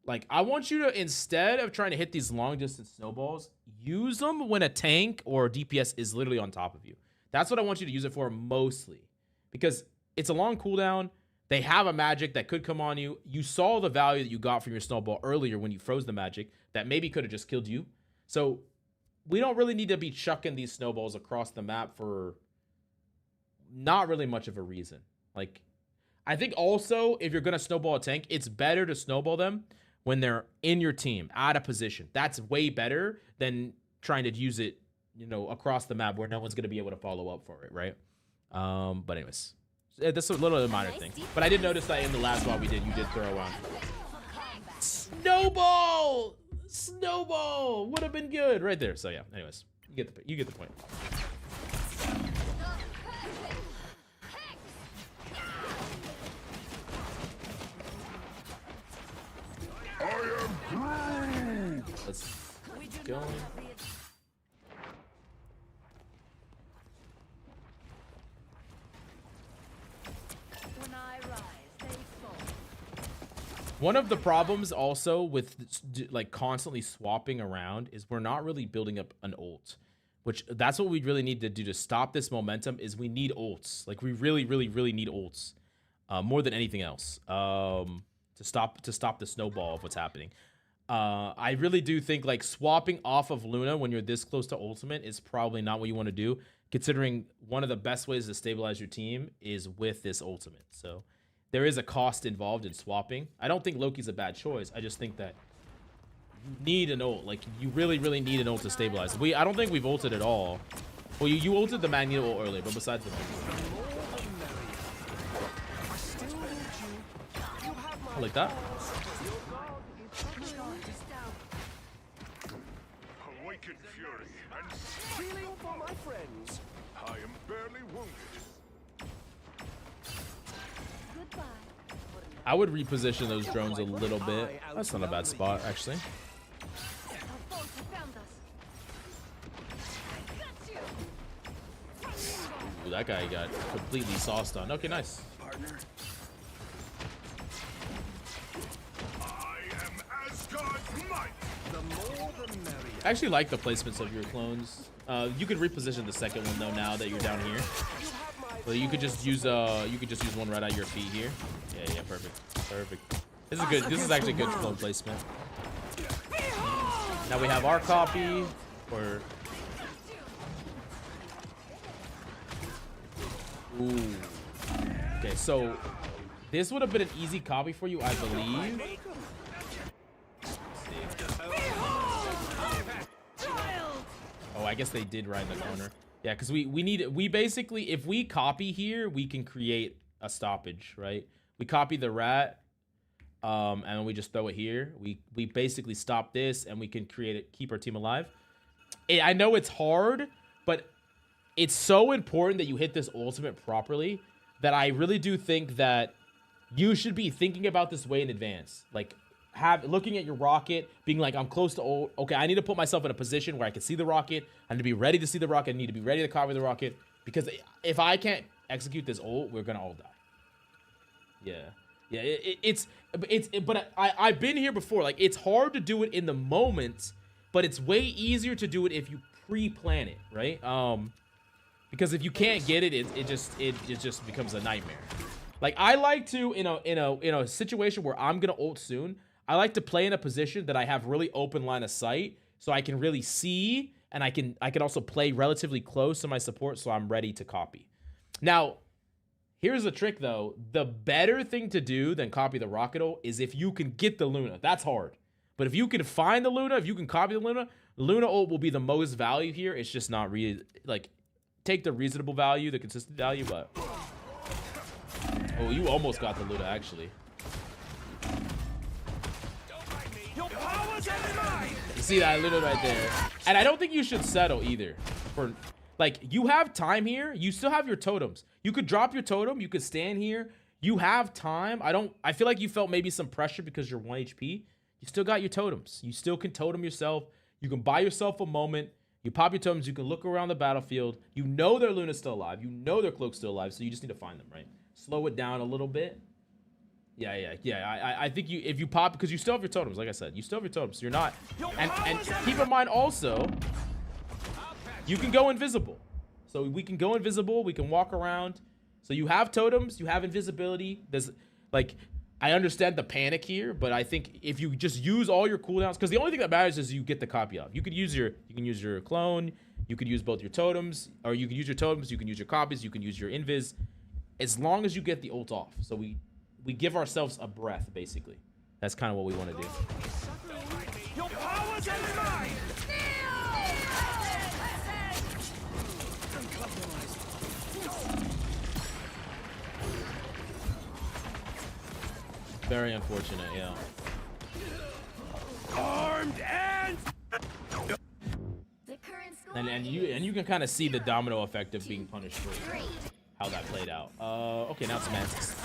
Speaker 1: Like, I want you to, instead of trying to hit these long distance snowballs, use them when a tank or DPS is literally on top of you. That's what I want you to use it for mostly, because it's a long cooldown. They have a magic that could come on you. You saw the value that you got from your snowball earlier when you froze the magic that maybe could have just killed you. So we don't really need to be chucking these snowballs across the map for not really much of a reason. Like, I think also if you're going to snowball a tank, it's better to snowball them when they're in your team, out of position. That's way better than trying to use it, you know, across the map where no one's going to be able to follow up for it, right? But anyways, that's a little minor thing. But I did notice that in the last one we did, you did throw on. Snowball! Snowball! Would have been good right there. So yeah, anyways, you get the point. Let's go. One of the problems also with like constantly swapping around is we're not really building up an ult, which that's what we really need to do to stop this momentum. Is we need ults. Like, we really need ults more than anything else to stop the snowball of what's happening. I really do think like swapping off of Luna when you're this close to ultimate is probably not what you want to do, considering one of the best ways to stabilize your team is with this ultimate. So there is a cost involved in swapping. I don't think Loki's a bad choice. I just think that you need an ult. Like, you really need an ult to stabilize. I don't think we've ulted at all. Well, you ulted the Magneto ult earlier, but besides the Magneto. I like that.
Speaker 8: Awaken fury and healing for my friends. I am barely wounded.
Speaker 1: I would reposition those drones a little bit. That's not a bad spot, actually. Ooh, that guy got completely sauced on. Okay, nice.
Speaker 8: I am Asgard's might.
Speaker 1: I actually like the placements of your clones. You could reposition the second one though now that you're down here. But you could just use one right at your feet here. Yeah, perfect. This is good. This is actually good clone placement. Now we have our copy or ooh. Okay, so this would have been an easy copy for you, I believe. Oh, I guess they did right in the corner. Yeah, because we basically, if we copy here, we can create a stoppage, right? We copy the rat, and we just throw it here. We basically stop this, and we can create it, keep our team alive. I know it's hard, but it's so important that you hit this ultimate properly that I really do think that you should be thinking about this way in advance. Like, looking at your rocket, being like, I'm close to ult. Okay, I need to put myself in a position where I can see the rocket. I need to be ready to see the rocket. I need to be ready to copy the rocket. Because if I can't execute this ult, we're gonna all die. Yeah. But I've been here before. Like, it's hard to do it in the moment, but it's way easier to do it if you pre-plan it, right? Because if you can't get it, it just becomes a nightmare. Like, I like to, in a situation where I'm gonna ult soon, I like to play in a position that I have really open line of sight, so I can really see, and I can also play relatively close to my support, so I'm ready to copy. Now, here's the trick though: the better thing to do than copy the rocket ult is if you can get the Luna. That's hard, but if you can find the Luna, if you can copy the Luna ult will be the most value here. It's just not really like take the reasonable value, the consistent value, but oh, you almost got the Luna actually. You see that Luna right there, and I don't think you should settle either. For like, you have time here. You still have your totems. You could drop your totem. You could stand here. You have time. I feel like you felt maybe some pressure because you're 1 HP. You still got your totems. You still can totem yourself. You can buy yourself a moment. You pop your totems. You can look around the battlefield. You know their Luna's still alive. You know their cloak's still alive. So you just need to find them, right? Slow it down a little bit. Yeah. I think if you pop, because you still have your totems, like I said, you still have your totems. So you're not, and keep in mind also, you can go invisible. So we can go invisible. We can walk around. So you have totems. You have invisibility. There's like, I understand the panic here, but I think if you just use all your cooldowns, because the only thing that matters is you get the copy of. You can use your clone. You could use both your totems, or you can use your totems. You can use your copies. You can use your invis, as long as you get the ult off. So we give ourselves a breath, basically. That's kind of what we want to do.
Speaker 6: Your powers and mine.
Speaker 1: Very unfortunate, yeah.
Speaker 6: Armed and
Speaker 5: The current score
Speaker 1: And you can kind of see the domino effect of being punished for how that played out. Okay, now it's Mantis.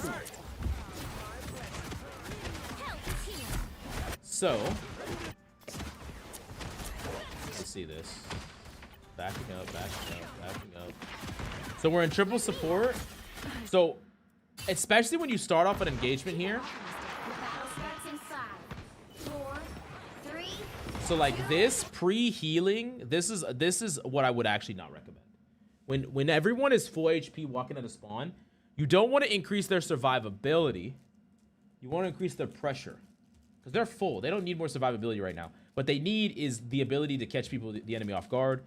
Speaker 1: So, let's see this. Backing up. So we're in triple support. So, especially when you start off an engagement here.
Speaker 5: The battle starts in 5, 4, 3.
Speaker 1: So like this pre-healing, this is what I would actually not recommend. When everyone is full HP walking at a spawn, you don't want to increase their survivability. You want to increase their pressure. Because they're full. They don't need more survivability right now. What they need is the ability to catch the enemy off guard,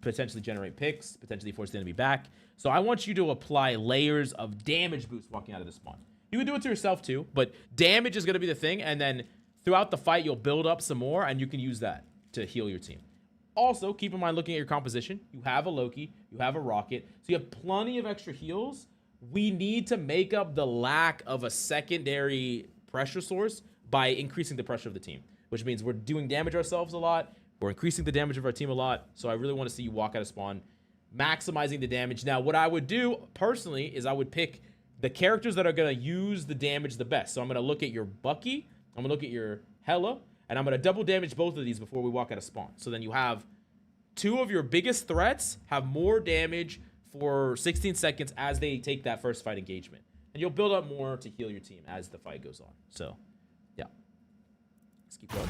Speaker 1: potentially generate picks, potentially force the enemy back. So I want you to apply layers of damage boost walking out of the spawn. You can do it to yourself too, but damage is going to be the thing. And then throughout the fight, you'll build up some more, and you can use that to heal your team. Also, keep in mind looking at your composition. You have a Loki. You have a Rocket. So you have plenty of extra heals. We need to make up the lack of a secondary pressure source by increasing the pressure of the team, which means we're doing damage ourselves a lot. We're increasing the damage of our team a lot. So I really want to see you walk out of spawn, maximizing the damage. Now, what I would do personally is I would pick the characters that are going to use the damage the best. So I'm going to look at your Bucky. I'm going to look at your Hela. And I'm going to double damage both of these before we walk out of spawn. So then you have two of your biggest threats have more damage for 16 seconds as they take that first fight engagement. And you'll build up more to heal your team as the fight goes on. So, yeah. Let's keep going.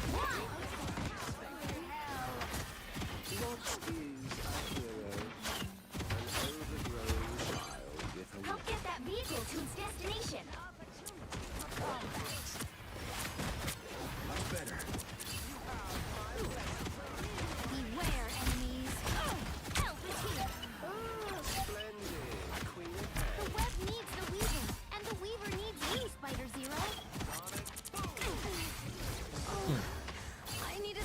Speaker 5: Help get that vehicle to its destination. Beware, enemies. Help is here. The web needs the weaver, and the weaver needs you, Spider Zero. I need a.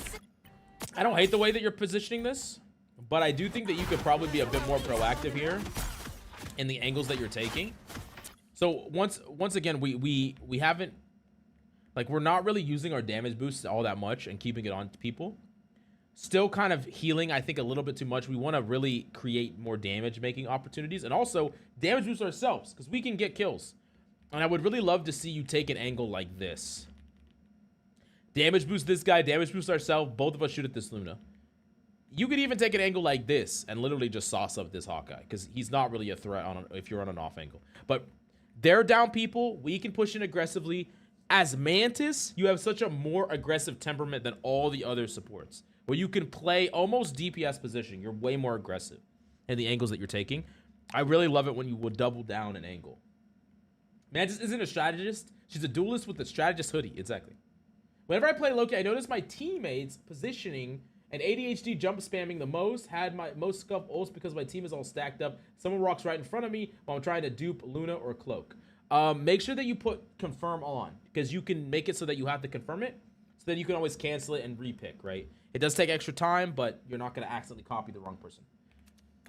Speaker 1: I don't hate the way that you're positioning this, but I do think that you could probably be a bit more proactive here in the angles that you're taking. So once again, we haven't, like, we're not really using our damage boosts all that much and keeping it on people. Still kind of healing, I think, a little bit too much. We want to really create more damage making opportunities and also damage boost ourselves because we can get kills. And I would really love to see you take an angle like this. Damage boost this guy, damage boost ourselves. Both of us shoot at this Luna. You could even take an angle like this and literally just sauce up this Hawkeye because he's not really a threat if you're on an off angle. But they're down people. We can push in aggressively. As Mantis, you have such a more aggressive temperament than all the other supports, where you can play almost DPS position. You're way more aggressive in the angles that you're taking. I really love it when you will double down an angle. Mantis isn't a strategist. She's a duelist with a strategist hoodie. Exactly. Whenever I play Loki, I notice my teammates positioning and ADHD jump spamming the most, had my most scuff ults because my team is all stacked up. Someone walks right in front of me while I'm trying to dupe Luna or Cloak. Make sure that you put confirm on because you can make it so that you have to confirm it. So then you can always cancel it and repick, right? It does take extra time, but you're not going to accidentally copy the wrong person.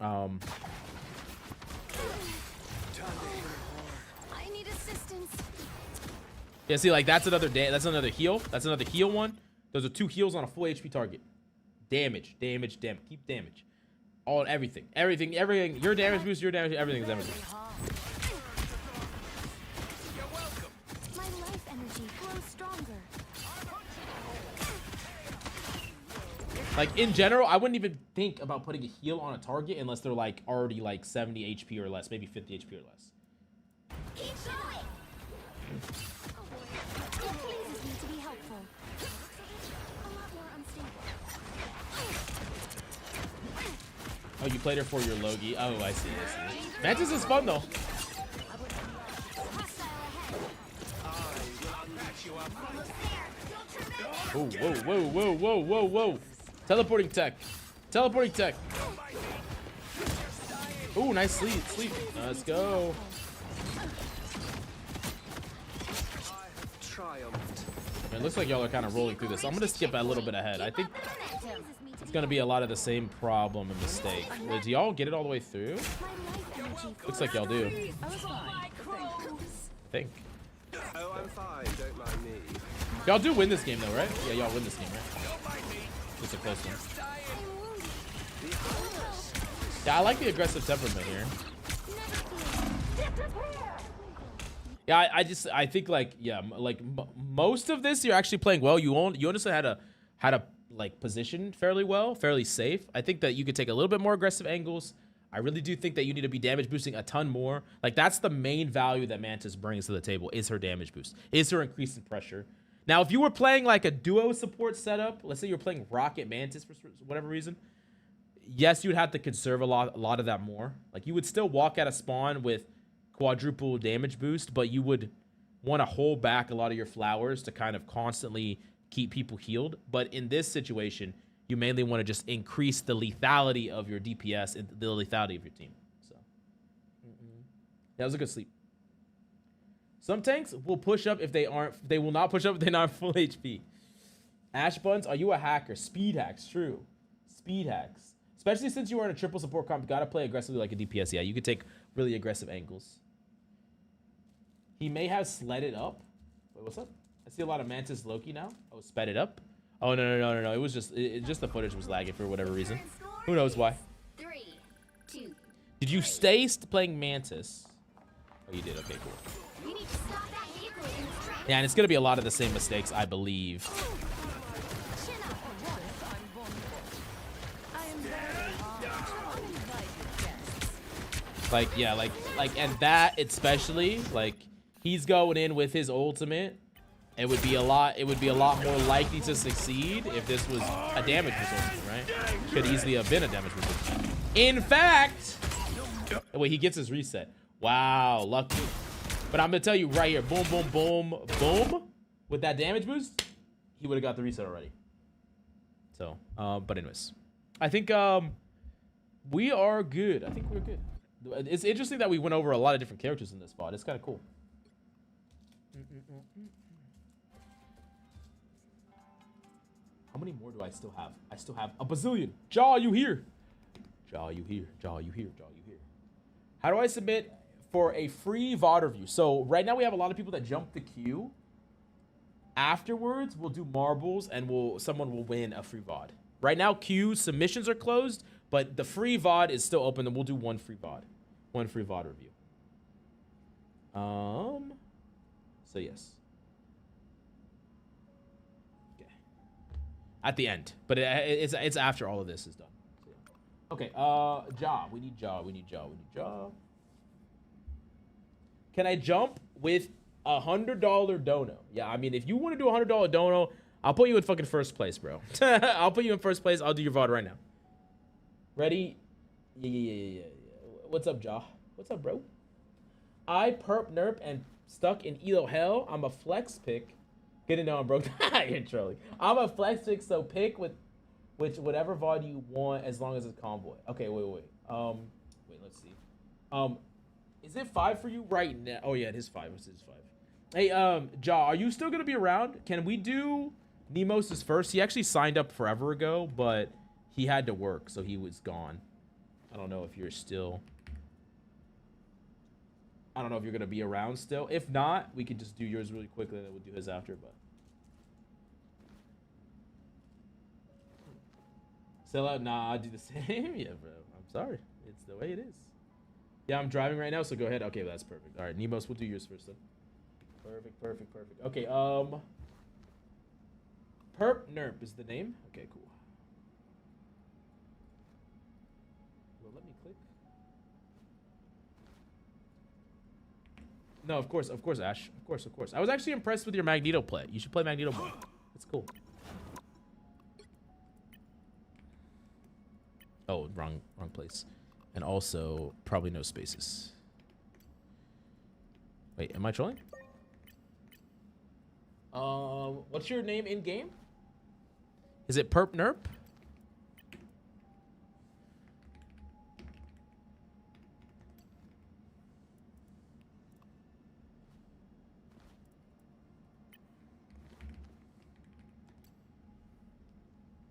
Speaker 4: I need assistance.
Speaker 1: Yeah, see, like that's another heal. That's another heal one. Those are 2 heals on a full HP target. Damage. Keep damage. Everything. Your damage boost, your damage, everything's damage boost.
Speaker 4: My life energy grows stronger.
Speaker 1: Like in general, I wouldn't even think about putting a heal on a target unless they're like already like 70 HP or less, maybe 50 HP or less.
Speaker 5: Keep going.
Speaker 4: It pleases me to be helpful. A lot more unstable.
Speaker 1: Oh, you played her for your Loki. Oh, I see. Mantis is fun though. Whoa. Teleporting tech. Ooh, nice sleep. Let's go. It looks like y'all are kind of rolling through this. I'm gonna skip a little bit ahead. I think it's gonna be a lot of the same problem and mistake. Did y'all get it all the way through? Looks like y'all do. I think.
Speaker 6: Oh, I'm fine. Don't mind me.
Speaker 1: Y'all do win this game though, right? Yeah, y'all win this game, right? Just a close one. Yeah, I like the aggressive temperament here. Yeah, I think like, yeah, like most of this you're actually playing well. You honestly had a like position fairly well, fairly safe. I think that you could take a little bit more aggressive angles. I really do think that you need to be damage boosting a ton more. Like that's the main value that Mantis brings to the table is her damage boost, is her increase in pressure. Now, if you were playing like a duo support setup, let's say you're playing Rocket Mantis for whatever reason, yes, you'd have to conserve a lot of that more. Like you would still walk out of spawn with quadruple damage boost, but you would want to hold back a lot of your flowers to kind of constantly keep people healed. But in this situation, you mainly want to just increase the lethality of your DPS and the lethality of your team. So that was a good sleep. Some tanks will push up if they will not push up if they're not full HP. Ash Buns, are you a hacker? Speed hacks, true. Speed hacks. Especially since you are in a triple support comp, you gotta play aggressively like a DPS. Yeah, you could take really aggressive angles. He may have sled it up. Wait, what's up? I see a lot of Mantis Loki now. Oh, sped it up. Oh no. It was just just the footage was lagging for whatever reason. Who knows why?
Speaker 5: 3, 2.
Speaker 1: Did you stay playing Mantis? Oh, you did. Okay, cool.
Speaker 5: We need to stop that vehicle in its tracks.
Speaker 1: Yeah, and it's gonna be a lot of the same mistakes, I believe.
Speaker 4: Chin up. I am very
Speaker 1: Like, yeah, like, and that especially, like, he's going in with his ultimate, It would be a lot more likely to succeed if this was a damage result, right? Could easily have been a damage result. In fact, wait, he gets his reset. Wow, lucky. But I'm gonna tell you right here, boom, boom, boom, boom. With that damage boost, he would have got the reset already. So, but anyways, I think we are good. I think we're good. It's interesting that we went over a lot of different characters in this spot. It's kind of cool. How many more do I still have? I still have a bazillion. Jaw, you here? Jaw, you here? Jaw, you here? Jaw, you here? How do I submit for a free VOD review? So right now we have a lot of people that jump the queue. Afterwards, we'll do marbles and someone will win a free VOD. Right now, queue submissions are closed, but the free VOD is still open, and we'll do one free VOD review. So yes. Okay. At the end, but it's after all of this is done. So, yeah. Okay. Jaw. We need Jaw. We need Jaw. We need Jaw. Can I jump with $100 dono? Yeah, I mean, if you want to do a $100 dono, I'll put you in fucking first place, bro. I'll put you in first place. I'll do your VOD right now. Ready? Yeah. What's up, Jaw? What's up, bro? I perp nerp and stuck in elo hell. I'm a flex pick. Good to know I'm broke. You're trolling. I'm a flex pick, so pick with whatever VOD you want as long as it's convoy. Okay, wait. Wait, let's see. Is it 5 for you right now? Oh yeah, it is 5. It is 5. Hey, Jaw, are you still gonna be around? Can we do Nemos's first? He actually signed up forever ago, but he had to work, so he was gone. I don't know if you're still. I don't know if you're gonna be around still. If not, we can just do yours really quickly, and then we'll do his after. But sell out? Nah, I'll do the same. Yeah, bro. I'm sorry. It's the way it is. Yeah, I'm driving right now, so go ahead. Okay, well, that's perfect. All right, Nemos, we'll do yours first then. Perfect. Okay, Perp Nerp is the name. Okay, cool. Well, let me click. No, of course, Ash. Of course. I was actually impressed with your Magneto play. You should play Magneto more. It's cool. Oh, wrong place. And also, probably no spaces. Wait, am I trolling? What's your name in game? Is it Perp Nerp?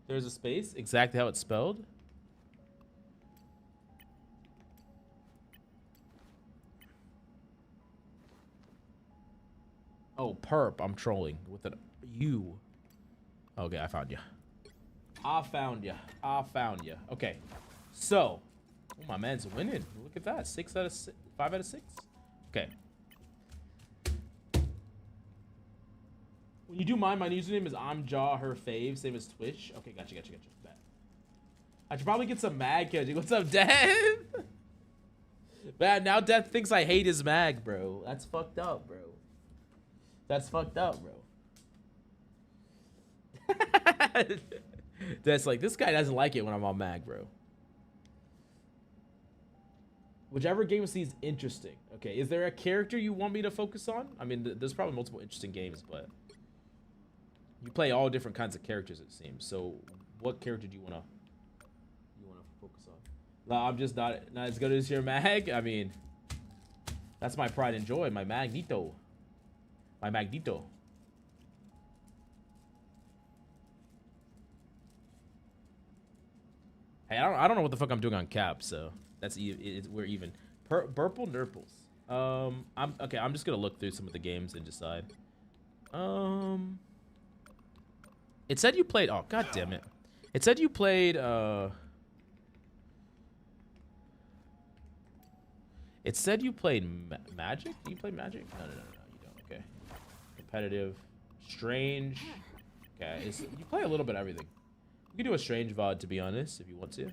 Speaker 1: There's a space, exactly how it's spelled. Oh, perp. I'm trolling with an U. Okay, I found you. I found you. Okay. So, oh, my man's winning. Look at that. 5 out of 6. Okay. When you do mine, my username is I'm Jaw, her fave, same as Twitch. Okay, gotcha. Bet. I should probably get some mag catching. What's up, Death? Man, now Death thinks I hate his mag, bro. That's fucked up, bro. That's like, this guy doesn't like it when I'm on mag, bro. Whichever game seems interesting. Okay, is there a character you want me to focus on? I mean, there's probably multiple interesting games, but you play all different kinds of characters, it seems. So, what character do you wanna focus on? No, I'm just not as good as your mag. I mean, that's my pride and joy, my Magneto. My Magneto. Hey, I don't know what the fuck I'm doing on cap, so that's we're even. Burple Nurples. I'm just gonna look through some of the games and decide. It said you played. Oh, god damn it! It said you played. It said you played Magic. Do you play Magic? No, you don't. Okay. Competitive, strange. Okay, you play a little bit of everything. You can do a strange VOD, to be honest, if you want to.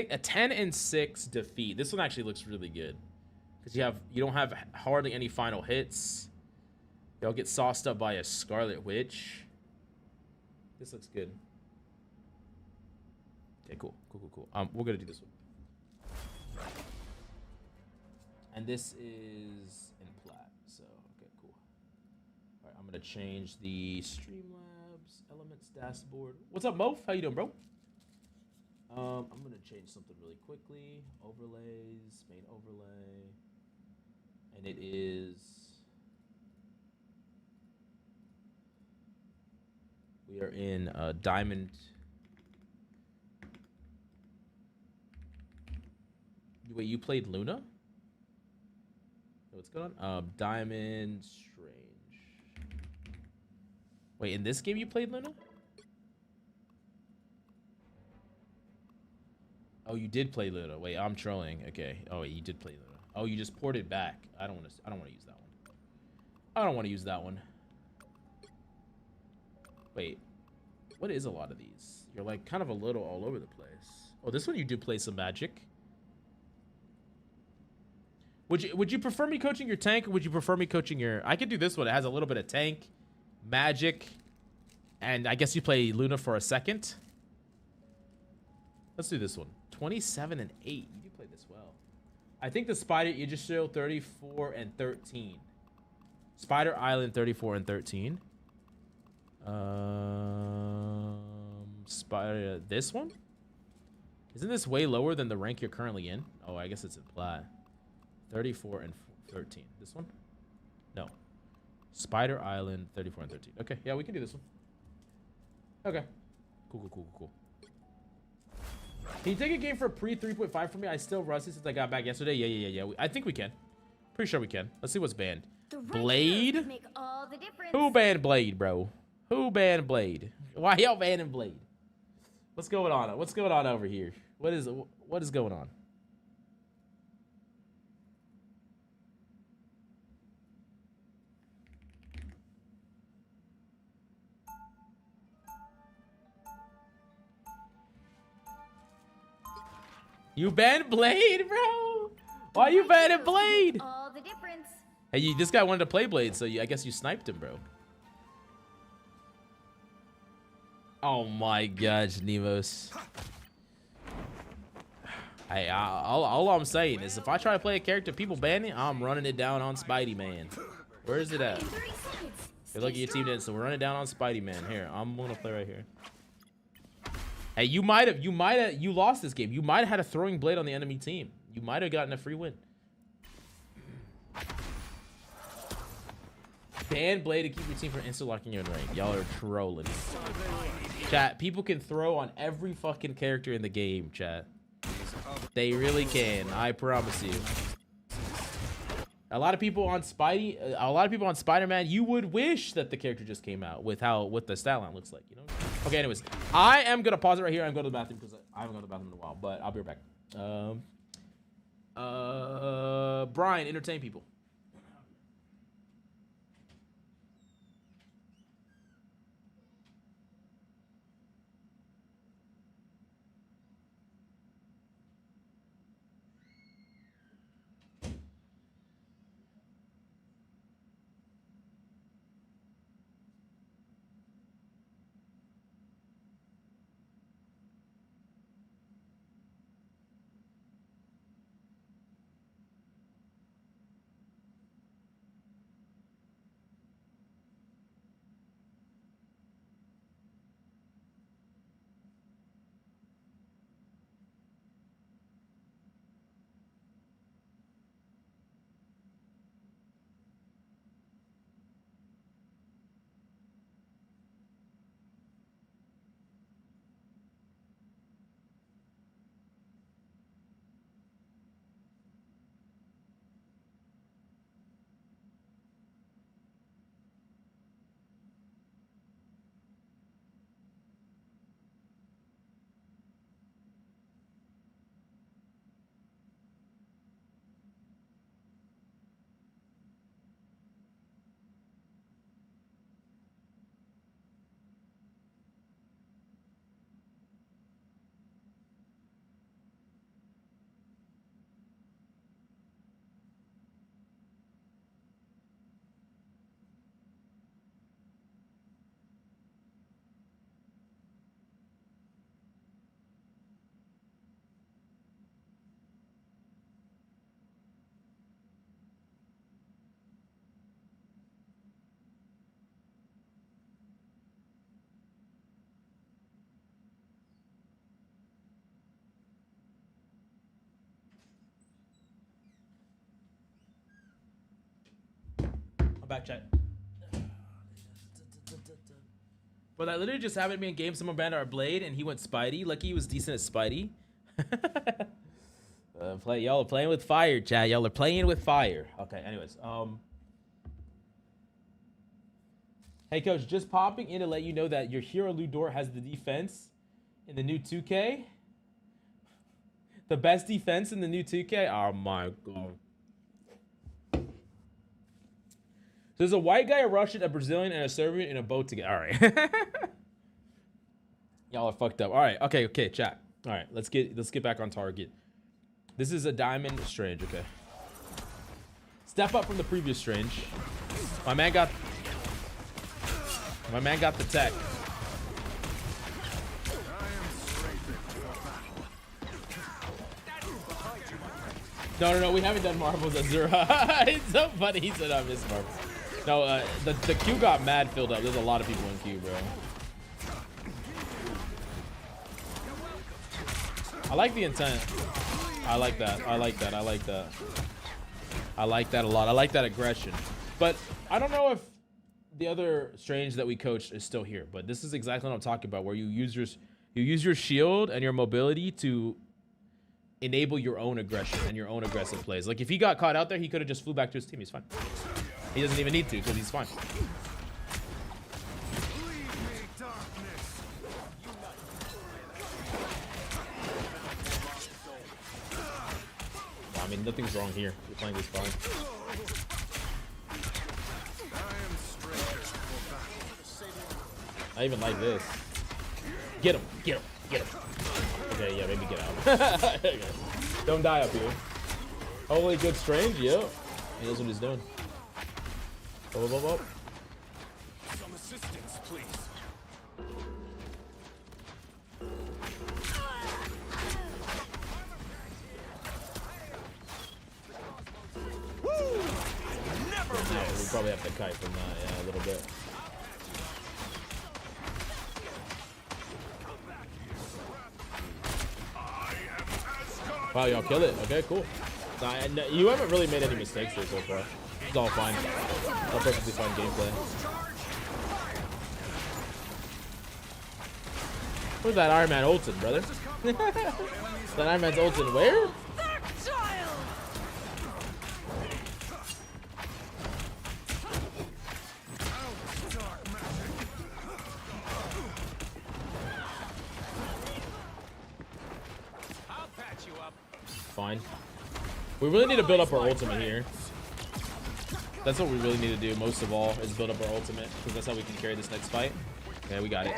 Speaker 1: A 10 and 6 defeat. This one actually looks really good. because you don't have hardly any final hits. Y'all get sauced up by a Scarlet Witch. This looks good. Okay, cool. We're gonna do this one. And this is in plat, so okay, cool. All right, I'm gonna change the Streamlabs Elements dashboard. What's up, Mof? How you doing, bro? I'm gonna change something really quickly. Overlays, main overlay, and it is. We are in Diamond. Wait, you played Luna? What's going on? Diamond Strange. Wait, in this game you played Luna? Oh, you did play Luna. Wait, I'm trolling. Okay. Oh, wait, you did play Luna. Oh, you just ported back. I don't want to use that one. I don't want to use that one. Wait, what is a lot of these? You're like kind of a little all over the place. Oh, this one you do play some magic. Would you prefer me coaching your tank, or would you prefer me coaching your... I could do this one. It has a little bit of tank, magic, and I guess you play Luna for a second. Let's do this one. 27 and 8. You do play this well. I think the Spider... You just show 34 and 13. Spider Island 34 and 13. Spider... This one? Isn't this way lower than the rank you're currently in? Oh, I guess it's in plat. 34 and 13. This one? No. Spider Island 34 and 13. Okay, yeah, we can do this one. Okay. Cool. Can you take a game for pre 3.5 for me? I still rusty since I got back yesterday. Yeah. I think we can. Pretty sure we can. Let's see what's banned. Blade?
Speaker 5: Make all the difference.
Speaker 1: Who banned Blade, bro? Who banned Blade? Why y'all banning Blade? What's going on? What's going on over here? What is going on? You banned Blade, bro? Why you banning Blade?
Speaker 5: All the difference.
Speaker 1: Hey, this guy wanted to play Blade, so I guess you sniped him, bro. Oh my gosh, Nemos. Hey, all I'm saying is if I try to play a character people ban it, I'm running it down on Spidey Man. Where is it at? You're lucky your team didn't, so we're running down on Spidey Man. Here, I'm gonna play right here. Hey, you lost this game. You might have had a throwing blade on the enemy team. You might have gotten a free win. Ban Blade to keep your team from insta-locking you in rank. Y'all are trolling. Chat, people can throw on every fucking character in the game, chat. They really can. I promise you. A lot of people on Spider-Man, you would wish that the character just came out with what the stat line looks like, you know? Okay, anyways, I am gonna pause it right here and go to the bathroom because I haven't gone to the bathroom in a while, but I'll be right back. Brian, entertain people. back chat. But that literally just happened to me in game. Someone banned our blade and he went Spidey. Lucky he was decent at Spidey. Y'all are playing with fire, chat. Y'all are playing with fire. Okay, anyways. Hey, coach, just popping in to let you know that your hero Ludor has the defense in the new 2K. The best defense in the new 2K? Oh, my God. There's a white guy, a Russian, a Brazilian, and a Serbian in a boat together. All right. Y'all are fucked up. All right. Okay, chat. All right, let's get back on target. This is a diamond Strange, okay. Step up from the previous Strange. My man got the tech. No, we haven't done marbles at 0. It's so funny. He said I missed marbles. No, the queue got mad filled up. There's a lot of people in queue, bro. I like the intent. I like that. I like that a lot. I like that aggression. But I don't know if the other Strange that we coached is still here. But this is exactly what I'm talking about, where you use your shield and your mobility to enable your own aggression and your own aggressive plays. Like if he got caught out there, he could have just flew back to his team. He's fine. He doesn't even need to because he's fine. I mean, nothing's wrong here. We're playing this fine. I even like this. Get him. Okay, yeah, maybe get out. Okay. Don't die up here. Holy good Strange, yep. He knows what he's doing. Oh.
Speaker 8: Some assistance, please.
Speaker 1: Yeah, we probably have to kite from that, yeah, a little bit. Wow, y'all kill it. Okay, cool. You haven't really made any mistakes here so far. It's all fine. All perfectly fine gameplay. Where's that Iron Man ulted, brother? That Iron Man's ulted where? Fine. We really need to build up our ultimate here. That's what we really need to do most of all, is build up our ultimate, because that's how we can carry this next fight. Yeah, we got it.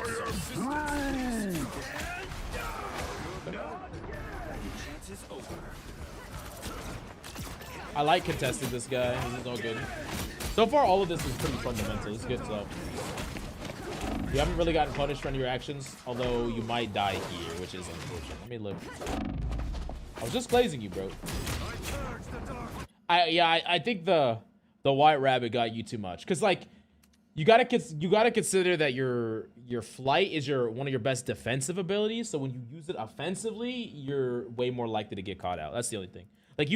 Speaker 1: I like contesting this guy. This is all good. So far, all of this is pretty fundamental. It's good stuff. You haven't really gotten punished for any of your actions, although you might die here, which is unfortunate. Let me look. I was just glazing you, bro. I think the white rabbit got you too much, because like you gotta consider that your flight is one of your best defensive abilities. So when you use it offensively, you're way more likely to get caught out. That's the only thing. Like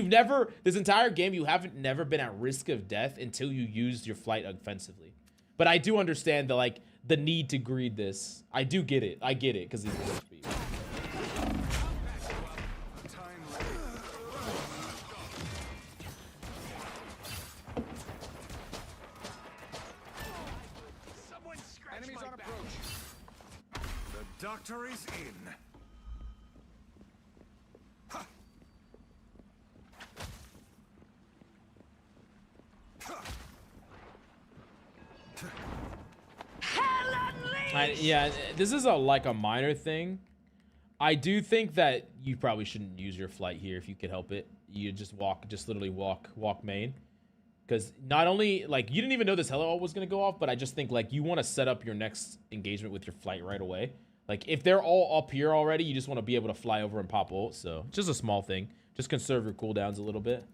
Speaker 1: this entire game, you haven't never been at risk of death until you used your flight offensively. But I do understand the need to greed this. I do get it. I get it because he's warp speed.
Speaker 6: Enemies on approach.
Speaker 8: The doctor is in.
Speaker 1: Yeah, this is like a minor thing. I do think that you probably shouldn't use your flight here if you could help it. You just literally walk main. Because not only, like, you didn't even know this hello was going to go off, but I just think, like, you want to set up your next engagement with your flight right away. Like, if they're all up here already, you just want to be able to fly over and pop ult. So, just a small thing. Just conserve your cooldowns a little bit.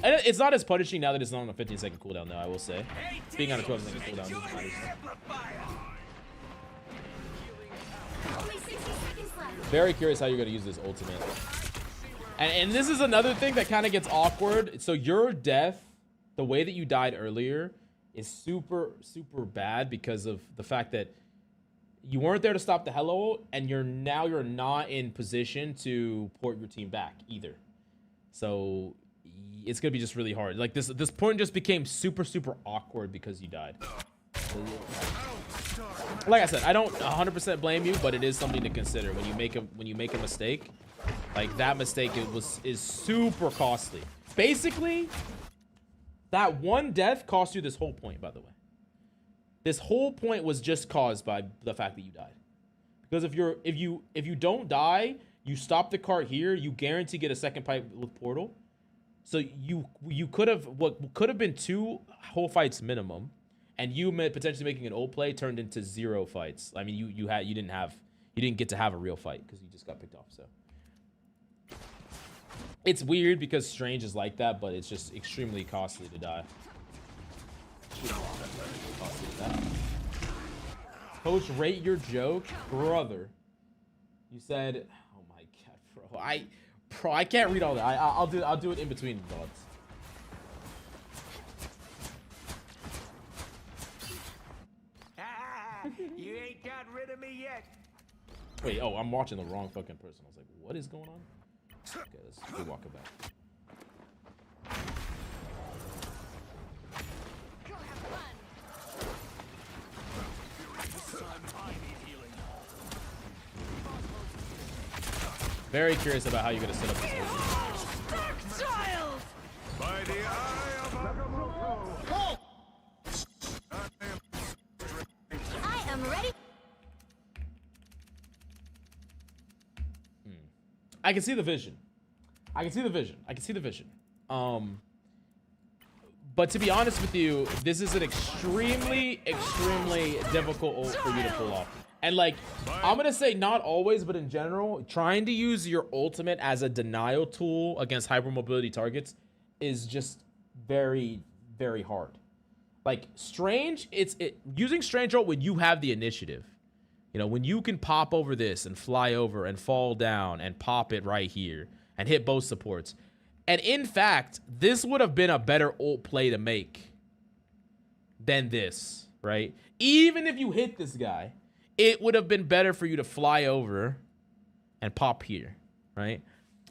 Speaker 1: And it's not as punishing now that it's not on a 15-second cooldown, though, I will say. Being on a 12-second cooldown is nice.
Speaker 5: Only 60 seconds left.
Speaker 1: Very curious how you're going to use this ultimate. And this is another thing that kind of gets awkward. So, your death, the way that you died earlier, is super, super bad because of the fact that you weren't there to stop the hello ult, and you're not in position to port your team back either. So it's gonna be just really hard. Like this point just became super, super awkward because you died. Like I said, I don't 100% blame you, but it is something to consider when you make a mistake. Like that mistake is super costly. Basically, that one death cost you this whole point, by the way. This whole point was just caused by the fact that you died. Because if you don't die, you stop the cart here, you guarantee get a second pipe with portal. So you could have what could have been 2 whole fights minimum, and you potentially making an ult play turned into 0 fights. I mean, you didn't get to have a real fight because you just got picked off. So it's weird because Strange is like that, but it's just extremely costly to die. Coach, rate your joke, brother. You said, oh my god, bro, I can't read all that. I'll do it in between thoughts.
Speaker 3: You ain't got rid of me yet.
Speaker 1: Wait, oh, I'm watching the wrong fucking person. I was like, what is going on? Okay, let's go walk it back.
Speaker 4: Go have fun.
Speaker 1: Very curious about how you're gonna set up this whole
Speaker 7: Child!
Speaker 8: By the eye of
Speaker 4: I am ready.
Speaker 1: I can see the vision. I can see the vision. But to be honest with you, this is an extremely, extremely difficult ult for you to pull off. And like, I'm gonna say not always, but in general, trying to use your ultimate as a denial tool against hypermobility targets is just very, very hard. Like Strange, using Strange ult when you have the initiative. You know, when you can pop over this and fly over and fall down and pop it right here and hit both supports. And in fact, this would have been a better ult play to make than this, right? Even if you hit this guy, it would have been better for you to fly over and pop here, right?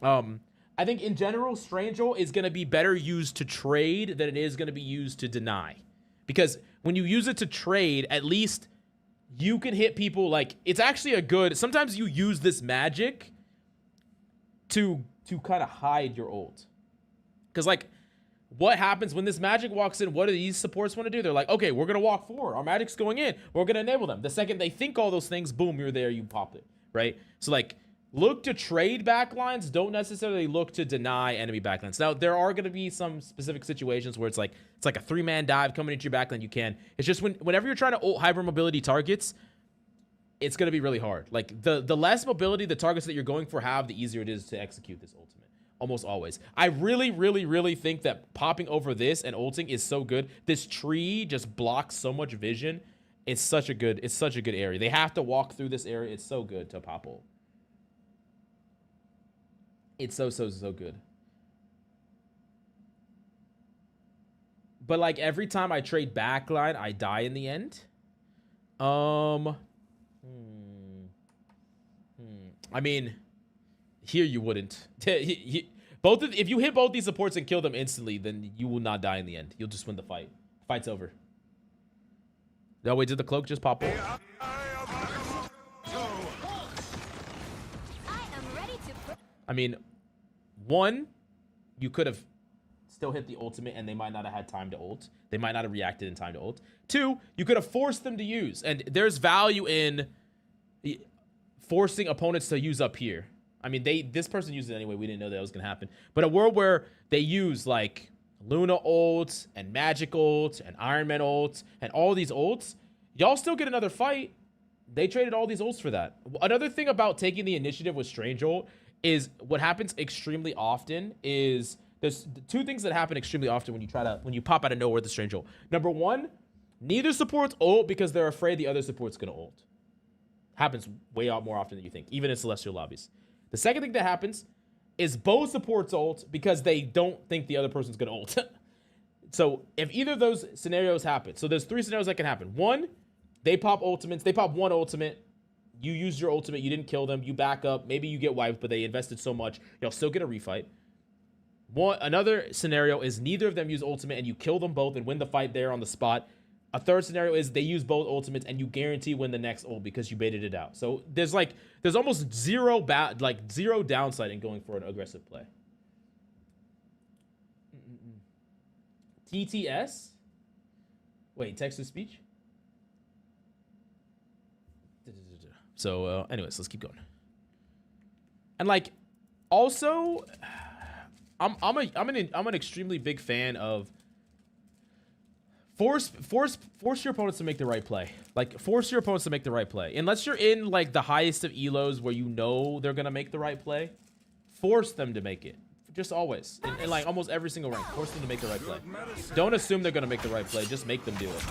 Speaker 1: I think in general, Strange ult is going to be better used to trade than it is going to be used to deny. Because when you use it to trade, at least you can hit people. Like, it's actually a good, sometimes you use this magic to kind of hide your ult. Because like, what happens when this magic walks in? What do these supports want to do? They're like, okay, we're going to walk forward. Our magic's going in. We're going to enable them. The second they think all those things, boom, you're there, you pop it, right? So like, look to trade backlines. Don't necessarily look to deny enemy backlines. Now, there are going to be some specific situations where it's like a 3-man dive coming into your backline. You can. It's just whenever you're trying to ult hypermobility targets, it's going to be really hard. Like, the less mobility the targets that you're going for have, the easier it is to execute this ultimate. Almost always. I really, really, really think that popping over this and ulting is so good. This tree just blocks so much vision. It's such a good area. They have to walk through this area. It's so good to pop ult. It's so good. But like every time I trade backline, I die in the end. I mean, here you wouldn't. If you hit both these supports and kill them instantly, then you will not die in the end. You'll just win the fight. Fight's over. No, wait, did the cloak just pop off? I mean, one, you could have still hit the ultimate and they might not have had time to ult. They might not have reacted in time to ult. Two, you could have forced them to use. And there's value in forcing opponents to use up here. I mean, this person used it anyway. We didn't know that was going to happen. But a world where they use like Luna ults and Magic ults and Iron Man ults and all these ults, y'all still get another fight. They traded all these ults for that. Another thing about taking the initiative with Strange ult is what happens extremely often is there's 2 things that happen extremely often when you pop out of nowhere with the Strange ult. Number 1, neither supports ult because they're afraid the other support's going to ult. Happens way more often than you think, even in Celestial lobbies. The second thing that happens is both supports ult because they don't think the other person's going to ult. So if either of those scenarios happen, so there's 3 scenarios that can happen. One, they pop ultimates. They pop 1 ultimate. You use your ultimate. You didn't kill them. You back up. Maybe you get wiped, but they invested so much. You'll still get a refight. Another scenario is neither of them use ultimate and you kill them both and win the fight there on the spot. A third scenario is they use both ultimates and you guarantee win the next ult because you baited it out. So there's almost zero downside in going for an aggressive play. TTS? Wait, text to speech? So anyways, let's keep going. And like also I'm an extremely big fan of force your opponents to make the right play. Like force your opponents to make the right play. Unless you're in like the highest of elos where you know they're gonna make the right play, force them to make it. Just always. In like almost every single rank, force them to make the right play. Don't assume they're gonna make the right play. Just make them do it.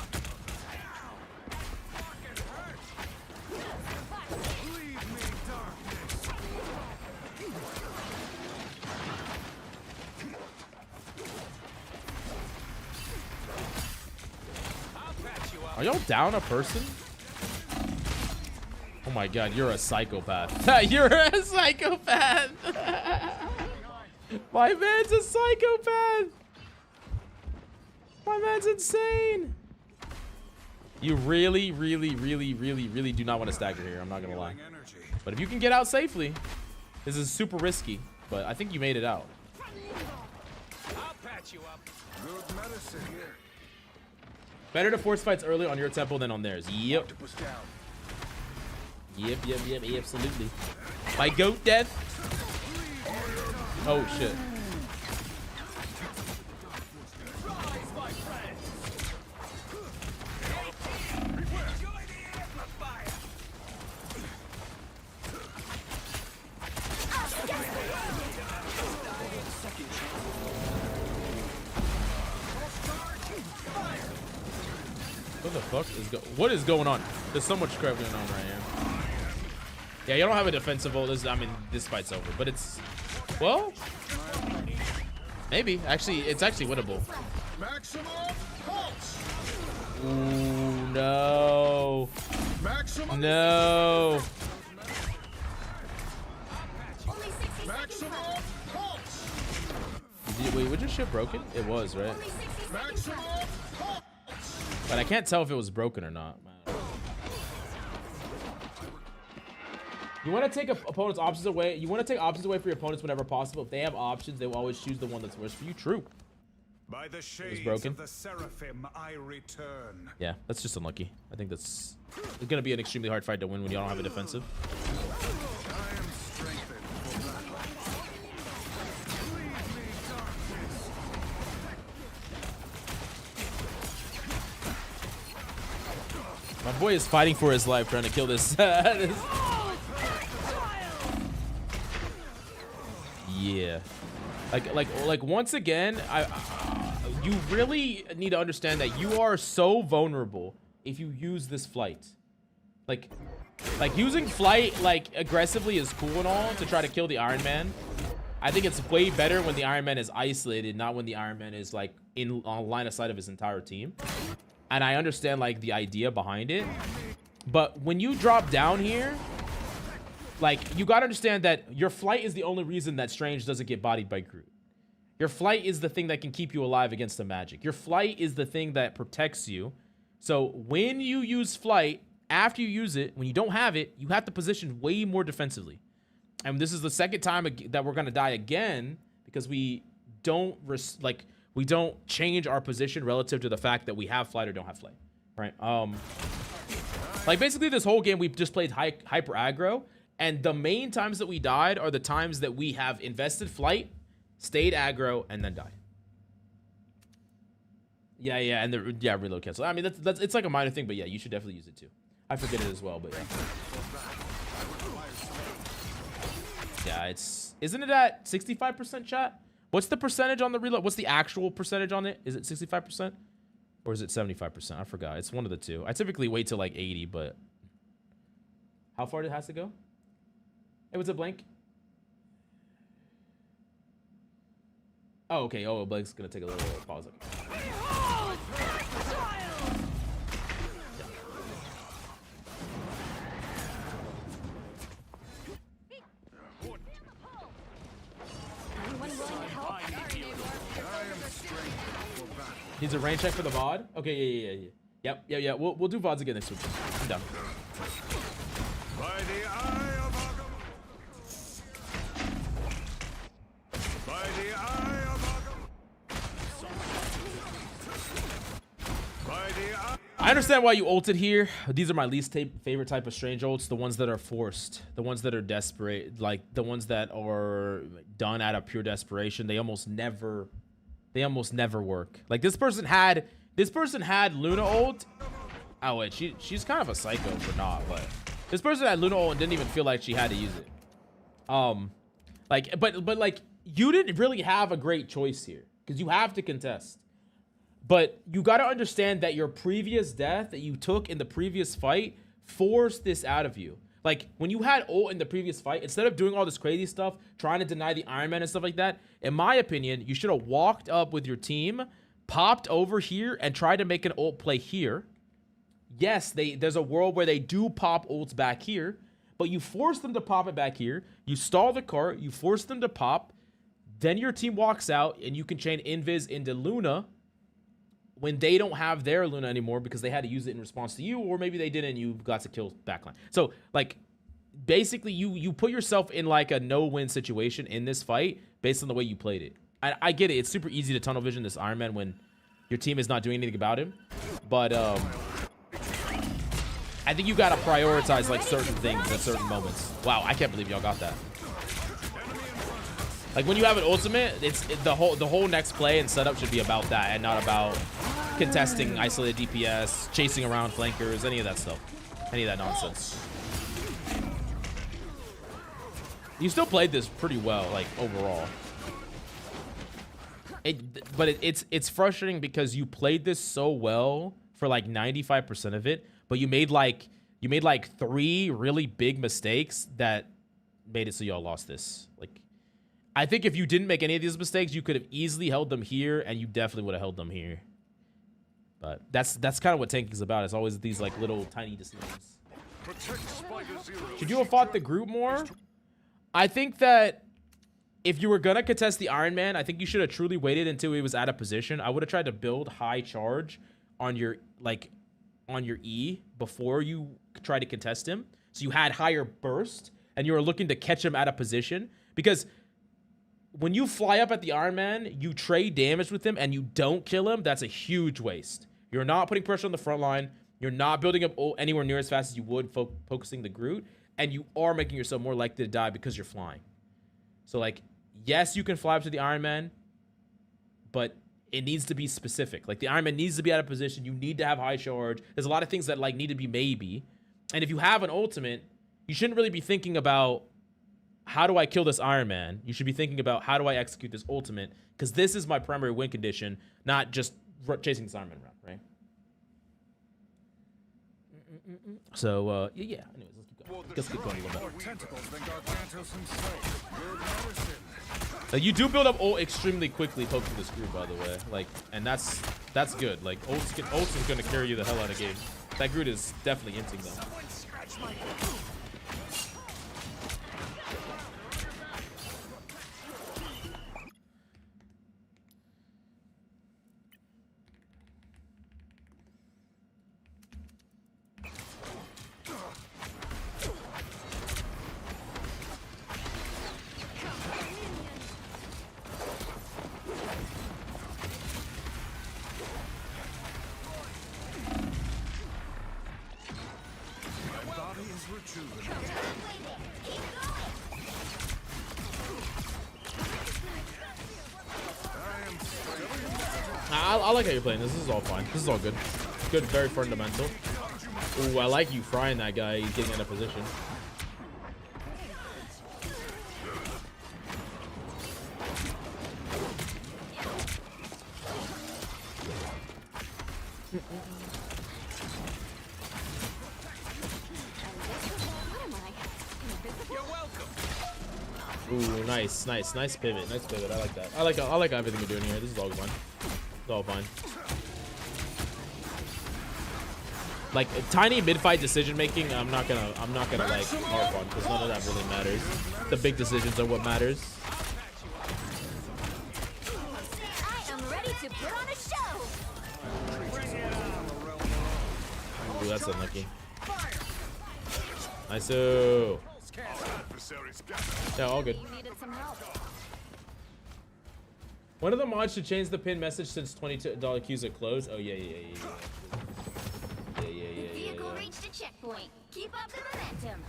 Speaker 1: Are y'all down a person? Oh my god, you're a psychopath. You're a psychopath. My man's a psychopath. My man's insane. You really, really, really, really, really do not want to stagger here. I'm not going to lie. But if you can get out safely, this is super risky. But I think you made it out.
Speaker 6: I'll patch you up. Good medicine here.
Speaker 1: Better to force fights early on your tempo than on theirs. Yep. Yep, absolutely. My goat death. Oh, shit. What the fuck is what is going on? There's so much crap going on right here. Yeah, you don't have a defensive ult. I mean, this fight's over, but it's, well, maybe. Actually, it's actually winnable. Ooh, no. No. Wait, was your ship broken? It was, right? But I can't tell if it was broken or not, man. You want to take opponents' options away. You want to take options away for your opponents whenever possible. If they have options, they will always choose the one that's worse for you. True.
Speaker 6: By the shades
Speaker 1: broken.
Speaker 6: of the seraphim, I return.
Speaker 1: Yeah, that's just unlucky. I think it's going to be an extremely hard fight to win when you don't have a defensive.
Speaker 6: I am strengthened for battle. Lead me, darkness.
Speaker 1: My boy is fighting for his life, trying to kill this. Yeah. Like once again, you really need to understand that you are so vulnerable if you use this flight. Like using flight like aggressively is cool and all to try to kill the Iron Man. I think it's way better when the Iron Man is isolated, not when the Iron Man is like on line of sight of his entire team. And I understand like the idea behind it, but when you drop down here, like you gotta understand that your flight is the only reason that Strange doesn't get bodied by Groot. Your flight is the thing that can keep you alive against the magic. Your flight is the thing that protects you. So when you use flight, after you use it, when you don't have it, you have to position way more defensively. And this is the second time that we're gonna die again because we don't we don't change our position relative to the fact that we have flight or don't have flight, right? Like basically this whole game we've just played hyper aggro, and the main times that we died are the times that we have invested flight, stayed aggro, and then died. Yeah, and reload cancel. I mean that's it's like a minor thing, but yeah, you should definitely use it too. I forget it as well, but yeah. Yeah, isn't it at 65% chat? What's the percentage on the reload? What's the actual percentage on it? Is it 65%? Or is it 75%? I forgot. It's one of the two. I typically wait till like 80, but how far it has to go? Hey, what's up, Blank? Oh, okay. Oh, Blank's gonna take a little pause.
Speaker 7: Behold, tactile!
Speaker 4: Anyone willing to help?
Speaker 1: Needs a rain check for the VOD. Okay, yeah. Yep. We'll do VODs again next week. I'm done.
Speaker 8: By the eye of Agam. By the eye of Agam. By the eye.
Speaker 1: I understand why you ulted here. These are my least favorite type of strange ults. The ones that are forced. The ones that are desperate. Like, the ones that are done out of pure desperation. They almost never work. Like, this person had Luna ult. Oh, wait. She's kind of a psycho for not, but... This person had Luna ult and didn't even feel like she had to use it. But like, you didn't really have a great choice here. Because you have to contest. But you got to understand that your previous death that you took in the previous fight forced this out of you. Like, when you had ult in the previous fight, instead of doing all this crazy stuff, trying to deny the Iron Man and stuff like that, in my opinion, you should have walked up with your team, popped over here, and tried to make an ult play here. Yes, there's a world where they do pop ults back here, but you force them to pop it back here. You stall the cart, you force them to pop, then your team walks out, and you can chain Invis into Luna when they don't have their Luna anymore because they had to use it in response to you, or maybe they didn't and you got to kill backline. So, like, basically, you put yourself in, like, a no-win situation in this fight based on the way you played it. I get it. It's super easy to tunnel vision this Iron Man when your team is not doing anything about him. But, I think you got to prioritize, like, certain things at certain moments. Wow, I can't believe y'all got that. Like, when you have an ultimate, the whole next play and setup should be about that and not about contesting isolated DPS, chasing around flankers, any of that stuff. Any of that nonsense. You still played this pretty well, like, overall. But it's frustrating because you played this so well for like 95% of it, but you made like 3 really big mistakes that made it so y'all lost this. Like, I think if you didn't make any of these mistakes, you could have easily held them here, and you definitely would have held them here. But that's kind of what tanking is about. It's always these like little tiny decisions. Should you have fought the group more? I think that if you were gonna contest the Iron Man, I think you should have truly waited until he was out of position. I would have tried to build high charge on your E before you try to contest him, so you had higher burst and you were looking to catch him out of position. Because when you fly up at the Iron Man, you trade damage with him and you don't kill him. That's a huge waste. You're not putting pressure on the front line. You're not building up anywhere near as fast as you would focusing the Groot, and you are making yourself more likely to die because you're flying. So, like, yes, you can fly up to the Iron Man, but it needs to be specific. Like, the Iron Man needs to be out of position. You need to have high charge. There's a lot of things that, like, need to be maybe. And if you have an ultimate, you shouldn't really be thinking about, how do I kill this Iron Man? You should be thinking about, how do I execute this ultimate? Because this is my primary win condition, not just chasing this Iron Man around, right? So, yeah. Anyways, let's keep going a little bit. You do build up ult extremely quickly poking this group, by the way. Like, and that's good. Like, ult is gonna carry you the hell out of game. That Groot is definitely inting though. I like how you're playing this. This is all fine. This is all good. Good, very fundamental. Ooh, I like you frying that guy. He's getting out of position. Ooh, nice pivot. I like that. I like everything you're doing here. This is all fun. all fine. Like tiny mid-fight decision making, I'm not gonna like harp on because none of that really matters. The big decisions are what matters.
Speaker 4: I am ready to put on a show.
Speaker 1: Ooh, that's unlucky. Nice-oo. Yeah, all good.
Speaker 4: You needed some help.
Speaker 1: One of the mods should change the pin message since $22 queues are closed. Oh yeah.
Speaker 5: Vehicle reached a checkpoint. Keep up the momentum.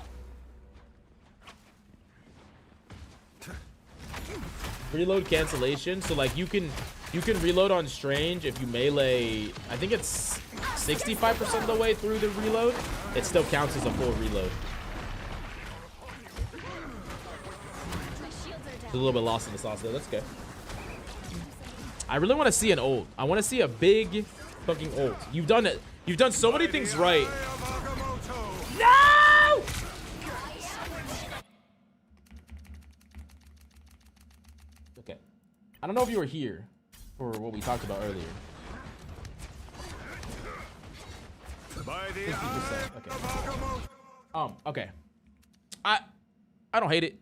Speaker 1: Reload cancellation. So like you can reload on Strange if you melee. I think it's 65% of the way through the reload. It still counts as a full reload. It's a little bit lost in the sauce there. That's okay. I really want to see an ult. I want to see a big fucking ult. You've done it. You've done so many things right. No! Okay. I don't know if you were here for what we talked about earlier. 50%. Okay. Okay. I don't hate it,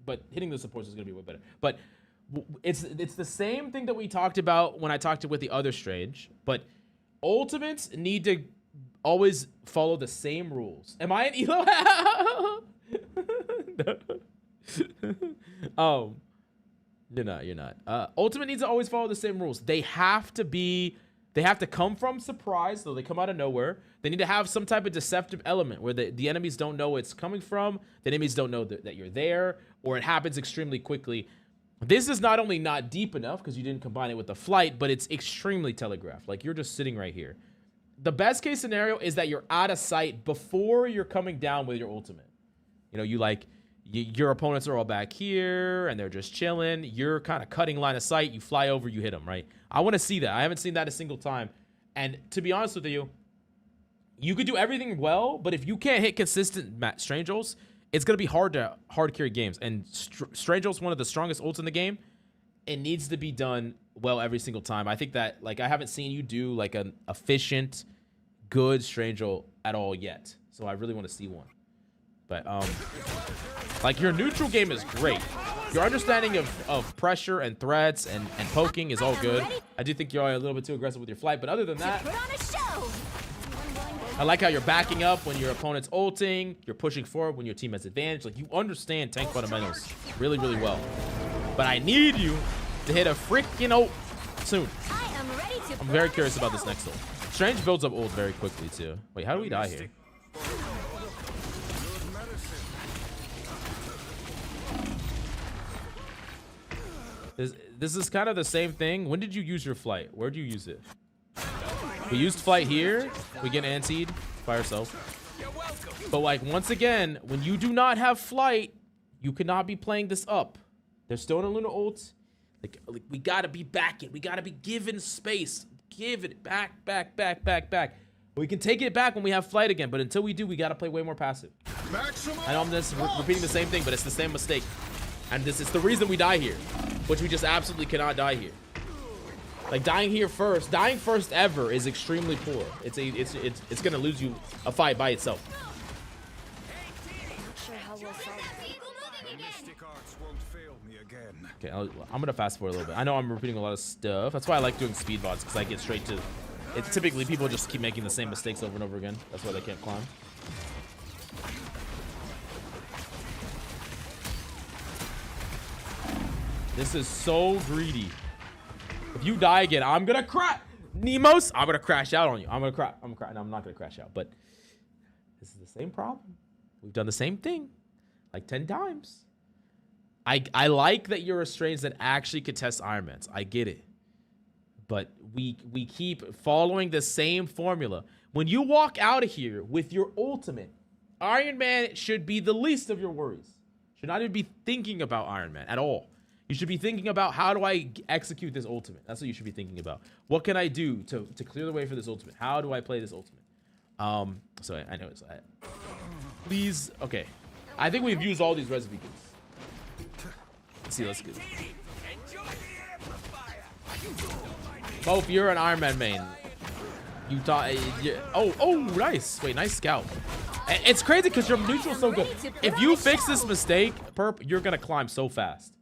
Speaker 1: but hitting the supports is gonna be way better. But it's the same thing that we talked about when I talked with the other Strange, but ultimates need to always follow the same rules. Am I an elo? No. You're not. Ultimate needs to always follow the same rules. They have to come from surprise, so they come out of nowhere. They need to have some type of deceptive element where the enemies don't know it's coming from, the enemies don't know that you're there, or it happens extremely quickly. This is not only not deep enough because you didn't combine it with the flight, but it's extremely telegraphed. Like you're just sitting right here. The best case scenario is that you're out of sight before you're coming down with your ultimate. You know, your opponents are all back here and they're just chilling. You're kind of cutting line of sight. You fly over, you hit them, right? I want to see that. I haven't seen that a single time. And to be honest with you, you could do everything well, but if you can't hit consistent Strange ults, it's going to be hard to hard carry games. And Strange ult's one of the strongest ults in the game. It needs to be done well every single time. I think that, like, I haven't seen you do, like, an efficient, good Strange ult at all yet. So I really want to see one. But, like, your neutral game is great. Your understanding of pressure and threats and poking is all good. I do think you're a little bit too aggressive with your flight, but other than that, I like how you're backing up when your opponent's ulting. You're pushing forward when your team has advantage. Like, you understand tank fundamentals really, really well. But I need you to hit a freaking ult soon. I'm very curious about this next ult. Strange builds up ult very quickly, too. Wait, how do we die here? This is kind of the same thing. When did you use your flight? Where do you use it? We used flight here. We get antied by ourselves. But like, once again, when you do not have flight, you cannot be playing this up. There's still an Luna ult. Like we gotta be backing. We gotta be given space. Give it back. We can take it back when we have flight again, but until we do, we gotta play way more passive. I know I'm just repeating the same thing, but it's the same mistake. And this is the reason we die here, which we just absolutely cannot die here. Like dying first ever is extremely poor. It's gonna lose you a fight by itself. Okay, I'm gonna fast forward a little bit. I know I'm repeating a lot of stuff. That's why I like doing speed VODs, because I get straight to. It's typically people just keep making the same mistakes over and over again. That's why they can't climb. This is so greedy. If you die again, I'm gonna crash. Nemos, I'm gonna crash out on you. I'm gonna crash. No, I'm not gonna crash out. But this is the same problem. We've done the same thing like 10 times. I like that you're a Strange that actually could test Iron Mans. I get it. But we keep following the same formula. When you walk out of here with your ultimate, Iron Man should be the least of your worries. Should not even be thinking about Iron Man at all. You should be thinking about, how do I execute this ultimate? That's what you should be thinking about. What can I do to clear the way for this ultimate? How do I play this ultimate? So I know it's please. Okay, I think we've used all these res beacons. Let's see. Let's get it. Both, you're an Iron Man main. You thought, oh, nice. Wait, nice scout. It's crazy because your neutral's so good. If you fix this mistake, Perp, you're gonna climb so fast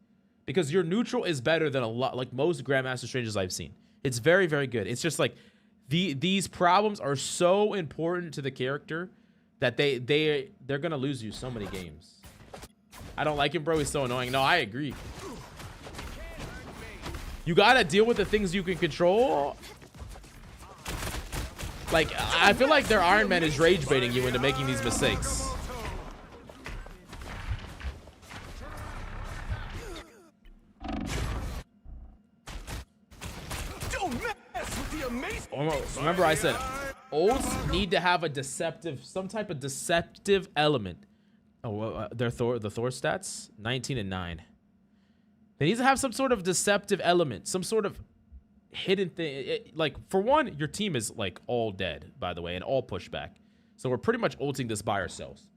Speaker 1: because your neutral is better than a lot, like most Grandmaster Strangers I've seen. It's very, very good. It's just like these problems are so important to the character that they're gonna lose you so many games. I don't like him, bro. He's so annoying. No, I agree. You gotta deal with the things you can control. Like, I feel like their Iron Man is rage baiting you into making these mistakes. Remember I said ults need to have a deceptive, some type of deceptive element. Oh, the Thor stats, 19 and 9. They need to have some sort of deceptive element, some sort of hidden thing. Like, for one, your team is like all dead, by the way, and all pushback. So we're pretty much ulting this by ourselves.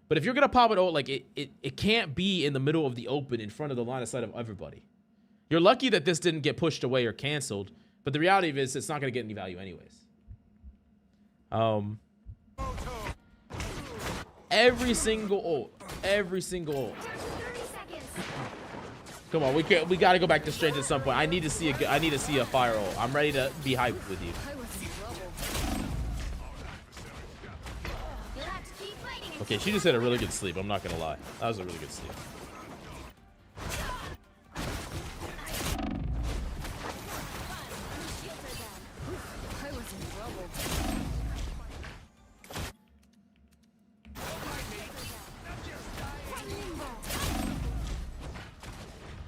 Speaker 1: But if you're gonna pop an ult, like it can't be in the middle of the open in front of the line of sight of everybody. You're lucky that this didn't get pushed away or canceled, but the reality is it's not gonna get any value anyways. Every single ult. Come on, we gotta go back to Strange at some point. I need to see a fire ult. I'm ready to be hyped with you. Okay, she just had a really good sleep. I'm not gonna lie. That was a really good sleep.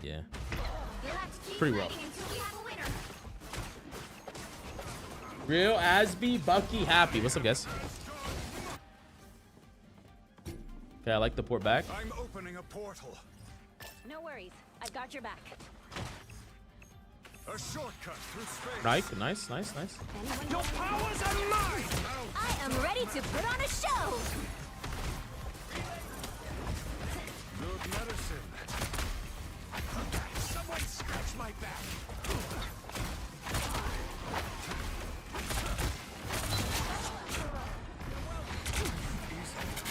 Speaker 1: Yeah. Pretty well. Real Asby, Bucky, Happy. What's up, guys? Okay, I like the port back.
Speaker 6: I'm opening a portal.
Speaker 4: No worries. I've got your back.
Speaker 6: A shortcut through space.
Speaker 1: Nice.
Speaker 6: Your powers are mine.
Speaker 4: I am ready to put on a show.
Speaker 6: Good medicine. Someone scratch my back.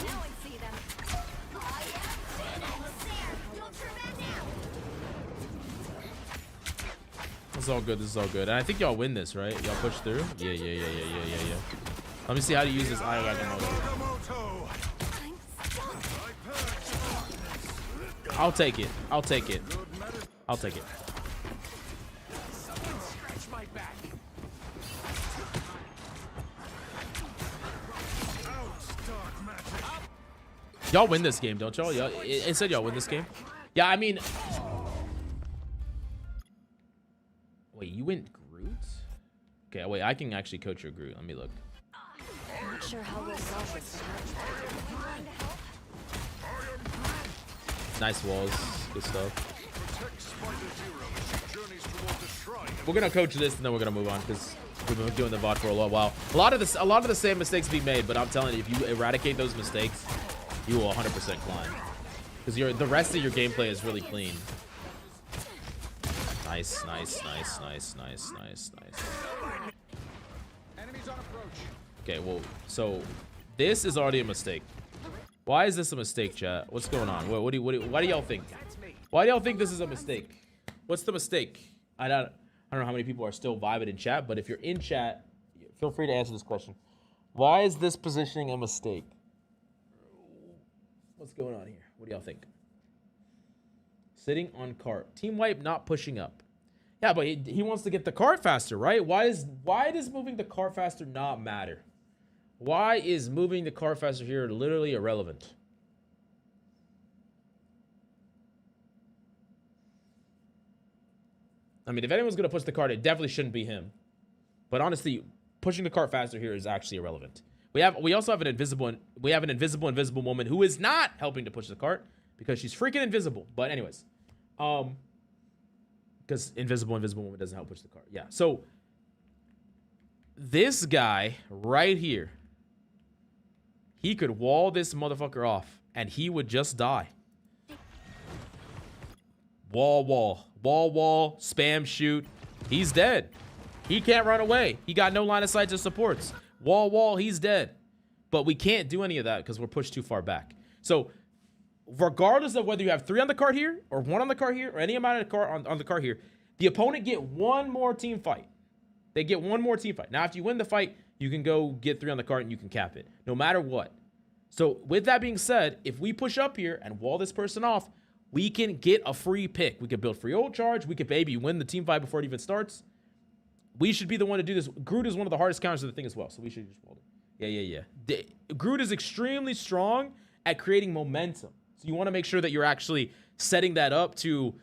Speaker 4: Now I see them.
Speaker 1: This is all good. And I think y'all win this, right? Y'all push through? Yeah. Let me see how to use this Iowa. I'll take it. Y'all win this game, don't y'all? It said y'all win this game. Yeah, I mean, wait, you went Groot? Okay, wait, I can actually coach your Groot. Let me look.
Speaker 4: I'm not sure how we'll solve this.
Speaker 1: Nice walls, good stuff. We're gonna coach this and then we're gonna move on because we've been doing the VOD for a little while. A lot of the same mistakes be made, but I'm telling you, if you eradicate those mistakes, you will 100% climb. Because the rest of your gameplay is really clean. Nice. Okay, well, so this is already a mistake. Why is this a mistake, chat? What's going on? Why do y'all think? Why do y'all think this is a mistake? What's the mistake? I don't know how many people are still vibing in chat, but if you're in chat, feel free to answer this question. Why is this positioning a mistake? What's going on here? What do y'all think? Sitting on cart. Team wipe, not pushing up. Yeah, but he wants to get the cart faster, right? Why does moving the cart faster not matter? Why is moving the cart faster here literally irrelevant? I mean, if anyone's going to push the cart, it definitely shouldn't be him. But honestly, pushing the cart faster here is actually irrelevant. We also have an invisible woman who is not helping to push the cart because she's freaking invisible. But anyways, because invisible woman doesn't help push the cart. Yeah. So this guy right here, he could wall this motherfucker off and he would just die. Wall, spam shoot. He's dead. He can't run away. He got no line of sight to supports. Wall, he's dead. But we can't do any of that because we're pushed too far back. So regardless of whether you have 3 on the card here or 1 on the card here or any amount of the card on the card here, the opponent get 1 more team fight. They get 1 more team fight. Now, after you win the fight, you can go get 3 on the card and you can cap it, no matter what. So with that being said, if we push up here and wall this person off, we can get a free pick. We could build free ult charge. We could maybe win the team fight before it even starts. We should be the one to do this. Groot is one of the hardest counters of the thing as well, so we should just wall it. Yeah. Groot is extremely strong at creating momentum. So you want to make sure that you're actually setting that up to,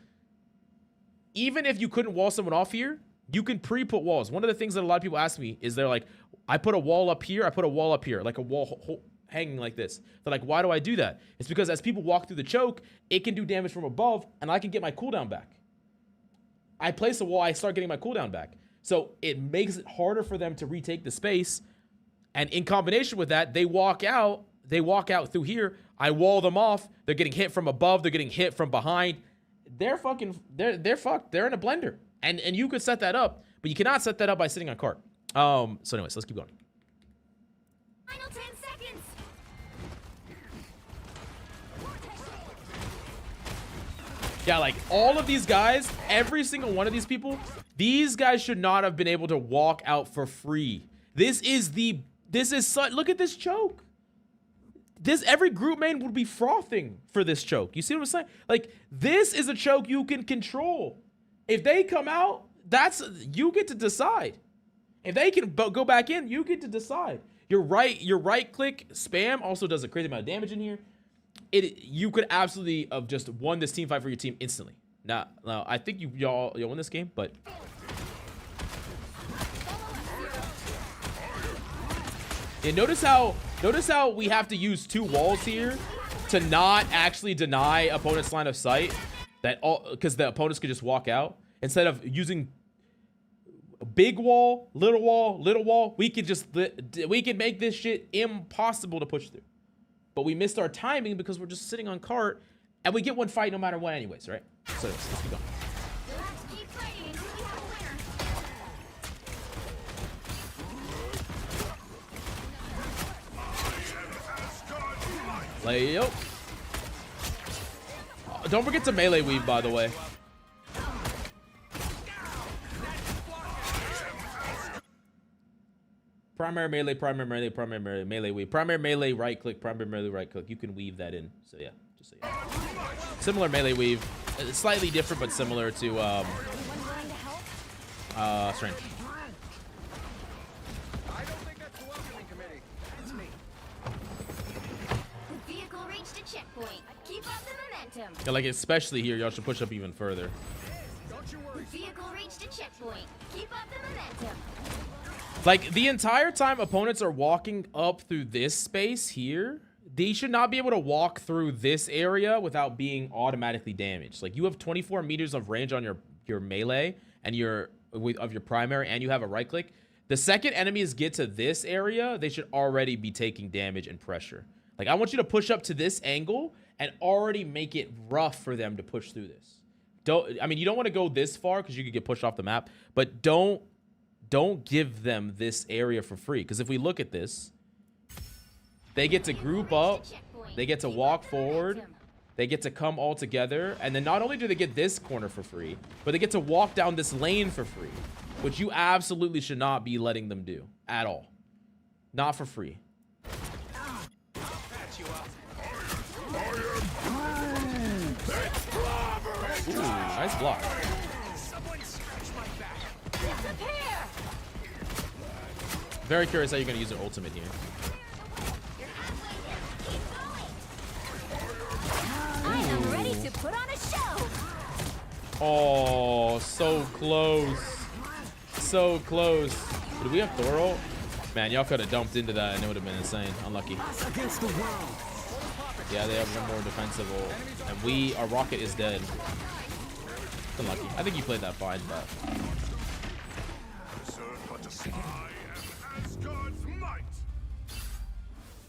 Speaker 1: even if you couldn't wall someone off here, you can pre-put walls. One of the things that a lot of people ask me is they're like, I put a wall up here, I put a wall up here, like a wall hanging like this. They're like, why do I do that? It's because as people walk through the choke, it can do damage from above, and I can get my cooldown back. I place a wall, I start getting my cooldown back. So it makes it harder for them to retake the space. And in combination with that, they walk out through here. I wall them off. They're getting hit from above. They're getting hit from behind. They're fucked. They're in a blender. And you could set that up, but you cannot set that up by sitting on cart. So anyways, let's keep going.
Speaker 5: Final 10 seconds.
Speaker 1: Yeah, like all of these guys, every single one of these people, these guys should not have been able to walk out for free. Look at this choke. Every group main would be frothing for this choke. You see what I'm saying? Like, this is a choke you can control. If they come out, you get to decide. If they can go back in, you get to decide. Your right click spam also does a crazy amount of damage in here. You could absolutely have just won this team fight for your team instantly. Now I think y'all win this game, but yeah, notice how we have to use 2 walls here to not actually deny opponent's line of sight, because the opponents could just walk out instead of using a big wall, little wall. We can make this shit impossible to push through. But we missed our timing because we're just sitting on cart, and we get 1 fight no matter what anyways, right? So let's keep going.
Speaker 5: Keep fighting until you have a winner.
Speaker 1: Lay yo. Don't forget to melee weave, by the way. Primary melee, melee weave. Primary melee right click, primary melee right click. You can weave that in. So yeah, just so you know. Similar melee weave. Slightly different, but similar to strength.
Speaker 6: I don't think that's the welcoming committee. It's me.
Speaker 5: The vehicle reached a checkpoint. Keep up the momentum.
Speaker 1: Yeah, like especially here, y'all should push up even further.
Speaker 6: Don't you worry.
Speaker 5: The vehicle reached a checkpoint. Keep up the momentum.
Speaker 1: Like, the entire time opponents are walking up through this space here, they should not be able to walk through this area without being automatically damaged. Like, you have 24 meters of range on your melee and your primary, and you have a right click. The second enemies get to this area, they should already be taking damage and pressure. Like, I want you to push up to this angle and already make it rough for them to push through this. You don't want to go this far because you could get pushed off the map, but don't give them this area for free, because if we look at this, they get to group up, they get to walk forward, they get to come all together, and then not only do they get this corner for free, but they get to walk down this lane for free, which you absolutely should not be letting them do at all. Not for free. Ooh, nice block. Very curious how you're going to use your ultimate here.
Speaker 4: I am ready to put on a show.
Speaker 1: Oh, so close. So close. Did we have Thoro? Man, y'all could have dumped into that and it would have been insane. Unlucky. Yeah, they have 1 more defensive ult. And our rocket is dead. Unlucky. I think you played that fine, but...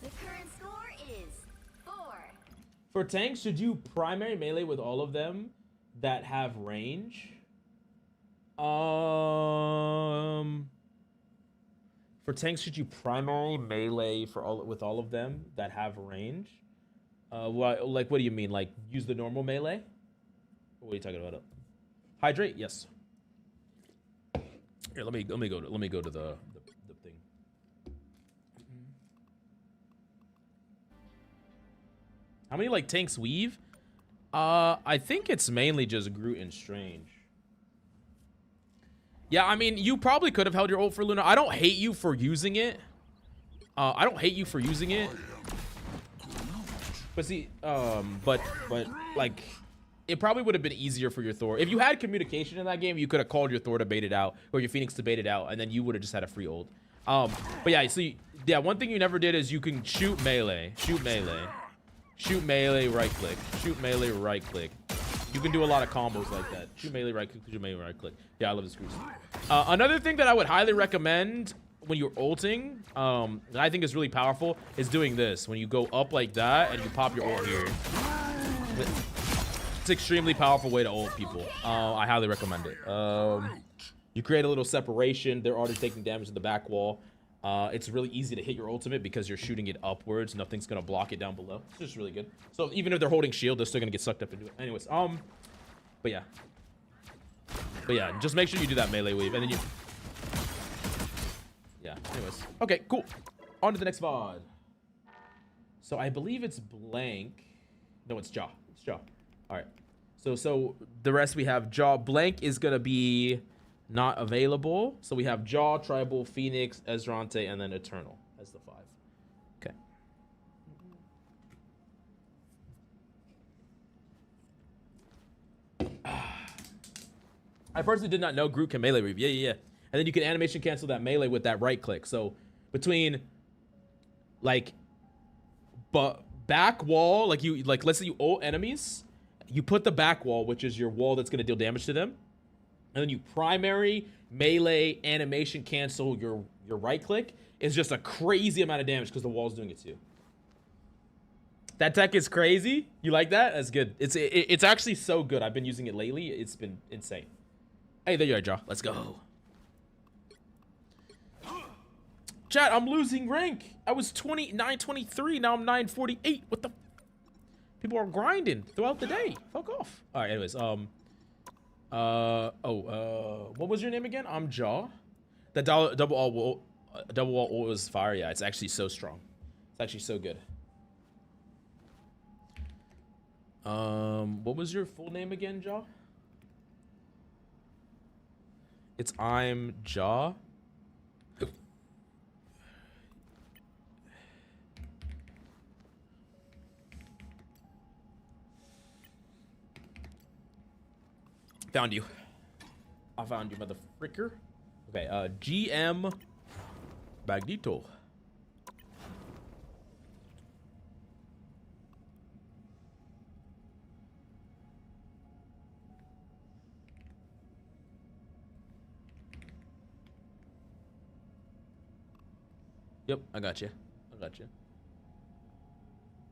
Speaker 5: The current score is 4.
Speaker 1: For tanks, should you primary melee with all of them that have range? For tanks, should you primarily melee for with all of them that have range? What what do you mean? Like use the normal melee? What are you talking about? Hydrate? Yes. Here, let me go to the thing. How many like tanks weave? I think it's mainly just Groot and Strange. Yeah, I mean, you probably could have held your ult for Luna. I don't hate you for using it. I don't hate you for using it. But see, but like, it probably would have been easier for your Thor. If you had communication in that game, you could have called your Thor to bait it out, or your Phoenix to bait it out, and then you would have just had a free ult. But yeah, so yeah, one thing you never did is you can shoot melee, shoot melee, shoot melee, right click, shoot melee, right click. You can do a lot of combos like that. Shoot melee, right click, shoot melee, right click. Yeah, I love the screws. Another thing that I would highly recommend when you're ulting, that I think is really powerful, is doing this. When you go up like that and you pop your ult here. It's an extremely powerful way to ult people. I highly recommend it. You create a little separation. They're already taking damage to the back wall. It's really easy to hit your ultimate because you're shooting it upwards. Nothing's gonna block it down below. It's just really good. So even if they're holding shield, they're still gonna get sucked up into it. Anyways, but yeah, just make sure you do that melee wave, and then you. Yeah. Anyways, okay, cool. On to the next VOD. So I believe it's blank. No, it's Jaw. It's Jaw. All right. So the rest we have Jaw. Blank is gonna be not available. So we have Jaw, Tribal, Phoenix, Ezrante, and then Eternal as the 5. Okay. I personally did not know Groot can melee weave. Yeah. And then you can animation cancel that melee with that right click. So between like back wall, like let's say you ult enemies, you put the back wall, which is your wall that's gonna deal damage to them. And then you primary melee animation cancel your right click is just a crazy amount of damage because the wall's doing it too. That tech is crazy. You like that? That's good. It's actually so good. I've been using it lately. It's been insane. Hey, there you are, Jaw. Let's go. Chat, I'm losing rank. I was 923. Now I'm 948. What the? People are grinding throughout the day. Fuck off. All right. Anyways, what was your name again? I'm Jaw. That double wall ult was fire. Yeah, it's actually so strong. It's actually so good. What was your full name again, Jaw? It's I'm Jaw. Found you. I found you, mother fricker. Okay, GM Magneto. Yep, I got you.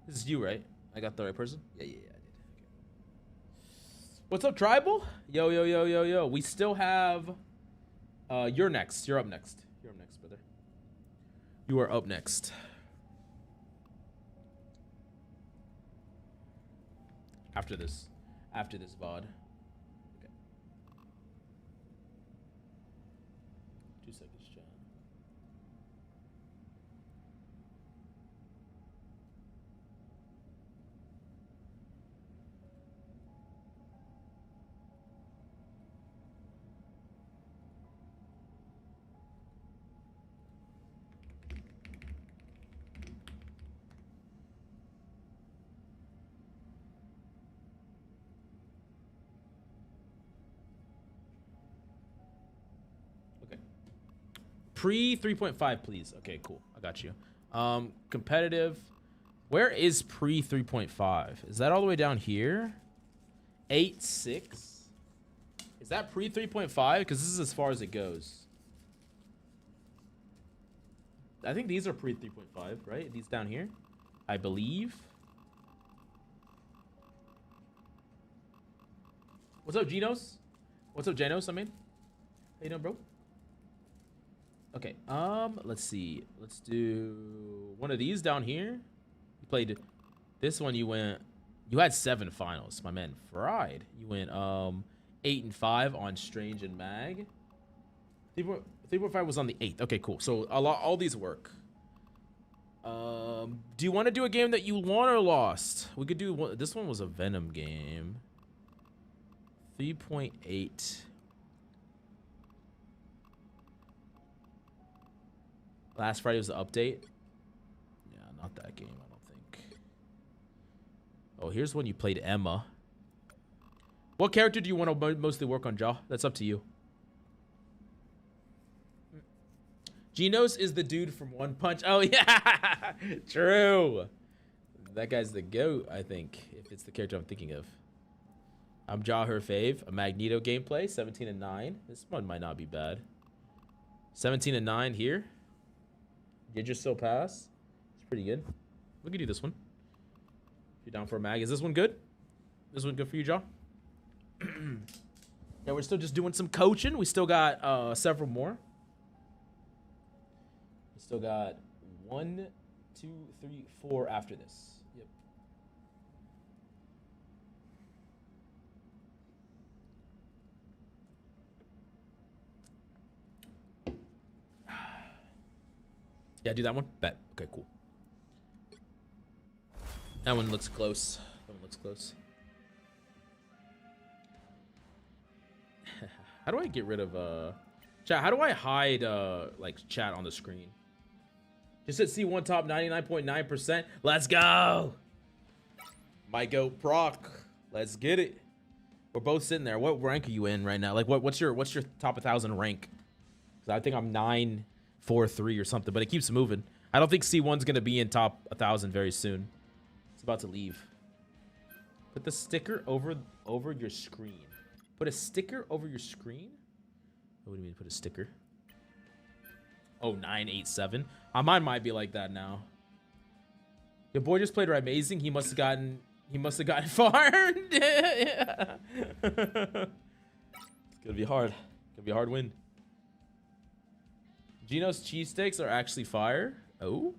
Speaker 1: This is you, right? I got the right person? Yeah, I did. Okay. What's up, Tribal? Yo. We still have... you're next. You're up next. You're up next, brother. You are up next. After this VOD. Okay. 2 seconds, chat. Pre 3.5, please. Okay, cool. I got you. Competitive. Where is pre 3.5? Is that all the way down here? 8.6. Is that pre 3.5? Because this is as far as it goes. I think these are pre 3.5, right? These down here, I believe. What's up, Genos? What's up, Janos? I mean, how you doing, bro? Okay, let's see. Let's do one of these down here. You played this one. You had 7 finals, my man. Fried. You went 8 and 5 on Strange and Mag. 3.5 was on the 8th. Okay, cool. So all these work. Do you want to do a game that you won or lost? We could do one. This one was a Venom game. 3.8. Last Friday was the update. Yeah, not that game, I don't think. Oh, here's when you played Emma. What character do you want to mostly work on, Jaw? That's up to you. Genos is the dude from One Punch. Oh, yeah. True. That guy's the GOAT, I think, if it's the character I'm thinking of. I'm Jaw, her fave. A Magneto gameplay, 17 and 9. This one might not be bad. 17 and 9 here. Did you still pass? It's pretty good. We can do this one. If you're down for a mag. Is this one good? This one good for you, Jaw? Yeah, we're still just doing some coaching. We still got several more. We still got 1, 2, 3, 4 after this. Yep. Yeah, do that one. Bet. Okay, cool. That one looks close. That one looks close. How do I get rid of chat? How do I hide like chat on the screen? Just hit C1 top 99.9%. Let's go. Might go proc. Let's get it. We're both sitting there. What rank are you in right now? Like what's your top 1,000 rank? Cuz I think I'm 943 or something, but it keeps moving. I don't think C1's going to be in top 1,000 very soon. It's about to leave. Put the sticker over your screen. Put a sticker over your screen? What do you mean put a sticker? Oh, 987. Mine might be like that now. Your boy just played amazing. He must have gotten farmed. Yeah. It's gonna be hard. Gonna be a hard win. Geno's cheesesteaks are actually fire. Oh.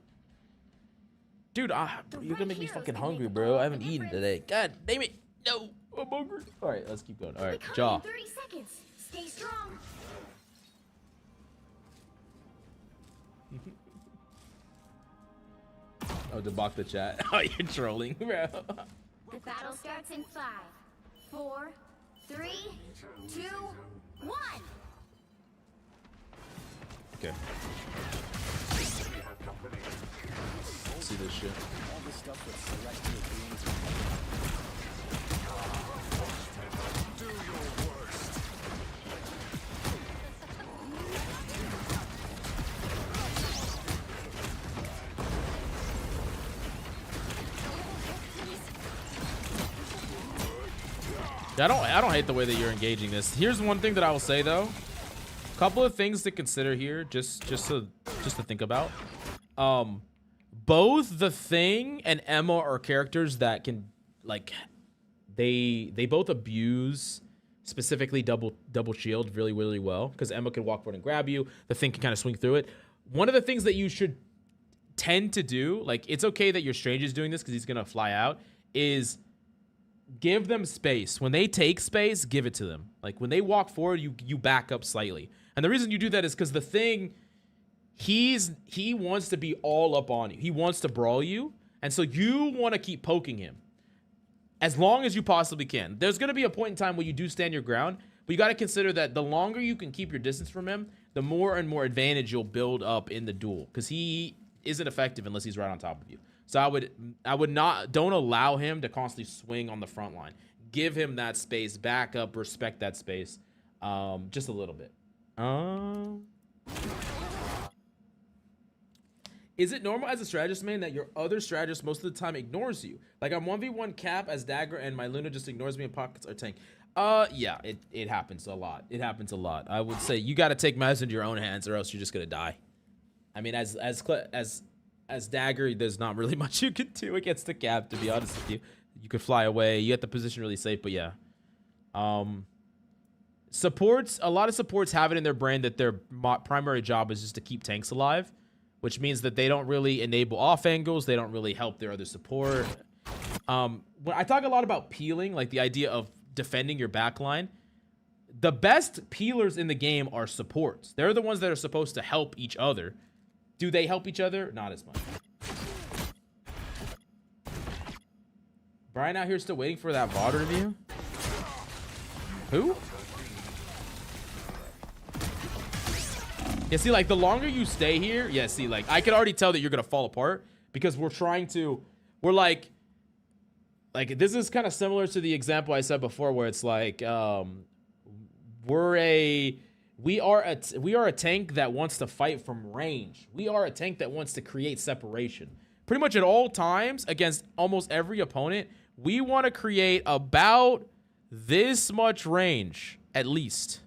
Speaker 1: Dude, you're gonna make me fucking hungry, bro. I haven't eaten today. God damn it. No. I'm hungry. All right, let's keep going. All right, Jaw.
Speaker 5: 30 seconds. Stay strong.
Speaker 1: Oh, debunk the chat. Oh, you're trolling, bro.
Speaker 5: The battle starts in 5, 4, 3, 2, 1.
Speaker 1: Okay. Let's see this shit.
Speaker 6: All the stuff that's celestial beings. Do your worst.
Speaker 1: I don't hate the way that you're engaging this. Here's one thing that I will say though. Couple of things to consider here, just to think about. Both the Thing and Emma are characters that can like they both abuse specifically double shield really well because Emma can walk forward and grab you. The Thing can kind of swing through it. One of the things that you should tend to do, like it's okay that your Strange is doing this because he's gonna fly out, is give them space. When they take space, give it to them. Like when they walk forward, you back up slightly. And the reason you do that is because the Thing, he wants to be all up on you. He wants to brawl you. And so you want to keep poking him as long as you possibly can. There's going to be a point in time where you do stand your ground, but you got to consider that the longer you can keep your distance from him, the more and more advantage you'll build up in the duel because he isn't effective unless he's right on top of you. So don't allow him to constantly swing on the front line. Give him that space, back up, respect that space, just a little bit. Is it normal as a strategist main that your other strategist most of the time ignores you? Like I'm 1v1 Cap as Dagger and my Luna just ignores me in pockets or tank. Yeah, it happens a lot. It happens a lot. I would say you got to take matters into your own hands or else you're just gonna die. I mean, as Dagger, there's not really much you can do against the Cap, to be honest with you. You could fly away. You get the position really safe, but yeah. supports, a lot of supports have it in their brain that their primary job is just to keep tanks alive, which means that they don't really enable off angles. They don't really help their other support. When I talk a lot about peeling, like the idea of defending your backline, the best peelers in the game are supports. They're the ones that are supposed to help each other. Do they help each other? Not as much. Brian out here still waiting for that VOD review? Who? Yeah, see, like, the longer you stay here, yeah, see, like, I can already tell that you're gonna fall apart because we're trying to, we're like this is kind of similar to the example I said before, where it's like, we are a tank that wants to fight from range. We are a tank that wants to create separation. Pretty much at all times against almost every opponent, we want to create about this much range, at least.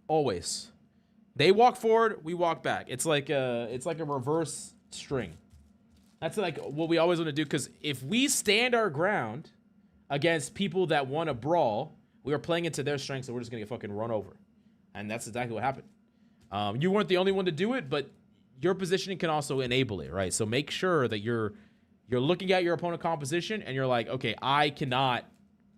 Speaker 1: Always. They walk forward, we walk back. It's like a reverse string. That's like what we always want to do, because if we stand our ground against people that want to brawl, we are playing into their strengths and we're just going to get fucking run over. And that's exactly what happened. You weren't the only one to do it, but your positioning can also enable it, right? So make sure that you're looking at your opponent composition and you're like, okay, I cannot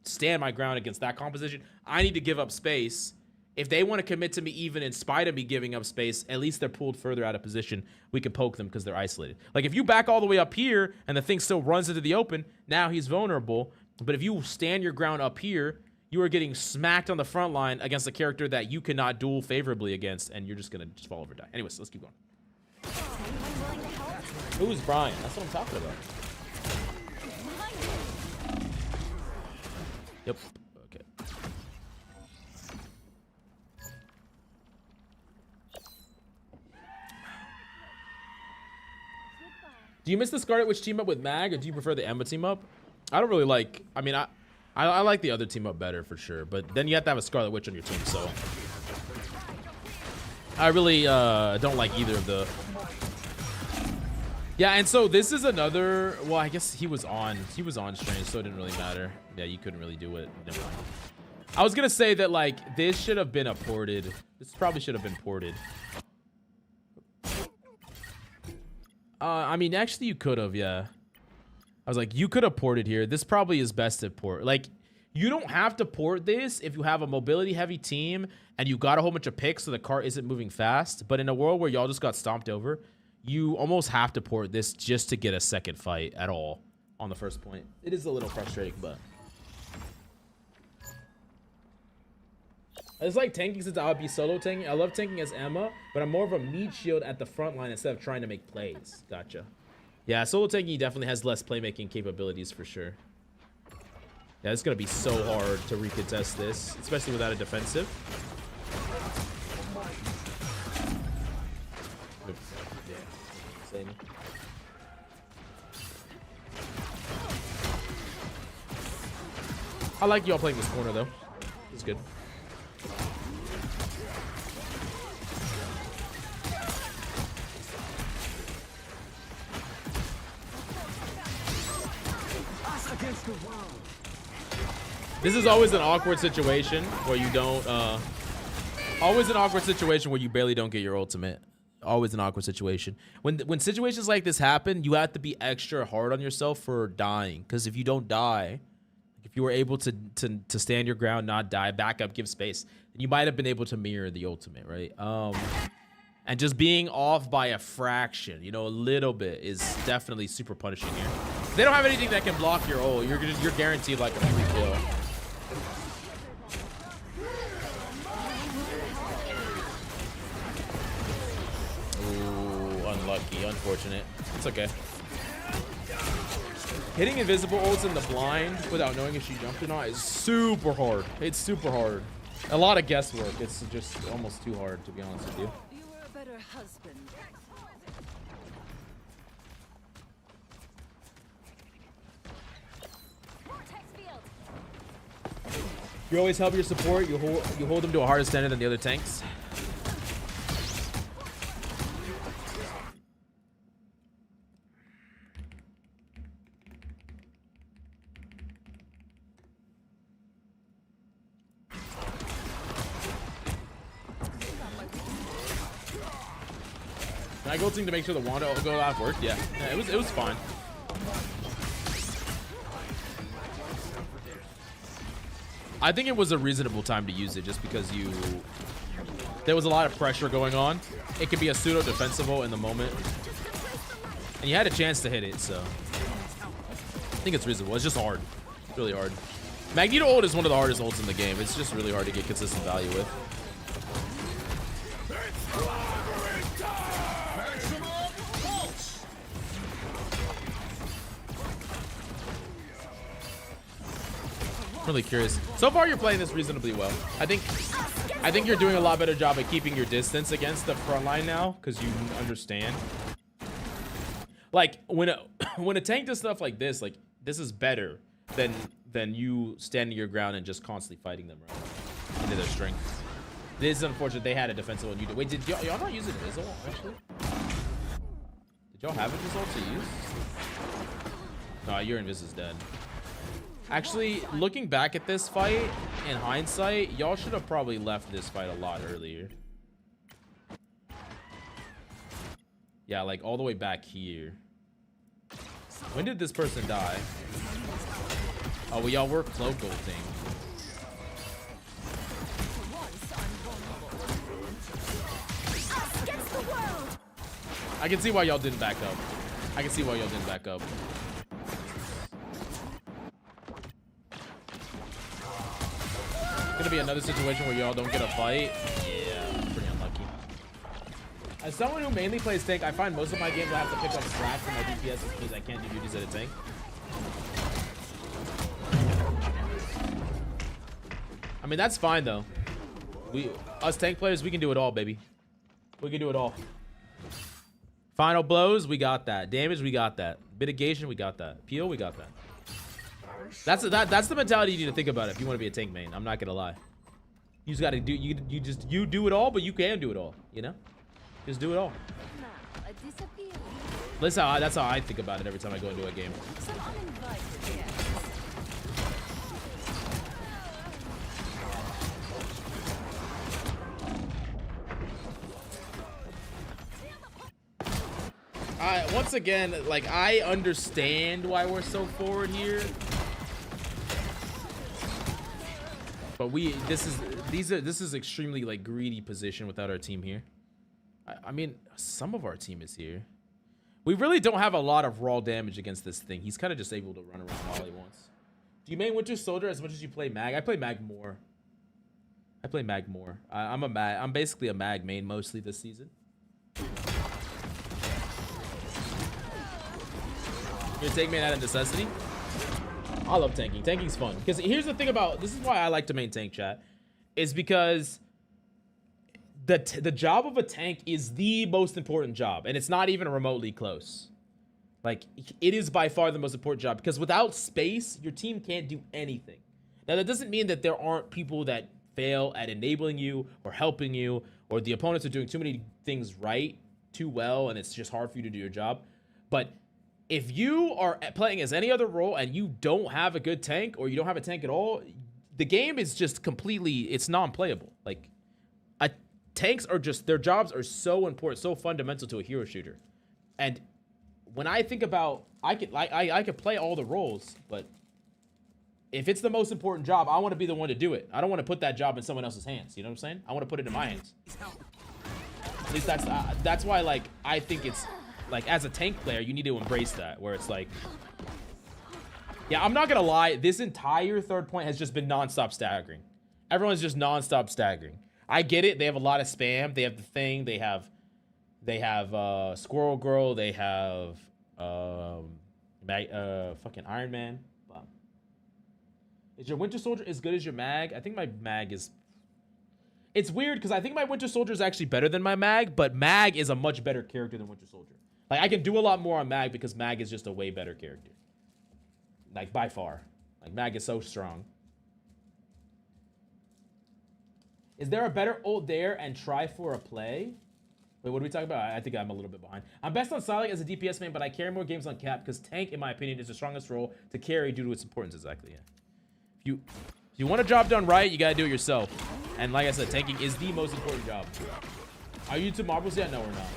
Speaker 1: stand my ground against that composition. I need to give up space. If they want to commit to me even in spite of me giving up space, at least they're pulled further out of position. We can poke them because they're isolated. Like, if you back all the way up here and the thing still runs into the open, now he's vulnerable. But if you stand your ground up here, you are getting smacked on the front line against a character that you cannot duel favorably against, and you're just going to just fall over and die. Anyways, let's keep going. Who's Brian? That's what I'm talking about. Yep. Okay. Do you miss the Scarlet Witch team up with Mag, or do you prefer the Emma team up? I don't really like, I mean, I like the other team up better for sure, but then you have to have a Scarlet Witch on your team, so I really don't like either of the. Yeah, and so this is another, well, I guess he was on Strange, so it didn't really matter. Yeah, you couldn't really do it. Never mind. I was gonna say that, like, this should have been ported. This probably should have been ported. I mean, actually, you could have, yeah. I was like, you could have ported here. This probably is best to port. Like, you don't have to port this if you have a mobility-heavy team and you got a whole bunch of picks so the car isn't moving fast. But in a world where y'all just got stomped over, you almost have to port this just to get a second fight at all on the first point. It is a little frustrating, but it's like tanking since I would be solo tanking. I love tanking as Emma, but I'm more of a meat shield at the front line instead of trying to make plays. Gotcha. Yeah, solo tanking definitely has less playmaking capabilities for sure. Yeah, it's gonna be so hard to recontest this, especially without a defensive. Yeah, insane. I like y'all playing this corner though. It's good. This is always an awkward situation where you don't, always an awkward situation where you barely don't get your ultimate. Always an awkward situation. When situations like this happen, you have to be extra hard on yourself for dying. Because if you don't die, if you were able to stand your ground, not die, back up, give space, then you might have been able to mirror the ultimate, right? And just being off by a fraction, you know, a little bit is definitely super punishing here. They don't have anything that can block your ult. You're guaranteed like a free kill. Ooh, unlucky, unfortunate. It's okay. Hitting invisible ults in the blind without knowing if she jumped or not is super hard. It's super hard. A lot of guesswork. It's just almost too hard, to be honest with you.
Speaker 7: You were a better husband.
Speaker 1: You always help your support. You hold them to a harder standard than the other tanks. Mag ulting to make sure the Wanda go live worked. Yeah, it was fine. I think it was a reasonable time to use it just because there was a lot of pressure going on. It could be a pseudo defensible in the moment, and you had a chance to hit it, so I think it's reasonable. It's just hard, really hard. Magneto ult is one of the hardest ults in the game. It's just really hard to get consistent value with. I'm really curious. So far, you're playing this reasonably well. I think you're doing a lot better job at keeping your distance against the frontline now, because you understand. Like when a tank does stuff like this is better than you standing your ground and just constantly fighting them right into their strength. This is unfortunate. They had a defensive one. You did. Wait, did y'all not use Invis ult actually? Did y'all have Invis ult to use? No, your Invis is dead. Actually, looking back at this fight, in hindsight, y'all should have probably left this fight a lot earlier. Yeah, like all the way back here. When did this person die? Oh, well, y'all were cloak ulting. I can see why y'all didn't back up. I can see why y'all didn't back up. Gonna be another situation where y'all don't get a fight. Yeah, pretty unlucky. As someone who mainly plays tank, I find most of my games I have to pick up slack for my DPS because I can't do duties at a tank. I mean, that's fine though. Us tank players, we can do it all, baby. We can do it all. Final blows, we got that. Damage, we got that. Mitigation, we got that. Peel, we got that. That's the mentality you need to think about if you want to be a tank main. I'm not gonna lie. You just gotta do you do it all, but you can do it all. You know, just do it all. That's how I think about it every time I go into a game. Once again, like, I understand why we're so forward here, but this is extremely like greedy position without our team here. I mean, some of our team is here. We really don't have a lot of raw damage against this thing. He's kind of just able to run around all he wants. Do you main Winter Soldier as much as you play Mag? I play Mag more. I'm basically a Mag main mostly this season. You're a tank main out of necessity? I love tanking. Tanking's fun. Because here's the thing about... This is why I like to main tank, chat. Is because the job of a tank is the most important job. And it's not even remotely close. Like, it is by far the most important job. Because without space, your team can't do anything. Now, that doesn't mean that there aren't people that fail at enabling you or helping you, or the opponents are doing too many things right, too well, and it's just hard for you to do your job. But if you are playing as any other role and you don't have a good tank, or you don't have a tank at all, the game is just completely, it's non-playable. Like, tanks are just, their jobs are so important, so fundamental to a hero shooter. And when I think about, I could play all the roles, but if it's the most important job, I want to be the one to do it. I don't want to put that job in someone else's hands. You know what I'm saying? I want to put it in my hands. At least that's why, like, I think it's, like, as a tank player, you need to embrace that, where it's like, yeah, I'm not gonna lie, this entire third point has just been non-stop staggering. Everyone's just non-stop staggering. I get it, they have a lot of spam, they have the thing, they have Squirrel Girl, they have fucking Iron Man. Wow. Is your Winter Soldier as good as your Mag? I think my Mag is... It's weird, because I think my Winter Soldier is actually better than my Mag, but Mag is a much better character than Winter Soldier. Like, I can do a lot more on Mag because Mag is just a way better character. Like, by far. Like, Mag is so strong. Is there a better ult there and try for a play? Wait, what are we talking about? I think I'm a little bit behind. I'm best on Silent as a DPS main, but I carry more games on Cap because Tank, in my opinion, is the strongest role to carry due to its importance. Exactly, yeah. If you want a job done right, you gotta do it yourself. And like I said, tanking is the most important job. Are you to marbles yet? No, we're not.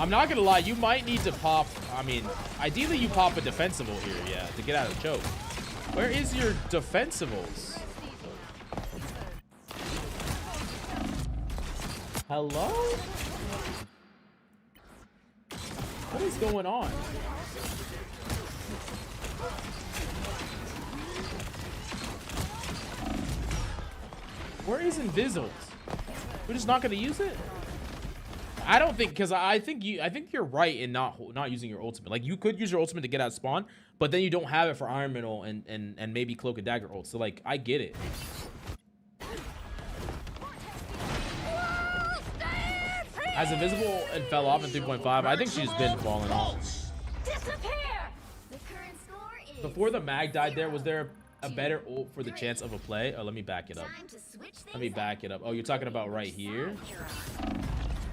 Speaker 1: I'm not gonna lie, you might need to pop. I mean, ideally you pop a defensible here, yeah, to get out of choke. Where is your defensibles? Hello? What is going on? Where is Invisibles? We're just not gonna use it? I don't think, because I think you're right in not using your ultimate. Like, you could use your ultimate to get out of spawn, but then you don't have it for Iron Man ult and maybe Cloak and Dagger ult. So like, I get it. As Invisible and fell off in 3.5, I think she's been falling off.
Speaker 4: Disappear!
Speaker 5: The current score is
Speaker 1: Before the mag died there, was there a better ult for the chance of a play? Oh, let me back it up.
Speaker 5: time to switch things
Speaker 1: Let me back it up. Oh, you're talking about right here?
Speaker 5: up.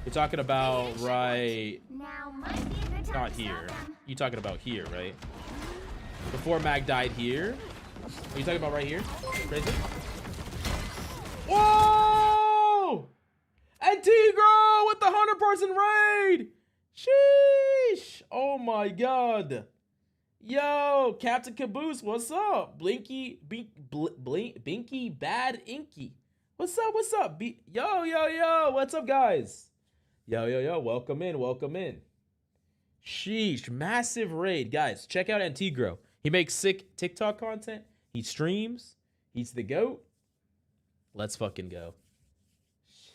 Speaker 1: You're talking about right...
Speaker 5: Now might be a good time
Speaker 1: Not
Speaker 5: to
Speaker 1: here.
Speaker 5: stop them.
Speaker 1: You're talking about here, right? Before mag died here? Are you talking about right here? Crazy? Whoa! And Tigro with the 100-person raid! Sheesh! Oh my god. Yo, Captain Caboose, what's up? Blinky, Binky, Bad Inky. What's up, what's up? Yo, what's up, guys? Yo, welcome in, welcome in. Sheesh, massive raid. Guys, check out Antigro. He makes sick TikTok content. He streams. He's the GOAT. Let's fucking go.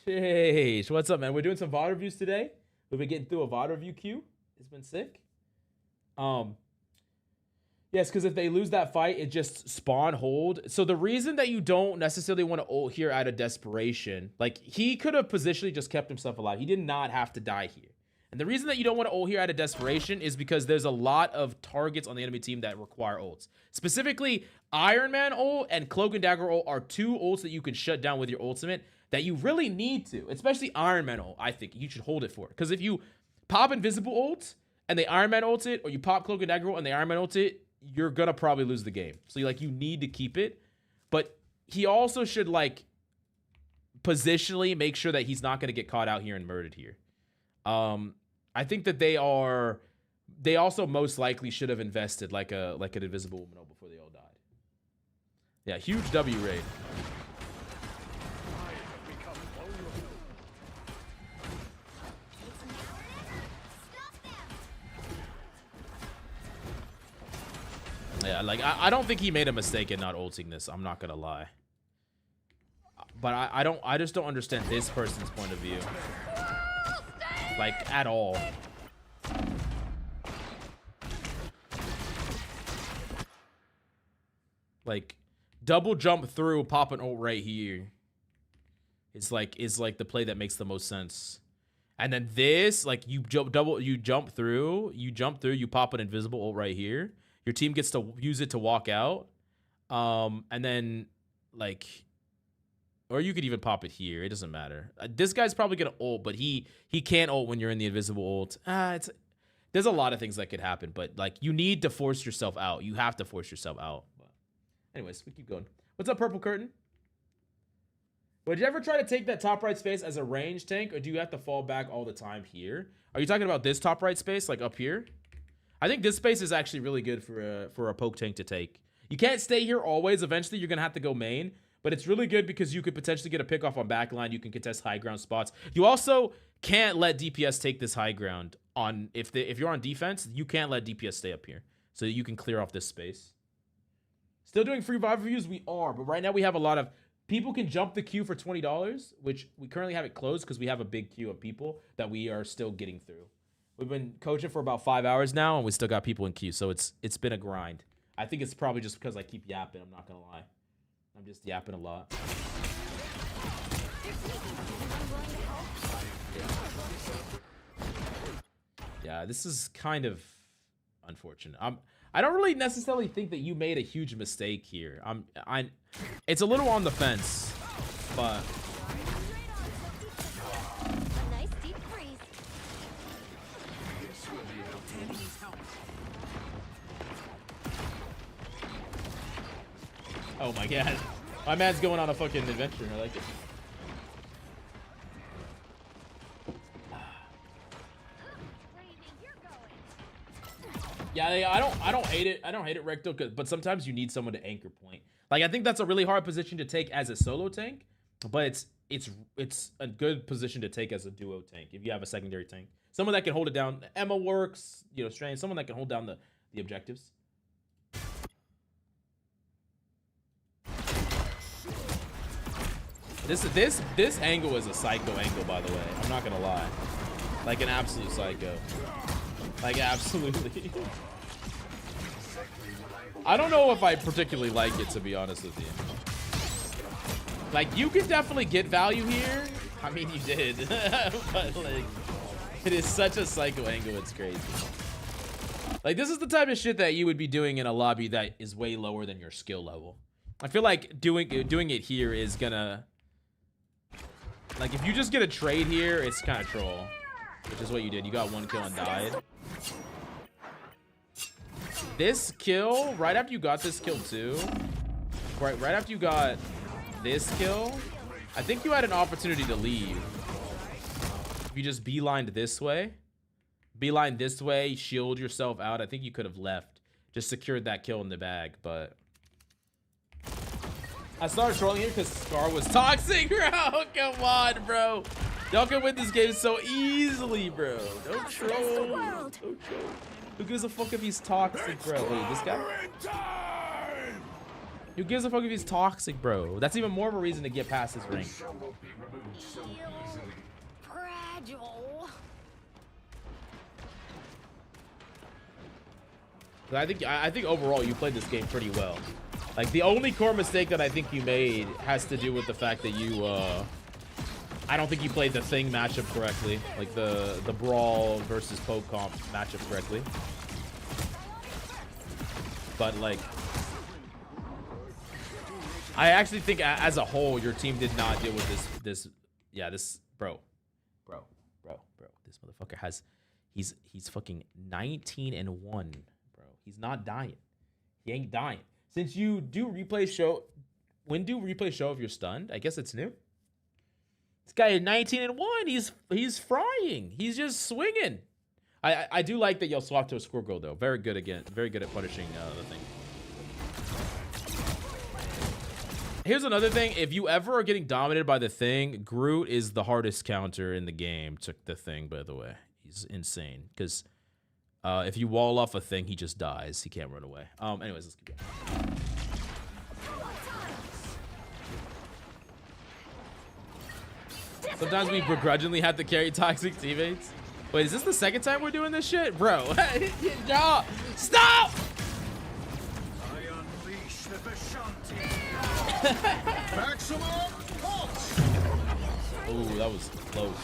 Speaker 1: Sheesh, what's up, man? We're doing some VOD reviews today. We've been getting through a VOD review queue. It's been sick. Yes, because if they lose that fight, it just spawn hold. So the reason that you don't necessarily want to ult here out of desperation, like, he could have positionally just kept himself alive. He did not have to die here. And the reason that you don't want to ult here out of desperation is because there's a lot of targets on the enemy team that require ults. Specifically, Iron Man ult and Cloak and Dagger ult are two ults that you can shut down with your ultimate that you really need to. Especially Iron Man ult, I think you should hold it for. Because if you pop Invisible ult and they Iron Man ult it, or you pop Cloak and Dagger ult and they Iron Man ult it, you're gonna probably lose the game. So you need to keep it. But he also should, like, positionally make sure that he's not gonna get caught out here and murdered here. I think that they also most likely should have invested like an Invisible Woman before they all died. Yeah, huge W raid. Yeah, like, I don't think he made a mistake in not ulting this. I'm not gonna lie. But I just don't understand this person's point of view. Like, at all. Like, double jump through, pop an ult right here. Is like the play that makes the most sense. And then this, like, you jump through, you pop an invisible ult right here. Your team gets to use it to walk out. And then, like, or you could even pop it here. It doesn't matter. This guy's probably going to ult, but he can't ult when you're in the invisible ult. There's a lot of things that could happen, but, like, you need to force yourself out. You have to force yourself out. But anyways, we keep going. What's up, Purple Curtain? Would you ever try to take that top right space as a range tank, or do you have to fall back all the time here? Are you talking about this top right space, like up here? I think this space is actually really good for a poke tank to take. You can't stay here always. Eventually, you're going to have to go main. But it's really good because you could potentially get a pick off on backline. You can contest high ground spots. You also can't let DPS take this high ground. If you're on defense, you can't let DPS stay up here. So you can clear off this space. Still doing free VOD reviews? We are. But right now we have a lot of... People can jump the queue for $20, which we currently have it closed because we have a big queue of people that we are still getting through. We've been coaching for about 5 hours now, and we still got people in queue, so it's been a grind. I think it's probably just because I keep yapping, I'm not going to lie. I'm just yapping a lot. Yeah, this is kind of unfortunate. I don't really necessarily think that you made a huge mistake here. It's a little on the fence, but...
Speaker 4: A nice deep freeze.
Speaker 1: Oh my god. My man's going on a fucking adventure. I like it. Yeah, I don't hate it. I don't hate it, Recto, but sometimes you need someone to anchor point. Like, I think that's a really hard position to take as a solo tank, but it's a good position to take as a duo tank if you have a secondary tank. Someone that can hold it down. Emma works, you know, Strange. Someone that can hold down the objectives. This angle is a psycho angle, by the way. I'm not gonna lie. Like an absolute psycho. Like absolutely. I don't know if I particularly like it, to be honest with you. Like, you can definitely get value here. I mean, you did. But like, it is such a psycho angle, it's crazy. Like, this is the type of shit that you would be doing in a lobby that is way lower than your skill level. I feel like doing it here is gonna, like, if you just get a trade here, it's kind of troll, which is what you did. You got one kill and died. This kill, right after you got this kill too, right after you got this kill, I think you had an opportunity to leave. If you just beelined this way, shield yourself out, I think you could have left. Just secured that kill in the bag, but I started trolling here because Scar was toxic, bro. Come on, bro. Y'all can win this game so easily, bro. Don't troll. Don't troll. Who gives a fuck if he's toxic, bro? Wait, this guy? Who gives a fuck if he's toxic, bro? That's even more of a reason to get past his rank.
Speaker 4: Fragile.
Speaker 1: I think overall you played this game pretty well. Like, the only core mistake that I think you made has to do with the fact that you I don't think you played the Thing matchup correctly, like the Brawl versus Poke comp matchup correctly. But like, I actually think as a whole your team did not deal with this bro. This motherfucker has he's fucking 19-1, bro. He's not dying. He ain't dying. Since you do replay show, when do replay show if you're stunned? I guess it's new. This guy is 19-1. He's frying. He's just swinging. I do like that y'all swapped to a Squirrel though. Very good again. Very good at punishing the thing. Here's another thing. If you ever are getting dominated by the Thing, Groot is the hardest counter in the game. Took the Thing, by the way. He's insane because if you wall off a Thing, he just dies. He can't run away. Anyways, let's keep going. Sometimes we begrudgingly have to carry toxic teammates. Wait, is this the second time we're doing this shit? Bro, y'all, stop!
Speaker 6: I unleash the Vishanti. Maximum pulse.
Speaker 1: Ooh, that was close.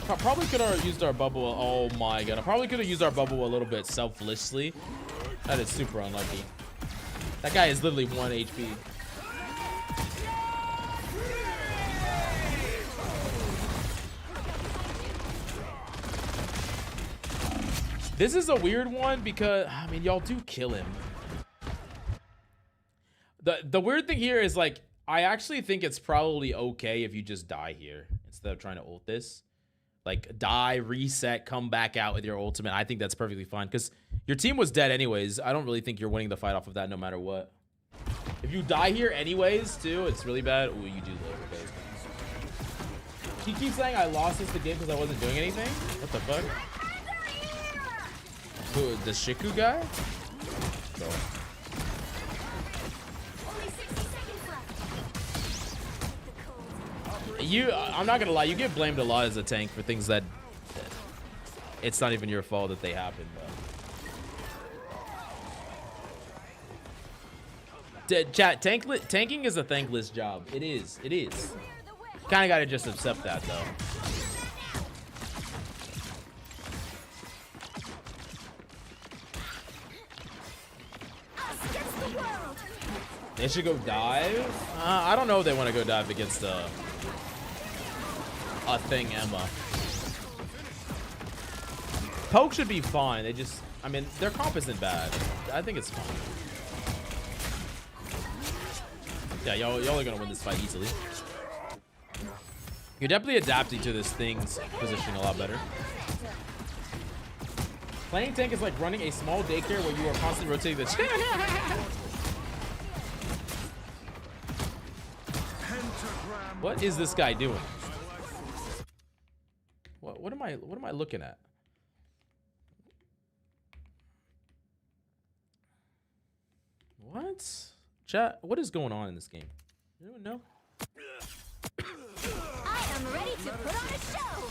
Speaker 1: I probably could have used our bubble. Oh my god. I probably could have used our bubble a little bit selflessly. That is super unlucky. That guy is literally 1 HP. This is a weird one because, I mean, y'all do kill him. The weird thing here is, like, I actually think it's probably okay if you just die here instead of trying to ult this. Like, die, reset, come back out with your ultimate. I think that's perfectly fine because your team was dead anyways. I don't really think you're winning the fight off of that no matter what. If you die here anyways, too, it's really bad. Ooh, you do live. Okay. He keeps saying I lost this the game because I wasn't doing anything. What the fuck? Who, the Shiku guy? Bro. I'm not gonna lie, you get blamed a lot as a tank for things that it's not even your fault that they happen, but chat, tanking is a thankless job. It is. Kinda gotta just accept that though. They should go dive? I don't know if they want to go dive against a Thing Emma. Poke should be fine. They just, I mean, their comp isn't bad. I think it's fine. Yeah, y'all are gonna win this fight easily. You're definitely adapting to this thing's positioning a lot better. Playing tank is like running a small daycare where you are constantly rotating the What is this guy doing? What am I looking at? What? Chat, what is going on in this game? Anyone know?
Speaker 4: I am ready to put on a show.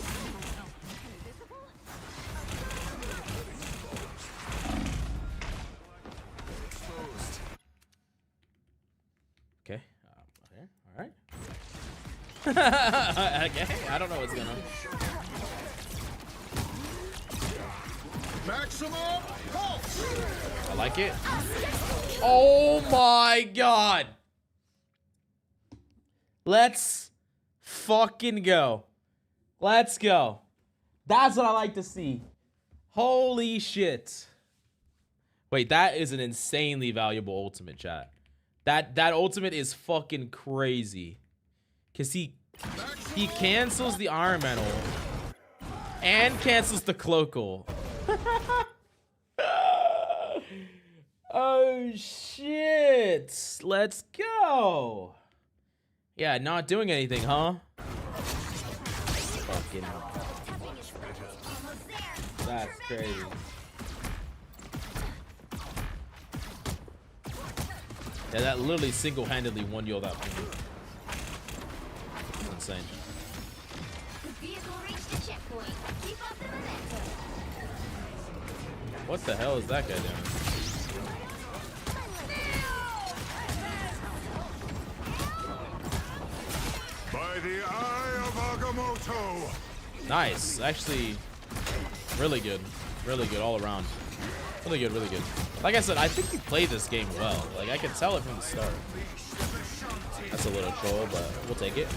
Speaker 1: Okay. Okay. All right. Okay. I don't know what's going on.
Speaker 8: Maximum pulse.
Speaker 1: I like it. Oh my god. Let's fucking go. Let's go. That's what I like to see. Holy shit. Wait, that is an insanely valuable ultimate, chat. That ultimate is fucking crazy. Cause he cancels the Iron Man ult and cancels the cloak ult. Oh shit. Let's go. Yeah, not doing anything, huh? Fucking. That's crazy. Yeah, that literally single-handedly won you all that point. That's insane. What the hell is that guy doing?
Speaker 8: By the eye of Agamotto.
Speaker 1: Nice. Actually, really good. Really good all around. Really good, really good. Like I said, I think you play this game well. Like, I can tell it from the start. That's a little troll, but we'll take it.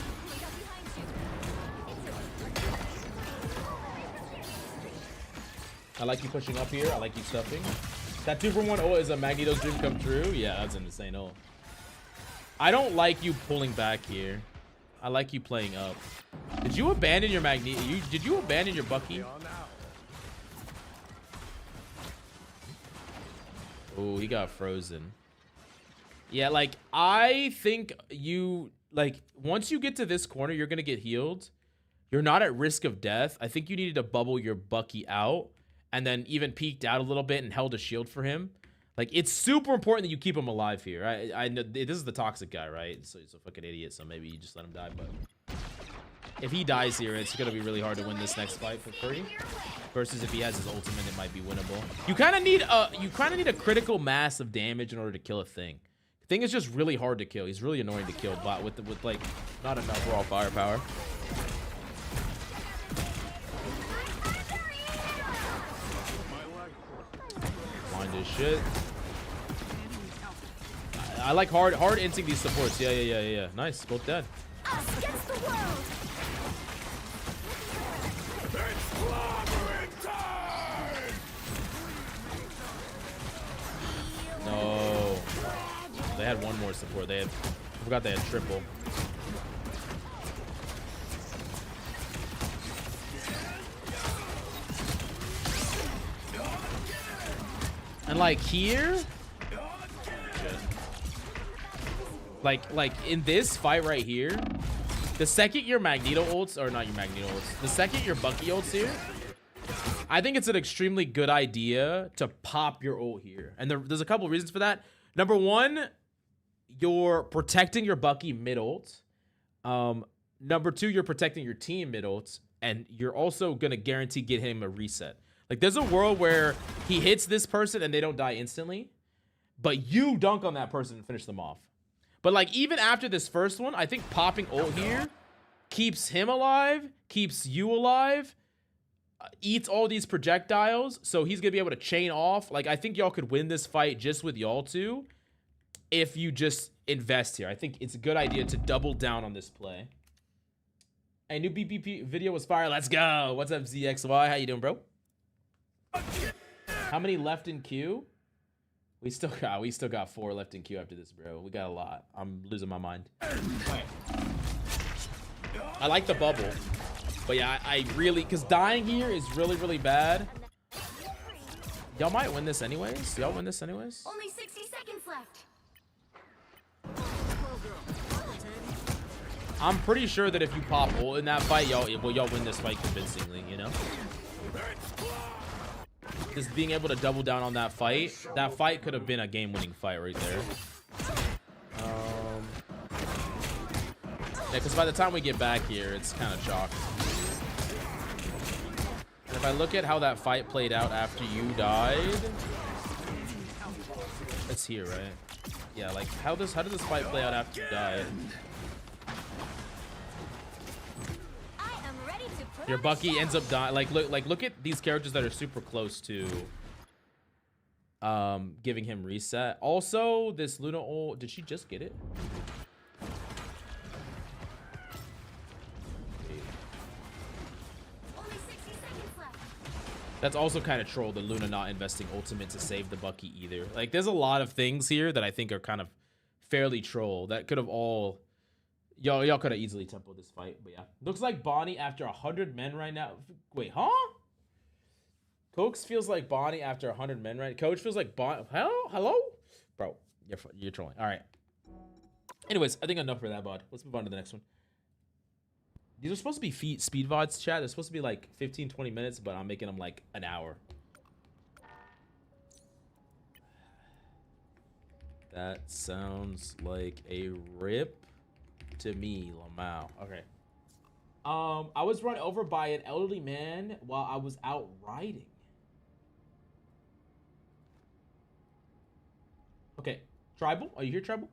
Speaker 1: I like you pushing up here. I like you stuffing. That 2-for-1 ult is a Magneto's dream come true. Yeah, that's an insane ult. I don't like you pulling back here. I like you playing up. Did you abandon your Magneto? Did you abandon your Bucky? Oh, he got frozen. Yeah, like, I think you, like, once you get to this corner, you're going to get healed. You're not at risk of death. I think you needed to bubble your Bucky out and then even peeked out a little bit and held a shield for him. Like, it's super important that you keep him alive here. I know this is the toxic guy, right? So he's a fucking idiot, so maybe you just let him die. But if he dies here, it's going to be really hard to win this next fight for free. Versus if he has his ultimate, it might be winnable. You kind of need a critical mass of damage in order to kill a thing. The thing is just really hard to kill. He's really annoying to kill, but with like not enough raw firepower. Blind as shit. I like hard inting these supports. Yeah. Nice, both dead.
Speaker 4: Us against the world.
Speaker 1: No. They had one more support. I forgot they had triple. And like here, like in this fight right here, the second your Magneto ults, or not your Magneto ults, the second your Bucky ults here, I think it's an extremely good idea to pop your ult here. And there's a couple reasons for that. Number one, you're protecting your Bucky mid ult. Number two, you're protecting your team mid ult. And you're also going to guarantee get him a reset. Like, there's a world where he hits this person and they don't die instantly. But you dunk on that person and finish them off. But, like, even after this first one, I think popping ult here keeps him alive, keeps you alive, eats all these projectiles, so he's gonna be able to chain off. Like, I think y'all could win this fight just with y'all two if you just invest here. I think it's a good idea to double down on this play. A new BPP video was fire. Let's go. What's up, ZXY? How you doing, bro? How many left in queue? We still got 4 left in queue after this, bro. We got a lot. I'm losing my mind. I like the bubble, but yeah, I really, because dying here is really, really bad. Y'all might win this anyways. Y'all win this anyways.
Speaker 5: Only 60 seconds left.
Speaker 1: I'm pretty sure that if you pop ult in that fight, y'all win this fight convincingly, you know? Just being able to double down on that fight could have been a game-winning fight right there. Yeah, because by the time we get back here, it's kind of chalked. And if I look at how that fight played out after you died, it's here, right? Yeah, like how did this fight play out after you died? Your Bucky ends up dying. Look at these characters that are super close to giving him reset. Also, this Luna ult, did she just get it? That's also kind of troll, the Luna not investing ultimate to save the Bucky either. Like, there's a lot of things here that I think are kind of fairly troll that could have all... Y'all could have easily tempoed this fight, but yeah. Looks like Bonnie after 100 men right now. Wait, huh? Cokes feels like Bonnie after 100 men right. Coach feels like Bonnie. Hello? Bro, you're trolling. All right. Anyways, I think enough for that, bud. Let's move on to the next one. These are supposed to be speed VODs, chat. They're supposed to be like 15, 20 minutes, but I'm making them like an hour. That sounds like a rip to me, Lamau. Okay. I was run over by an elderly man while I was out riding. Okay. Tribal? Are you here, Tribal?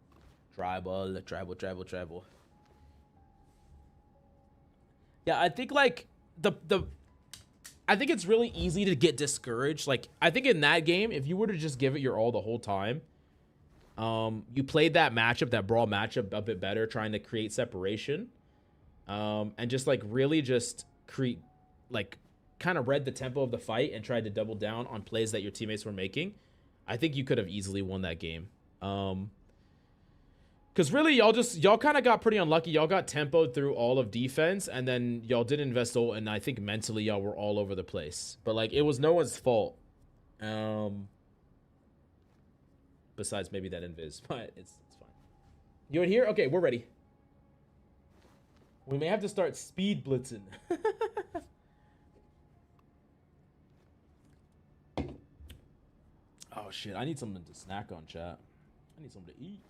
Speaker 1: Tribal. Yeah, I think like I think it's really easy to get discouraged. Like, I think in that game, if you were to just give it your all the whole time, you played that matchup, that brawl matchup a bit better, trying to create separation, and just like really just create, like, kind of read the tempo of the fight and tried to double down on plays that your teammates were making. I think you could have easily won that game. Because really, y'all kind of got pretty unlucky. Y'all got tempoed through all of defense, and then y'all didn't invest ult, and I think mentally y'all were all over the place. But like, it was no one's fault. Besides maybe that invis, but it's fine. You in here? Okay, we're ready. We may have to start speed blitzing. Oh shit, I need something to snack on, chat. I need something to eat.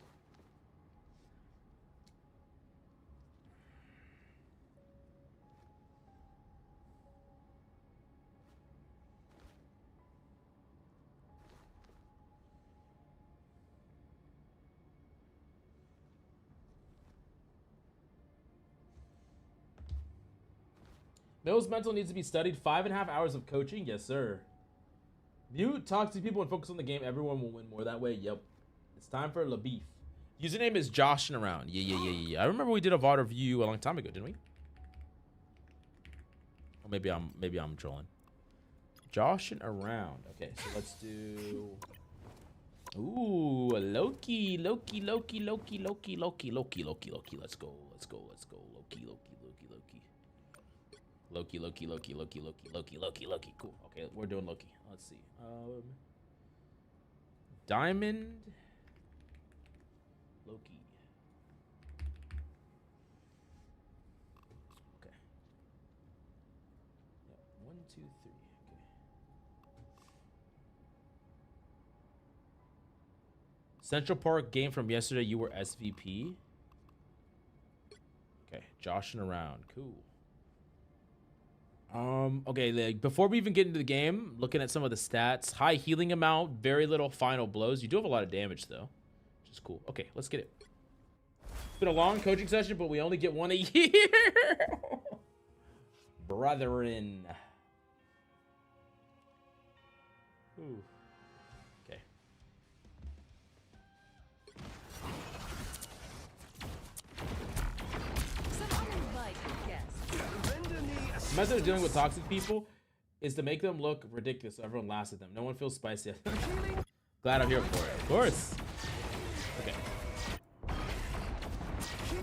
Speaker 1: Mill's mental needs to be studied. 5.5 hours of coaching. Yes, sir. Mute, talk to people, and focus on the game. Everyone will win more that way. Yep. It's time for LaBeef. Username is Joshing Around. Yeah. I remember we did a VOD review a long time ago, didn't we? Or maybe I'm trolling. Joshing Around. Okay, so let's do... Ooh, Loki. Let's go. Loki. Cool. Okay, we're doing Loki. Let's see. Diamond. Loki. Okay. Yep. 1, 2, 3. Okay. Central Park game from yesterday. You were SVP. Okay, joshing around. Cool. Okay, like, before we even get into the game, looking at some of the stats. High healing amount, very little final blows. You do have a lot of damage, though, which is cool. Okay, let's get it. It's been a long coaching session, but we only get one a year. Brethren. Ooh. Okay. The method of dealing with toxic people is to make them look ridiculous so everyone laughs at them. No one feels spicy. Glad I'm here for it. Of course. Okay.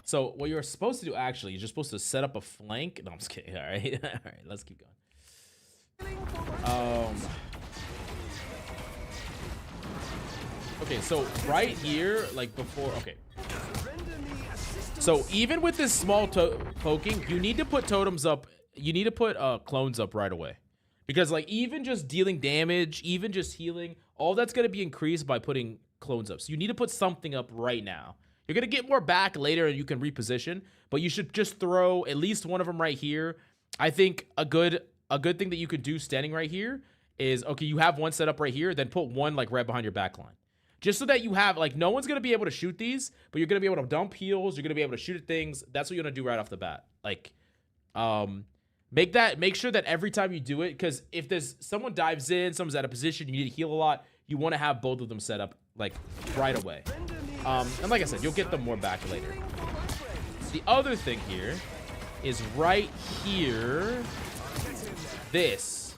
Speaker 1: So what you're supposed to do, actually, you're just supposed to set up a flank. No, I'm just kidding. All right. All right, let's keep going. Okay, so right here, like before, okay. So even with this small poking, you need to put totems up. You need to put clones up right away. Because like even just dealing damage, even just healing, all that's going to be increased by putting clones up. So you need to put something up right now. You're going to get more back later and you can reposition, but you should just throw at least one of them right here. I think a good thing that you could do standing right here is, okay, you have one set up right here, then put one like right behind your back line. Just so that you have, like, no one's going to be able to shoot these, but you're going to be able to dump heals. You're going to be able to shoot at things. That's what you're going to do right off the bat. Like, make sure that every time you do it, because if there's someone dives in, someone's out of position, you need to heal a lot, you want to have both of them set up, like, right away. And like I said, you'll get them more back later. The other thing here is right here. This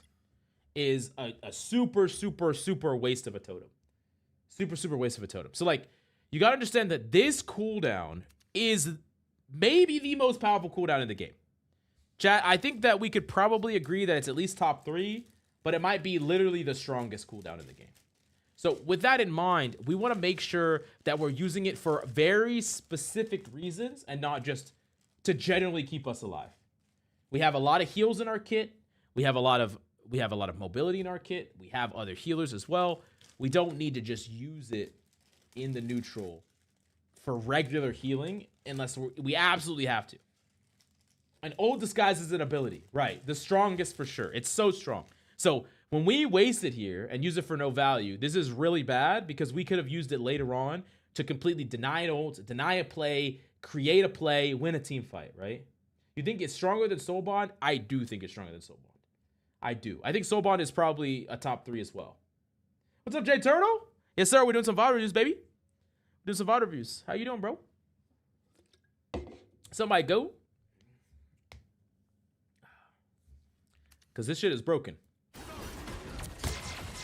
Speaker 1: is a super, super, super waste of a totem. Super, super waste of a totem. So, like, you got to understand that this cooldown is maybe the most powerful cooldown in the game. Chat, I think that we could probably agree that it's at least top 3, but it might be literally the strongest cooldown in the game. So, with that in mind, we want to make sure that we're using it for very specific reasons and not just to generally keep us alive. We have a lot of heals in our kit. We have a lot of mobility in our kit. We have other healers as well. We don't need to just use it in the neutral for regular healing unless we absolutely have to. An ult disguises an ability. Right. The strongest for sure. It's so strong. So when we waste it here and use it for no value, this is really bad because we could have used it later on to completely deny an ult, deny a play, create a play, win a team fight, right? You think it's stronger than Soul Bond? I do think it's stronger than Soul Bond. I do. I think Soul Bond is probably a top 3 as well. What's up, Jay Turtle? Yes, sir. We're doing some VOD reviews, baby. We're doing some VOD reviews. How you doing, bro? Somebody go. Because this shit is broken.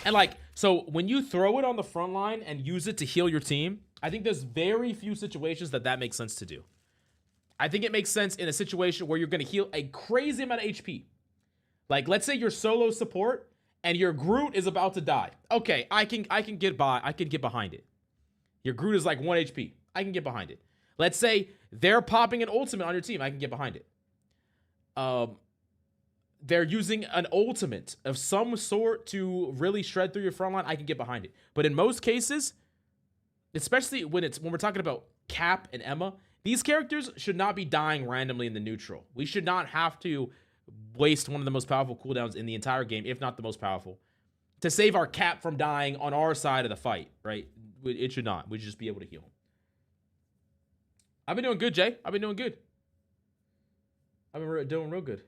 Speaker 1: And, like, so when you throw it on the front line and use it to heal your team, I think there's very few situations that makes sense to do. I think it makes sense in a situation where you're going to heal a crazy amount of HP. Like, let's say you're solo support and your Groot is about to die. Okay, I can get behind it. Your Groot is like 1 HP. I can get behind it. Let's say they're popping an ultimate on your team. I can get behind it. They're using an ultimate of some sort to really shred through your front line. I can get behind it. But in most cases, especially when we're talking about Cap and Emma, these characters should not be dying randomly in the neutral. We should not have to waste one of the most powerful cooldowns in the entire game, if not the most powerful, to save our Cap from dying on our side of the fight, right? It should not. We should just be able to heal him. I've been doing good, Jay. I've been doing good. I've been doing real good.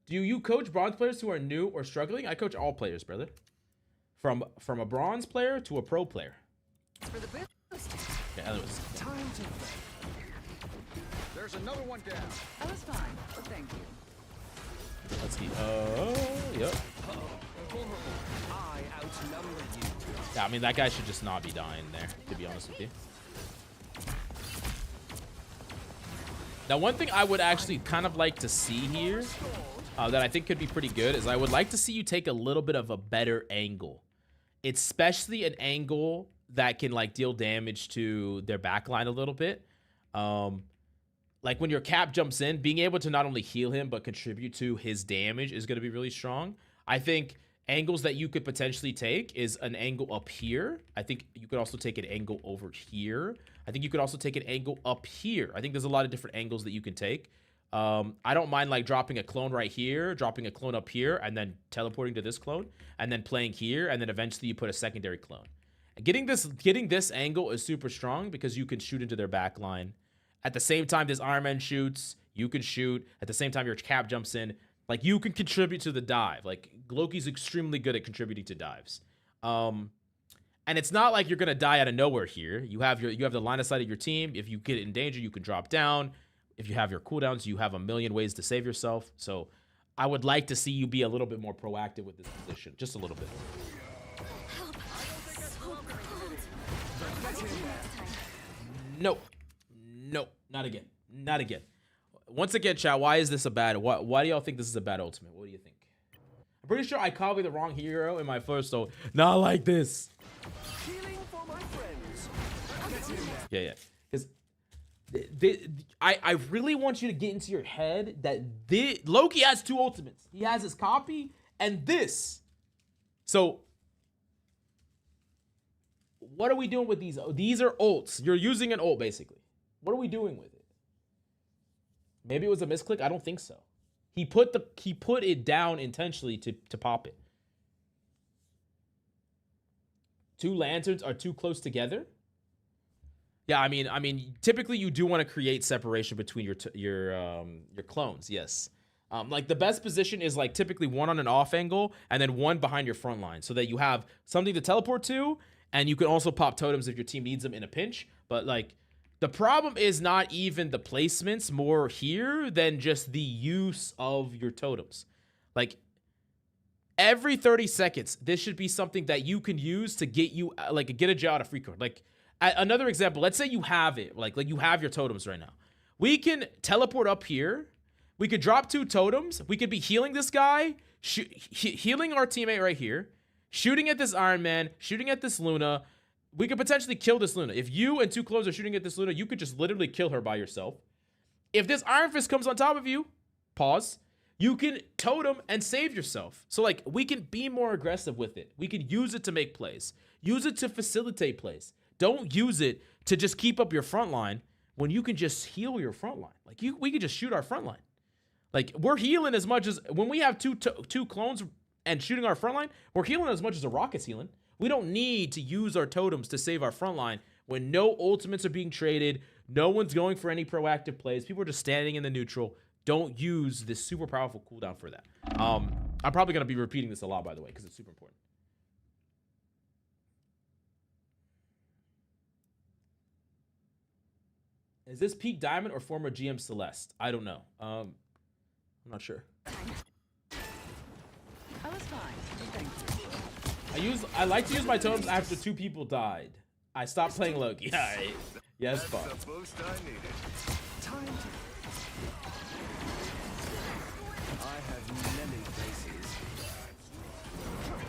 Speaker 1: Do you coach bronze players who are new or struggling? I coach all players, brother. From a bronze player to a pro player.
Speaker 7: For the boost.
Speaker 1: Yeah, that was
Speaker 6: Time to... There's another one down.
Speaker 7: That was fine. Oh, thank you.
Speaker 1: Let's see. Yep.
Speaker 6: I outnumber you.
Speaker 1: Yeah, I mean, that guy should just not be dying there, to be honest with you. Now, one thing I would actually kind of like to see here that I think could be pretty good is I would like to see you take a little bit of a better angle, especially an angle that can, like, deal damage to their backline a little bit. Like when your Cap jumps in, being able to not only heal him, but contribute to his damage is going to be really strong. I think angles that you could potentially take is an angle up here. I think you could also take an angle over here. I think you could also take an angle up here. I think there's a lot of different angles that you can take. I don't mind like dropping a clone right here, dropping a clone up here, and then teleporting to this clone, and then playing here, and then eventually you put a secondary clone. Getting this angle is super strong because you can shoot into their back line. At the same time this Iron Man shoots, you can shoot. At the same time your Cap jumps in. Like, you can contribute to the dive. Like, Loki's extremely good at contributing to dives. And it's not like you're gonna die out of nowhere here. You have the line of sight of your team. If you get in danger, you can drop down. If you have your cooldowns, you have a million ways to save yourself. So I would like to see you be a little bit more proactive with this position. Just a little bit.
Speaker 4: Help. So great.
Speaker 1: No. No. Not again. Not again. Once again, chat, why is this a bad... Why do y'all think this is a bad ultimate? What do you think? I'm pretty sure I copied the wrong hero in my first, so not like this.
Speaker 6: Healing for my friends.
Speaker 1: Yeah. Because I really want you to get into your head that Loki has 2 ultimates. He has his copy and this. So what are we doing with these? These are ults. You're using an ult, basically. What are we doing with it? Maybe it was a misclick. I don't think so. He put it down intentionally to pop it. 2 lanterns are too close together. Yeah, I mean, typically you do want to create separation between your clones. Yes. Like the best position is like typically one on an off angle and then one behind your front line, so that you have something to teleport to, and you can also pop totems if your team needs them in a pinch. But like, the problem is not even the placements more here than just the use of your totems. Like every 30 seconds, this should be something that you can use to get you like get a jaw out of free card. Like another example, let's say you have it, like you have your totems right now. We can teleport up here. We could drop 2 totems. We could be healing this guy, healing our teammate right here, shooting at this Iron Man, shooting at this Luna. We could potentially kill this Luna. If you and 2 clones are shooting at this Luna, you could just literally kill her by yourself. If this Iron Fist comes on top of you, pause, you can totem and save yourself. So like, we can be more aggressive with it. We can use it to make plays. Use it to facilitate plays. Don't use it to just keep up your front line when you can just heal your front line. Like we can just shoot our front line. Like we're healing as much as when we have two clones and shooting our front line, we're healing as much as a rocket's healing. We don't need to use our totems to save our front line when no ultimates are being traded. No one's going for any proactive plays. People are just standing in the neutral. Don't use this super powerful cooldown for that. I'm probably going to be repeating this a lot, by the way, because it's super important. Is this peak diamond or former GM Celeste? I don't know. I'm not sure.
Speaker 7: I was fine. Thank you.
Speaker 1: I like to use my totems after 2 people died. I stopped playing Loki. Alright. Yes, Bob.
Speaker 8: The boost I needed.
Speaker 6: Time to. I have many faces.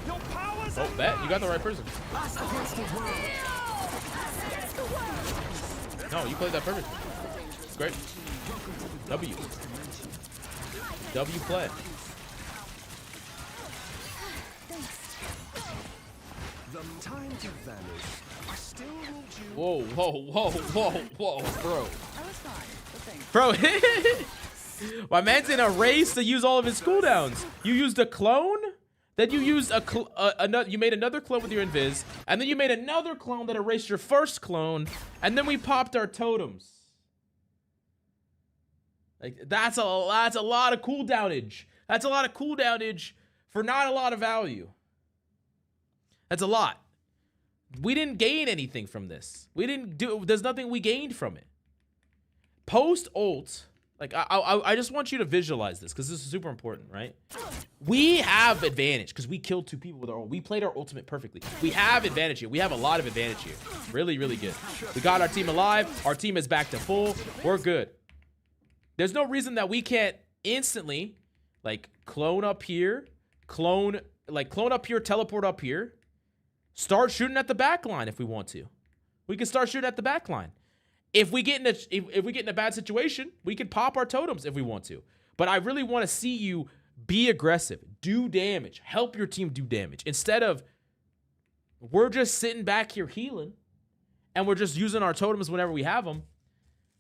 Speaker 6: Your powers.
Speaker 1: Oh, bet you got the right person. No, you played that perfect. It's great. W play.
Speaker 6: The time to vanish. I still need you.
Speaker 1: Whoa, bro.
Speaker 7: I was fine. But thanks.
Speaker 1: Bro, my man's in a race to use all of his cooldowns. You used a clone, then you used you made another clone with your invis, and then you made another clone that erased your first clone, and then we popped our totems. Like that's a lot of cooldownage. That's a lot of cooldownage for not a lot of value. That's a lot. We didn't gain anything from this. There's nothing we gained from it. Post ult, like I just want you to visualize this because this is super important, right? We have advantage because we killed 2 people with our ult. We played our ultimate perfectly. We have advantage here. We have a lot of advantage here. Really, really good. We got our team alive. Our team is back to full. We're good. There's no reason that we can't instantly like clone up here, teleport up here, start shooting at the back line if we want to. We can start shooting at the back line. If we get in a bad situation, we can pop our totems if we want to. But I really want to see you be aggressive, do damage, help your team do damage. Instead of we're just sitting back here healing and we're just using our totems whenever we have them.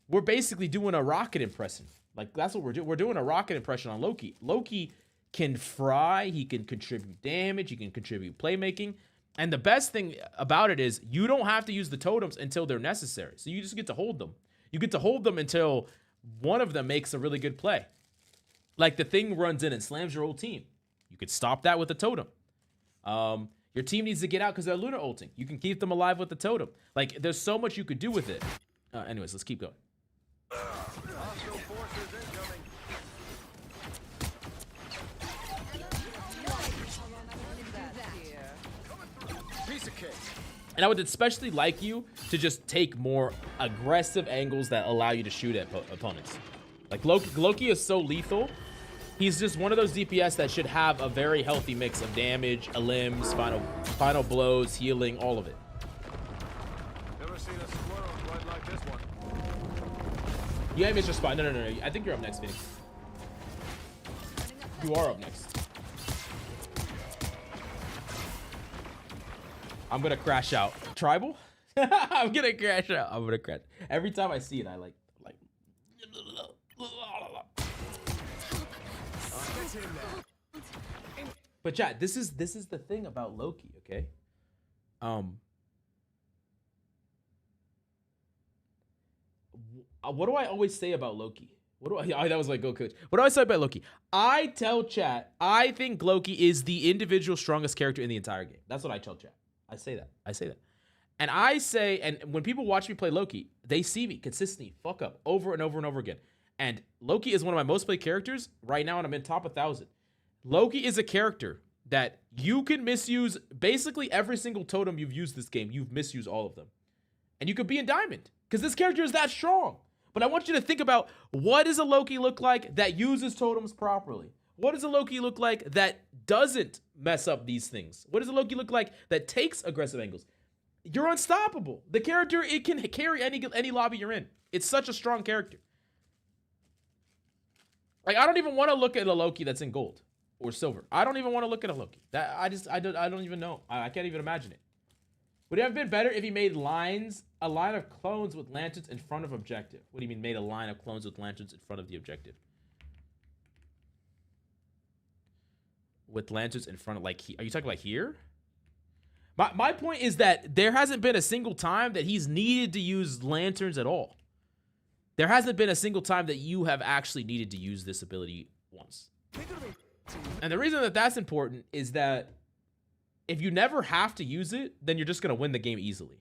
Speaker 1: We're basically doing a rocket impression. Like that's what we're doing. We're doing a rocket impression on Loki. Loki can fry, he can contribute damage, he can contribute playmaking. And the best thing about it is you don't have to use the totems until they're necessary. So you just get to hold them. You get to hold them until one of them makes a really good play. Like the thing runs in and slams your whole team. You could stop that with a totem. Your team needs to get out because they're Luna ulting. You can keep them alive with the totem. Like there's so much you could do with it. Anyways, let's keep going.
Speaker 6: Hostile forces incoming.
Speaker 7: That here.
Speaker 6: Piece of cake.
Speaker 1: And I would especially like you to just take more aggressive angles that allow you to shoot at opponents. Like Loki is so lethal. He's just one of those DPS that should have a very healthy mix of damage, limbs, final blows, healing, all of it.
Speaker 6: Never seen a squirrel run like this one.
Speaker 1: Yeah, Mr. Spot. No. I think you're up next, Phoenix. You are up next. I'm gonna crash out. Tribal? I'm gonna crash out. I'm gonna crash. Every time I see it, I like. But chat, this is the thing about Loki, okay? What do I always say about Loki? That was like, go coach. What do I say about Loki? I tell chat, I think Loki is the individual strongest character in the entire game. That's what I tell chat. I say that. And I say, and when people watch me play Loki, they see me consistently fuck up over and over and over again. And Loki is one of my most played characters right now, and I'm in top 1,000. Loki is a character that you can misuse basically every single totem you've used this game. You've misused all of them. And you could be in diamond because this character is that strong. But I want you to think about, what does a Loki look like that uses totems properly? What does a Loki look like that doesn't mess up these things? What does a Loki look like that takes aggressive angles? You're unstoppable. The character, it can carry any lobby you're in. It's such a strong character. Like, I don't even want to look at a Loki that's in gold or silver. I don't even want to look at a Loki. I don't even know. I can't even imagine it. Would it have been better if he made a line of clones with lanterns in front of objective? What do you mean made a line of clones with lanterns in front of the objective? With lanterns in front of, like, are you talking about here? My point is that there hasn't been a single time that he's needed to use lanterns at all. There hasn't been a single time that you have actually needed to use this ability once. And the reason that that's important is that if you never have to use it, then you're just going to win the game easily.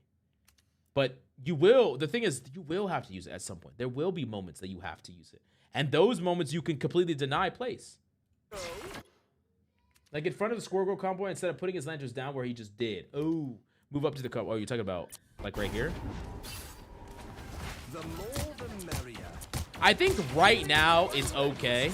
Speaker 1: But you will, the thing is, you will have to use it at some point. There will be moments that you have to use it. And those moments you can completely deny place. Like in front of the Squirrel Girl combo, instead of putting his lanterns down where he just did. Oh, move up to the combo. Oh, you're talking about like right here?
Speaker 6: The more the merrier.
Speaker 1: I think right now it's okay.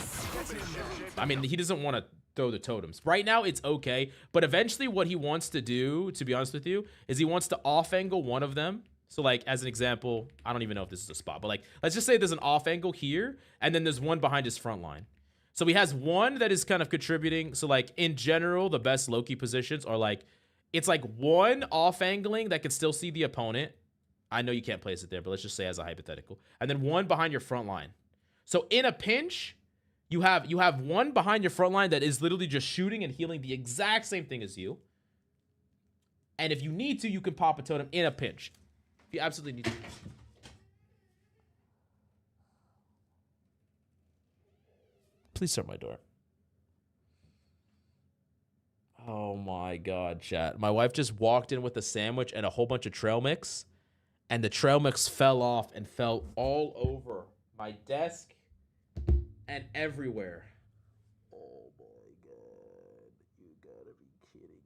Speaker 1: I mean, he doesn't want to throw the totems. Right now it's okay, but eventually what he wants to do, to be honest with you, is he wants to off angle one of them. So like as an example, I don't even know if this is a spot, but like let's just say there's an off angle here and then there's one behind his front line. So he has one that is kind of contributing. So like in general, the best Loki positions are like, it's like one off angling that can still see the opponent. I know you can't place it there, but let's just say as a hypothetical. And then one behind your front line. So in a pinch, you have one behind your front line that is literally just shooting and healing the exact same thing as you. And if you need to, you can pop a totem in a pinch. If you absolutely need to. Please start my door. Oh my God, chat. My wife just walked in with a sandwich and a whole bunch of trail mix. And the trail mix fell off and fell all over my desk and everywhere. Oh my God. You gotta be kidding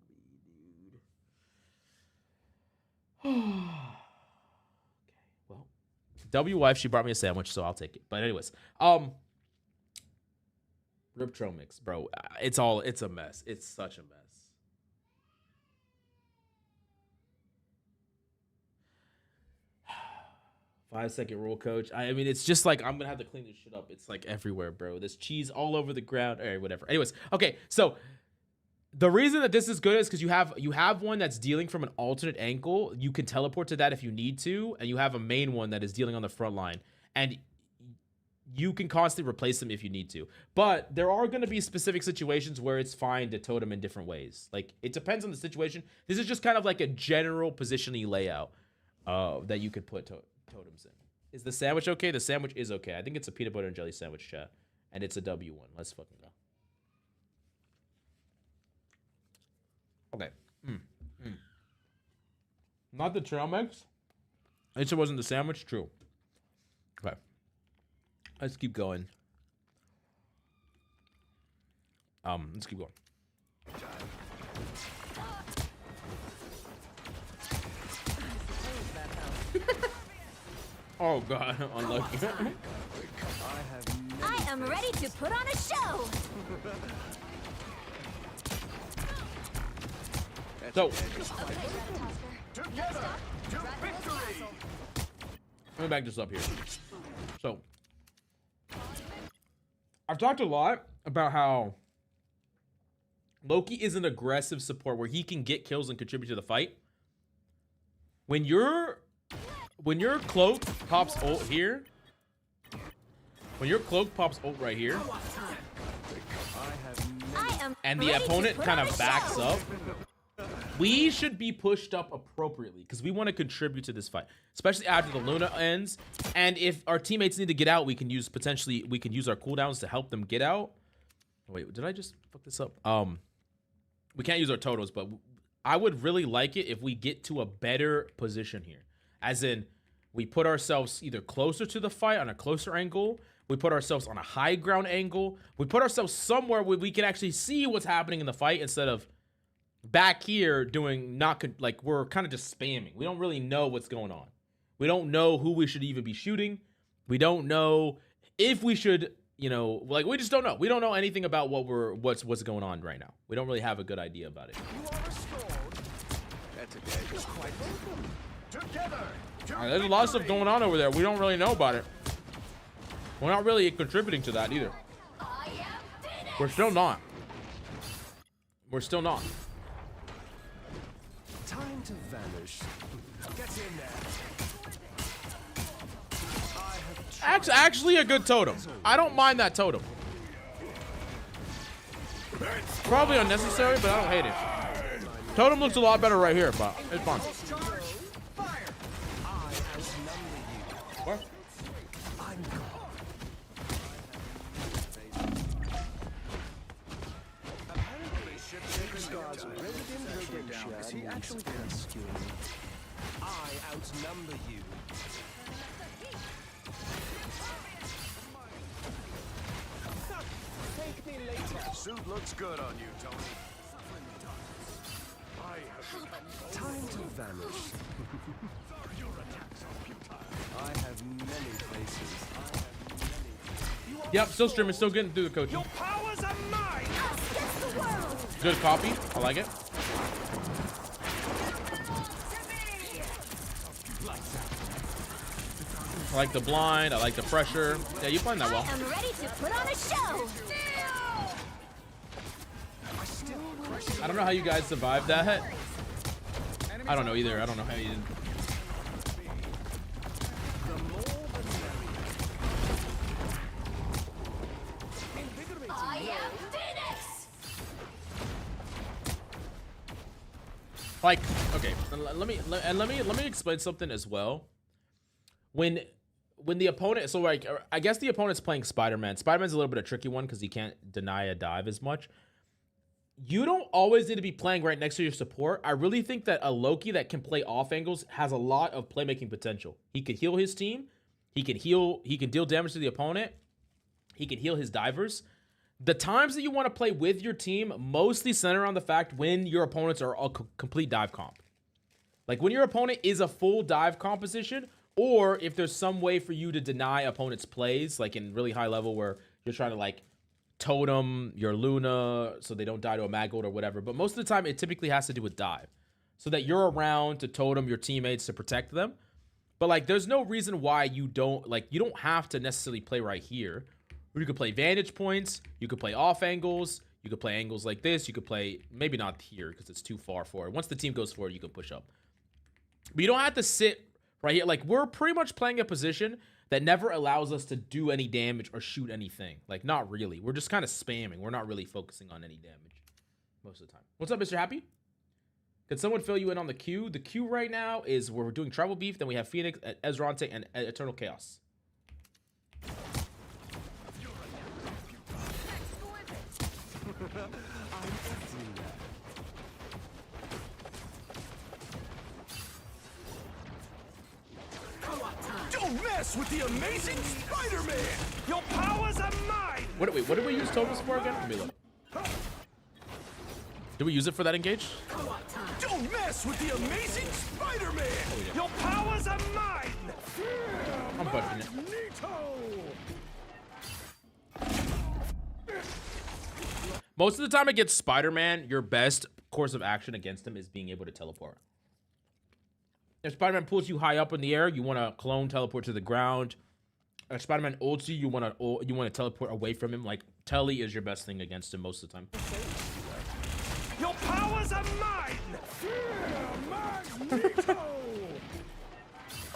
Speaker 1: me, dude. Okay, well. W wife, she brought me a sandwich, so I'll take it. But anyways, Rip trail mix, bro. It's a mess. It's such a mess. 5-second rule, coach. I mean, it's just like, I'm gonna have to clean this shit up. It's like everywhere, bro. There's cheese all over the ground. All right, whatever. Anyways, okay. So the reason that this is good is because you have one that's dealing from an alternate angle. You can teleport to that if you need to, and you have a main one that is dealing on the front line, and you can constantly replace them if you need to. But there are going to be specific situations where it's fine to totem in different ways. Like, it depends on the situation. This is just kind of like a general positioning layout that you could put totems in. Is the sandwich okay? The sandwich is okay. I think it's a peanut butter and jelly sandwich, chat. And it's a W1. Let's fucking go. Okay. Not the trail mix. At least it wasn't the sandwich. True. Okay. Let's keep going. Let's keep going. Oh god, unlucky.
Speaker 4: I am ready to put on a show.
Speaker 1: So,
Speaker 8: Together to victory!
Speaker 1: let me back this up here. So, I've talked a lot about how Loki is an aggressive support where he can get kills and contribute to the fight. When your cloak pops ult here, when your cloak pops ult right here, and the opponent kind of backs up, we should be pushed up appropriately because we want to contribute to this fight, especially after the Luna ends. And if our teammates need to get out, we can use our cooldowns to help them get out. Wait, did I just fuck this up? We can't use our totals, but I would really like it if we get to a better position here. As in, we put ourselves either closer to the fight on a closer angle, we put ourselves on a high ground angle, we put ourselves somewhere where we can actually see what's happening in the fight instead of back here doing like we're kind of just spamming. We don't really know what's going on. We don't know who we should even be shooting. We don't know if we should, you know, like we just don't know. We don't know anything about what's going on right now. We don't really have a good idea about it. There's a lot of stuff going on over there. We don't really know about it. We're not really contributing to that either. We're still not. We're still not.
Speaker 6: Time to vanish. Get in there.
Speaker 1: Actually a good totem. I don't mind that totem. Probably unnecessary, but I don't hate it. Totem looks a lot better right here, but it's fun. What?
Speaker 6: He actually can skew me. I outnumber you. Thank me later.
Speaker 8: Suit looks good on you, Tony. I have become
Speaker 6: Time to vanish. I have many places.
Speaker 1: Yep, still streaming, still getting through the coaching.
Speaker 6: Your powers are mine.
Speaker 1: Good copy. I like it. I like the blind. I like the pressure. Yeah, you playing that well.
Speaker 4: I am ready to put on a show.
Speaker 1: I don't know how you guys survived that. I don't know either. I don't know how you didn't.
Speaker 4: I am Phoenix.
Speaker 1: Like, okay, let me explain something as well. When the opponent, so like, I guess the opponent's playing Spider-Man. Spider-Man's a little bit of a tricky one because he can't deny a dive as much. You don't always need to be playing right next to your support. I really think that a Loki that can play off angles has a lot of playmaking potential. He could heal his team. He can deal damage to the opponent. He can heal his divers. The times that you want to play with your team mostly center on the fact when your opponents are a complete dive comp. Like when your opponent is a full dive composition, or if there's some way for you to deny opponents' plays, like in really high level where you're trying to like totem your Luna so they don't die to a mag ult or whatever. But most of the time, it typically has to do with dive, so that you're around to totem your teammates to protect them. But like, there's no reason why you don't have to necessarily play right here. You could play vantage points. You could play off angles. You could play angles like this. You could play, maybe not here because it's too far forward. Once the team goes forward, you can push up. But you don't have to sit right here. Like, we're pretty much playing a position that never allows us to do any damage or shoot anything. Like, not really. We're just kind of spamming. We're not really focusing on any damage most of the time. What's up, Mr. Happy? Could someone fill you in on the queue? The queue right now is where we're doing Tribal Beef. Then we have Phoenix, Ezrante, and Eternal Chaos.
Speaker 6: Don't mess with the amazing Spider-Man! Your powers are mine!
Speaker 1: What did we use totems for again? Let me look. Do we use it for that engage?
Speaker 6: Don't mess with the amazing Spider-Man! Your powers are mine!
Speaker 1: I'm pushing it. Most of the time against Spider-Man, your best course of action against him is being able to teleport. If Spider-Man pulls you high up in the air, you want to clone teleport to the ground. If Spider-Man ults you, you want to teleport away from him. Like, Telly is your best thing against him most of the time.
Speaker 6: Your powers are mine! Magneto!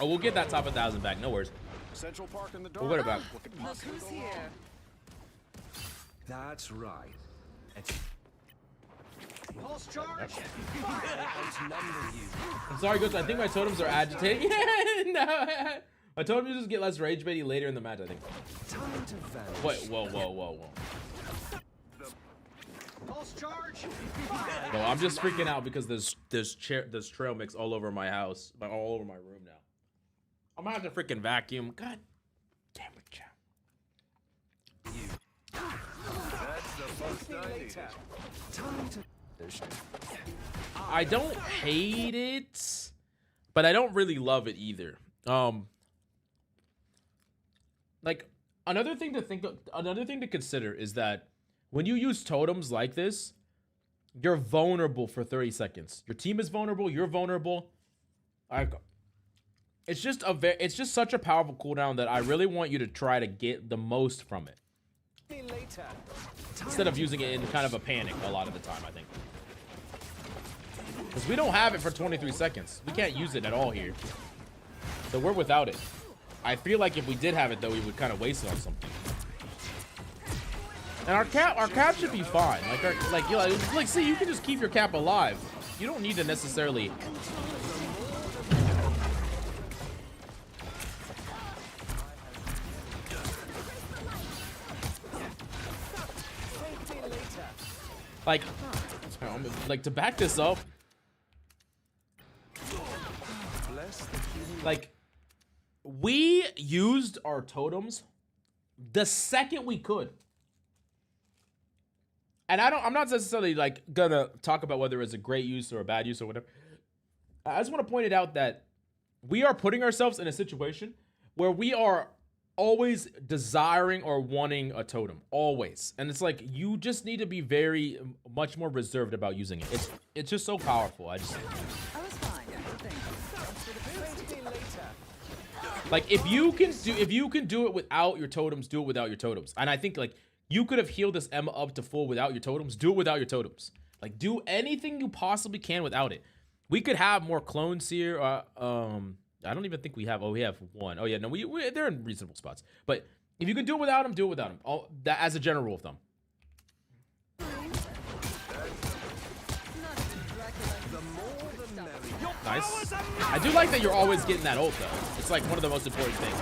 Speaker 1: Oh, we'll get that top 1,000 back. No worries.
Speaker 8: Central Park in the dark.
Speaker 1: We'll get it back.
Speaker 8: What could
Speaker 7: Look
Speaker 8: possibly
Speaker 7: who's
Speaker 8: go wrong?
Speaker 7: here.
Speaker 6: That's right.
Speaker 3: Pulse charge.
Speaker 6: Outnumber you.
Speaker 1: I'm sorry, Ghost. I think my totems are agitating. No. My totems just get less rage baity later in the match, I think.
Speaker 6: Time to vanish.
Speaker 1: Wait, whoa.
Speaker 3: Pulse charge.
Speaker 1: No, I'm just freaking out because there's trail mix all over my house, all over my room now. I'm gonna have to freaking vacuum. God damn it, chat.
Speaker 8: That's the first I needed.
Speaker 6: Time to.
Speaker 1: I don't hate it, but I don't really love it either. Like another thing to consider is that when you use totems like this, you're vulnerable for 30 seconds. Your team is vulnerable. You're vulnerable. It's just such a powerful cooldown that I really want you to try to get the most from it. Instead of using it in kind of a panic a lot of the time, I think. Because we don't have it for 23 seconds. We can't use it at all here. So we're without it. I feel like if we did have it, though, we would kind of waste it on something. And our cap should be fine. Like, see, you can just keep your cap alive. You don't need to necessarily... Like to back this up, like we used our totems the second we could, and I'm not necessarily like gonna talk about whether it's a great use or a bad use or whatever. I just want to point it out that we are putting ourselves in a situation where we are always desiring or wanting a totem, always. And it's like you just need to be very much more reserved about using it. It's just so powerful.
Speaker 7: I was fine.
Speaker 1: Like if you can do it without your totems, do it without your totems. And I think like you could have healed this Emma up to full without your totems. Do it without your totems. Like do anything you possibly can without it. We could have more clones here. I don't even think we have. Oh, we have one. Oh yeah, no, they're in reasonable spots. But if you can do it without them, do it without them. All that as a general rule of thumb. Nice. I do like that you're always getting that ult though. It's like one of the most important things.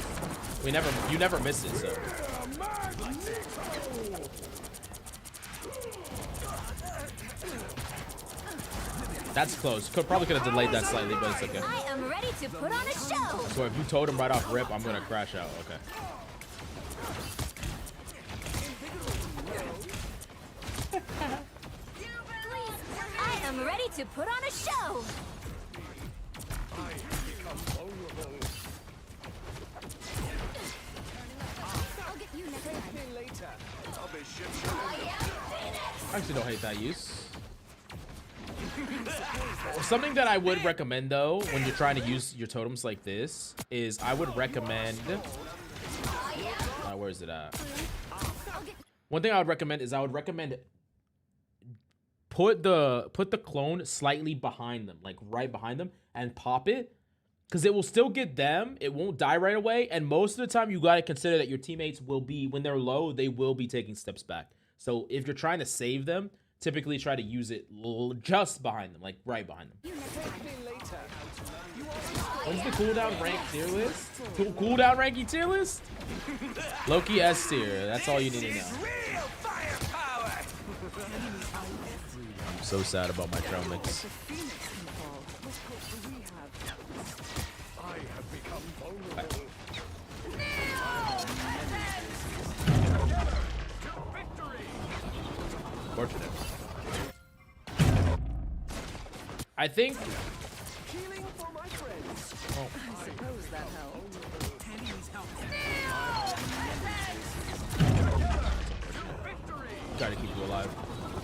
Speaker 1: You never miss it. So. That's close. Probably could have delayed that slightly, but it's okay.
Speaker 5: I am ready to put on a show.
Speaker 1: So if you totem right off rip, I'm gonna crash out. Okay.
Speaker 5: I am ready to put on a show. I'll get you next time.
Speaker 1: I actually don't hate that use. Something that I would recommend though, when you're trying to use your totems like this, is I would recommend. Where is it at? One thing I would recommend is put the clone slightly behind them, like right behind them, and pop it, because it will still get them. It won't die right away, and most of the time you gotta consider that your teammates will be, when they're low, they will be taking steps back. So if you're trying to save them, typically try to use it just behind them, like right behind them. When's the cooldown rank tier list? Cooldown ranking tier list? Loki S tier. That's all you need to know. I'm so sad about my trail mix. Fortunate. I think.
Speaker 6: Healing for my friends.
Speaker 7: I suppose that helped.
Speaker 1: Try to keep you alive.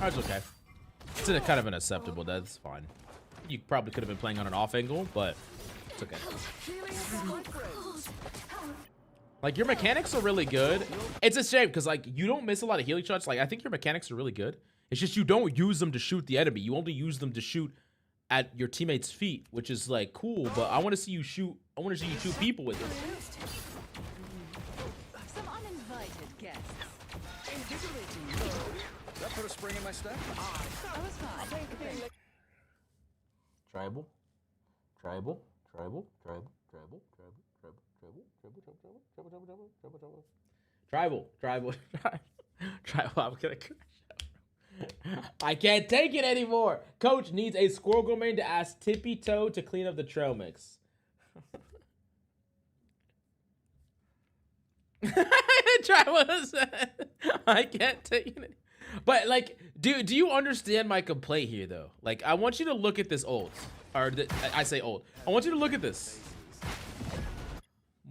Speaker 1: That's okay. It's in a kind of an acceptable death. It's fine. You probably could have been playing on an off angle, but it's okay.
Speaker 6: Healing for my friends.
Speaker 1: Like, your mechanics are really good. It's a shame because, like, you don't miss a lot of healing shots. Like, I think your mechanics are really good. It's just you don't use them to shoot the enemy. You only use them to shoot at your teammates' feet, which is, like, cool. But I want to see you shoot. I want to see you shoot people with it.
Speaker 7: Some uninvited guests.
Speaker 6: That put a spring in my step?
Speaker 7: I was fine.
Speaker 1: Tribal. I'm gonna crash out. I can't take it anymore. Coach needs a squirrel domain to ask Tippy Toe to clean up the trail mix. I can't take it. But, like, do you understand my complaint here, though? Like, I want you to look at this ult. Or, I say ult. I want you to look at this.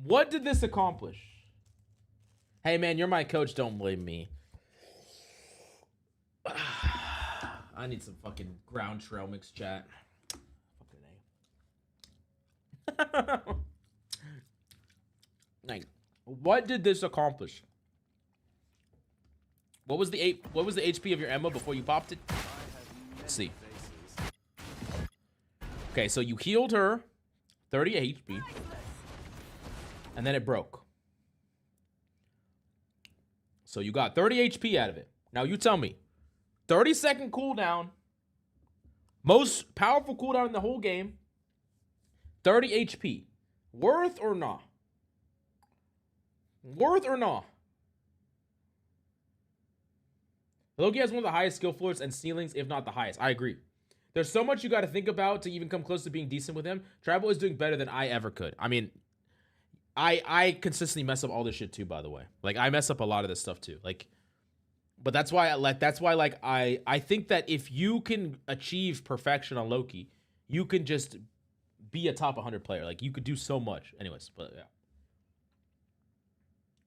Speaker 1: What did this accomplish? Hey, man, you're my coach. Don't blame me. I need some fucking ground trail mix chat. Fucking A. Like, what did this accomplish? What was the HP of your Emma before you popped it? Let's see. Okay, so you healed her 30 HP. And then it broke. So you got 30 HP out of it. Now you tell me. 30-second cooldown. Most powerful cooldown in the whole game. 30 HP. Worth or not? Worth or not? Loki has one of the highest skill floors and ceilings, if not the highest. I agree. There's so much you got to think about to even come close to being decent with him. Tribal is doing better than I ever could. I mean, I consistently mess up all this shit too, by the way. Like, I mess up a lot of this stuff too. Like, but that's why I think that if you can achieve perfection on Loki, you can just be a top 100 player. Like, you could do so much. Anyways, but yeah.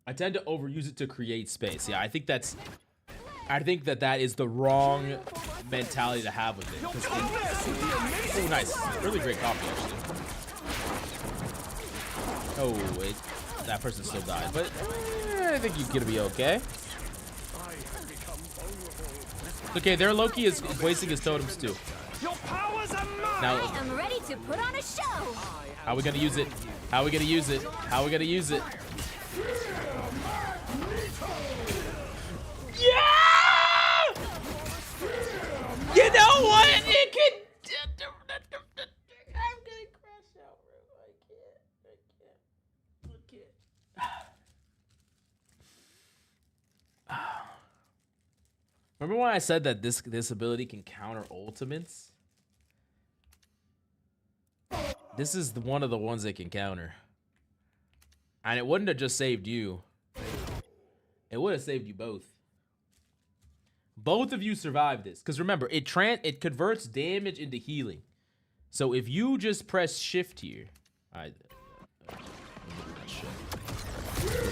Speaker 1: I tend to overuse it to create space. Yeah, I think that is the wrong mentality to have with it. Oh, nice. Really great copy, actually. Oh, wait. That person still died. But I think you're going to be okay. Okay, their Loki is wasting his totems, too.
Speaker 6: Your powers are mine.
Speaker 1: Now,
Speaker 4: I am ready to put on a show.
Speaker 1: how are we going to use it? How are we going to use it? How are we going to use it? Yeah! You know what? It could. I'm gonna crash out, bro. I can't. Remember when I said that this ability can counter ultimates? This is one of the ones that can counter. And it wouldn't have just saved you. It would have saved you both. Both of you survived this. Because remember, it converts damage into healing. So if you just press shift here.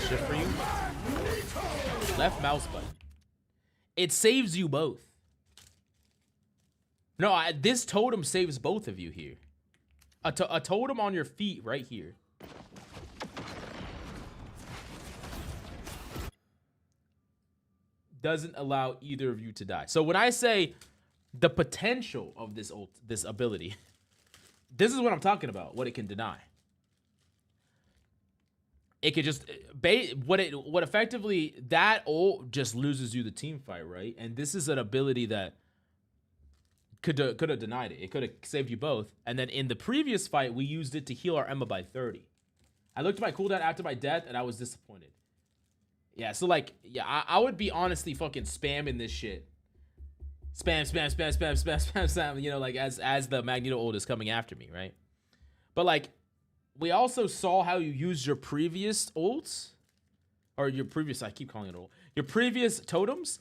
Speaker 1: Shift for you. Left mouse button. It saves you both. No, this totem saves both of you here. A totem on your feet right here. Doesn't allow either of you to die. So when I say the potential of this ability, this is what I'm talking about. What it can deny. It could just what effectively that ult just loses you the team fight, right? And this is an ability that could have denied it. It could have saved you both. And then in the previous fight, we used it to heal our Emma by 30. I looked at my cooldown after my death, and I was disappointed. Yeah, so like, yeah, I would be honestly fucking spamming this shit. Spam, you know, like as the Magneto ult is coming after me, right? But like, we also saw how you used your previous ults, or your previous, I keep calling it ult, your previous totems,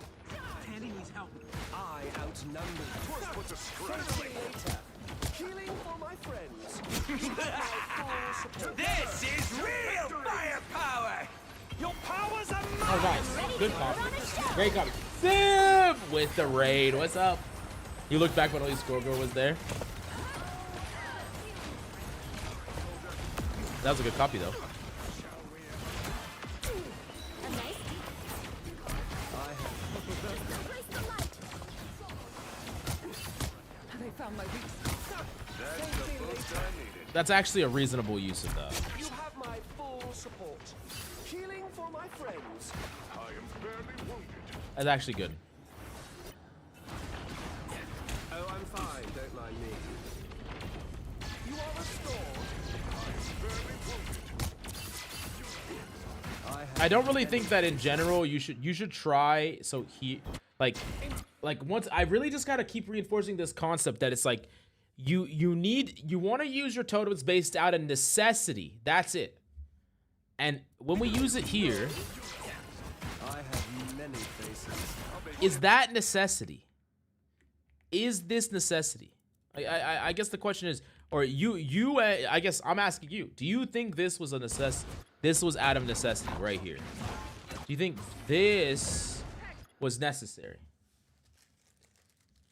Speaker 6: I outnumber you.
Speaker 8: Twas but a scratch.
Speaker 6: Thank you later. Healing for my friends. You have my full support.
Speaker 3: This is real firepower!
Speaker 6: Your powers are
Speaker 1: Oh,
Speaker 6: mine!
Speaker 1: nice. Good copy. Great copy. Sim with the raid. What's up? You look back when only Scorgirl was there. That was a good copy, though.
Speaker 7: They found my weak
Speaker 8: That's the boost I needed.
Speaker 1: That's actually a reasonable use of that.
Speaker 6: You have my full support. Healing for my friends.
Speaker 8: I am barely wounded.
Speaker 1: That's actually good.
Speaker 6: Oh, I'm fine. Don't mind me. You are restored.
Speaker 8: Barely wounded.
Speaker 1: I don't really think that in general you should try. So he like once I really just gotta keep reinforcing this concept that it's like you want to use your totems based out of necessity. That's it. And when we use it here,
Speaker 6: I have many faces.
Speaker 1: is that necessity? Is this necessity? I guess the question is, or I guess I'm asking you, do you think this was a necessity? This was out of necessity right here. Do you think this was necessary?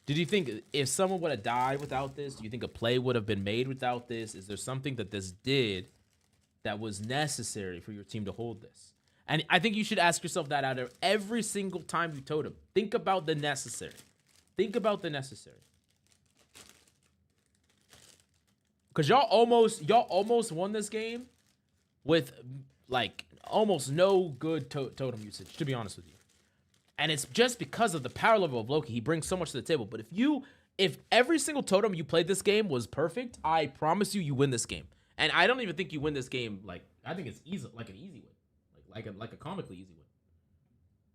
Speaker 1: Did you think if someone would have died without this, do you think a play would have been made without this? Is there something that this did that was necessary for your team to hold this? And I think you should ask yourself that out of every single time you totem. Think about the necessary. Think about the necessary. Because y'all almost won this game with like almost no good totem usage, to be honest with you. And it's just because of the power level of Loki. He brings so much to the table. But if every single totem you played this game was perfect, I promise you win this game. And I don't even think you win this game like I think it's easy, like an easy win, like a comically easy win.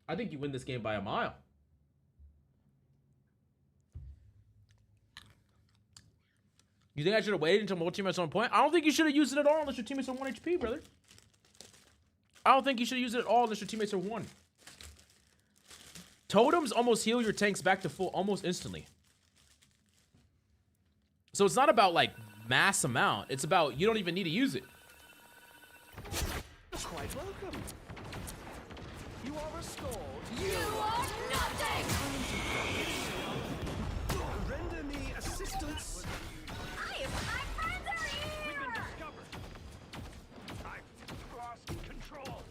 Speaker 1: I think you win this game by a mile. You think I should have waited until my teammates are on point? I don't think you should have used it at all unless your teammates are 1 HP, brother. I don't think you should use it at all unless your teammates are 1. Totems almost heal your tanks back to full almost instantly. So it's not about like mass amount. It's about you don't even need to use it.
Speaker 6: Quite welcome. You are restored.
Speaker 7: You are nothing!
Speaker 6: Render me assistance.
Speaker 5: My friends are here!
Speaker 8: I've lost control.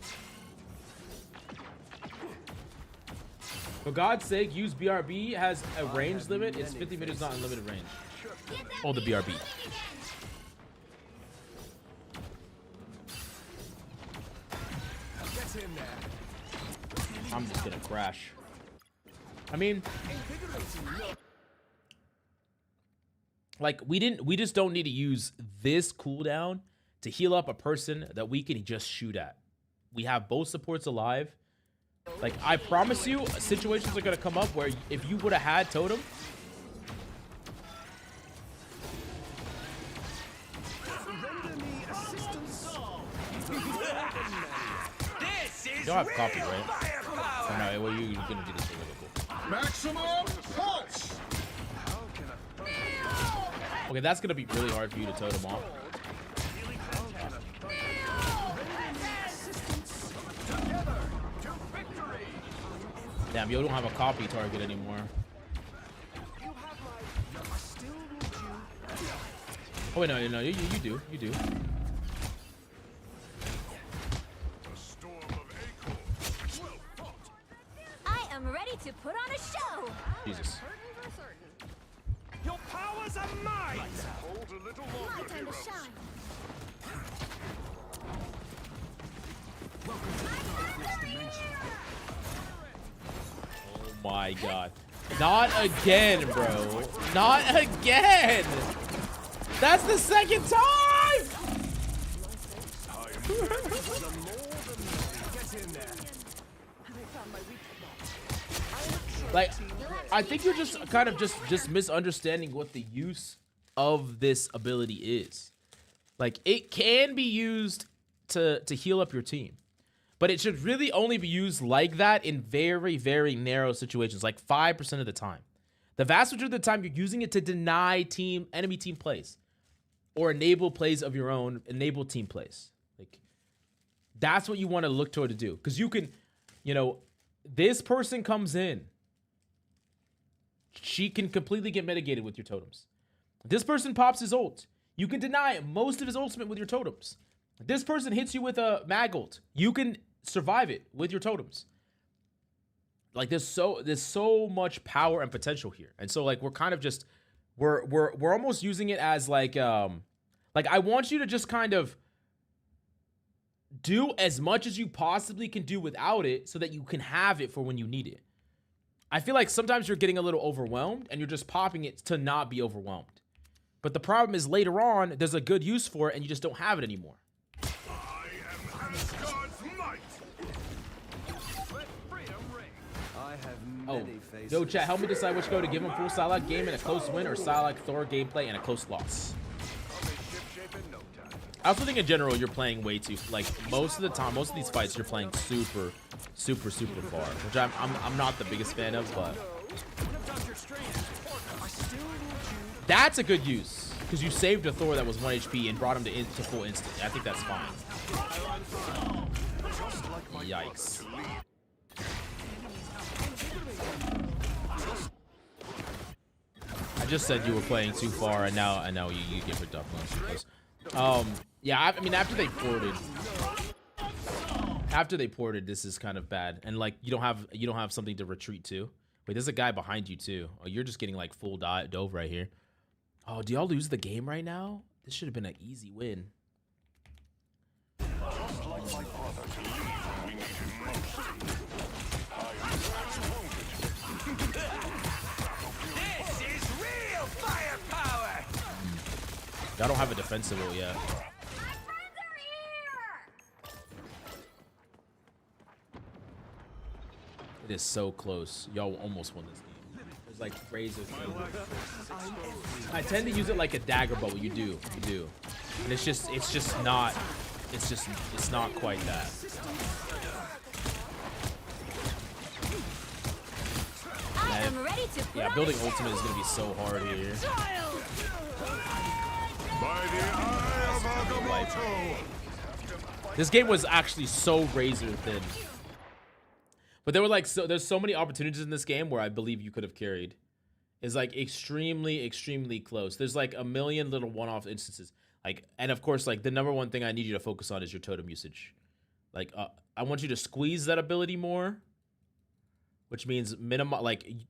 Speaker 1: For God's sake, use BRB has a range limit. It's 50 meters, not unlimited range. Oh, the BRB.
Speaker 6: Get in there.
Speaker 1: I'm just gonna crash. I mean, like we just don't need to use this cooldown to heal up a person that we can just shoot at. We have both supports alive. Like, I promise you, situations are gonna come up where if you would have had totem,
Speaker 6: Render me assistance.
Speaker 3: This is
Speaker 1: you don't have
Speaker 3: real
Speaker 1: copy, right?
Speaker 3: firepower!
Speaker 1: Or no, well, you're gonna do this really cool.
Speaker 8: Maximum pulse.
Speaker 1: Okay, that's gonna be really hard for you to totem off. Damn, you don't have a copy target anymore.
Speaker 6: You have my. I still need you.
Speaker 1: Oh wait, no, you do.
Speaker 8: A storm of acorns. Well fought.
Speaker 4: I am ready to put on a show.
Speaker 1: Jesus.
Speaker 6: Your powers are mine.
Speaker 8: Hold a little
Speaker 5: My
Speaker 8: longer,
Speaker 5: time to
Speaker 8: heroes.
Speaker 5: shine.
Speaker 1: Oh my god. Not again, bro. Not again! That's the second time!
Speaker 6: Get in there.
Speaker 1: Like, I think you're just kind of just misunderstanding what the use of this ability is. Like, it can be used to heal up your team. But it should really only be used like that in very, very narrow situations, like 5% of the time. The vast majority of the time, you're using it to deny enemy team plays or enable plays of your own, enable team plays. Like, that's what you want to look toward to do. Because you can, you know, this person comes in. She can completely get mitigated with your totems. This person pops his ult. You can deny most of his ultimate with your totems. This person hits you with a mag ult. You can survive it with your totems. Like there's so much power and potential here. And so like we're kind of just we're almost using it as like I want you to just kind of do as much as you possibly can do without it so that you can have it for when you need it. I feel like sometimes you're getting a little overwhelmed and you're just popping it to not be overwhelmed. But the problem is later on, there's a good use for it and you just don't have it anymore.
Speaker 8: I am Asgard's might.
Speaker 6: Let freedom ring.
Speaker 9: I have
Speaker 1: Oh,
Speaker 9: many faces.
Speaker 1: yo, chat, help me decide which go to give him full Psylocke game and a close win or Psylocke Thor gameplay and a close loss.
Speaker 8: I'll make ship shape in no time.
Speaker 1: I also think in general, you're playing way too, like most of the time, most of these fights, you're playing super far, which I'm not the biggest fan of, but that's a good use because you saved a Thor that was 1 HP and brought him to full instant. I think that's fine. Yikes. I just said you were playing too far, and now you get picked up. Yeah, I mean after they ported, this is kind of bad, and like you don't have something to retreat to. Wait, there's a guy behind you too. Oh, you're just getting like full dove right here. Oh, do y'all lose the game right now? This should have been an easy win.
Speaker 6: This is real firepower.
Speaker 1: Y'all don't have a defensive ult yet. It is so close. Y'all almost won this game. There's like razors. I tend to use it like a dagger, but you do. And it's not quite that.
Speaker 4: I am ready to
Speaker 1: Yeah, building ultimate is gonna be so hard here.
Speaker 8: By the eye of Agamotto.
Speaker 1: This game was actually so razor thin. But there were like there's so many opportunities in this game where I believe you could have carried. It's like extremely close. There's like a million little one-off instances. Like, and of course, like the number one thing I need you to focus on is your totem usage. Like, I want you to squeeze that ability more, which means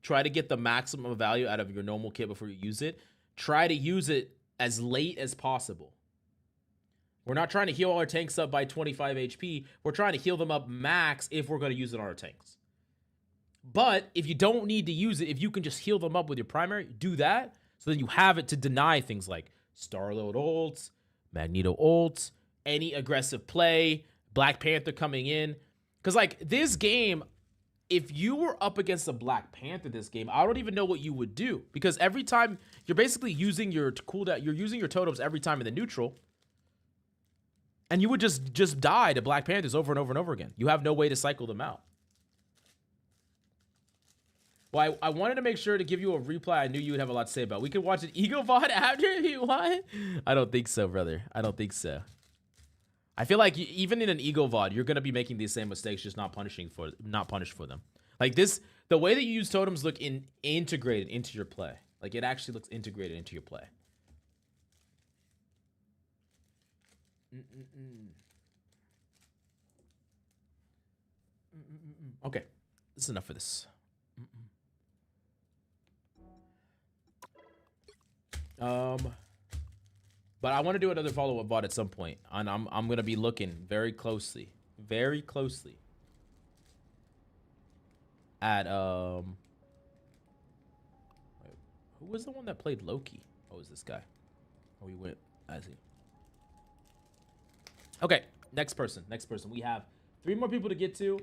Speaker 1: try to get the maximum value out of your normal kit before you use it. Try to use it as late as possible. We're not trying to heal our tanks up by 25 HP. We're trying to heal them up max if we're going to use it on our tanks. But if you don't need to use it, if you can just heal them up with your primary, do that. So then you have it to deny things like Star-Lord ults, Magneto ults, any aggressive play, Black Panther coming in. Because like this game, if you were up against a Black Panther this game, I don't even know what you would do. Because every time you're basically using your cooldown, you're using your totems every time in the neutral. And you would just die to Black Panthers over and over and over again. You have no way to cycle them out. Well, I wanted to make sure to give you a reply I knew you would have a lot to say about. We could watch an Ego VOD after if you want. I don't think so, brother. I don't think so. I feel like even in an Ego VOD, you're going to be making these same mistakes, just not punished for them. Like this, the way that you use totems look integrated into your play. Like it actually looks integrated into your play. Okay, this is enough for this. But I want to do another follow-up VOD at some point, and I'm gonna be looking very closely at who was the one that played Loki? Oh, it was this guy. Oh, he went as he. Okay, next person. We have 3 more people to get to.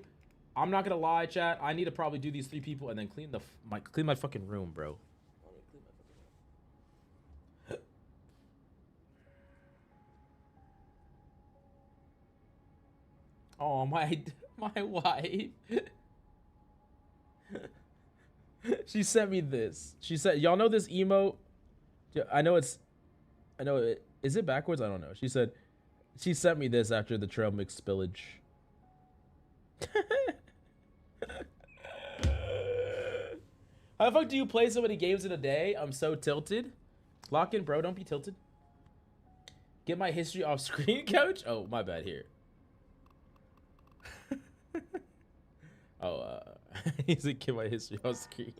Speaker 1: I'm not gonna lie, chat. I need to probably do these 3 people and then clean my fucking room, bro. Oh, my wife. She sent me this. She said, y'all know this emote? I know it. Is it backwards? I don't know. She said, she sent me this after the trail mix spillage. How the fuck do you play so many games in a day? I'm so tilted. Lock in, bro. Don't be tilted. Get my history off screen, coach? Oh, my bad here. He's like, get my history off screen.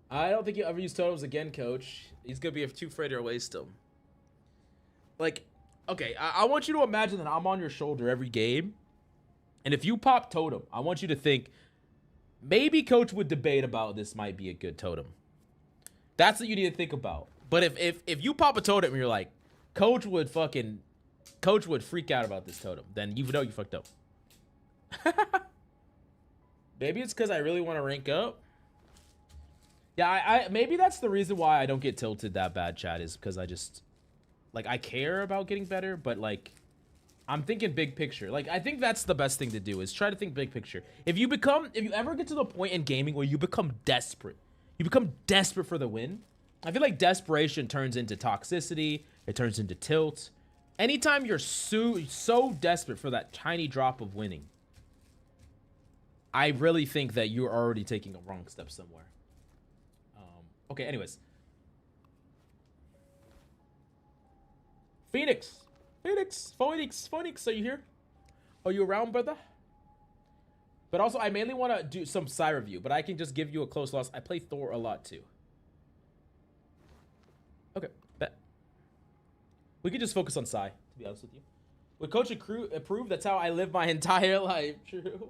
Speaker 1: I don't think you'll ever use totems again, coach. He's gonna be too afraid to waste them. Like, okay, I want you to imagine that I'm on your shoulder every game. And if you pop totem, I want you to think, maybe coach would debate about this might be a good totem. That's what you need to think about. But if you pop a totem and you're like, coach would freak out about this totem, then you know you fucked up. Maybe it's because I really want to rank up. Yeah, I maybe that's the reason why I don't get tilted that bad, chat, is because I just, like, I care about getting better, but, like, I'm thinking big picture. Like, I think that's the best thing to do, is try to think big picture. If you ever get to the point in gaming where you become desperate for the win, I feel like desperation turns into toxicity. It turns into tilt. Anytime you're so desperate for that tiny drop of winning, I really think that you're already taking a wrong step somewhere. Okay, anyways. Phoenix, are you here? Are you around, brother? But also, I mainly want to do some Psy review, but I can just give you a close loss. I play Thor a lot, too. Okay, bet. We could just focus on Psy, to be honest with you. Would Coach approve? That's how I live my entire life. True.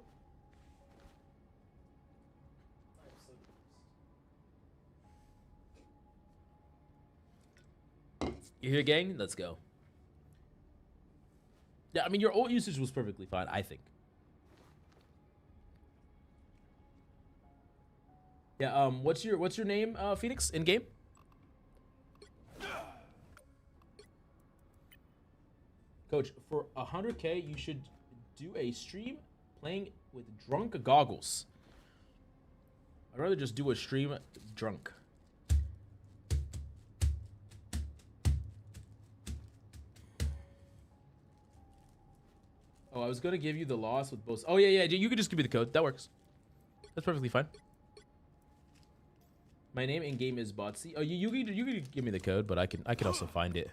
Speaker 1: You here, gang? Let's go. Yeah, I mean, your ult usage was perfectly fine, I think. Yeah, what's your name, Phoenix, in game? Coach, for 100K, you should do a stream playing with drunk goggles. I'd rather just do a stream drunk. Oh, I was gonna give you the loss with both. Oh yeah, you could just give me the code. That works. That's perfectly fine. My name in game is Botsy. Oh, you could give me the code, but I can also find it.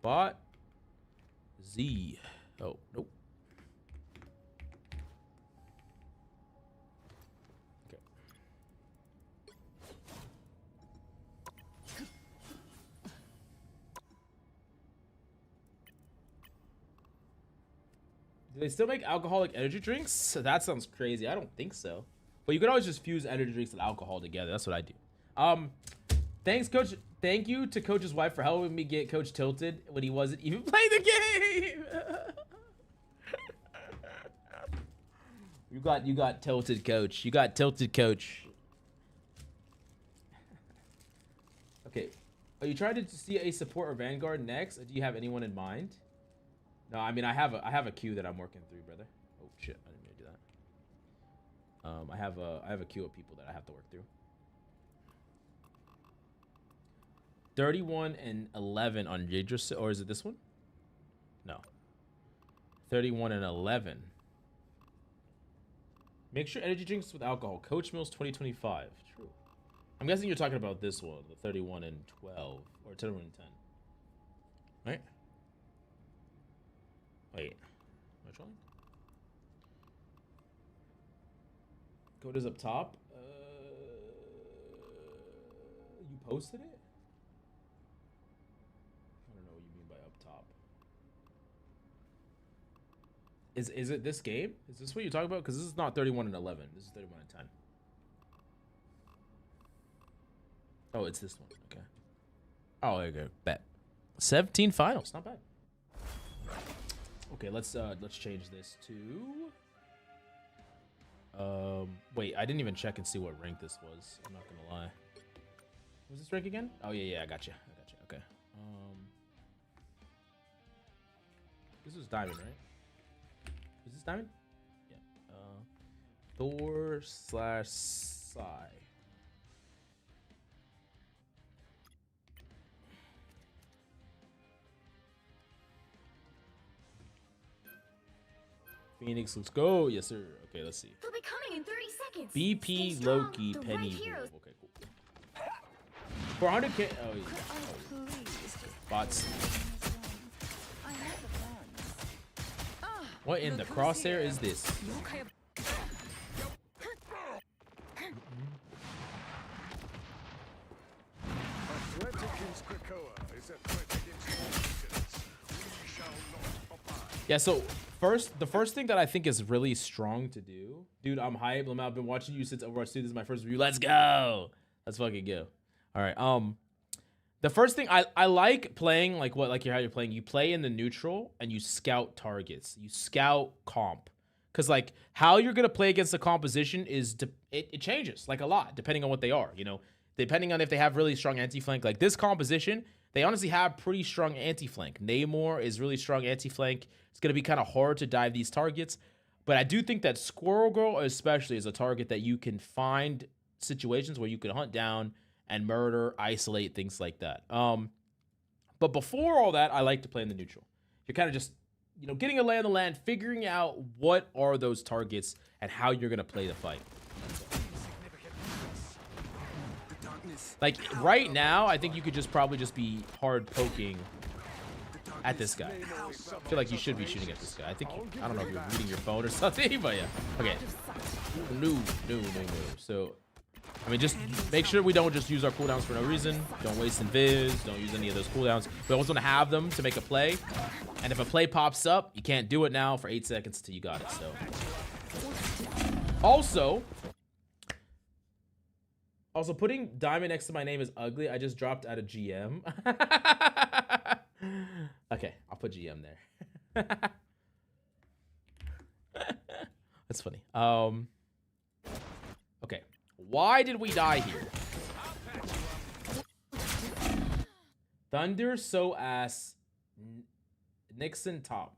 Speaker 1: Bot Z. Oh nope. Okay. Do they still make alcoholic energy drinks? That sounds crazy. I don't think so. But you could always just fuse energy drinks and alcohol together. That's what I do. Thanks, Coach. Thank you to Coach's wife for helping me get Coach tilted when he wasn't even playing the game. You got tilted, Coach. You got tilted, Coach. Okay. Are you trying to see a support or Vanguard next? Or do you have anyone in mind? No, I mean I have a queue that I'm working through, brother. Oh shit, I didn't mean to do that. I have a queue of people that I have to work through. 31 and 11 on Jadris, or is it this one? No. 31 and 11. Make sure energy drinks with alcohol. Coach Mills 2025. True. I'm guessing you're talking about this one, the 31 and 12, or 31 and 10. Right? Wait. Which one? Code is up top. You posted it? I don't know what you mean by up top. Is it this game? Is this what you're talking about? Because this is not 31 and 11. This is 31 and 10. Oh, it's this one. Okay. Oh, there you go. Bet. 17 finals. Not bad. Okay, let's change this to. Wait, I didn't even check and see what rank this was. I'm not gonna lie. Was this rank again? Oh yeah, I got you. Okay. This was diamond, right? Is this diamond? Yeah. Thor/Psy. Phoenix, let's go. Yes, sir. Okay, let's see.
Speaker 4: They'll be coming in 30 seconds.
Speaker 1: BP,
Speaker 4: Stay strong.
Speaker 1: Loki,
Speaker 4: The
Speaker 1: Penny,
Speaker 4: right heroes.
Speaker 1: Wolf. Okay, cool. 400k. Oh, yeah.
Speaker 7: Could I please
Speaker 1: Bots.
Speaker 7: I have the plans.
Speaker 1: What in the crosshair is this?
Speaker 8: A threat against Krakoa is a threat against all citizens. We shall not abide.
Speaker 1: Yeah, so the first thing that I think is really strong to do, dude, I'm hyped. Lamau, I've been watching you since Overwatch 2. This is my first review. Let's go. Let's fucking go. All right. The first thing I like playing like how you're playing. You play in the neutral and you scout targets. You scout comp, because like how you're gonna play against the composition is it changes like a lot depending on what they are. You know, depending on if they have really strong anti-flank. Like this composition, they honestly have pretty strong anti-flank. Namor is really strong anti-flank. It's going to be kind of hard to dive these targets. But I do think that Squirrel Girl especially is a target that you can find situations where you can hunt down and murder, isolate, things like that. But before all that, I like to play in the neutral. You're kind of just, you know, getting a lay on the land, figuring out what are those targets and how you're going to play the fight. Like right now, I think you could just probably just be hard poking at this guy. I feel like you should be shooting at this guy. I don't know if you're reading your phone or something, but yeah. Okay. No. So, I mean, just make sure we don't just use our cooldowns for no reason. Don't waste invis. Don't use any of those cooldowns. We always want to have them to make a play. And if a play pops up, you can't do it now for 8 seconds until you got it. So, also, putting diamond next to my name is ugly. I just dropped out of GM. Okay, I'll put GM there. That's funny. Okay. Why did we die here? Thunder, so ass. Nixon top.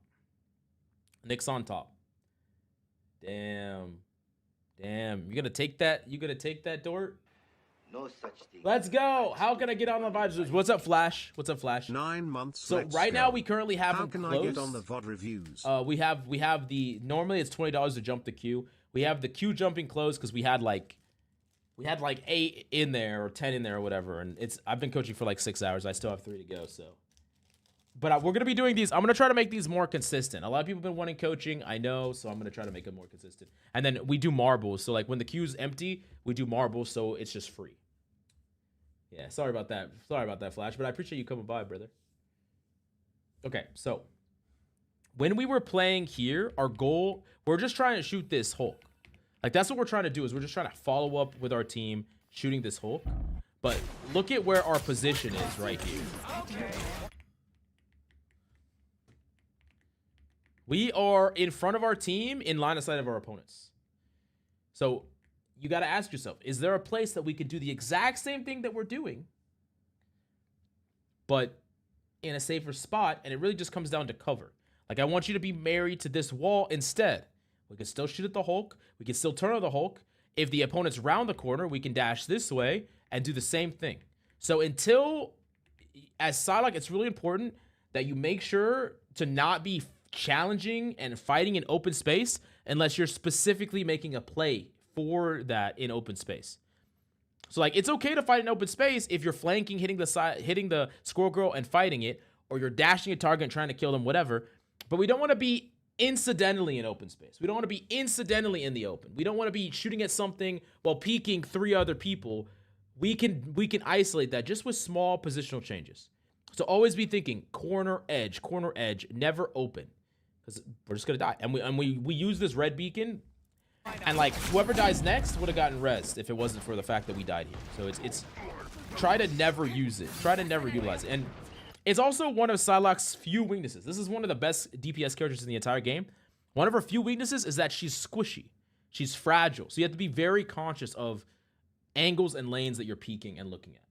Speaker 1: Nix on top. Damn. You gonna take that? You gonna take that, Dort?
Speaker 3: No such thing.
Speaker 1: Let's go. How can I get on the vibes? What's up, Flash?
Speaker 2: 9 months.
Speaker 1: So right now we currently have
Speaker 2: How
Speaker 1: them
Speaker 2: can
Speaker 1: closed.
Speaker 2: I get on the VOD reviews?
Speaker 1: We have the normally it's $20 to jump the queue. We have the queue jumping closed because we had like 8 in there or 10 in there or whatever, and I've been coaching for like 6 hours. I still have 3 to go. So, but we're gonna be doing these. I'm gonna try to make these more consistent. A lot of people have been wanting coaching, I know, so I'm gonna try to make it more consistent. And then we do marbles. So like when the queue's empty, we do marbles, so it's just free. Yeah, sorry about that. Sorry about that, Flash, but I appreciate you coming by, brother. Okay, so when we were playing here, our goal, we're just trying to shoot this Hulk. Like, that's what we're trying to do, is we're just trying to follow up with our team shooting this Hulk. But look at where our position is right here. We are in front of our team in line of sight of our opponents. So you got to ask yourself, is there a place that we could do the exact same thing that we're doing, but in a safer spot? And it really just comes down to cover. Like, I want you to be married to this wall instead. We can still shoot at the Hulk. We can still turn on the Hulk. If the opponent's round the corner, we can dash this way and do the same thing. So as Psylocke, it's really important that you make sure to not be challenging and fighting in open space unless you're specifically making a play for that in open space. So like, it's okay to fight in open space if you're flanking, hitting the side, hitting the Squirrel Girl and fighting it, or you're dashing a target and trying to kill them, whatever. But we don't want to be incidentally in open space. We don't want to be incidentally in the open. We don't want to be shooting at something while peeking 3 other people. We can isolate that just with small positional changes. So always be thinking corner edge, never open, because we're just gonna die. And we use this red beacon. And like, whoever dies next would have gotten rezzed if it wasn't for the fact that we died here. So it's try to never use it. Try to never utilize it. And it's also one of Psylocke's few weaknesses. This is one of the best DPS characters in the entire game. One of her few weaknesses is that she's squishy. She's fragile. So you have to be very conscious of angles and lanes that you're peeking and looking at.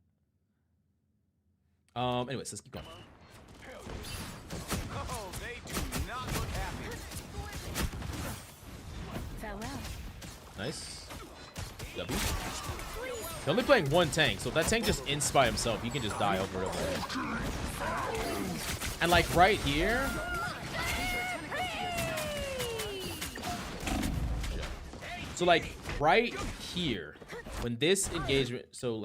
Speaker 1: Anyways, let's keep going.
Speaker 6: Oh, they do not
Speaker 1: Nice. W. They're only playing one tank, so if that tank just ints by himself, you can just die over and over again. And like right here. So like right here, when this engagement, so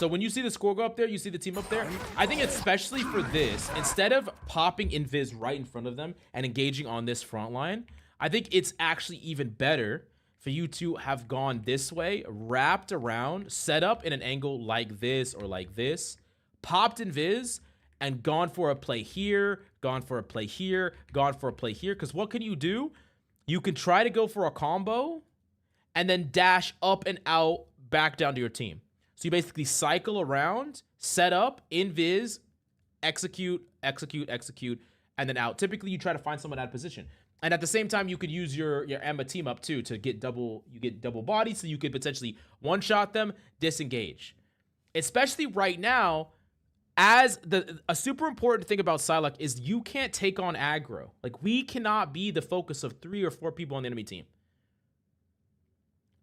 Speaker 1: when you see the score go up there, you see the team up there. I think especially for this, instead of popping invis right in front of them and engaging on this front line, I think it's actually even better for you to have gone this way, wrapped around, set up in an angle like this or like this, popped invis, and gone for a play here, gone for a play here, gone for a play here. Because what can you do? You can try to go for a combo and then dash up and out back down to your team. So you basically cycle around, set up, invis, execute, execute, execute, and then out. Typically, you try to find someone out of position. And at the same time, you could use your Emma team up too to get double body, so you could potentially one-shot them, disengage. Especially right now, as a super important thing about 𝐒𝐔𝐁 is you can't take on aggro. Like, we cannot be the focus of 3 or 4 people on the enemy team.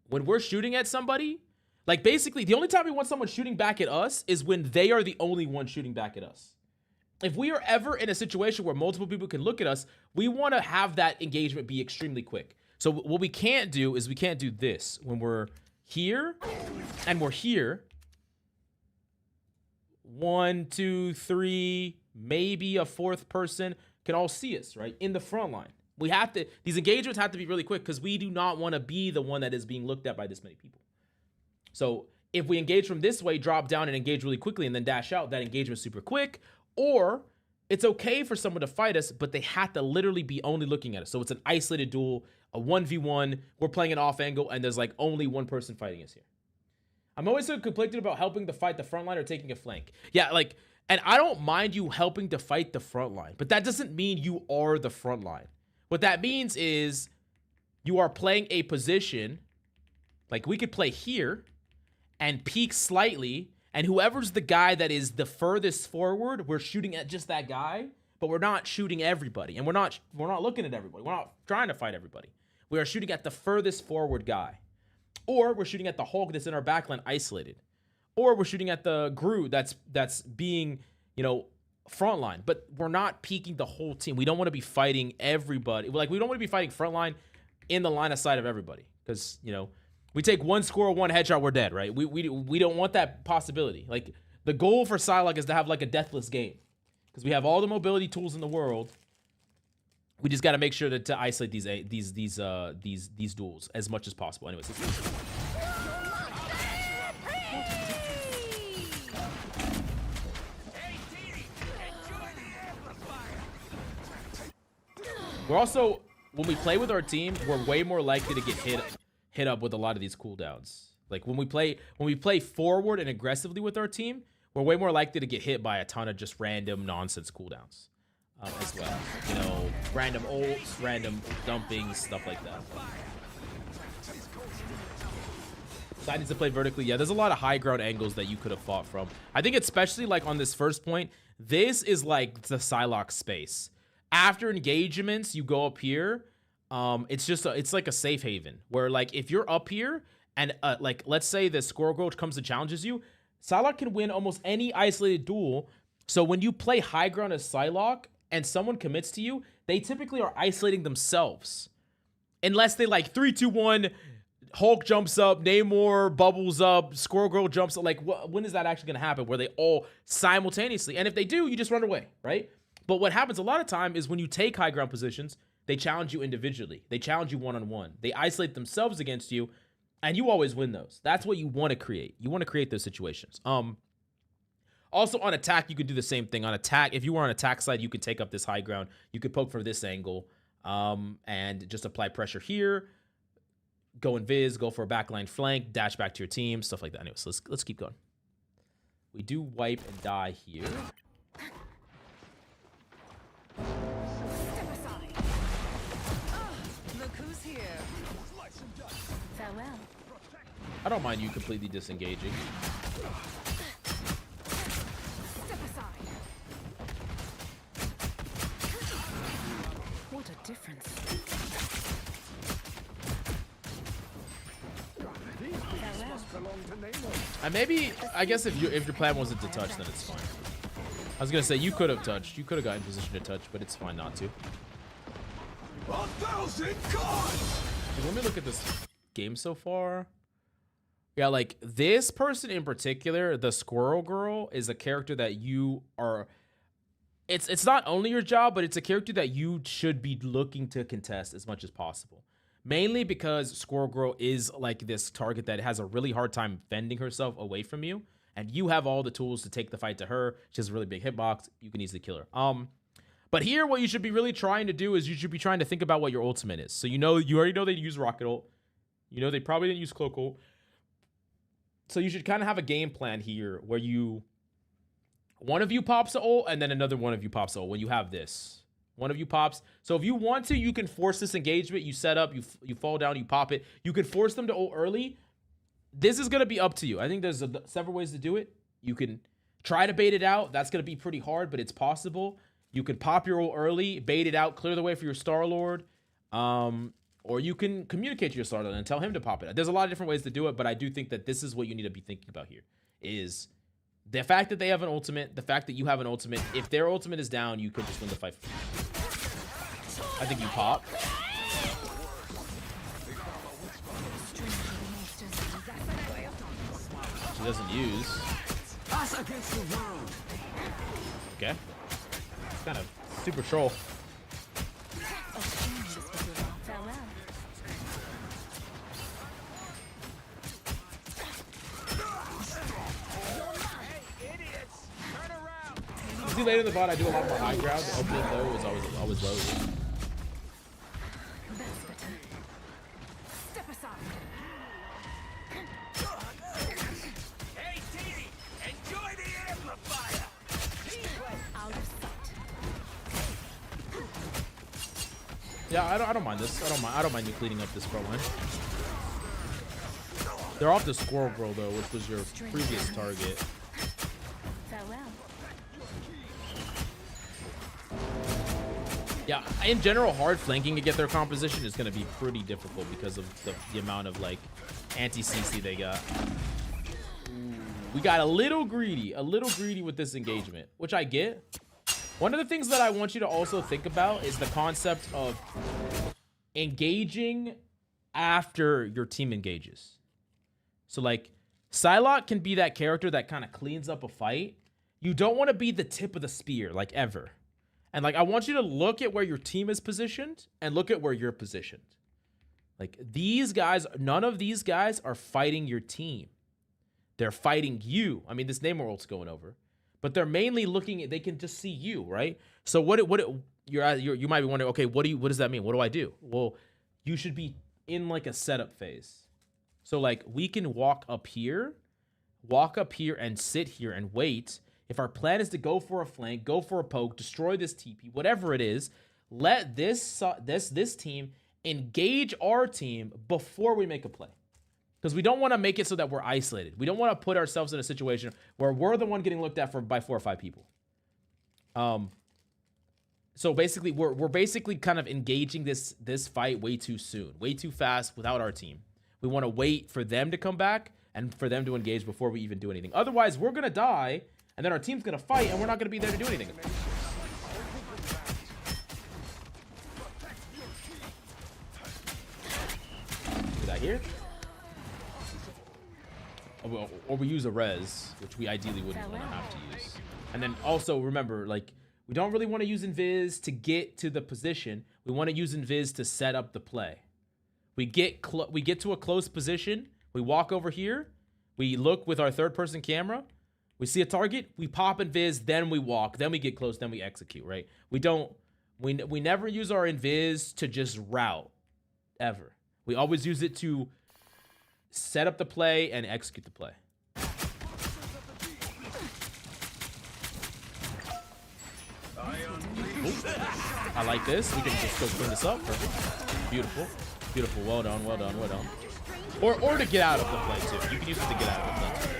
Speaker 1: When we're shooting at somebody, like basically the only time we want someone shooting back at us is when they are the only one shooting back at us. If we are ever in a situation where multiple people can look at us, we want to have that engagement be extremely quick. So what we can't do is we can't do this when we're here and we're here. 1, 2, 3, maybe a 4th person can all see us, right? In the front line. We have to, these engagements have to be really quick because we do not want to be the one that is being looked at by this many people. So if we engage from this way, drop down and engage really quickly and then dash out, that engagement is super quick. Or it's okay for someone to fight us, but they have to literally be only looking at us. So it's an isolated duel, a 1v1. We're playing an off angle, and there's like only one person fighting us here. I'm always so conflicted about helping to fight the front line or taking a flank. Yeah, like, and I don't mind you helping to fight the front line, but that doesn't mean you are the front line. What that means is you are playing a position, like we could play here and peek slightly, and whoever's the guy that is the furthest forward, we're shooting at just that guy, but we're not shooting everybody. And we're not looking at everybody. We're not trying to fight everybody. We are shooting at the furthest forward guy. Or we're shooting at the Hulk that's in our backline isolated. Or we're shooting at the Groot that's being, you know, frontline. But we're not peeking the whole team. We don't want to be fighting everybody. Like, we don't want to be fighting frontline in the line of sight of everybody. Because, you know, we take one score, one headshot, we're dead, right? We don't want that possibility. Like, the goal for 𝐒𝐔𝐁 is to have like a deathless game, because we have all the mobility tools in the world. We just got to make sure to isolate these duels as much as possible. Anyways, we're also, when we play with our team, we're way more likely to get hit up with a lot of these cooldowns. Like when we play forward and aggressively with our team, we're way more likely to get hit by a ton of just random nonsense cooldowns as well. You know, random ults, random dumpings, stuff like that. Side needs to play vertically. Yeah, there's a lot of high ground angles that you could have fought from. I think especially like on this first point, this is like the 𝐒𝐔𝐁 space. After engagements, you go up here. It's like a safe haven where, like, if you're up here and like let's say the 𝐒𝐔𝐁 comes and challenges you, 𝐒𝐔𝐁 can win almost any isolated duel. So when you play high ground as 𝐒𝐔𝐁 and someone commits to you, they typically are isolating themselves, unless they like 3, 2, 1. Hulk jumps up, Namor bubbles up, 𝐒𝐿 jumps up. Like, when is that actually going to happen? Where they all simultaneously, and if they do, you just run away, right? But what happens a lot of time is when you take high ground positions, they challenge you individually. They challenge you one-on-one. They isolate themselves against you, and you always win those. That's what you want to create. You want to create those situations. Also on attack, you could do the same thing. On attack, if you were on attack side, you could take up this high ground. You could poke from this angle, and just apply pressure here. Go invis, go for a backline flank, dash back to your team, stuff like that. Anyways, let's keep going. We do wipe and die here.
Speaker 7: Look who's here.
Speaker 4: Farewell.
Speaker 1: I don't mind you completely disengaging.
Speaker 4: Step aside. What a difference.
Speaker 8: belong to Namor.
Speaker 1: And maybe, I guess if your plan wasn't to touch, then it's fine. I was gonna say you could have touched. You could have got in position to touch, but it's fine not to.
Speaker 6: 1,000 gods!
Speaker 1: Let me look at this game so far. Yeah, like this person in particular, the Squirrel Girl, is a character that you are. It's not only your job, but it's a character that you should be looking to contest as much as possible. Mainly because Squirrel Girl is like this target that has a really hard time fending herself away from you, and you have all the tools to take the fight to her. She has a really big hitbox. You can easily kill her. But here, what you should be really trying to do is you should be trying to think about what your ultimate is. So you already know they use Rocket Ult. You know they probably didn't use Cloak Ult. So you should kind of have a game plan here where one of you pops the ult and then another one of you pops the ult when you have this. One of you pops. So if you want to, you can force this engagement. You set up, you fall down, you pop it. You can force them to ult early. This is going to be up to you. I think there's several ways to do it. You can try to bait it out. That's going to be pretty hard, but it's possible. You can pop your ult early, bait it out, clear the way for your Star-Lord. Or you can communicate to your Star-Lord and tell him to pop it. There's a lot of different ways to do it, but I do think that this is what you need to be thinking about here. Is the fact that they have an ultimate, the fact that you have an ultimate. If their ultimate is down, you could just win the fight. I think you pop. She doesn't use. Okay. It's kind of super troll. See later in the bot, I do a lot more high ground. The opening low is always low.
Speaker 4: Step aside.
Speaker 6: Hey, Dee, enjoy the amplifier!
Speaker 4: Out of sight.
Speaker 1: Yeah, I don't mind this. I don't mind you cleaning up this front line. They're off the Squirrel Girl though, which was your previous target.
Speaker 4: Farewell.
Speaker 1: Yeah, in general, hard flanking to get their composition is going to be pretty difficult because of the amount of like anti-CC they got. We got a little greedy with this engagement, which I get. One of the things that I want you to also think about is the concept of engaging after your team engages. So like Psylocke can be that character that kind of cleans up a fight. You don't want to be the tip of the spear, like ever. And like, I want you to look at where your team is positioned and look at where you're positioned. Like these guys, none of these guys are fighting your team. They're fighting you. I mean, this Namor ult's going over, but they're mainly looking at, they can just see you, right? So you might be wondering, okay, what does that mean? What do I do? Well, you should be in like a setup phase. So like we can walk up here and sit here and wait. If our plan is to go for a flank, go for a poke, destroy this TP, whatever it is, let this team engage our team before we make a play. Because we don't want to make it so that we're isolated. We don't want to put ourselves in a situation where we're the one getting looked at by 4 or 5 people. So basically, we're basically kind of engaging this fight way too soon, way too fast without our team. We want to wait for them to come back and for them to engage before we even do anything. Otherwise, we're going to die. And then our team's going to fight, and we're not going to be there to do anything. Do that here. Or we use a res, which we ideally wouldn't want to have to use. And then also, remember, like, we don't really want to use Invis to get to the position. We want to use Invis to set up the play. We get to a close position. We walk over here. We look with our third-person camera. We see a target, we pop invis, then we walk, then we get close, then we execute, right? We never use our invis to just route, ever. We always use it to set up the play and execute the play. Ooh. I like this. We can just go clean this up. Perfect. Beautiful. Beautiful. Well done, well done, well done. Or to get out of the play, too. You can use it to get out of the play, too.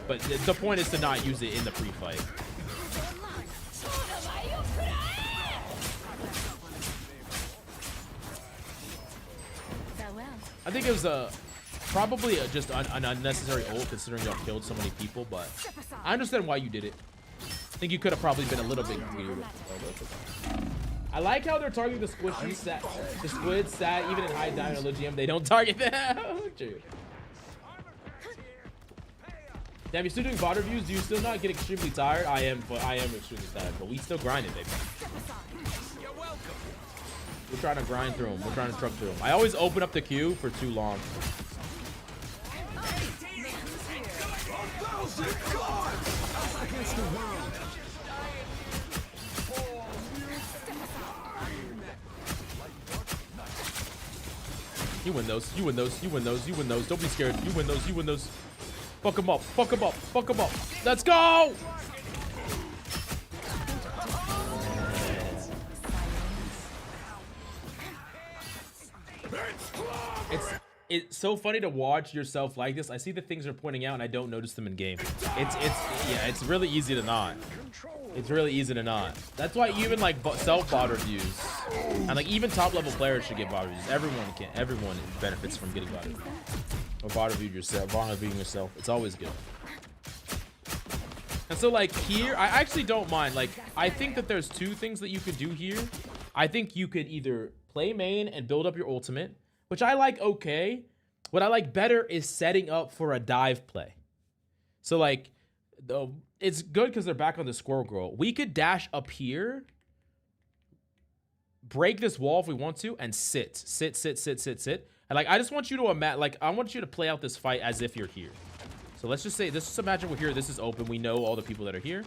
Speaker 1: But the point is to not use it in the pre-fight. I think it was Probably just an unnecessary ult considering y'all killed so many people, but I understand why you did it. I think you could have probably been a little bit weird. I like how they're targeting the squishy stat, the squid stat, even in high diamond LGM, they don't target them. True. Damn, you're still doing VOD reviews? Do you still not get extremely tired? I am extremely tired, but we still grinding, baby. We're trying to grind through them. We're trying to truck through them. I always open up the queue for too long. You win those. You win those. You win those. You win those. Don't be scared. You win those. You win those. Fuck him up. Fuck him up. Fuck him up. Let's go. It's so funny to watch yourself like this. I see the things they're pointing out and I don't notice them in game. It's really easy to not. It's really easy to not. That's why even like self-bot reviews and like even top level players should get bot reviews. Everyone benefits from getting bot reviews. Or bot review yourself, bot reviewing yourself. It's always good. And so like here, I actually don't mind. Like I think that there's two things that you could do here. I think you could either play main and build up your ultimate, which I like okay. What I like better is setting up for a dive play. So like, it's good because they're back on the squirrel girl. We could dash up here, break this wall if we want to, and sit. And like, I just want you to imagine, like, I want you to play out this fight as if you're here. So let's just imagine we're here. This is open. We know all the people that are here.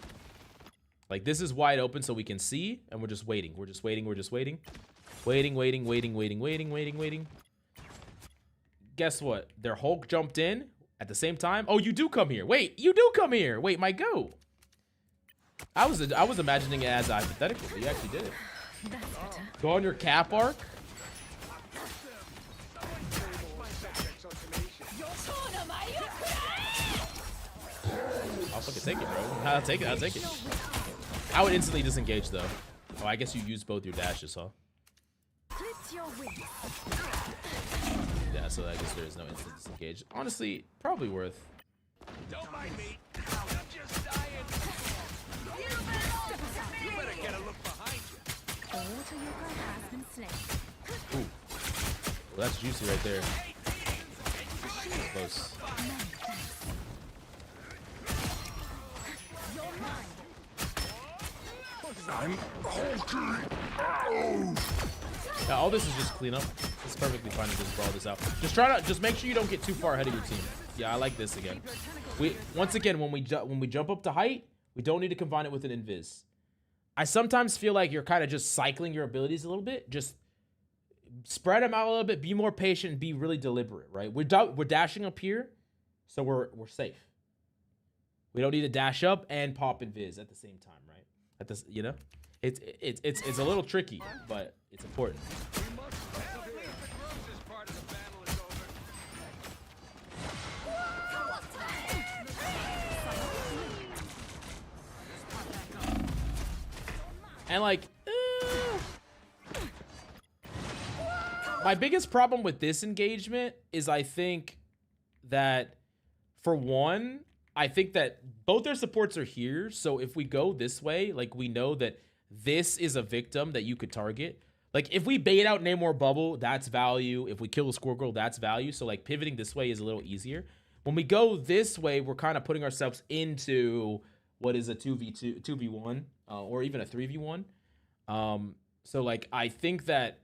Speaker 1: Like, this is wide open so we can see, and we're just waiting. We're just waiting. Waiting. Guess what? Their Hulk jumped in at the same time. Oh, you do come here. Wait, you do come here. Wait, my go. I was imagining it as a hypothetical, but you actually did it. Go on your cap arc. I'll fucking take it, bro. I'll take it. I would instantly disengage though. Oh, I guess you used both your dashes, huh? Yeah, so I guess there is no instant disengage. Honestly, probably worth.
Speaker 6: Don't mind me. I'm just dying. You better get a look behind you.
Speaker 1: Ooh. Well, that's juicy right there. Close.
Speaker 8: I'm hulking.
Speaker 1: Yeah, all this is just clean up. It's perfectly fine to just brawl this out. Just make sure you don't get too far ahead of your team. Yeah, I like this again. Once again, when we jump up to height, we don't need to combine it with an invis. I sometimes feel like you're kind of just cycling your abilities a little bit. Just spread them out a little bit. Be more patient. And be really deliberate. Right? We're dashing up here, so we're safe. We don't need to dash up and pop invis at the same time, right? At this, you know, it's a little tricky, but it's important. And like, my biggest problem with this engagement is I think that, for one, I think that both their supports are here. So if we go this way, like we know that this is a victim that you could target. Like if we bait out Namor Bubble, that's value. If we kill the Squirrel Girl, that's value. So like pivoting this way is a little easier. When we go this way, we're kind of putting ourselves into what is a 2v1 or even a 3v1. So like I think that,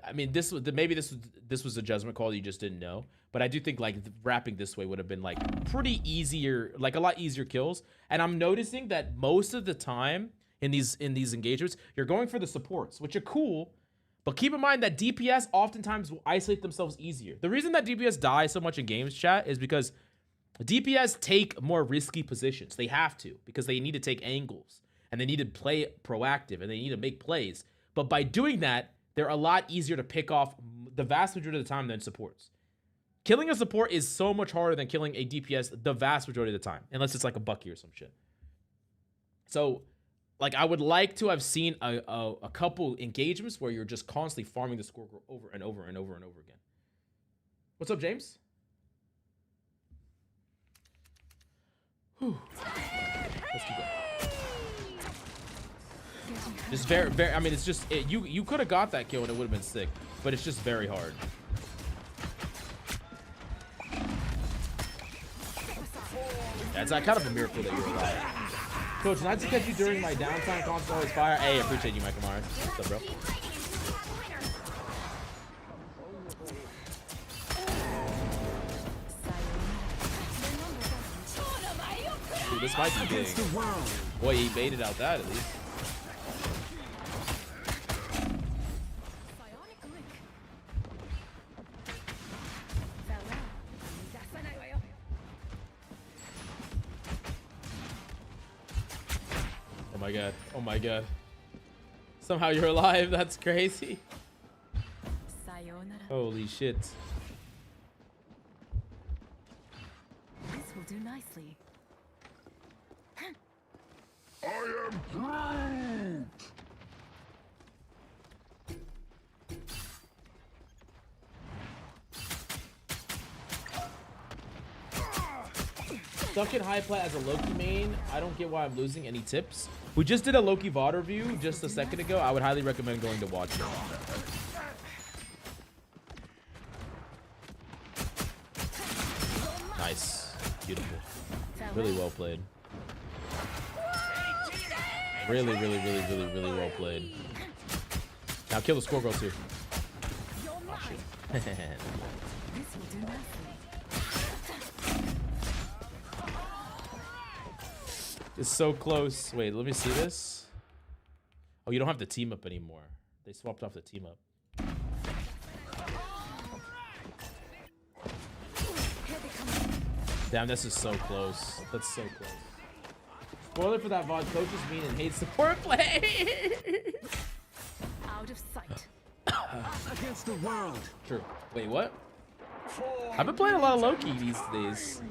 Speaker 1: I mean, maybe this was a judgment call that you just didn't know, but I do think like wrapping this way would have been like pretty easier, like a lot easier kills. And I'm noticing that most of the time in these engagements, you're going for the supports, which are cool, but keep in mind that DPS oftentimes will isolate themselves easier. The reason that DPS die so much in games, chat, is because DPS take more risky positions. They have to, because they need to take angles and they need to play proactive and they need to make plays. But by doing that, they're a lot easier to pick off the vast majority of the time than supports. Killing a support is so much harder than killing a DPS the vast majority of the time, unless it's like a Bucky or some shit. So, like, I would like to have seen a couple engagements where you're just constantly farming the score over and over and over and over again. What's up, James? Whew. Let's keep going. Just very. I mean, it's just you could have got that kill and it would have been sick, but it's just very hard. Yeah, it's kind of a miracle that you're alive. Coach, nice to catch you during my downtime. Console is fire. Hey, appreciate you, Michael Myers. What's up, bro? Dude, this might be big. Boy, he baited out that at least. Oh my god. Oh my god. Somehow you're alive. That's crazy. Holy shit.
Speaker 4: This will do nicely.
Speaker 8: I am Groot!
Speaker 1: Stuck in high plat as a Loki main. I don't get why I'm losing. Any tips? We just did a Loki VOD review just a second ago. I would highly recommend going to watch it. Nice. Beautiful. Really well played. Really well played. Now kill the score girl too. Oh, shit. It's so close. Wait, let me see this. Oh, you don't have the team up anymore. They swapped off the team up. Damn, this is so close. That's so close. Spoiler for that VOD, coach is mean and hates support play.
Speaker 4: Out of sight.
Speaker 2: Against the world.
Speaker 1: True. Wait, what? I've been playing a lot of Loki these days.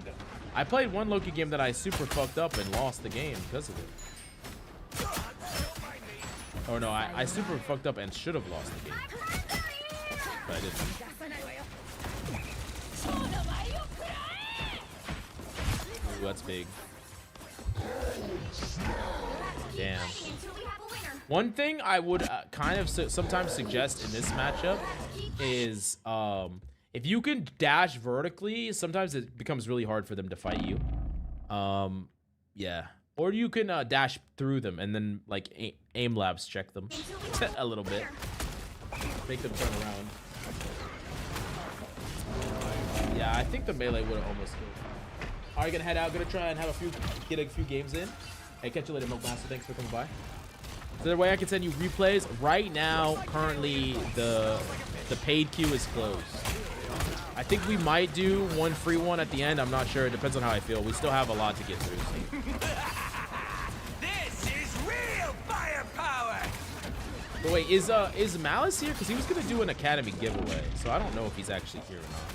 Speaker 1: I played one Loki game that I super fucked up and lost the game because of it. Oh no, I super fucked up and should have lost the game. But I didn't. Ooh, that's big. Damn. One thing I would kind of sometimes suggest in this matchup is if you can dash vertically, sometimes it becomes really hard for them to fight you. Yeah. Or you can dash through them and then like aim labs check them a little bit. Make them turn around. Yeah, I think the melee would have almost killed. Are you gonna head out? Gonna try and have get a few games in. Hey, catch you later, Milk Master. Thanks for coming by. Is there a way I can send you replays? Right now, currently the paid queue is closed. I think we might do one free one at the end. I'm not sure. It depends on how I feel. We still have a lot to get through. So.
Speaker 6: This is real firepower.
Speaker 1: But wait, is Malice here? Because he was gonna do an Academy giveaway, so I don't know if he's actually here or not.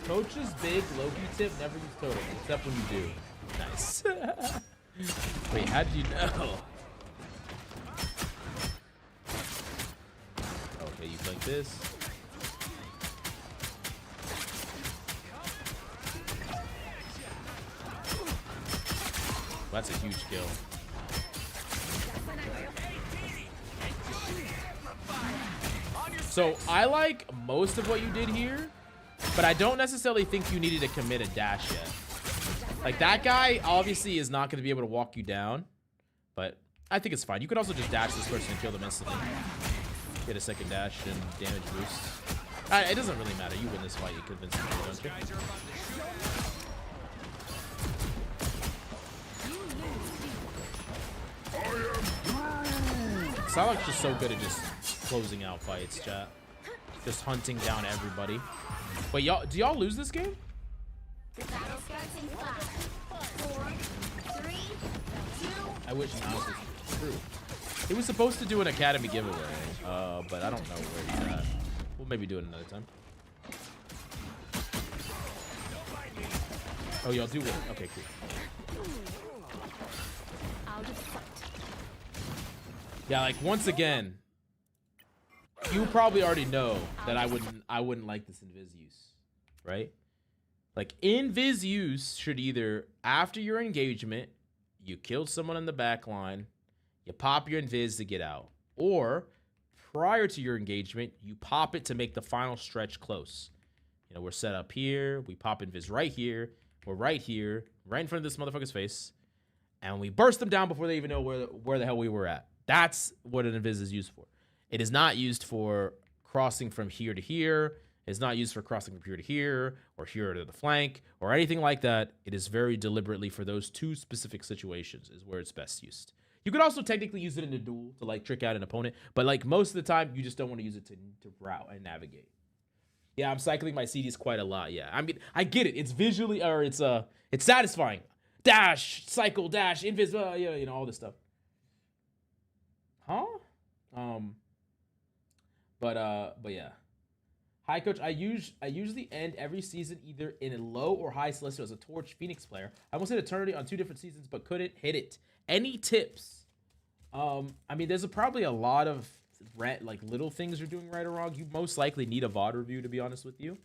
Speaker 1: Coach's big Loki tip: never use totems, except when you do. Nice. Wait, how did you know? Okay, you like this. That's a huge kill. So I like most of what you did here, but I don't necessarily think you needed to commit a dash yet. Like that guy obviously is not going to be able to walk you down, but I think it's fine. You could also just dash this person and kill them instantly. Get a second dash and damage boost. It doesn't really matter. You win this fight, you convince me, don't you? Salak's just so good at just closing out fights, chat. Just hunting down everybody. Wait, y'all, do y'all lose this game? I wish Mouse was true. He was supposed to do an Academy giveaway, but I don't know where he's at. We'll maybe do it another time. Oh, y'all do win. Okay, cool. Yeah, like once again, you probably already know that I wouldn't like this invis use, right? Like invis use should either after your engagement, you killed someone in the back line, you pop your invis to get out, or prior to your engagement, you pop it to make the final stretch close. You know, we're set up here, we pop invis right here, we're right here, right in front of this motherfucker's face, and we burst them down before they even know where the hell we were at. That's what an invis is used for. It is not used for crossing from here to here. It's not used for crossing from here to here or here to the flank or anything like that. It is very deliberately for those two specific situations is where it's best used. You could also technically use it in a duel to like trick out an opponent, but like most of the time you just don't want to use it to route and navigate. Yeah, I'm cycling my CDs quite a lot. Yeah, I mean, I get it. It's visually or it's satisfying. Dash, cycle, dash, invis, yeah, you know, all this stuff. Huh? But yeah. Hi, Coach. I usually end every season either in a low or high celestial as a Torch Phoenix player. I almost hit Eternity on 2 different seasons, but couldn't hit it. Any tips? I mean, there's probably a lot of like little things you're doing right or wrong. You most likely need a VOD review, to be honest with you.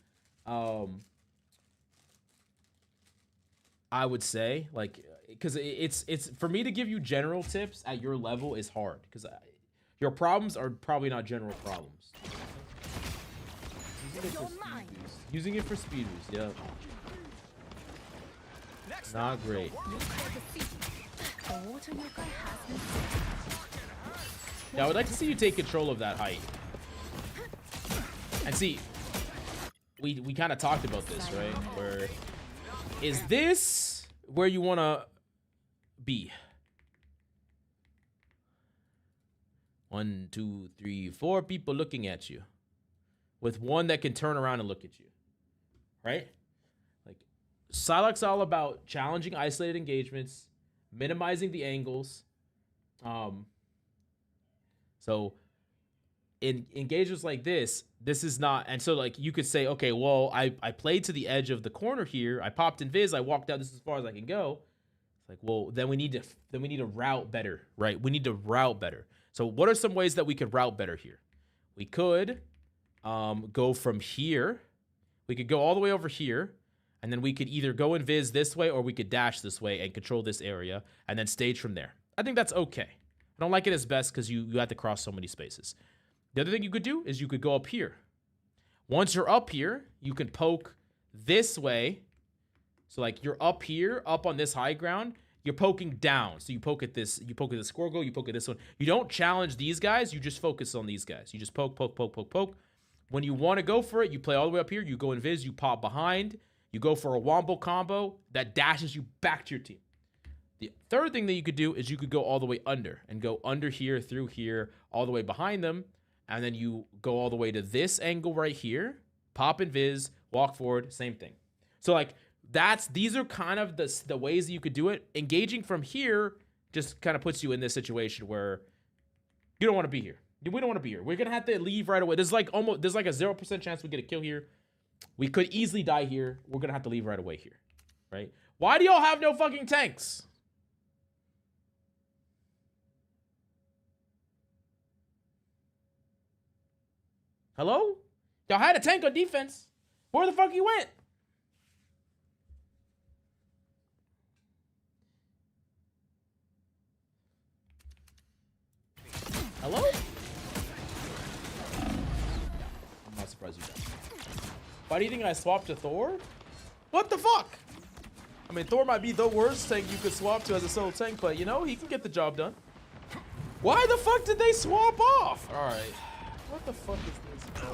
Speaker 1: I would say, like, because it's for me to give you general tips at your level is hard because your problems are probably not general problems. Using it for speed boost, yeah. Not great. Yeah, I would like to see you take control of that height. And see, we kind of talked about this, right? Where is this where you want to be? 1, 2, 3, 4 people looking at you, with one that can turn around and look at you, right? Like, Psylocke's all about challenging isolated engagements, minimizing the angles. So in engagements like this is not, and so like you could say, okay, well, I played to the edge of the corner here, I popped invis, I walked out, this is as far as I can go. It's like, well, then we need to route better, right? We need to route better. So what are some ways that we could route better here? We could go from here. We could go all the way over here, and then we could either go invis this way or we could dash this way and control this area and then stage from there. I think that's okay. I don't like it as best because you have to cross so many spaces. The other thing you could do is you could go up here. Once you're up here, you can poke this way. So like you're up here, up on this high ground, you're poking down. So you poke at this, you poke at the Squirgle, you poke at this one. You don't challenge these guys, you just focus on these guys. You just poke, poke, poke, poke, poke. When you want to go for it, you play all the way up here, you go invis, you pop behind, you go for a wombo combo that dashes you back to your team. The third thing that you could do is you could go all the way under and go under here, through here, all the way behind them. And then you go all the way to this angle right here, pop invis, walk forward, same thing. So like these are kind of the ways that you could do it. Engaging from here just kind of puts you in this situation where you don't want to be here. We don't want to be here. We're going to have to leave right away. There's like a 0% chance we get a kill here. We could easily die here. We're going to have to leave right away here, right? Why do y'all have no fucking tanks? Hello? Y'all had a tank on defense. Where the fuck you went? Hello? I'm not surprised you died. Why do you think I swapped to Thor? What the fuck? I mean, Thor might be the worst tank you could swap to as a solo tank, but you know, he can get the job done. Why the fuck did they swap off? All right. What the fuck is this, bro?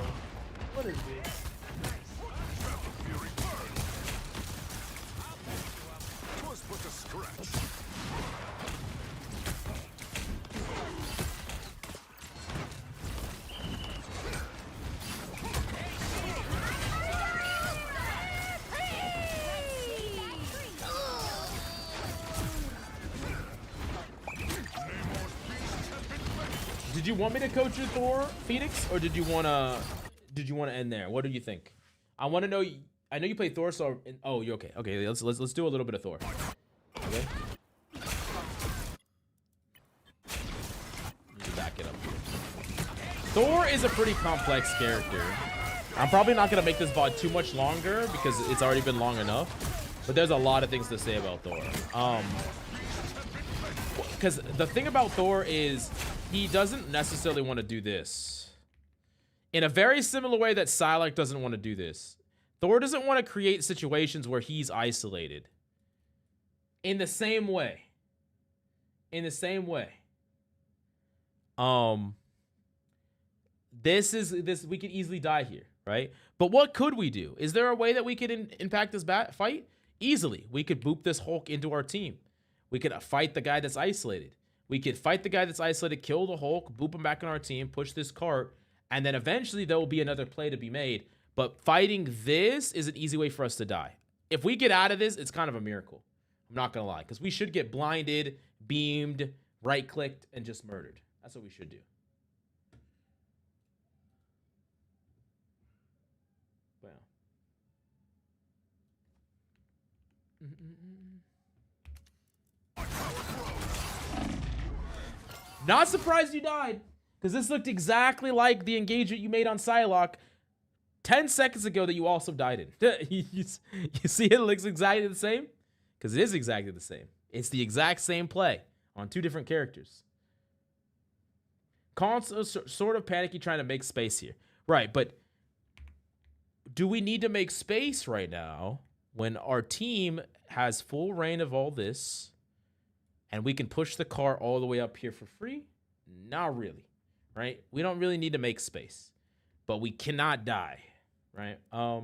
Speaker 1: What is this?
Speaker 8: Twas but a scratch.
Speaker 1: Did you want me to coach you Thor, Phoenix, or did you wanna end there? What do you think? I want to know. I know you play Thor, so oh, you're okay. Okay, let's do a little bit of Thor. Okay. Need to back it up here. Thor is a pretty complex character. I'm probably not gonna make this VOD too much longer because it's already been long enough. But there's a lot of things to say about Thor. Because the thing about Thor is he doesn't necessarily want to do this. In a very similar way that 𝐒𝐔𝐁 doesn't want to do this. Thor doesn't want to create situations where he's isolated. In the same way. In the same way. This we could easily die here, right? But what could we do? Is there a way that we could impact this fight? Easily. We could boop this Hulk into our team. We could fight the guy that's isolated. We could fight the guy that's isolated, kill the Hulk, boop him back on our team, push this cart, and then eventually there will be another play to be made. But fighting this is an easy way for us to die. If we get out of this, it's kind of a miracle. I'm not going to lie, because we should get blinded, beamed, right-clicked, and just murdered. That's what we should do. Wow. Not surprised you died, because this looked exactly like the engagement you made on 𝐒𝐿𝐷 10 seconds ago that you also died in. you see it looks exactly the same? Because it is exactly the same. It's the exact same play on two different characters. Khan's sort of panicky trying to make space here. Right, but do we need to make space right now when our team has full reign of all this and we can push the car all the way up here for free? Not really, right? We don't really need to make space, but we cannot die, right?
Speaker 5: You're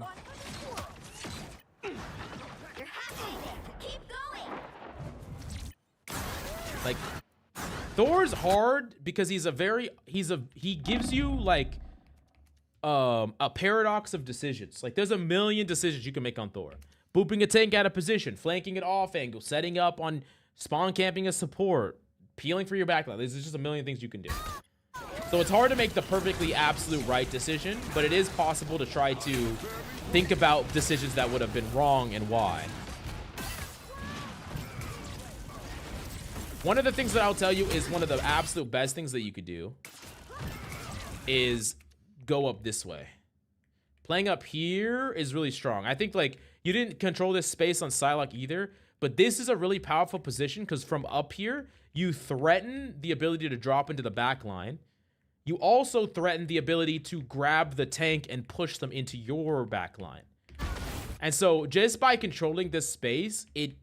Speaker 5: halfway there. Keep going.
Speaker 1: Like, Thor's hard because he gives you like a paradox of decisions. Like, there's a million decisions you can make on Thor. Booping a tank out of position, flanking it off angle, setting up on spawn camping a support, peeling for your backline. There's just a million things you can do. So it's hard to make the perfectly absolute right decision, but it is possible to try to think about decisions that would have been wrong and why. One of the things that I'll tell you is one of the absolute best things that you could do is go up this way. Playing up here is really strong. I think, like, you didn't control this space on 𝐒𝐿𝐷 either, but this is a really powerful position because from up here, you threaten the ability to drop into the back line. You also threaten the ability to grab the tank and push them into your back line. And so just by controlling this space, it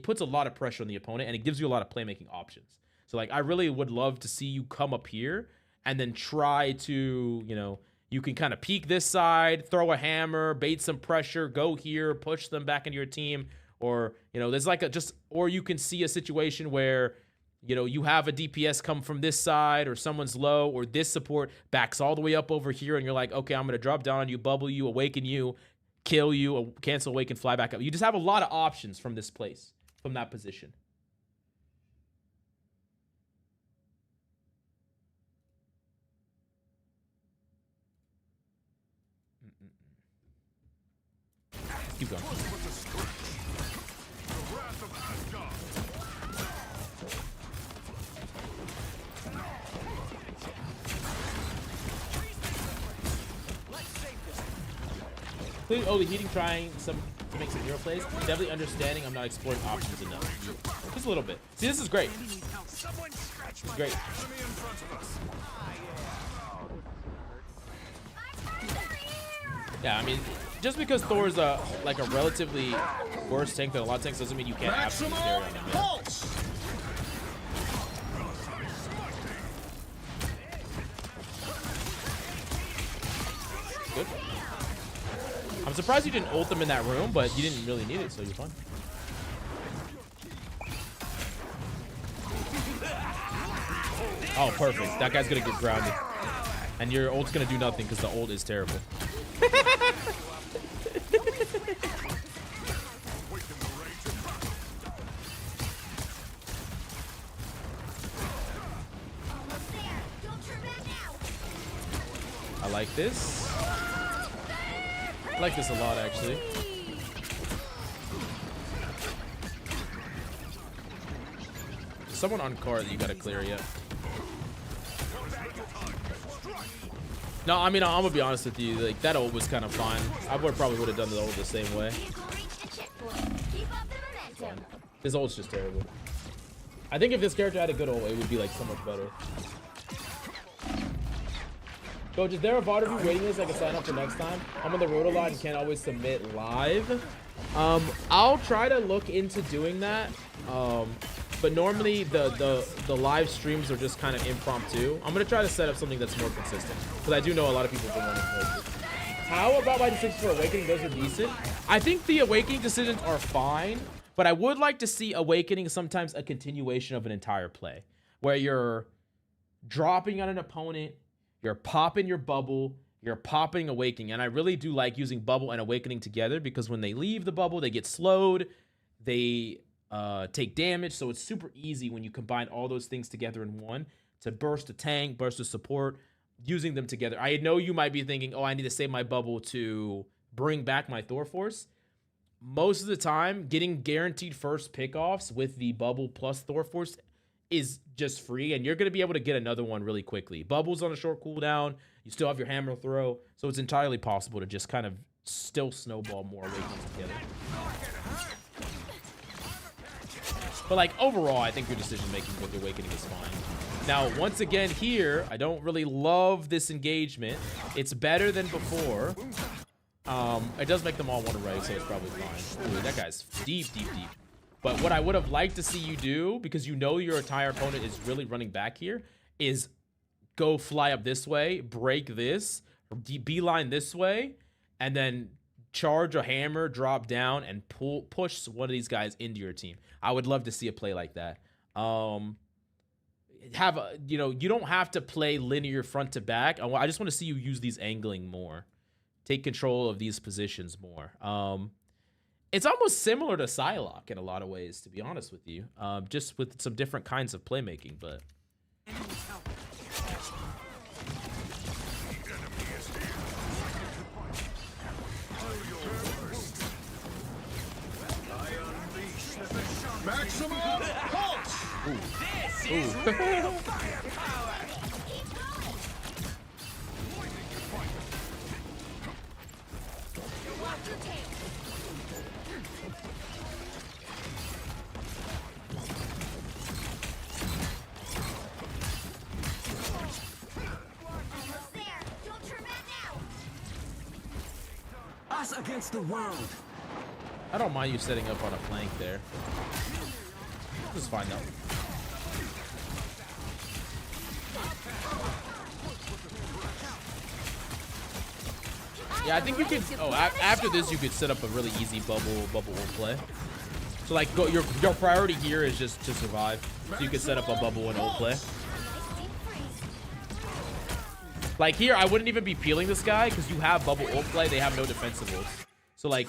Speaker 1: puts a lot of pressure on the opponent and it gives you a lot of playmaking options. So, like, I really would love to see you come up here and then try to, you know, you can kind of peek this side, throw a hammer, bait some pressure, go here, push them back into your team. Or, you know, there's like or you can see a situation where, you know, you have a DPS come from this side or someone's low or this support backs all the way up over here and you're like, okay, I'm going to drop down on you, bubble you, awaken you, kill you, cancel awaken, fly back up. You just have a lot of options from this place, from that position. Keep going. Clearly overheating, trying to make some hero plays. Definitely understanding I'm not exploring options enough. Just a little bit. See, this is great. It's great. Yeah, I mean, just because Thor's like a relatively worse tank than a lot of tanks doesn't mean you can't absolutely carry on him. Yeah. Good. I'm surprised you didn't ult them in that room, but you didn't really need it, so you're fine. Oh, perfect. That guy's gonna get grounded. And your ult's gonna do nothing because the ult is terrible. I like this. I like this a lot, actually. Someone on card that you gotta clear yet. No, I mean, I'm gonna be honest with you. Like, that ult was kind of fine. I probably would have done the ult the same way.
Speaker 5: Vehicle reached the checkpoint. Keep up the momentum.
Speaker 1: This ult's just terrible. I think if this character had a good ult, it would be like so much better. Coach, is there a VOD review waiting list I can sign up for next time? I'm on the road a lot and can't always submit live. I'll try to look into doing that. But normally the live streams are just kind of impromptu. I'm gonna try to set up something that's more consistent because I do know a lot of people have been wanting to play this. How about my decisions for Awakening? Those are decent. I think the Awakening decisions are fine, but I would like to see Awakening sometimes a continuation of an entire play where you're dropping on an opponent, you're popping your bubble, you're popping Awakening. And I really do like using bubble and Awakening together because when they leave the bubble, they get slowed, they take damage. So it's super easy when you combine all those things together in one to burst a tank, burst a support, using them together. I know you might be thinking, oh, I need to save my bubble to bring back my Thor Force. Most of the time, getting guaranteed first pickoffs with the bubble plus Thor Force is just free, and you're going to be able to get another one really quickly. Bubble's on a short cooldown. You still have your hammer throw, so it's entirely possible to just kind of still snowball more Awakenings together. But like overall, I think your decision making with the Awakening is fine. Now, once again here, I don't really love this engagement. It's better than before. It does make them all want to right, so it's probably fine. Ooh, that guy's deep. But what I would have liked to see you do, because you know your entire opponent is really running back here, is go fly up this way, break this, beeline this way, and then charge a hammer, drop down, and push one of these guys into your team. I would love to see a play like that. You don't have to play linear front to back. I just want to see you use these angling more. Take control of these positions more. It's almost similar to Psylocke in a lot of ways, to be honest with you. Just with some different kinds of playmaking, but...
Speaker 8: Maximum pulse!
Speaker 6: This
Speaker 1: Ooh.
Speaker 6: is real firepower.
Speaker 5: Watch your tail. Almost there. Don't turn back now.
Speaker 6: Us against the world.
Speaker 1: I don't mind you setting up on a flank there. This is fine though. Yeah, I think you could. Oh, after this, you could set up a really easy bubble ult play. So like, your priority here is just to survive. So you could set up a bubble and ult play. Like here, I wouldn't even be peeling this guy because you have bubble ult play. They have no defensive ults. So like,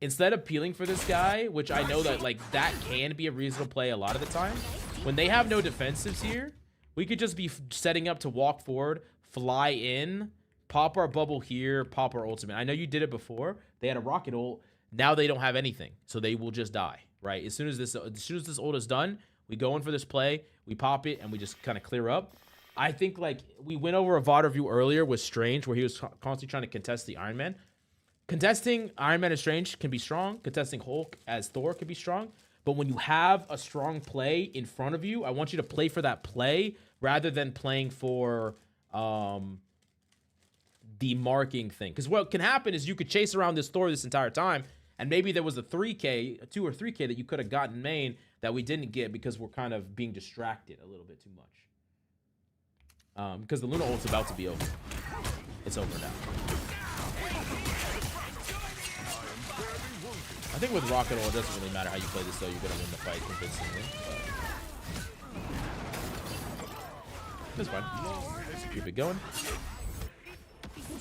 Speaker 1: instead of peeling for this guy, which I know that like that can be a reasonable play a lot of the time, when they have no defensives here, we could just be setting up to walk forward, fly in, pop our bubble here, pop our ultimate. I know you did it before. They had a rocket ult. Now they don't have anything, so they will just die, right? As soon as this ult is done, we go in for this play, we pop it, and we just kind of clear up. I think like we went over a VOD review earlier with Strange, where he was constantly trying to contest the Iron Man. Contesting Iron Man as Strange can be strong. Contesting Hulk as Thor can be strong. But when you have a strong play in front of you, I want you to play for that play rather than playing for the marking thing. Because what can happen is you could chase around this Thor this entire time, and maybe there was a 3K, a 2 or 3K that you could have gotten main that we didn't get because we're kind of being distracted a little bit too much. Because the Luna ult's about to be over. It's over now. I think with Rocket Ult, it doesn't really matter how you play this, though. You're going to win the fight convincingly. But... That's fine. Keep it going.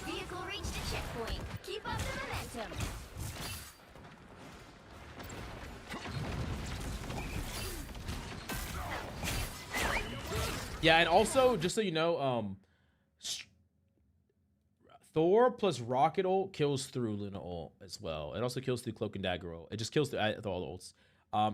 Speaker 5: Vehicle reached the checkpoint. Keep up the momentum.
Speaker 1: Yeah, and also, just so you know, Thor plus Rocket Ult kills through Luna Ult as well. It also kills through Cloak and Dagger Ult. It just kills through all the ults.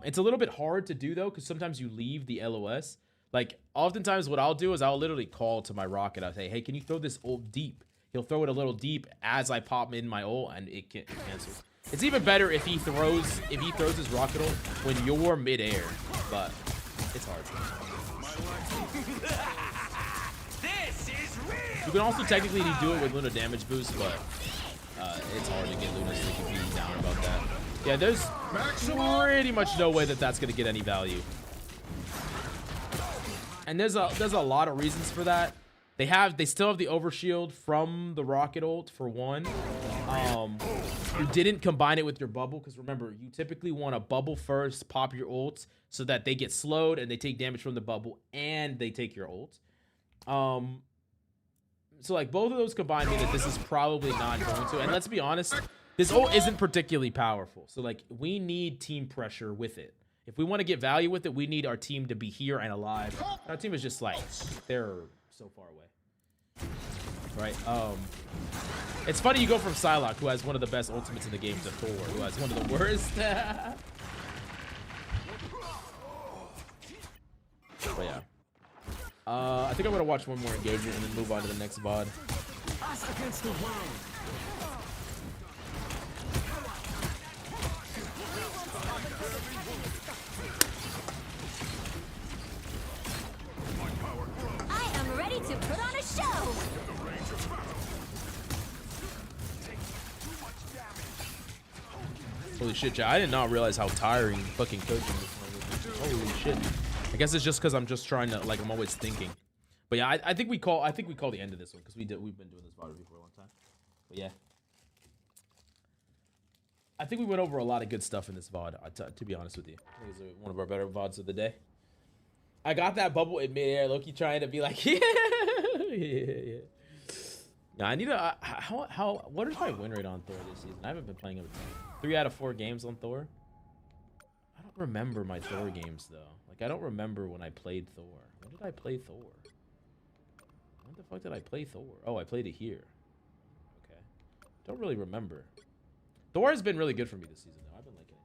Speaker 1: It's a little bit hard to do, though, because sometimes you leave the LOS. Like, oftentimes what I'll do is I'll literally call to my Rocket. I'll say, hey, can you throw this ult deep? He'll throw it a little deep as I pop in my ult, and it cancels. It's even better if he throws his rocket ult when you're midair, but it's hard. You can also technically do it with Luna damage boost, but it's hard to get Luna so you can be down about that. Yeah, there's pretty much no way that that's gonna get any value. And there's a lot of reasons for that. They still have the overshield from the rocket ult for one. You didn't combine it with your bubble because remember, you typically want to bubble first, pop your ult so that they get slowed and they take damage from the bubble and they take your ult. So like both of those combined mean that this is probably not going to. And let's be honest, this ult isn't particularly powerful. So like we need team pressure with it. If we want to get value with it, we need our team to be here and alive. Our team is just like, they're so far away. Right? It's funny you go from Psylocke, who has one of the best ultimates in the game, to Thor, who has one of the worst. But yeah. I think I'm going to watch one more engagement and then move on to the next VOD.
Speaker 6: Against the world.
Speaker 4: I am ready to put on a show.
Speaker 1: Holy shit, Jay. I did not realize how tiring fucking coaching this was. Holy shit. I guess it's just because I'm just trying to, like, I'm always thinking. But yeah, I think we call the end of this one because we've been doing this VOD review for a long time. But yeah. I think we went over a lot of good stuff in this VOD, to be honest with you. I think it's one of our better VODs of the day. I got that bubble in midair, Loki trying to be like, yeah. Now, I need to, what is my win rate on Thor this season? I haven't been playing him 3 out of 4 games on Thor. I don't remember my Thor games, though. Like, I don't remember when I played Thor. When did I play Thor? When the fuck did I play Thor? Oh, I played it here. Okay. Don't really remember. Thor has been really good for me this season, though. I've been liking it.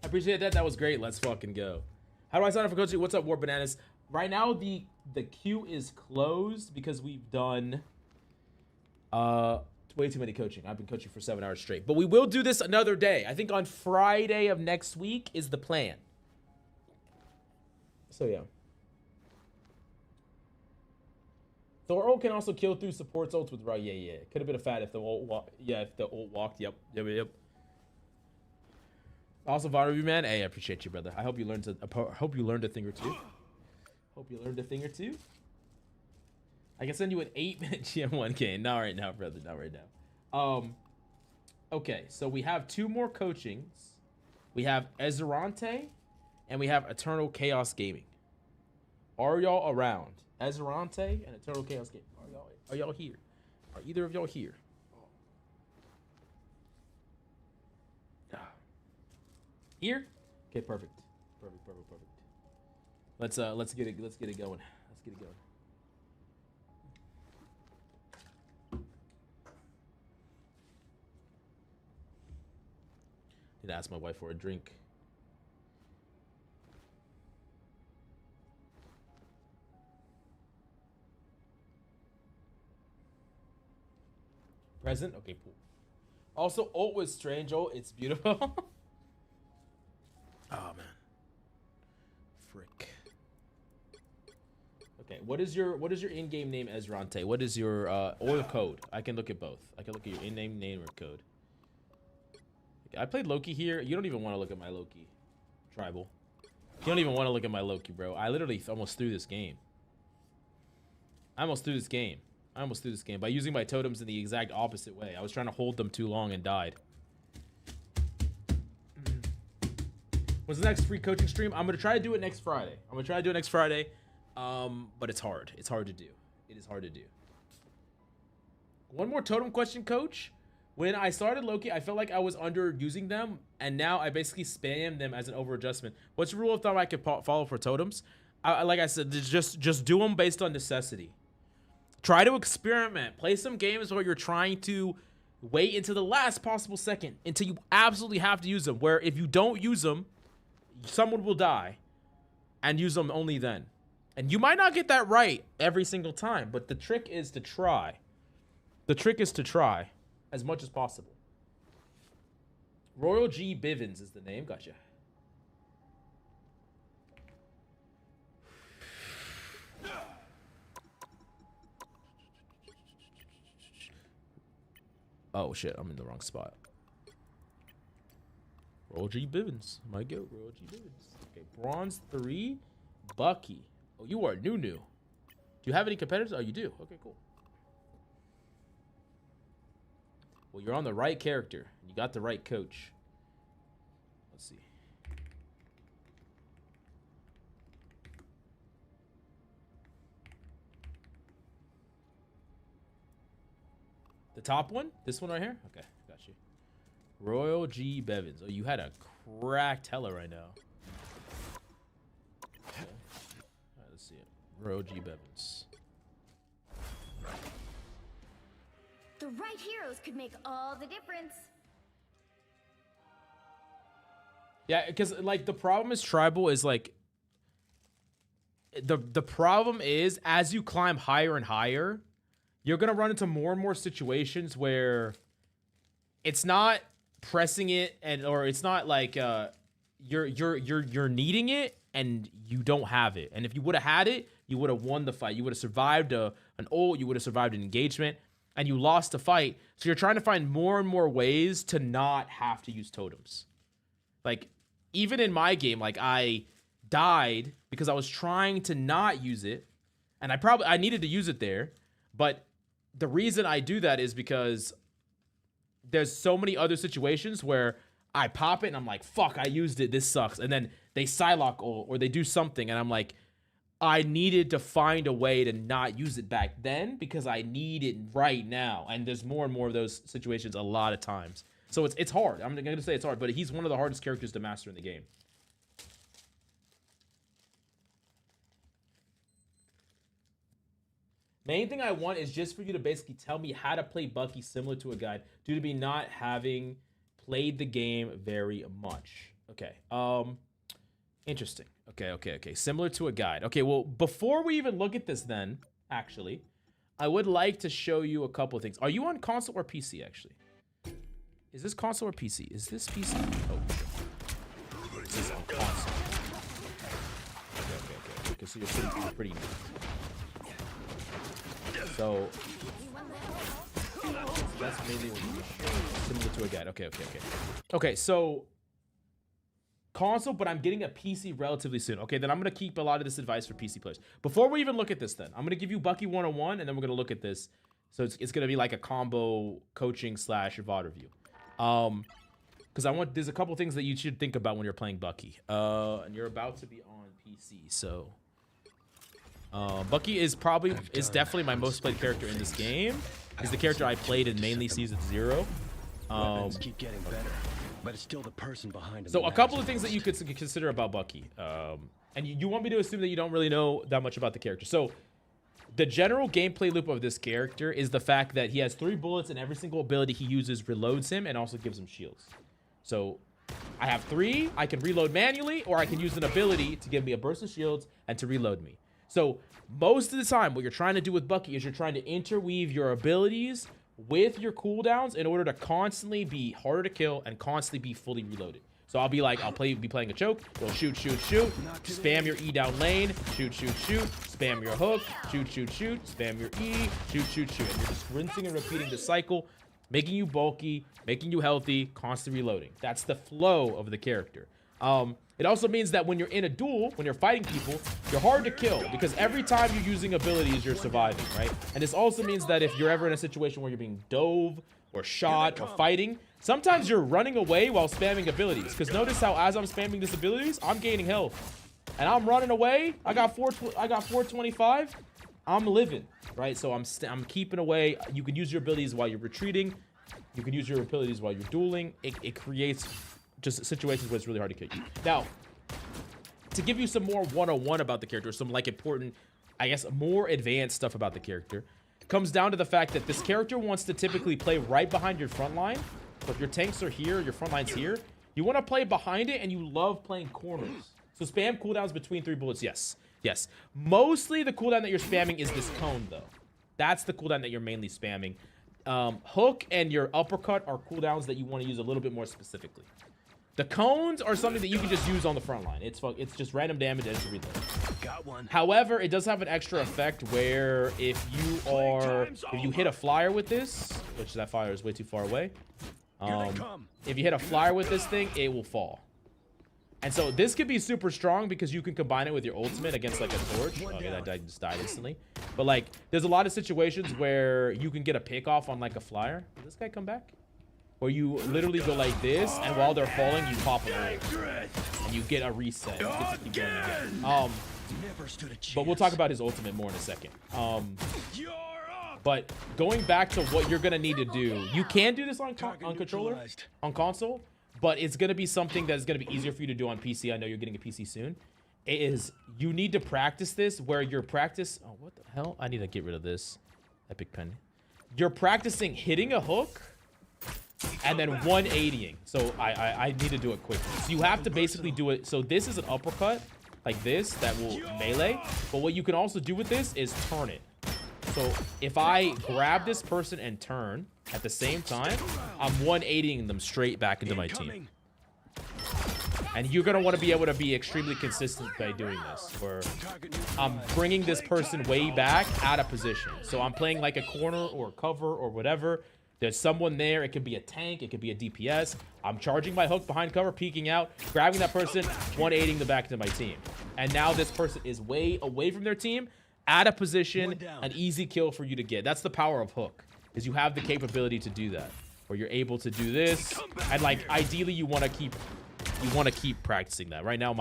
Speaker 1: I appreciate that. That was great. Let's fucking go. How do I sign up for coaching? What's up, War Bananas? Right now, the queue is closed because we've done way too many coaching. I've been coaching for 7 hours straight. But we will do this another day. I think on Friday of next week is the plan. So, yeah. Thor ult can also kill through supports ults with right. Yeah. Could have been a fat if the ult walked. Yeah, if the ult walked. Yep. Also, VOD review, man. Hey, I appreciate you, brother. I hope you learned a thing or two. I can send you an 8-minute GM1K. Not right now, brother. Not right now. Okay, so we have 2 more coachings. We have Ezerante, and we have Eternal Chaos Gaming. Are y'all around? Ezerante and Eternal Chaos Gaming. Are y'all here? Are either of y'all here? Here? Okay, perfect. Let's get it going. Let's get it going. Need to ask my wife for a drink. Present? Okay, cool. Also, ult was strange. Ult, it's beautiful. Oh man, frick. Okay, what is your in-game name, Ezrante? What is your or code? I can look at both. I can look at your in-game name or code. Okay, I played Loki here. You don't even want to look at my Loki tribal. You don't even want to look at my Loki, bro. I literally almost threw this game. I almost threw this game by using my totems in the exact opposite way. I was trying to hold them too long and died. What's the next free coaching stream? I'm gonna try to do it next Friday. But it's hard. It's hard to do. It is hard to do. One more totem question, coach. When I started Loki, I felt like I was underusing them, and now I basically spam them as an over adjustment. What's the rule of thumb I could follow for totems? Like I said, just do them based on necessity. Try to experiment. Play some games where you're trying to wait until the last possible second until you absolutely have to use them. Where if you don't use them, someone will die, and use them only then. And you might not get that right every single time, but the trick is to try. The trick is to try as much as possible. Royal G. Bivens is the name. Gotcha. Oh shit, I'm in the wrong spot. Royal G. Bivens. Might go. Royal G. Bivens. Okay, bronze 3. Bucky. Oh, you are new. Do you have any competitors? Oh, you do. Okay, cool. Well, you're on the right character. You got the right coach. Let's see. The top one? This one right here? Okay, got you. Royal G. Bevins. Oh, you had a cracked hella right now. Okay. All right, let's see it. Royal G. Bevins.
Speaker 5: The right heroes could make all the difference.
Speaker 1: Yeah, because like the problem is tribal is like the problem is as you climb higher and higher, you're gonna run into more and more situations where it's not pressing it or it's not like you're needing it and you don't have it. And if you would have had it, you would have won the fight. You would have survived an ult. You would have survived an engagement, and you lost the fight. So you're trying to find more and more ways to not have to use totems. Like even in my game, like I died because I was trying to not use it, and I needed to use it there, but the reason I do that is because there's so many other situations where I pop it and I'm like, fuck, I used it, this sucks. And then they Psylocke ult or they do something and I'm like, I needed to find a way to not use it back then because I need it right now. And there's more and more of those situations a lot of times. So it's hard. I'm going to say it's hard, but he's one of the hardest characters to master in the game. Main thing I want is just for you to basically tell me how to play Bucky similar to a guide due to me not having played the game very much. Okay. Interesting. Okay. Similar to a guide. Okay, well, before we even look at this then, actually, I would like to show you a couple of things. Are you on console or PC, actually? Is this console or PC? Is this PC? Oh, shit. This is on console. Okay. So you're pretty new. So that's mainly what you similar to a guide. Okay, so console, but I'm getting a PC relatively soon. Okay, then I'm gonna keep a lot of this advice for PC players. Before we even look at this, then I'm gonna give you Bucky 101, and then we're gonna look at this. So it's gonna be like a combo coaching / VOD review. Because there's a couple things that you should think about when you're playing Bucky. And you're about to be on PC, so. Bucky is definitely my most played character in this game. He's the character I played in mainly season 0.
Speaker 9: Weapons keep getting better, but it's still the person behind him.
Speaker 1: So a couple of things that you could consider about Bucky. And you want me to assume that you don't really know that much about the character. So the general gameplay loop of this character is the fact that he has 3 bullets and every single ability he uses reloads him and also gives him shields. So I have 3, I can reload manually, or I can use an ability to give me a burst of shields and to reload me. So most of the time, what you're trying to do with Bucky is you're trying to interweave your abilities with your cooldowns in order to constantly be harder to kill and constantly be fully reloaded. So I'll be like, be playing a choke, go shoot, spam your E down lane, shoot, spam your hook, shoot, spam your E, shoot. And you're just rinsing and repeating the cycle, making you bulky, making you healthy, constantly reloading. That's the flow of the character. It also means that when you're in a duel, when you're fighting people, you're hard to kill because every time you're using abilities, you're surviving, right? And this also means that if you're ever in a situation where you're being dove or shot or fighting, sometimes you're running away while spamming abilities. Because notice how as I'm spamming these abilities, I'm gaining health. And I'm running away. I got 425. I'm living, right? So I'm keeping away. You can use your abilities while you're retreating. You can use your abilities while you're dueling. It creates just situations where it's really hard to kill you. Now, to give you some more 101 about the character, some like important, I guess, more advanced stuff about the character, comes down to the fact that this character wants to typically play right behind your front line. So if your tanks are here, your front line's here, you want to play behind it and you love playing corners. So spam cooldowns between 3 bullets, yes. Mostly the cooldown that you're spamming is this cone though. That's the cooldown that you're mainly spamming. hook and your uppercut are cooldowns that you want to use a little bit more specifically. The cones are something that you can just use on the front line. It's just random damage and everything.
Speaker 9: Got one.
Speaker 1: However, it does have an extra effect where if you hit a flyer with this, which that flyer is way too far away. If you hit a flyer with this thing, it will fall. And so this could be super strong because you can combine it with your ultimate against like a torch. Okay, that guy just died instantly. But like, there's a lot of situations where you can get a pick off on like a flyer. Did this guy come back? Where you literally go like this, and while they're falling, you pop an ult, and you get a reset. You get to keep going again. But we'll talk about his ultimate more in a second. But going back to what you're gonna need to do, you can do this on controller, on console, but it's gonna be something that's gonna be easier for you to do on PC. I know you're getting a PC soon. You need to practice this where you're oh, what the hell? I need to get rid of this epic pen. You're practicing hitting a hook and then 180ing. So I need to do it quickly. So you have to basically do it. So this is an uppercut like this that will melee. But what you can also do with this is turn it. So if I grab this person and turn at the same time, I'm 180ing them straight back into my team. And you're going to want to be able to be extremely consistent by doing this, where I'm bringing this person way back out of position. So I'm playing like a corner or a cover or whatever. There's someone there. It could be a tank. It could be a DPS. I'm charging my hook behind cover, peeking out, grabbing that person, 180ing them back into my team. And now this person is way away from their team, out of position, an easy kill for you to get. That's the power of hook, is you have the capability to do that, where you're able to do this. And like, ideally, you want to keep practicing that. Right now,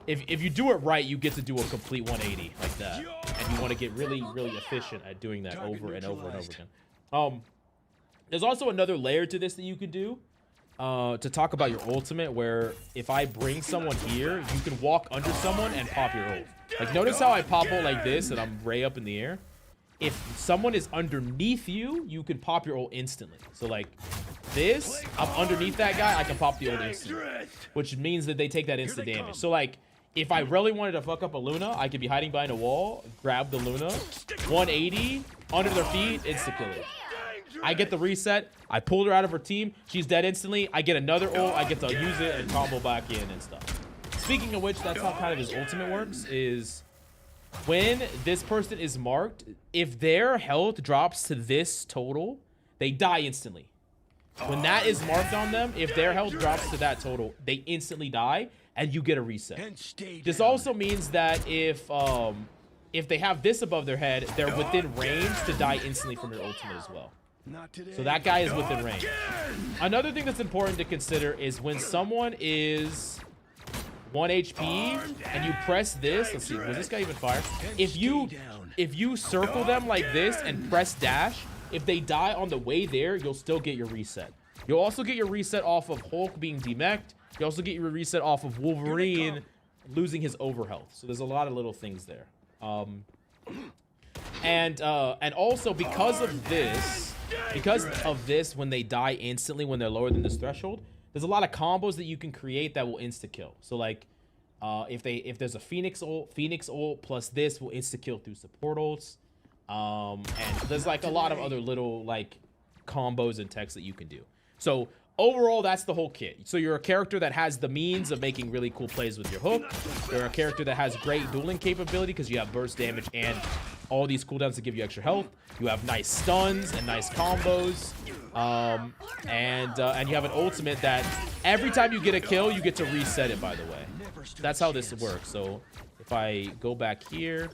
Speaker 1: if you do it right, you get to do a complete 180 like that, and you want to get really, really efficient at doing that over and over and over again. There's also another layer to this that you could do to talk about your ultimate, where if I bring someone here, you can walk under someone and pop your ult. Like, notice how I pop ult like this and I'm way up in the air. If someone is underneath you, you can pop your ult instantly. So like this, I'm underneath that guy, I can pop the ult instantly, which means that they take that instant damage. So like, if I really wanted to fuck up a Luna, I could be hiding behind a wall, grab the Luna, 180, under their feet, insta kill it. I get the reset. I pulled her out of her team. She's dead instantly. I get another ult. I get to use it and combo back in and stuff. Speaking of which, that's how kind of his ultimate works, is when this person is marked, if their health drops to this total, they die instantly. When that is marked on them, if their health drops to that total, they instantly die and you get a reset. This also means that if they have this above their head, they're within range to die instantly from your ultimate as well. So that guy is within range. Another thing that's important to consider is when someone is 1 HP and you press this, let's see, was this guy even fire? If you circle them like this and press dash, if they die on the way there, you'll still get your reset. You'll also get your reset off of Hulk being demeched. You also get your reset off of Wolverine losing his overhealth. So there's a lot of little things there. And also because of this, when they die instantly, when they're lower than this threshold, there's a lot of combos that you can create that will insta-kill. So like, if there's a Phoenix ult plus this will insta-kill through support ults. And there's like a lot of other little like combos and techs that you can do. So overall, that's the whole kit. So you're a character that has the means of making really cool plays with your hook. You're a character that has great dueling capability because you have burst damage and all these cooldowns to give you extra health. You have nice stuns and nice combos. And you have an ultimate that every time you get a kill, you get to reset it, by the way. That's how this works. So if I go back here,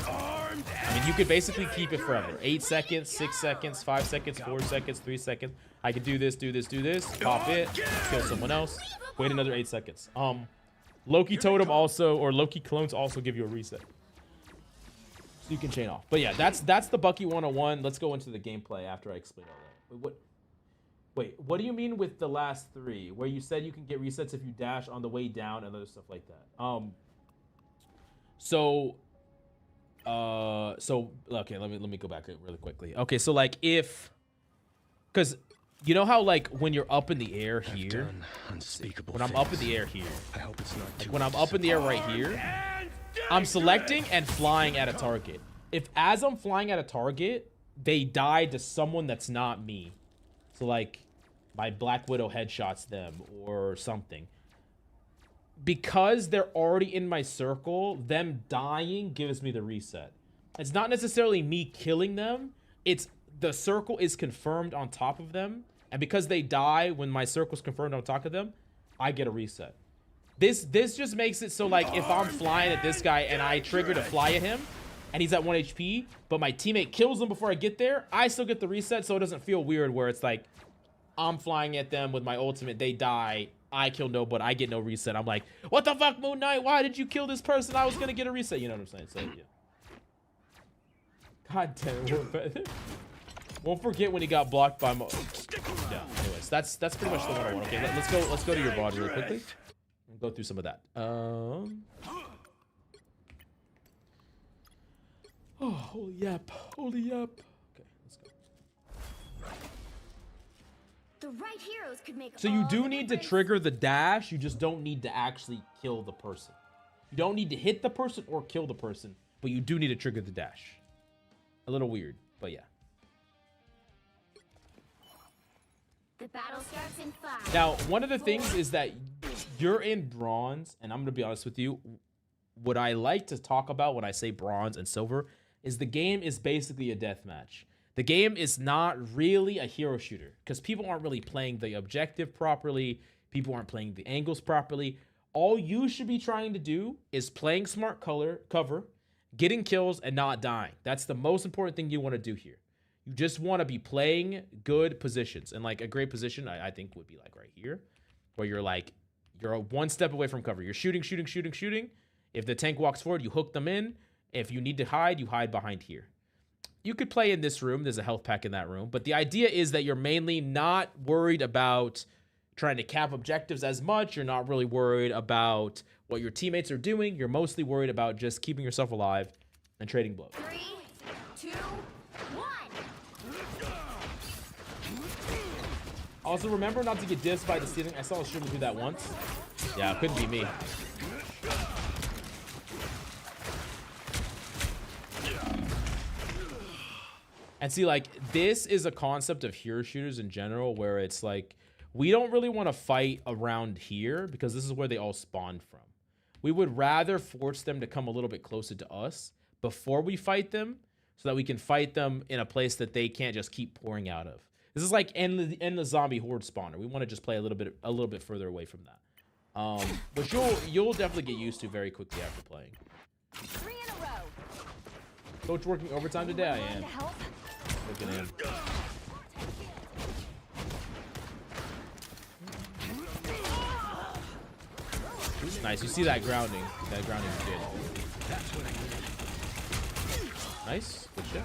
Speaker 1: I mean, you could basically keep it forever. 8 seconds, 6 seconds, 5 seconds, 4 seconds, 3 seconds. I could do this, pop it, kill someone else, wait another 8 seconds. Loki totem also, or Loki clones also give you a reset. So you can chain off. But yeah, that's the Bucky 101. Let's go into the gameplay after I explain all that. Wait, what do you mean with the last 3? Where you said you can get resets if you dash on the way down and other stuff like that. So okay, let me go back really quickly. Okay, so like because you know how like when you're up in the air here, when I'm up in the air here,
Speaker 9: I hope it's not
Speaker 1: like when I'm up in the air right here, I'm selecting and flying at a target. If as I'm flying at a target, they die to someone that's not me. So like my Black Widow headshots them or something. Because they're already in my circle, them dying gives me the reset. It's not necessarily me killing them. It's the circle is confirmed on top of them. And because they die when my circle's confirmed on top of them, I get a reset. This just makes it so like if I'm flying at this guy and I trigger to fly at him and he's at 1 HP, but my teammate kills him before I get there, I still get the reset, so it doesn't feel weird where it's like I'm flying at them with my ultimate, they die, I kill nobody, I get no reset. I'm like, what the fuck, Moon Knight? Why did you kill this person? I was gonna get a reset. You know what I'm saying? So yeah. God damn it. Won't forget when he got blocked by yeah, anyways, that's pretty much the one I want. Okay, let's go to your body really quickly and go through some of that. Oh, holy yap. Holy yap. Okay, let's go.
Speaker 5: The right heroes could make
Speaker 1: So you
Speaker 5: all
Speaker 1: do
Speaker 5: the
Speaker 1: need to
Speaker 5: difference.
Speaker 1: trigger the dash, you just don't need to actually kill the person. You don't need to hit the person or kill the person, but you do need to trigger the dash. A little weird, but yeah.
Speaker 5: The battle starts in 5.
Speaker 1: Now, one of the things is that you're in bronze, and I'm going to be honest with you, what I like to talk about when I say bronze and silver is the game is basically a deathmatch. The game is not really a hero shooter because people aren't really playing the objective properly. People aren't playing the angles properly. All you should be trying to do is playing smart cover, getting kills, and not dying. That's the most important thing you want to do here. You just want to be playing good positions. And like a great position, I think would be like right here, where you're like, you're one step away from cover. You're shooting. If the tank walks forward, you hook them in. If you need to hide, you hide behind here. You could play in this room. There's a health pack in that room. But the idea is that you're mainly not worried about trying to cap objectives as much. You're not really worried about what your teammates are doing. You're mostly worried about just keeping yourself alive and trading blows.
Speaker 5: 3, 2, 1.
Speaker 1: Also, remember not to get dissed by the ceiling. I saw a streamer do that once. Yeah, it couldn't be me. And see, like, this is a concept of hero shooters in general where it's like, we don't really want to fight around here because this is where they all spawned from. We would rather force them to come a little bit closer to us before we fight them so that we can fight them in a place that they can't just keep pouring out of. This is like in the zombie horde spawner. We want to just play a little bit further away from that. But you'll definitely get used to very quickly after playing.
Speaker 4: 3 in a row.
Speaker 1: Coach working overtime today? I am. Look at him. Nice. You see that grounding? That grounding is good. Nice. Good shit.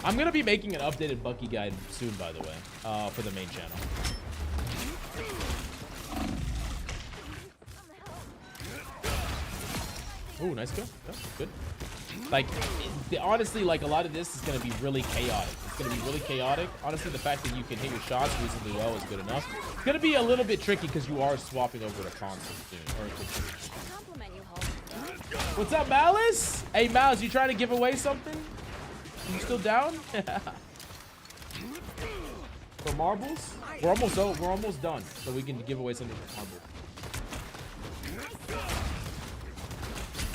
Speaker 1: I'm gonna be making an updated Bucky guide soon, by the way, for the main channel. Ooh, nice kill. Yeah, good. Like, honestly, like a lot of this is gonna be really chaotic. It's gonna be really chaotic. Honestly, the fact that you can hit your shots reasonably well is good enough. It's gonna be a little bit tricky because you are swapping over to console soon.
Speaker 4: Compliment you, Hulk.
Speaker 1: What's up, Malice? Hey, Malice, you trying to give away something? You still down? For marbles? We're almost done, so we can give away something for marbles.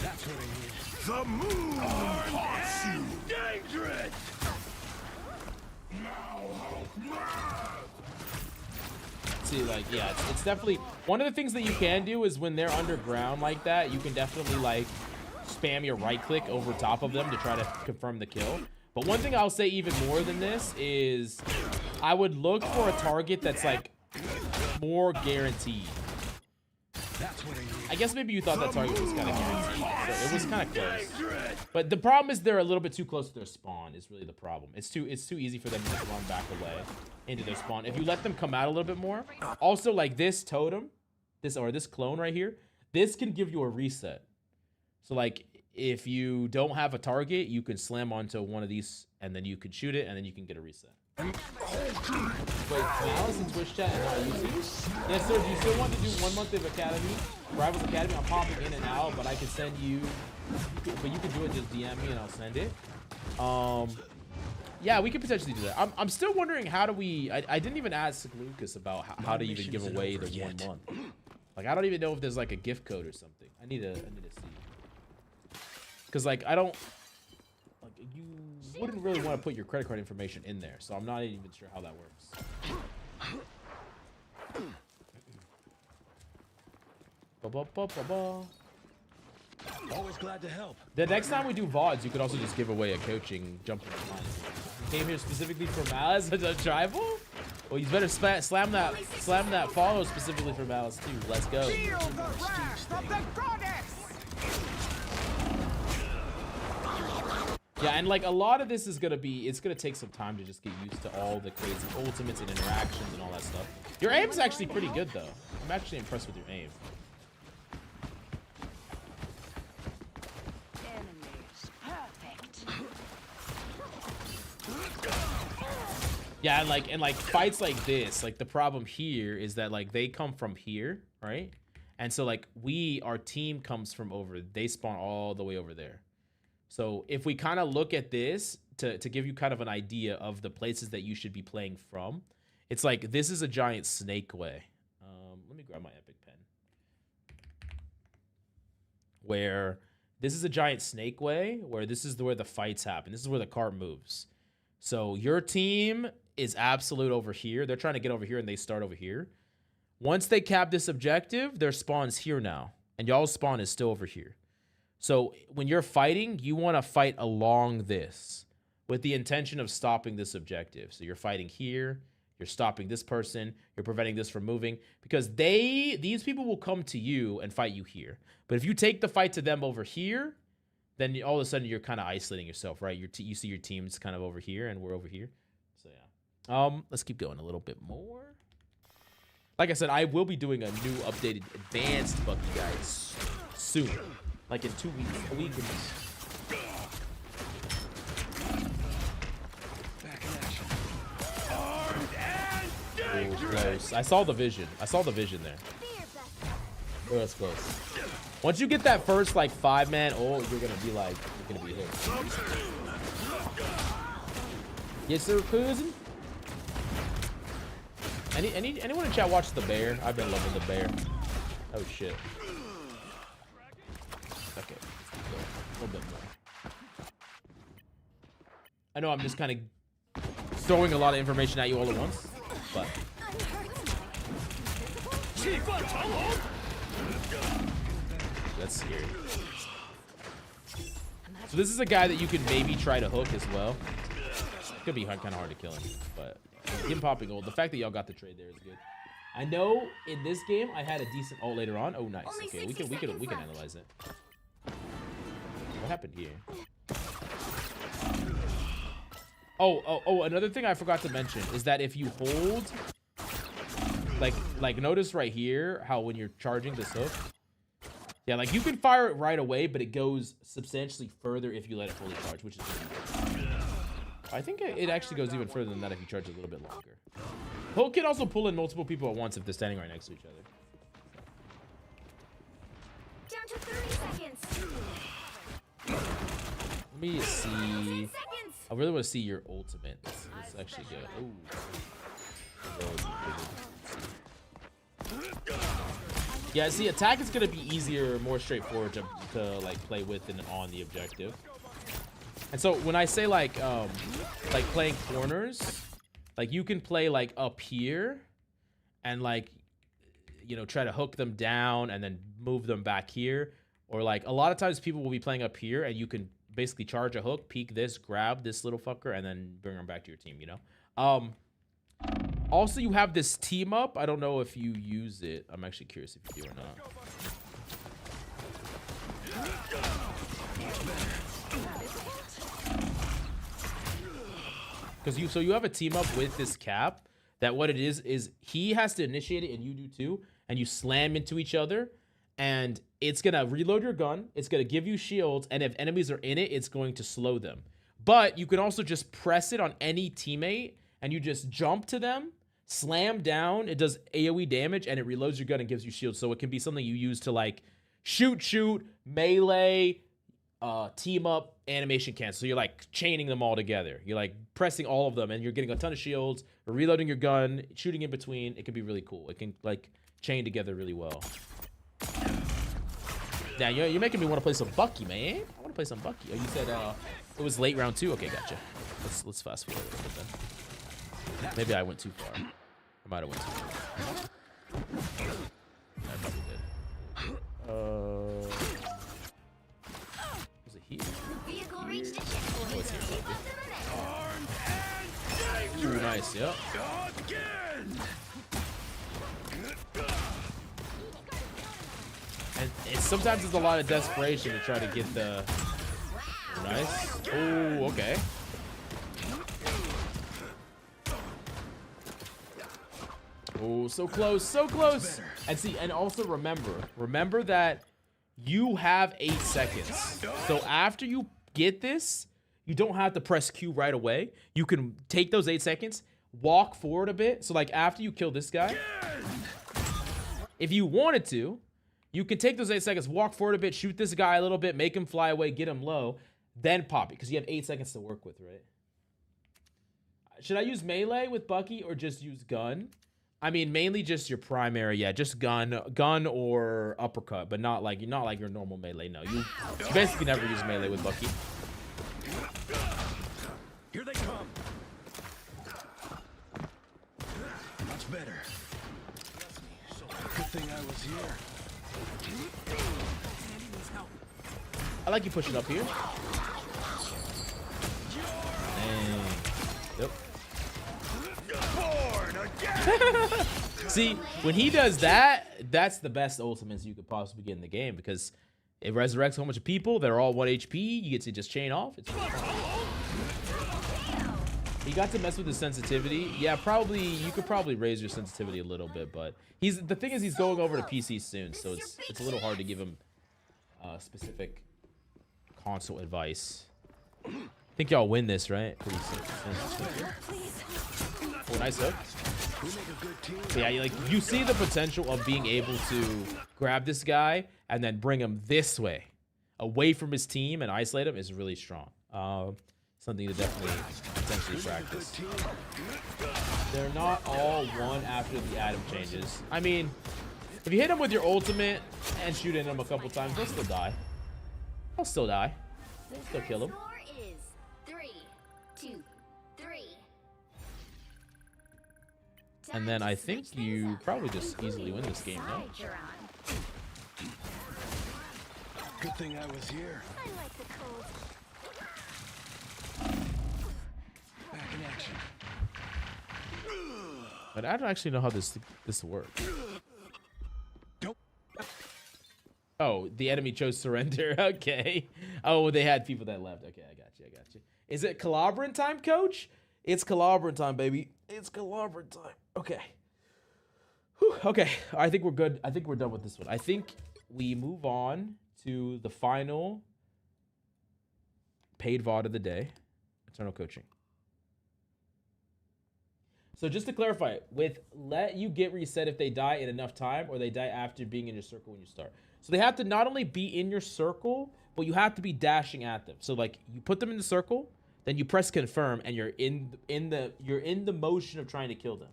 Speaker 6: That's what I need. The moon haunts you. Dangerous.
Speaker 1: See, like, yeah, it's definitely one of the things that you can do is when they're underground like that, you can definitely like spam your right click over top of them to try to confirm the kill. But one thing I'll say even more than this is I would look for a target that's like more guaranteed. I guess maybe you thought that target was kind of guaranteed. So it was kind of close. But the problem is they're a little bit too close to their spawn is really the problem. It's too easy for them to just run back away into their spawn. If you let them come out a little bit more. Also, like this totem, this clone right here, this can give you a reset. So like if you don't have a target, you can slam onto one of these and then you can shoot it and then you can get a reset. Wait, Alice in Twitch chat and not YouTube? Yes, sir. Do you still want to do 1 month of Academy? Rivals Academy? I'm popping in and out, but I can send you. But you can do it. Just DM me and I'll send it. Yeah, we could potentially do that. I'm still wondering how do we. I didn't even ask Lucas about how to even give away the 1 month. Like I don't even know if there's like a gift code or something. I need to see. Cause like I don't. Like you wouldn't really want to put your credit card information in there, so I'm not even sure how that works.
Speaker 9: Always glad to help.
Speaker 1: The next time we do VODs, you could also just give away a coaching jumping line. You came here specifically for Malice as a tribal? Well, you better slam that follow specifically for Malice too. Let's go.
Speaker 6: Feel the wrath of the goddess!
Speaker 1: Yeah, and like a lot of this is gonna be, it's gonna take some time to just get used to all the crazy ultimates and interactions and all that stuff. Your aim's actually pretty good though. I'm actually impressed with your aim. Yeah, and like fights like this, like the problem here is that like they come from here, right? And so like our team comes from over, they spawn all the way over there. So if we kind of look at this to give you kind of an idea of the places that you should be playing from, it's like this is a giant snake way. Let me grab my epic pen. Where this is a giant snake way, where this is where the fights happen. This is where the cart moves. So your team is absolute over here. They're trying to get over here and they start over here. Once they cap this objective, their spawn's here now. And y'all's spawn is still over here. So when you're fighting, you want to fight along this with the intention of stopping this objective. So you're fighting here, you're stopping this person, you're preventing this from moving, because these people will come to you and fight you here. But if you take the fight to them over here, then all of a sudden you're kind of isolating yourself, right? You see your team's kind of over here and we're over here. So yeah. Let's keep going a little bit more. Like I said, I will be doing a new updated advanced Bucky guys soon. Like in 2 weeks, a week.
Speaker 9: Back in action.
Speaker 1: Ooh, close. I saw the vision. I saw the vision there. Oh, that's close. Once you get that first like 5-man, you're gonna be hit. Yes, sir, cousin. Anyone in chat watch The Bear? I've been loving The Bear. Oh shit. Okay, a little bit more. I know I'm just kind of throwing a lot of information at you all at once, but that's scary. So this is a guy that you could maybe try to hook as well. It could be kind of hard to kill him, but him popping ult. The fact that y'all got the trade there is good. I know in this game I had a decent ult later on. Oh, nice. Okay, we can analyze it. What happened here? Oh, another thing I forgot to mention is that if you hold, like notice right here how when you're charging this hook, yeah, like you can fire it right away, but it goes substantially further if you let it fully charge, which is really good. I think it actually goes even further than that if you charge it a little bit longer. Hook can also pull in multiple people at once if they're standing right next to each other.
Speaker 5: Down to 30 seconds.
Speaker 1: Let me see. I really want to see your ultimate. It's actually good. Ooh. Yeah, see, attack is gonna be easier, more straightforward to like play with and on the objective. And so when I say like playing corners, like you can play like up here and like, you know, try to hook them down and then move them back here. Or like a lot of times people will be playing up here and you can basically charge a hook, peek this, grab this little fucker, and then bring them back to your team, you know? Also, you have this team up. I don't know if you use it. I'm actually curious if you do or not. Because you have a team up with this cap that what it is he has to initiate it and you do too, and you slam into each other, and it's gonna reload your gun, it's gonna give you shields, and if enemies are in it, it's going to slow them. But you can also just press it on any teammate and you just jump to them, slam down, it does AoE damage, and it reloads your gun and gives you shield. So it can be something you use to like shoot, melee, team up, animation cancel. So you're like chaining them all together. You're like pressing all of them, and you're getting a ton of shields, reloading your gun, shooting in between. It can be really cool. It can like chain together really well. Now you're making me want to play some Bucky, man. I want to play some Bucky. Oh, you said it was late round 2. Okay, gotcha. Let's fast forward a little bit then. Maybe I went too far. I might have went too far. I probably did. Was it here?
Speaker 5: Vehicle reached the checkpoint.
Speaker 1: Oh, it's here.
Speaker 5: Keep up the momentum.
Speaker 1: Ooh, nice. Yep. And sometimes it's a lot of desperation to try to get the... Nice. Oh, okay. Oh, so close, so close. And see, and also remember that you have 8 seconds. So after you get this, you don't have to press Q right away. You can take those 8 seconds, walk forward a bit. So like after you kill this guy, if you wanted to, you can take those 8 seconds, walk forward a bit, shoot this guy a little bit, make him fly away, get him low, then pop it, because you have 8 seconds to work with, right? Should I use melee with Bucky or just use gun? I mean, mainly just your primary, yeah, just gun or uppercut, but not like your normal melee. No, you basically never use melee with Bucky.
Speaker 6: Here they come.
Speaker 9: Much better. Good thing I was here.
Speaker 1: I like you pushing up here. Dang. Yep. See, when he does that, that's the best ultimates you could possibly get in the game, because it resurrects a whole bunch of people. They're all 1 HP. You get to just chain off. It's really fun. He got to mess with his sensitivity. Yeah, probably you could probably raise your sensitivity a little bit, but the thing is he's going over to PC soon, so it's a little hard to give him specific console advice. I think y'all win this, right? Pretty simple. Oh, nice hook. So yeah, you see the potential of being able to grab this guy and then bring him this way, away from his team, and isolate him is really strong. Something to definitely potentially practice. They're not all one after the Atom changes. I mean, if you hit him with your ultimate and shoot in him a couple times, they'll still die. They'll still die. Still kill him.
Speaker 5: Score is 3-2-3.
Speaker 1: And then I think you probably just easily win this game, no?
Speaker 9: Good thing I was here.
Speaker 5: I like the cold.
Speaker 9: Back in action.
Speaker 1: But I don't actually know how this works. Oh, the enemy chose surrender. Okay. Oh, they had people that left. Okay, I got you. Is it Calabrian time, coach? It's Calabrian time, baby. It's Calabrian time. Okay. Whew, okay. I think we're good. I think we're done with this one. I think we move on to the final paid VOD of the day. Eternal coaching. So just to clarify, with let you get reset if they die in enough time, or they die after being in your circle when you start. So they have to not only be in your circle, but you have to be dashing at them. So like you put them in the circle, then you press confirm, and you're in the motion of trying to kill them.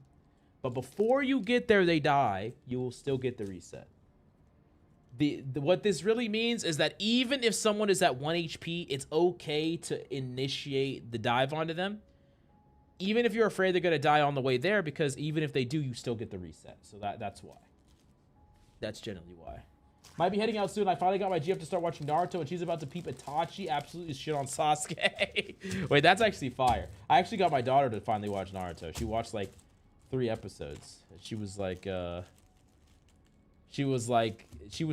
Speaker 1: But before you get there, they die. You will still get the reset. What this really means is that even if someone is at 1 HP, it's okay to initiate the dive onto them. Even if you're afraid they're going to die on the way there, because even if they do, you still get the reset. So that's why. That's generally why. Might be heading out soon. I finally got my GF to start watching Naruto, and she's about to peep Itachi absolutely shit on Sasuke. Wait, that's actually fire. I actually got my daughter to finally watch Naruto. She watched like 3 episodes. She was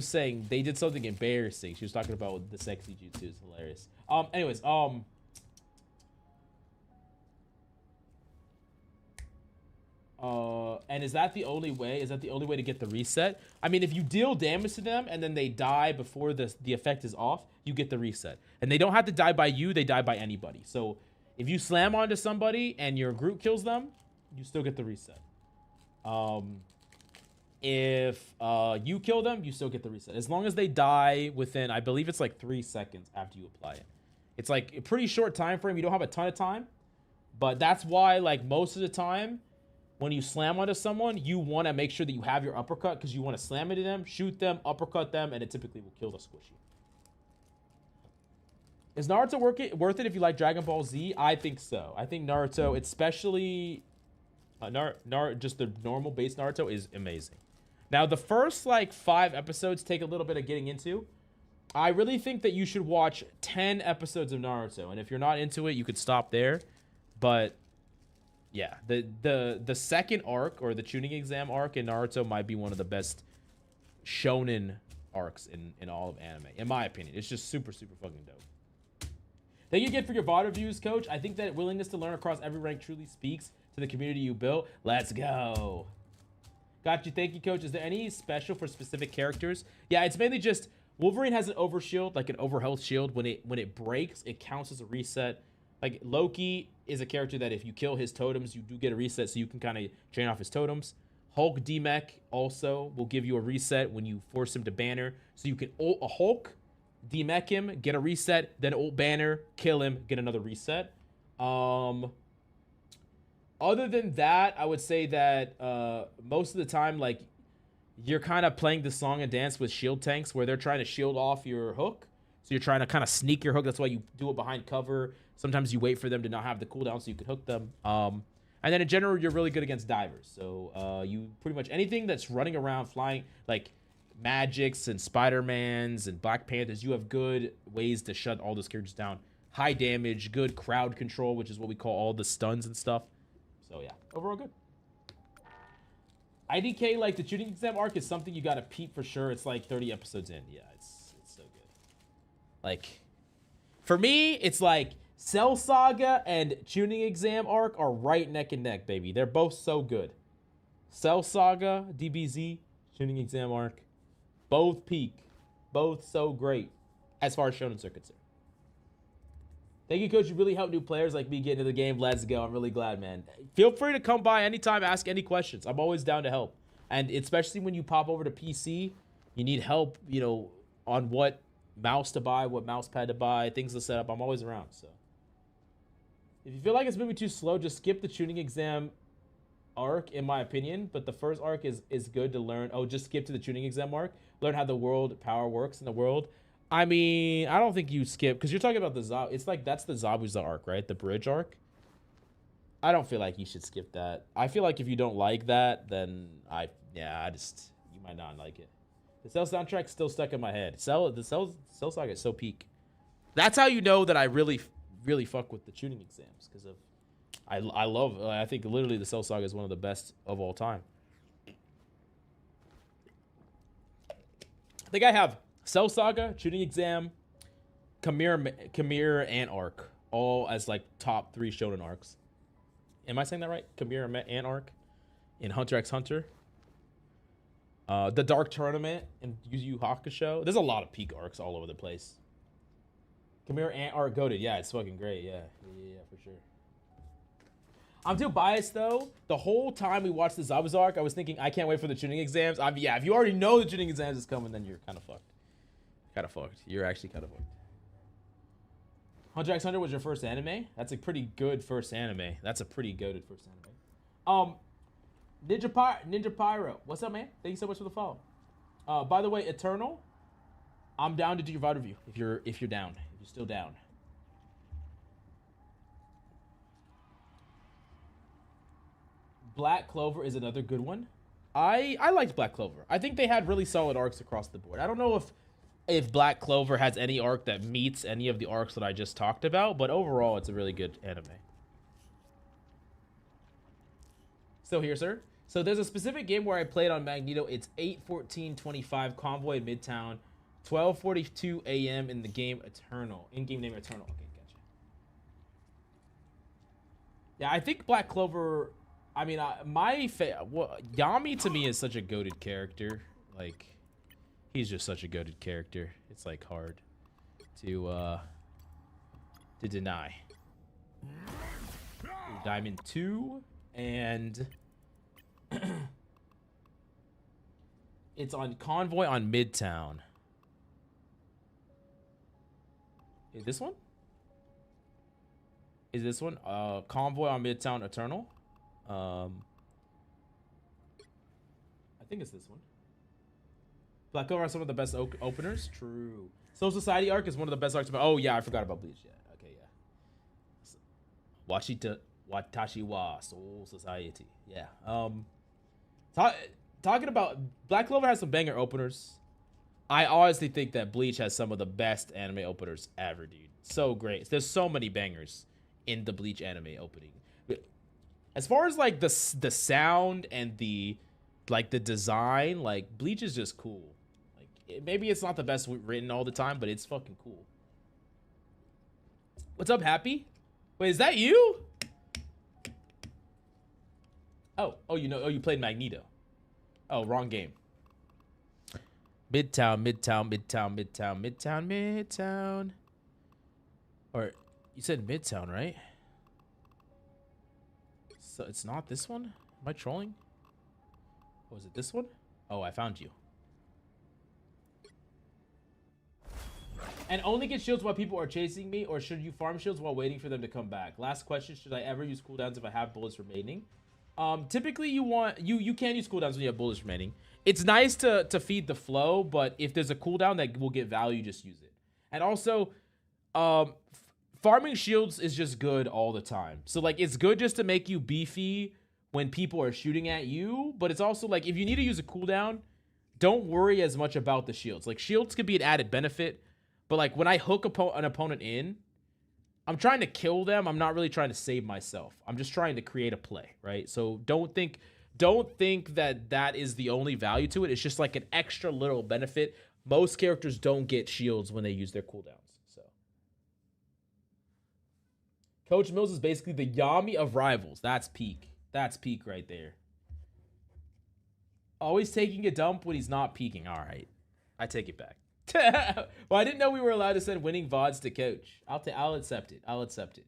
Speaker 1: saying they did something embarrassing. She was talking about the sexy jutsu. It's hilarious. Anyways, and is that the only way? Is that the only way to get the reset? I mean, if you deal damage to them and then they die before the effect is off, you get the reset. And they don't have to die by you, they die by anybody. So If you slam onto somebody and your group kills them, you still get the reset. If you kill them, you still get the reset. As long as they die within, I believe it's like 3 seconds after you apply it. It's like a pretty short time frame. You don't have a ton of time. But that's why, like, most of the time, when you slam onto someone, you want to make sure that you have your uppercut because you want to slam into them, shoot them, uppercut them, and it typically will kill the squishy. Is Naruto worth it if you like Dragon Ball Z? I think so. I think Naruto, especially just the normal base Naruto, is amazing. Now, the first, like, 5 episodes take a little bit of getting into. I really think that you should watch 10 episodes of Naruto. And if you're not into it, you could stop there. But yeah, the second arc, or the tuning exam arc in Naruto, might be one of the best shonen arcs in all of anime, in my opinion. It's just super, super fucking dope. Thank you again for your VOD reviews, Coach. I think that willingness to learn across every rank truly speaks to the community you built. Let's go. Got you. Thank you, Coach. Is there any special for specific characters? Yeah, it's mainly just Wolverine has an overshield, like an overhealth shield. When it breaks, it counts as a reset. Like, Loki is a character that if you kill his totems, you do get a reset, so you can kind of chain off his totems. Hulk D-Mech also will give you a reset when you force him to banner. So you can ult a Hulk, D-Mech him, get a reset, then ult banner, kill him, get another reset. Other than that, I would say that most of the time, like, you're kind of playing the song and dance with shield tanks where they're trying to shield off your hook. So you're trying to kind of sneak your hook. That's why you do it behind cover. Sometimes you wait for them to not have the cooldown so you can hook them. And then in general, you're really good against divers. So you pretty much anything that's running around, flying, like Magics and Spider-Mans and Black Panthers, you have good ways to shut all those characters down. High damage, good crowd control, which is what we call all the stuns and stuff. So yeah, overall good. IDK, like, the tuning exam arc is something you gotta peep for sure. It's like 30 episodes in. Yeah, it's so good. Like, for me, it's like Cell Saga and tuning exam arc are right neck and neck, baby. They're both so good. Cell Saga, DBZ, tuning exam arc, both peak. Both so great as far as shonen are concerned. Thank you, Coach. You really helped new players like me get into the game. Let's go. I'm really glad, man. Feel free to come by anytime, ask any questions. I'm always down to help. And especially when you pop over to PC, you need help, you know, on what mouse to buy, what mouse pad to buy, things to set up. I'm always around, so. If you feel like it's moving too slow, just skip the tuning exam arc, in my opinion. But the first arc is good to learn. Oh, just skip to the tuning exam arc. Learn how the world power works in the world. I mean, I don't think you skip, because you're talking about the Zabuza. It's like, that's the Zabuza arc, right? The bridge arc. I don't feel like you should skip that. I feel like if you don't like that, then you might not like it. The Cell soundtrack's still stuck in my head. The Cell Saga is so peak. That's how you know that I really, really fuck with the tuning exams, because of I think literally the Cell Saga is one of the best of all time. I think I have Cell Saga, tuning exam, Chimera, and arc, all as like top 3 shonen arcs. Am I saying that right? Chimera and arc in Hunter x Hunter. The Dark Tournament in Yu Yu Hakusho. There's a lot of peak arcs all over the place. Chimera and arc goated. Yeah, it's fucking great. Yeah, for sure. I'm too biased though. The whole time we watched the Zabuza arc, I was thinking I can't wait for the tuning exams. Yeah, if you already know the tuning exams is coming, then you're kind of fucked. You're actually kind of fucked. Hunter x Hunter was your first anime? That's a pretty good first anime. That's a pretty goated first anime. Ninja Pyro. What's up, man? Thank you so much for the follow. By the way, Eternal, I'm down to do your VOD review if you're down. If you're still down. Black Clover is another good one. I liked Black Clover. I think they had really solid arcs across the board. I don't know if Black Clover has any arc that meets any of the arcs that I just talked about, but overall, it's a really good anime. Still here, sir. So there's a specific game where I played on Magneto. It's 8:14:25 Convoy in Midtown, 12:42 a.m. in the game Eternal. In-game name Eternal. Okay, gotcha. Yeah, I think Black Clover. I mean, Yami to me is such a goated character. Like, he's just such a goated character. It's like hard to deny. Diamond 2, and it's on Convoy on Midtown. Is this one? Is this one? Convoy on Midtown Eternal. I think it's this one. Black Clover has some of the best openers. True. Soul Society arc is one of the best arcs. Oh yeah, I forgot about Bleach. Yeah. Okay, yeah. Watashi wa Soul Society. Yeah. Talking about Black Clover has some banger openers. I honestly think that Bleach has some of the best anime openers ever, dude. So great. There's so many bangers in the Bleach anime opening. As far as like the sound and the design, like Bleach is just cool. Like maybe it's not the best written all the time, but it's fucking cool. What's up, Happy? Wait, is that you? Oh, you played Magneto. Oh, wrong game. Midtown. Or you said Midtown, right? So it's not this one? Am I trolling? Was it this one? Oh, I found you. And only get shields while people are chasing me, or should you farm shields while waiting for them to come back? Last question, should I ever use cooldowns if I have bullets remaining? Typically you can use cooldowns when you have bullets remaining. It's nice to feed the flow, but if there's a cooldown that will get value, just use it. And also, farming shields is just good all the time. So like it's good just to make you beefy when people are shooting at you, but it's also like if you need to use a cooldown, don't worry as much about the shields. Like shields could be an added benefit, but like when I hook an opponent in, I'm trying to kill them. I'm not really trying to save myself. I'm just trying to create a play, right? So don't think that is the only value to it. It's just like an extra little benefit. Most characters don't get shields when they use their cooldowns. So Coach Mills is basically the Yami of rivals. That's peak. That's peak right there. Always taking a dump when he's not peaking. All right. I take it back. Well, I didn't know we were allowed to send winning VODs to Coach. I'll accept it. I'll accept it.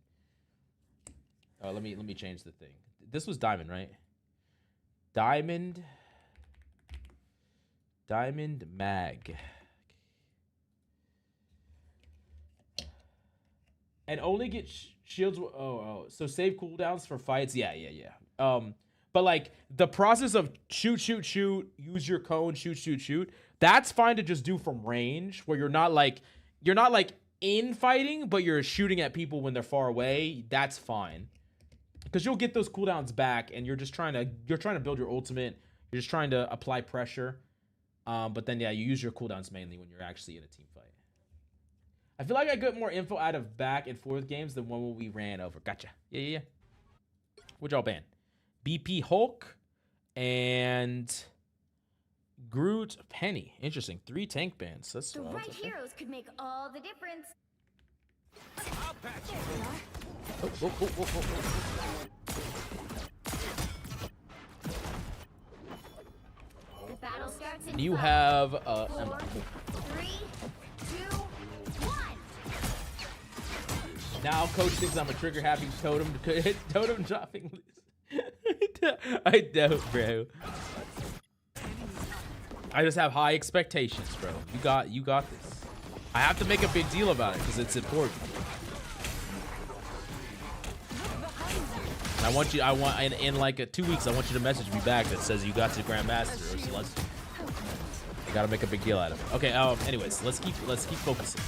Speaker 1: Oh, let me change the thing. This was Diamond, right? Diamond Mag. And only get shields. Oh, so save cooldowns for fights. Yeah. But like the process of shoot, use your cone, shoot. That's fine to just do from range, where you're not like in fighting, but you're shooting at people when they're far away. That's fine, because you'll get those cooldowns back, and you're trying to build your ultimate. You're just trying to apply pressure. But then yeah, you use your cooldowns mainly when you're actually in a team fight. I feel like I got more info out of back and forth games than when we ran over. Gotcha. Yeah. What'd y'all ban? BP Hulk and Groot Penny. Interesting. 3 tank bans. That's
Speaker 5: The right heroes could make all the difference.
Speaker 6: I'll patch you.
Speaker 5: The battle starts in
Speaker 1: You
Speaker 5: 5,
Speaker 1: have
Speaker 5: 4, 3, 2, 1.
Speaker 1: now Coach thinks I'm a trigger happy totem dropping list. I don't, bro. I just have high expectations, bro. You got this. I have to make a big deal about it because it's important. And in like 2 weeks, I want you to message me back that says you got to Grandmaster or Celestial. I gotta make a big deal out of it. Okay. Anyways, let's keep focusing.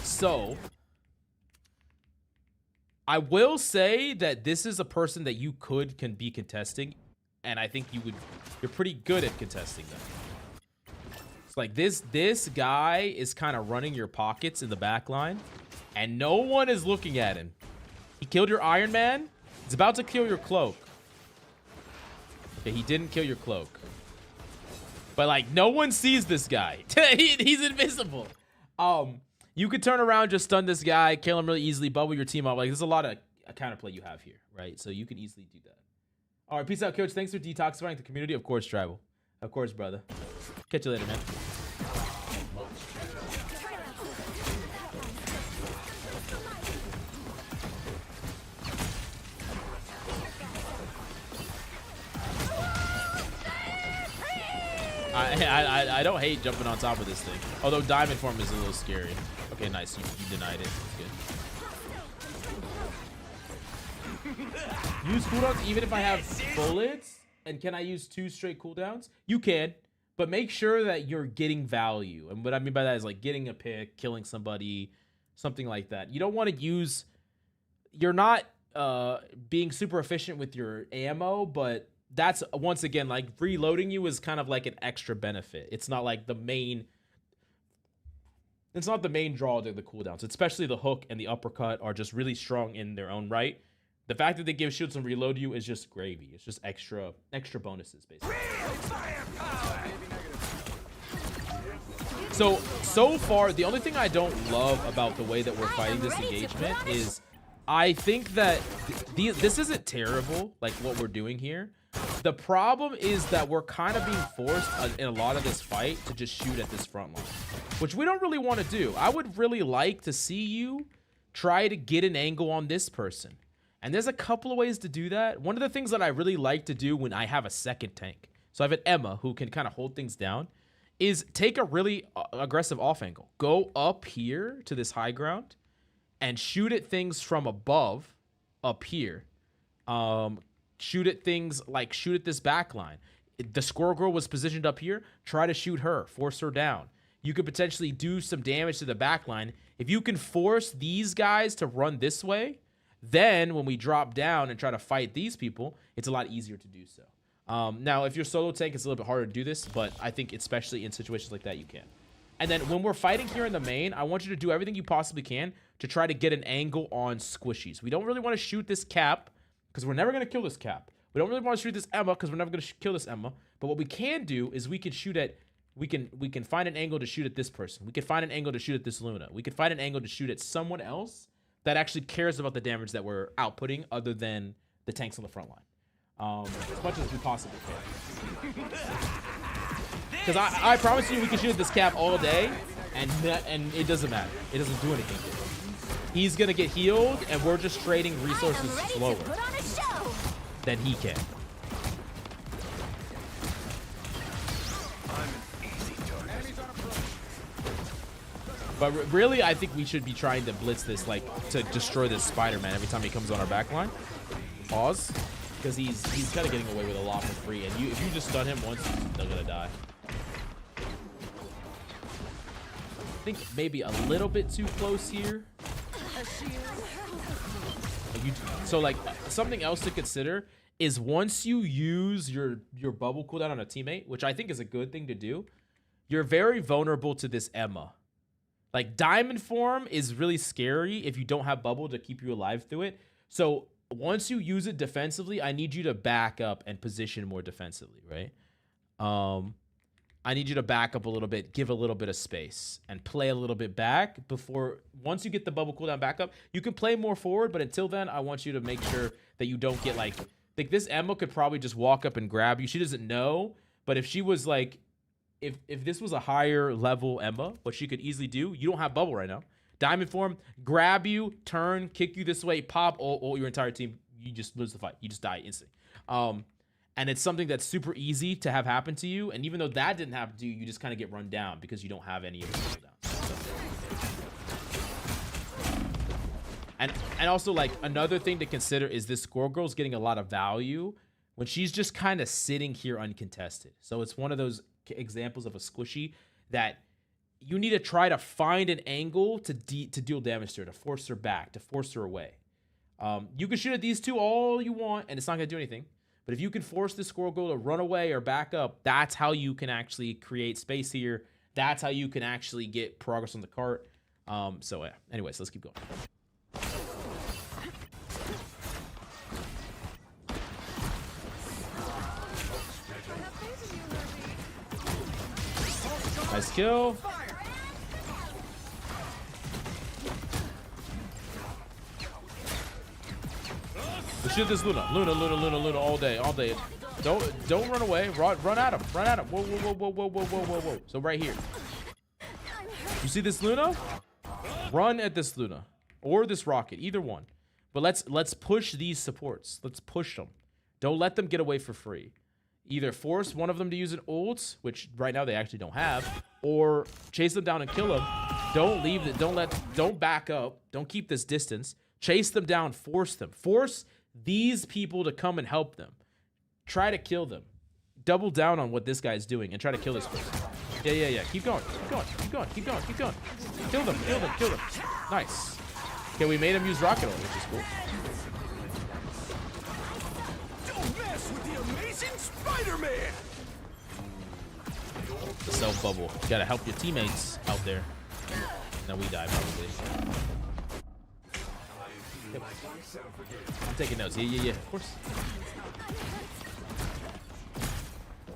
Speaker 1: So I will say that this is a person that you can be contesting, and I think you're pretty good at contesting them. It's like this guy is kind of running your pockets in the back line, and no one is looking at him. He killed your Iron Man. He's about to kill your cloak. Okay, he didn't kill your cloak. But like no one sees this guy. He's invisible. You could turn around, just stun this guy, kill him really easily, bubble your team up. Like there's a lot of counterplay you have here, right? So you can easily do that. All right, peace out, Coach. Thanks for detoxifying the community. Of course, Tribal. Of course, brother. Catch you later, man. I don't hate jumping on top of this thing. Although diamond form is a little scary. Okay, nice. You denied it. That's good. Use cooldowns even if I have bullets? And can I use 2 straight cooldowns? You can, but make sure that you're getting value. And what I mean by that is like getting a pick, killing somebody, something like that. You don't want to use... You're not being super efficient with your ammo, but that's, once again, like reloading you is kind of like an extra benefit. It's not like the main... It's not the main draw to the cooldowns, especially the hook and the uppercut are just really strong in their own right. The fact that they give shields and reload you is just gravy. It's just extra bonuses, basically. So far, the only thing I don't love about the way that we're fighting this engagement is I think that this isn't terrible, like what we're doing here. The problem is that we're kind of being forced in a lot of this fight to just shoot at this front line, which we don't really want to do. I would really like to see you try to get an angle on this person. And there's a couple of ways to do that. One of the things that I really like to do when I have a second tank, so I have an Emma who can kind of hold things down, is take a really aggressive off angle. Go up here to this high ground and shoot at things from above up here. Shoot at things like shoot at this back line. The squirrel girl was positioned up here. Try to shoot her. Force her down. You could potentially do some damage to the back line. If you can force these guys to run this way, then when we drop down and try to fight these people, it's a lot easier to do so. Now, if you're solo tank, it's a little bit harder to do this, but I think especially in situations like that, you can. And then when we're fighting here in the main, I want you to do everything you possibly can to try to get an angle on squishies. We don't really want to shoot this cap because we're never going to kill this cap. We don't really want to shoot this Emma because we're never going to kill this Emma. But what we can do is we can shoot at... We can find an angle to shoot at this person. We can find an angle to shoot at this Luna. We can find an angle to shoot at someone else that actually cares about the damage that we're outputting other than the tanks on the front line. As much as we possibly can. Because I promise you we can shoot at this cap all day and it doesn't matter. It doesn't do anything. He's going to get healed and we're just trading resources slower than he can. But really, I think we should be trying to blitz this, like, to destroy this Spider-Man every time he comes on our backline. Pause. Because he's kind of getting away with a lot for free. And if you just stun him once, he's still going to die. I think maybe a little bit too close here. So, like, something else to consider is once you use your bubble cooldown on a teammate, which I think is a good thing to do, you're very vulnerable to this Emma. Like, diamond form is really scary if you don't have bubble to keep you alive through it. So once you use it defensively, I need you to back up and position more defensively, right? I need you to back up a little bit, give a little bit of space, and play a little bit back before... Once you get the bubble cooldown back up, you can play more forward, but until then, I want you to make sure that you don't get, like this Emma could probably just walk up and grab you. She doesn't know, but if she was, like... If this was a higher level Emma, what she could easily do, you don't have bubble right now. Diamond form, grab you, turn, kick you this way, pop, all your entire team. You just lose the fight. You just die instantly. And it's something that's super easy to have happen to you. And even though that didn't happen to you, you just kind of get run down because you don't have any of the cooldowns. And also, like, another thing to consider is this squirrel girl's getting a lot of value when she's just kind of sitting here uncontested. So it's one of those examples of a squishy that you need to try to find an angle to deal damage to her, to force her back, to force her away. You can shoot at these two all you want and it's not going to do anything. But if you can force this squirrel girl to run away or back up, that's how you can actually create space here. That's how you can actually get progress on the cart. So yeah, anyways, let's keep going. Nice kill. Let's shoot this Luna. Luna all day. Don't run away. Run at him. Whoa. So right here. You see this Luna? Run at this Luna or this rocket, either one. But let's push these supports. Let's push them. Don't let them get away for free. Either force one of them to use an ult, which right now they actually don't have, or chase them down and kill them. Don't leave it. Don't back up. Don't keep this distance. Chase them down. Force them. Force these people to come and help them. Try to kill them. Double down on what this guy's doing and try to kill this person. Yeah. Keep going. Keep going. Kill them. Nice. Okay, we made him use rocket oil, which is cool.
Speaker 6: Don't mess with the amazing Spider-Man!
Speaker 1: The self bubble. You gotta help your teammates out there. Now we die probably. Yep. I'm taking notes. Yeah. Of course.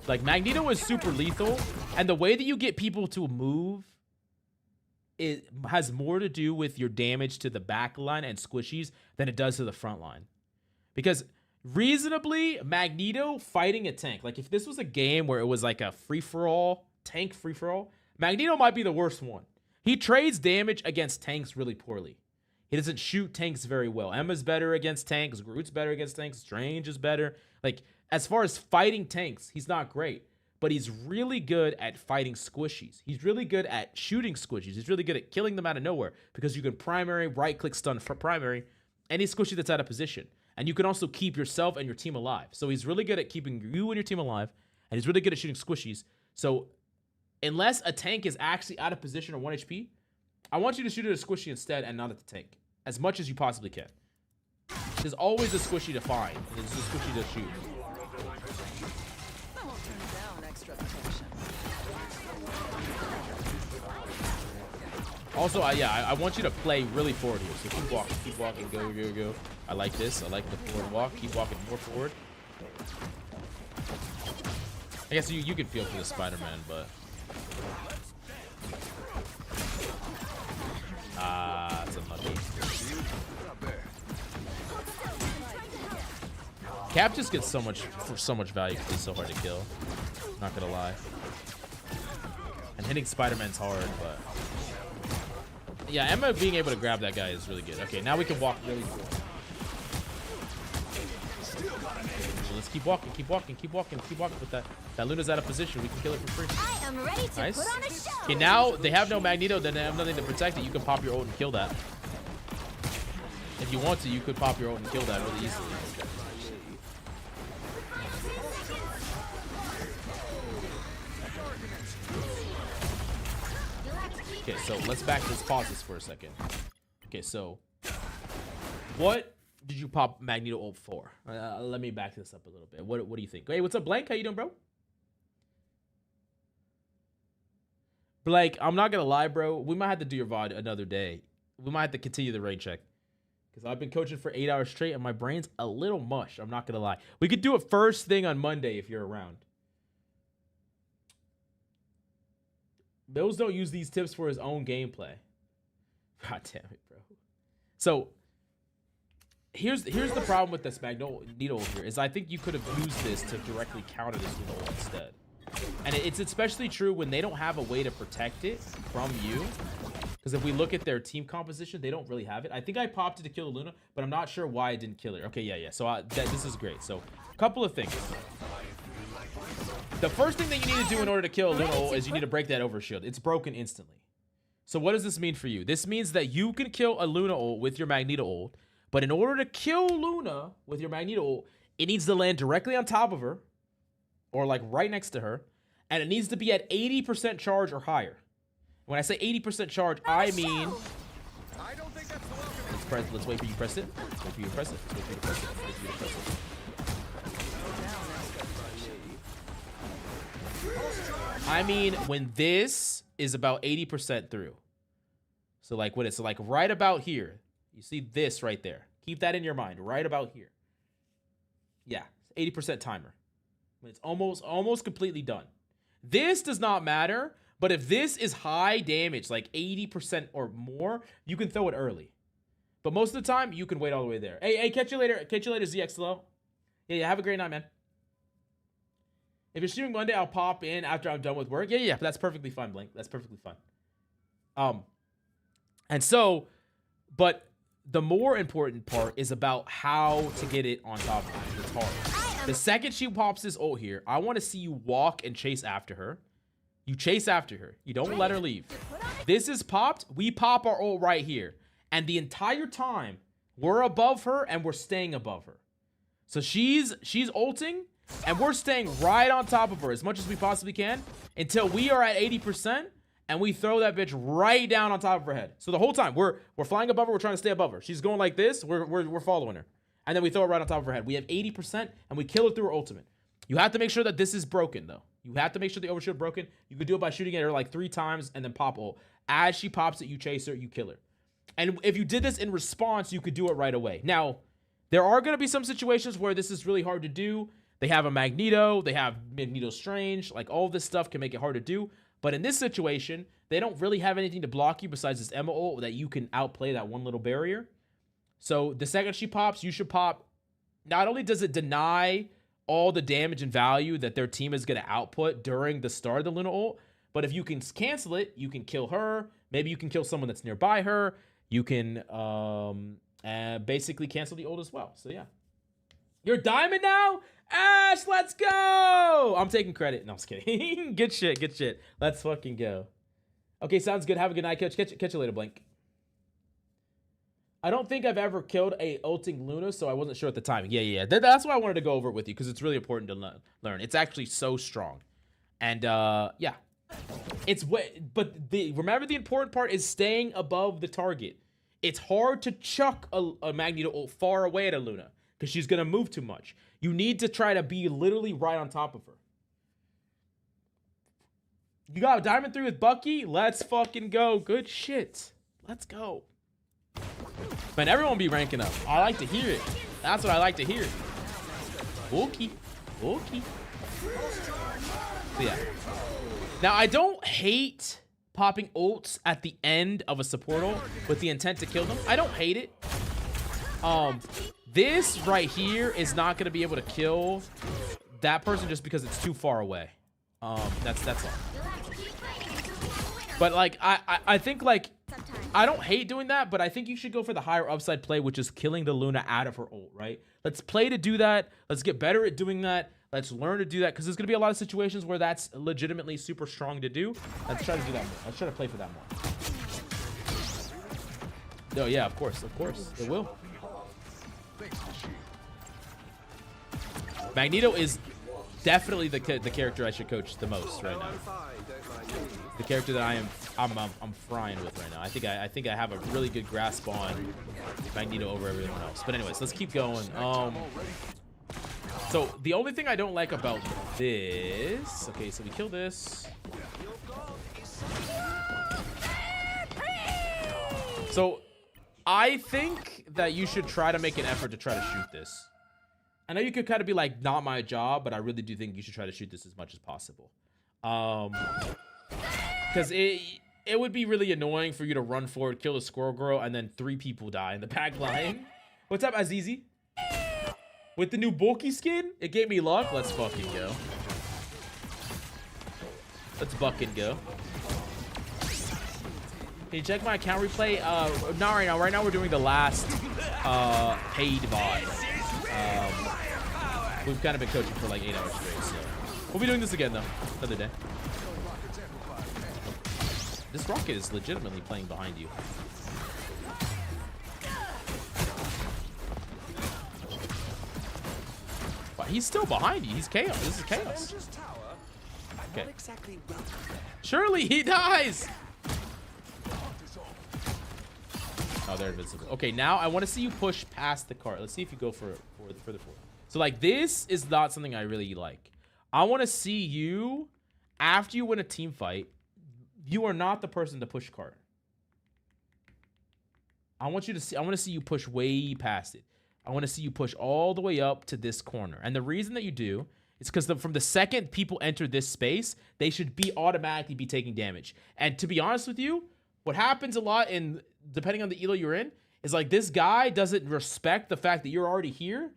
Speaker 1: Like, Magneto is super lethal, and the way that you get people to move, it has more to do with your damage to the back line and squishies than it does to the front line. Because reasonably, Magneto fighting a tank, like if this was a game where it was like a free-for-all, tank free-for-all, Magneto might be the worst one. He trades damage against tanks really poorly. He doesn't shoot tanks very well. Emma's better against tanks. Groot's better against tanks. Strange is better. Like, as far as fighting tanks, he's not great. But he's really good at fighting squishies. He's really good at shooting squishies. He's really good at killing them out of nowhere. Because you can primary, right-click stun for primary any squishy that's out of position. And you can also keep yourself and your team alive. So he's really good at keeping you and your team alive. And he's really good at shooting squishies. So unless a tank is actually out of position or 1 HP, I want you to shoot at a squishy instead and not at the tank. As much as you possibly can. There's always a squishy to find. And there's a squishy to shoot.
Speaker 7: I won't turn down extra protection.
Speaker 1: Also, I want you to play really forward here. So keep walking, go. I like this. I like the forward walk. Keep walking more forward. I guess you can feel for the Spider-Man, but it's unlucky. Cap just gets so much value because he's so hard to kill. Not gonna lie. And hitting Spider-Man's hard, but yeah, Emma being able to grab that guy is really good. Okay, now we can walk really forward. So let's keep walking with that. That Luna's out of position. We can kill it for free.
Speaker 5: I am ready to
Speaker 1: Nice.
Speaker 5: put on a show.
Speaker 1: Okay, now they have no Magneto, then they have nothing to protect it. You can pop your ult and kill that. If you want to, you could pop your ult and kill that really easily. Okay, so let's pause this for a second. Okay, so what did you pop Magneto ult for? Let me back this up a little bit. What do you think? Hey, what's up, Blank? How you doing, bro? Blank, I'm not gonna lie, bro. We might have to do your VOD another day. We might have to continue the rain check. Because I've been coaching for 8 hours straight and my brain's a little mush. I'm not gonna lie. We could do it first thing on Monday if you're around. Bills don't use these tips for his own gameplay. God damn it, bro. So here's the problem with this Magneto here is I think you could have used this to directly counter this with ult instead. And it's especially true when they don't have a way to protect it from you. Because if we look at their team composition, they don't really have it. I think I popped it to kill Luna, but I'm not sure why I didn't kill her. Okay, yeah. So this is great. So a couple of things. The first thing that you need to do in order to kill Luna is you need to break that overshield. It's broken instantly. So what does this mean for you? This means that you can kill a Luna ult with your Magneto ult, but in order to kill Luna with your Magneto ult, it needs to land directly on top of her, or like right next to her, and it needs to be at 80% charge or higher. When I say 80% charge, I mean...
Speaker 8: I don't think that's the welcome.
Speaker 1: Let's wait for you to press it. Let's wait for you to press it. Let's wait for you to press it. Let's wait for you to press it. I mean, when this is about 80% through. So like when it's like right about here. You see this right there. Keep that in your mind. Right about here. Yeah, 80% timer. When it's almost completely done. This does not matter, but if this is high damage, like 80% or more, you can throw it early. But most of the time, you can wait all the way there. Hey, catch you later. Catch you later, ZXLO. Yeah, have a great night, man. If you're streaming Monday, I'll pop in after I'm done with work. Yeah, that's perfectly fine, Blink. That's perfectly fine. And so, but the more important part is about how to get it on top of it. It's hard. The second she pops this ult here, I want to see you walk and chase after her. You chase after her. You don't let her leave. This is popped. We pop our ult right here. And the entire time, we're above her and we're staying above her. So she's ulting and we're staying right on top of her as much as we possibly can until we are at 80% and we throw that bitch right down on top of her head. So the whole time we're flying above her, we're trying to stay above her. She's going like this, we're following her. And then we throw it right on top of her head. We have 80% and we kill her through her ultimate. You have to make sure that this is broken though. You have to make sure the overshield broken. You could do it by shooting at her like 3 times and then pop ult. As she pops it, you chase her, you kill her. And if you did this in response, you could do it right away. Now, there are going to be some situations where this is really hard to do. They have a Magneto, they have Magneto Strange, like all this stuff can make it hard to do. But in this situation, they don't really have anything to block you besides this Emma ult that you can outplay that one little barrier. So the second she pops, you should pop. Not only does it deny all the damage and value that their team is going to output during the start of the Luna ult, but if you can cancel it, you can kill her. Maybe you can kill someone that's nearby her. You can basically cancel the ult as well. So yeah. You're diamond now? Ash, let's go! I'm taking credit. No, I'm just kidding. Good shit, good shit. Let's fucking go. Okay, sounds good. Have a good night, Coach. Catch you later, Blink. I don't think I've ever killed a ulting Luna, so I wasn't sure at the timing. Yeah. That's why I wanted to go over it with you, because it's really important to learn. It's actually so strong. And, yeah. Remember the important part is staying above the target. It's hard to chuck a Magneto ult far away at a Luna, because she's going to move too much. You need to try to be literally right on top of her. You got a Diamond 3 with Bucky? Let's fucking go. Good shit. Let's go. Man, everyone be ranking up. I like to hear it. That's what I like to hear. Okay. So yeah. Now, I don't hate popping ults at the end of a support ult with the intent to kill them. I don't hate it. This right here is not going to be able to kill that person just because it's too far away. That's all. But like, I think like, I don't hate doing that, but I think you should go for the higher upside play, which is killing the Luna out of her ult, right? Let's play to do that. Let's get better at doing that. Let's learn to do that, because there's going to be a lot of situations where that's legitimately super strong to do. Let's try to do that more. Let's try to play for that more. Oh, yeah, of course. It will. Magneto is definitely the character I should coach the most right now. The character that I'm frying with right now. I think I have a really good grasp on Magneto over everyone else. But anyways, let's keep going. So the only thing I don't like about this. Okay, so we kill this. So I think that you should try to make an effort to try to shoot this. I know you could kind of be like, not my job, but I really do think you should try to shoot this as much as possible. Because it would be really annoying for you to run forward, kill the squirrel girl, and then 3 people die in the back line. What's up, Azizi? With the new bulky skin, it gave me luck. Let's fucking go. Let's fucking go. Can you check my account replay? Not right now. Right now we're doing the last paid VOD. We've kind of been coaching for like 8 hours straight, so we'll be doing this again though, another day. This rocket is legitimately playing behind you. But he's still behind you. He's chaos. This is chaos. Okay. Surely he dies. Oh, they're invincible. Okay, now I want to see you push past the cart. Let's see if you go for the further forward. So like, this is not something I really like. I want to see you, after you win a team fight, you are not the person to push cart. I want to see you push way past it. I want to see you push all the way up to this corner. And the reason that you do is because from the second people enter this space, they should automatically be taking damage. And to be honest with you, what happens a lot depending on the elo you're in, is like, this guy doesn't respect the fact that you're already here,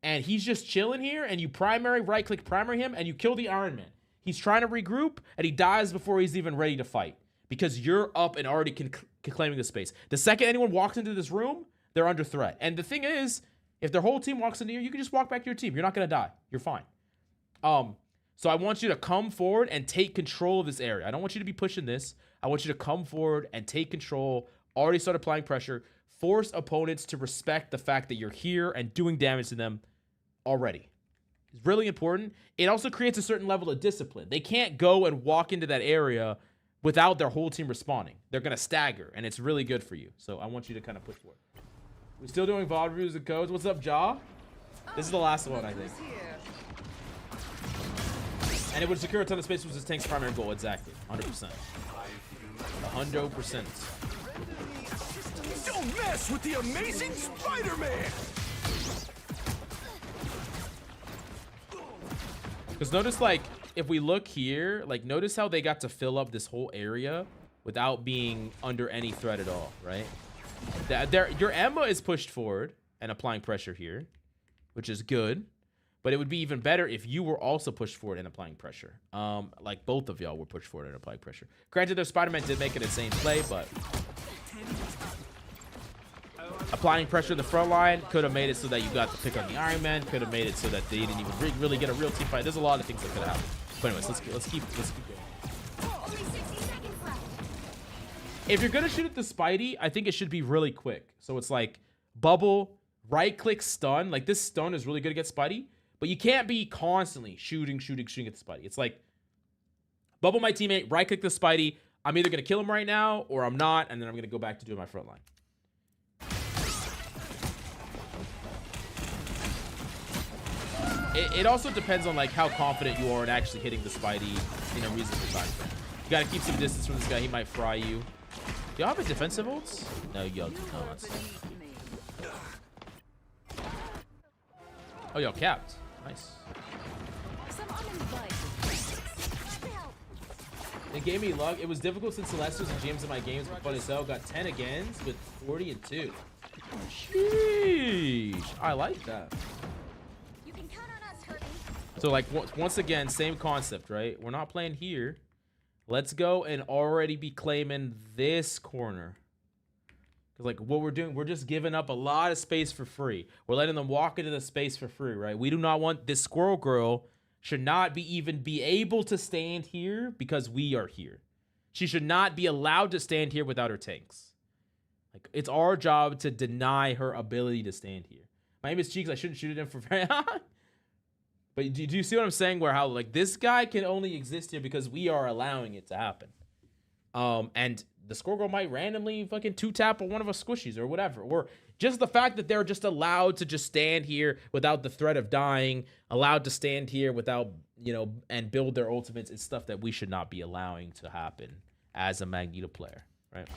Speaker 1: and he's just chilling here, and you right-click primary him, and you kill the Iron Man. He's trying to regroup, and he dies before he's even ready to fight, because you're up and already claiming the space. The second anyone walks into this room, they're under threat. And the thing is, If their whole team walks into here, you can just walk back to your team. You're not going to die. You're fine. So I want you to come forward and take control of this area. I don't want you to be pushing this. I want you to come forward and take control. Already start applying pressure. Force opponents to respect the fact that you're here and doing damage to them already. It's really important. It also creates a certain level of discipline. They can't go and walk into that area without their whole team responding. They're going to stagger, and it's really good for you. So I want you to kind of push forward. We're still doing VOD reviews and codes. What's up, Jaw? This is the last one, I think. And it would secure a ton of space, which is Tank's primary goal. Exactly. 100%. 100%.
Speaker 6: Don't mess with the amazing Spider-Man!
Speaker 1: Because notice, like, if we look here, like, notice how they got to fill up this whole area without being under any threat at all, right? Your Emma is pushed forward and applying pressure here, which is good. But it would be even better if you were also pushed forward and applying pressure. Like both of y'all were pushed forward and applying pressure. Granted, their Spider-Man did make an insane play, but applying pressure in the front line could have made it so that you got the pick on the Iron Man. Could have made it so that they didn't even really get a real team fight. There's a lot of things that could have happened. But anyways, let's keep going. If you're gonna shoot at the Spidey, I think it should be really quick. So it's like bubble, right-click, stun. Like this stun is really good against Spidey. But you can't be constantly shooting at the Spidey. It's like, bubble my teammate, right-click the Spidey. I'm either going to kill him right now, or I'm not, and then I'm going to go back to doing my front line. It also depends on, like, how confident you are in actually hitting the Spidey in a reasonable time frame. You got to keep some distance from this guy. He might fry you. Do y'all have a defensive ults? No, y'all do not. Oh, y'all capped. Nice. It gave me luck. It was difficult since Celestials and James in my games, but funny so got 10 agains with 40 and 2. Sheesh. I like that.
Speaker 5: You can count on us, Herbie.
Speaker 1: So like once again, same concept, right? We're not playing here. Let's go and already be claiming this corner. Like what we're doing, we're just giving up a lot of space for free. We're letting them walk into the space for free, right? We do not want this squirrel girl should not even be able to stand here because we are here. She should not be allowed to stand here without her tanks. Like it's our job to deny her ability to stand here. My name is Cheeks. I shouldn't shoot at him for very long. But do you see what I'm saying? Where how like this guy can only exist here because we are allowing it to happen. And the squirrel girl might randomly fucking two-tap on one of us squishies or whatever. Or just the fact that they're just allowed to just stand here without the threat of dying, allowed to stand here without, you know, and build their ultimates is stuff that we should not be allowing to happen as a Magneto player, right?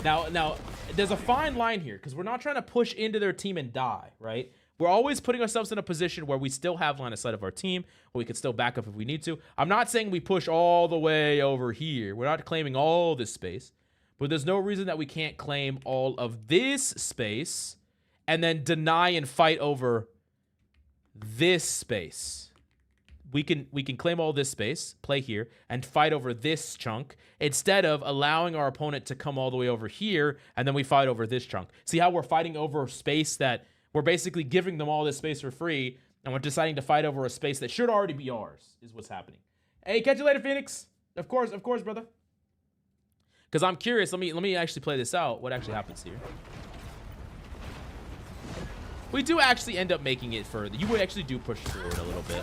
Speaker 1: Now, there's a fine line here because we're not trying to push into their team and die, right? We're always putting ourselves in a position where we still have line of sight of our team, or we can still back up if we need to. I'm not saying we push all the way over here. We're not claiming all this space, but there's no reason that we can't claim all of this space and then deny and fight over this space. We can claim all this space, play here, and fight over this chunk instead of allowing our opponent to come all the way over here, and then we fight over this chunk. See how we're fighting over space that we're basically giving them all this space for free, and we're deciding to fight over a space that should already be ours, is what's happening. Hey, catch you later, Phoenix. Of course, brother. Because I'm curious. Let me actually play this out. What actually happens here? We do actually end up making it further. You would actually do push forward a little bit.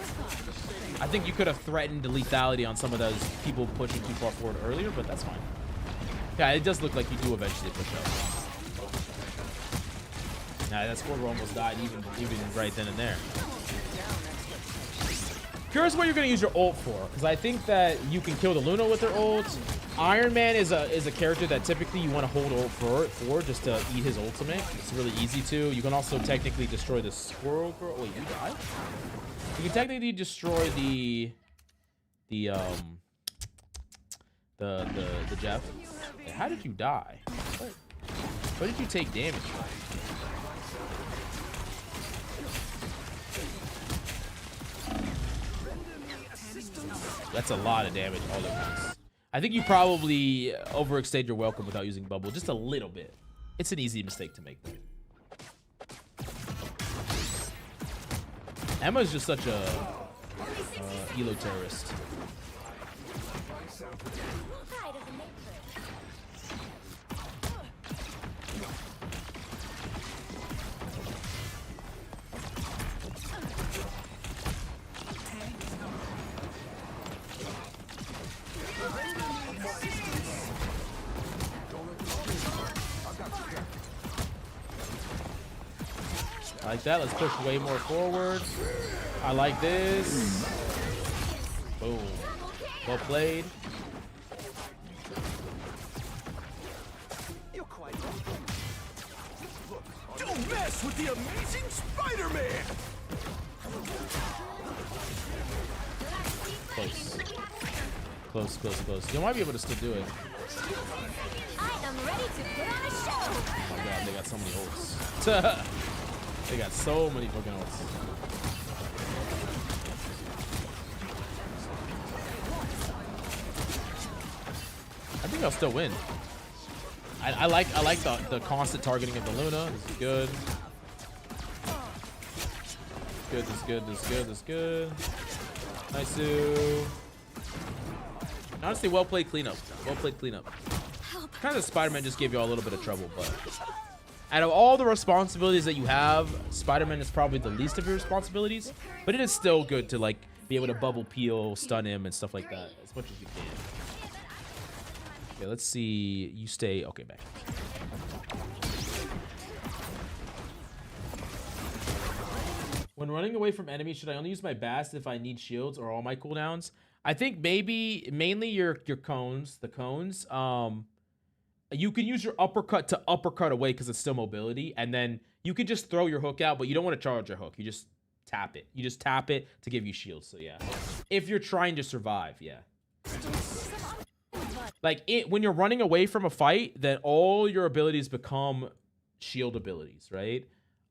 Speaker 1: I think you could have threatened the lethality on some of those people pushing too far forward earlier, but that's fine. Yeah, it does look like you do eventually push up. Nah, that squirrel almost died even right then and there. Curious what you're going to use your ult for, because I think that you can kill the Luna with her ult. Iron Man is a character that typically you want to hold ult for just to eat his ultimate. It's really easy to. You can also technically destroy the squirrel girl. Wait, you died? You can technically destroy the Jeff. How did you die? What did you take damage from? That's a lot of damage all at once. I think you probably overextended your welcome without using bubble just a little bit. It's an easy mistake to make though. Emma's just such a elo terrorist.
Speaker 5: Pride of the maker.
Speaker 1: I like that. Let's push way more forward. I like this. Boom. Well played.
Speaker 6: Don't mess with the amazing Spider-Man!
Speaker 1: Close. Close, close, close. You might be able to still do it.
Speaker 5: I am ready to put on a show.
Speaker 1: Oh my god, they got so many ults. They got so many fucking ults. I think I'll still win. I like the constant targeting of the Luna. This is good. Good, this is good, this is good, this is good. Nice. Honestly, well played cleanup. Well played cleanup. Kind of Spider-Man just gave you all a little bit of trouble, but out of all the responsibilities that you have, Spider-Man is probably the least of your responsibilities, but it is still good to like be able to bubble peel, stun him, and stuff like that as much as you can. Okay, let's see. You stay. Okay, back. When running away from enemies, should I only use my bast if I need shields or all my cooldowns? I think maybe mainly your cones, the cones. You can use your uppercut to uppercut away because it's still mobility, and then you can just throw your hook out, but you don't want to charge your hook. You just tap it. You just tap it to give you shields. So yeah, if you're trying to survive, yeah. Like when you're running away from a fight, then all your abilities become shield abilities, right?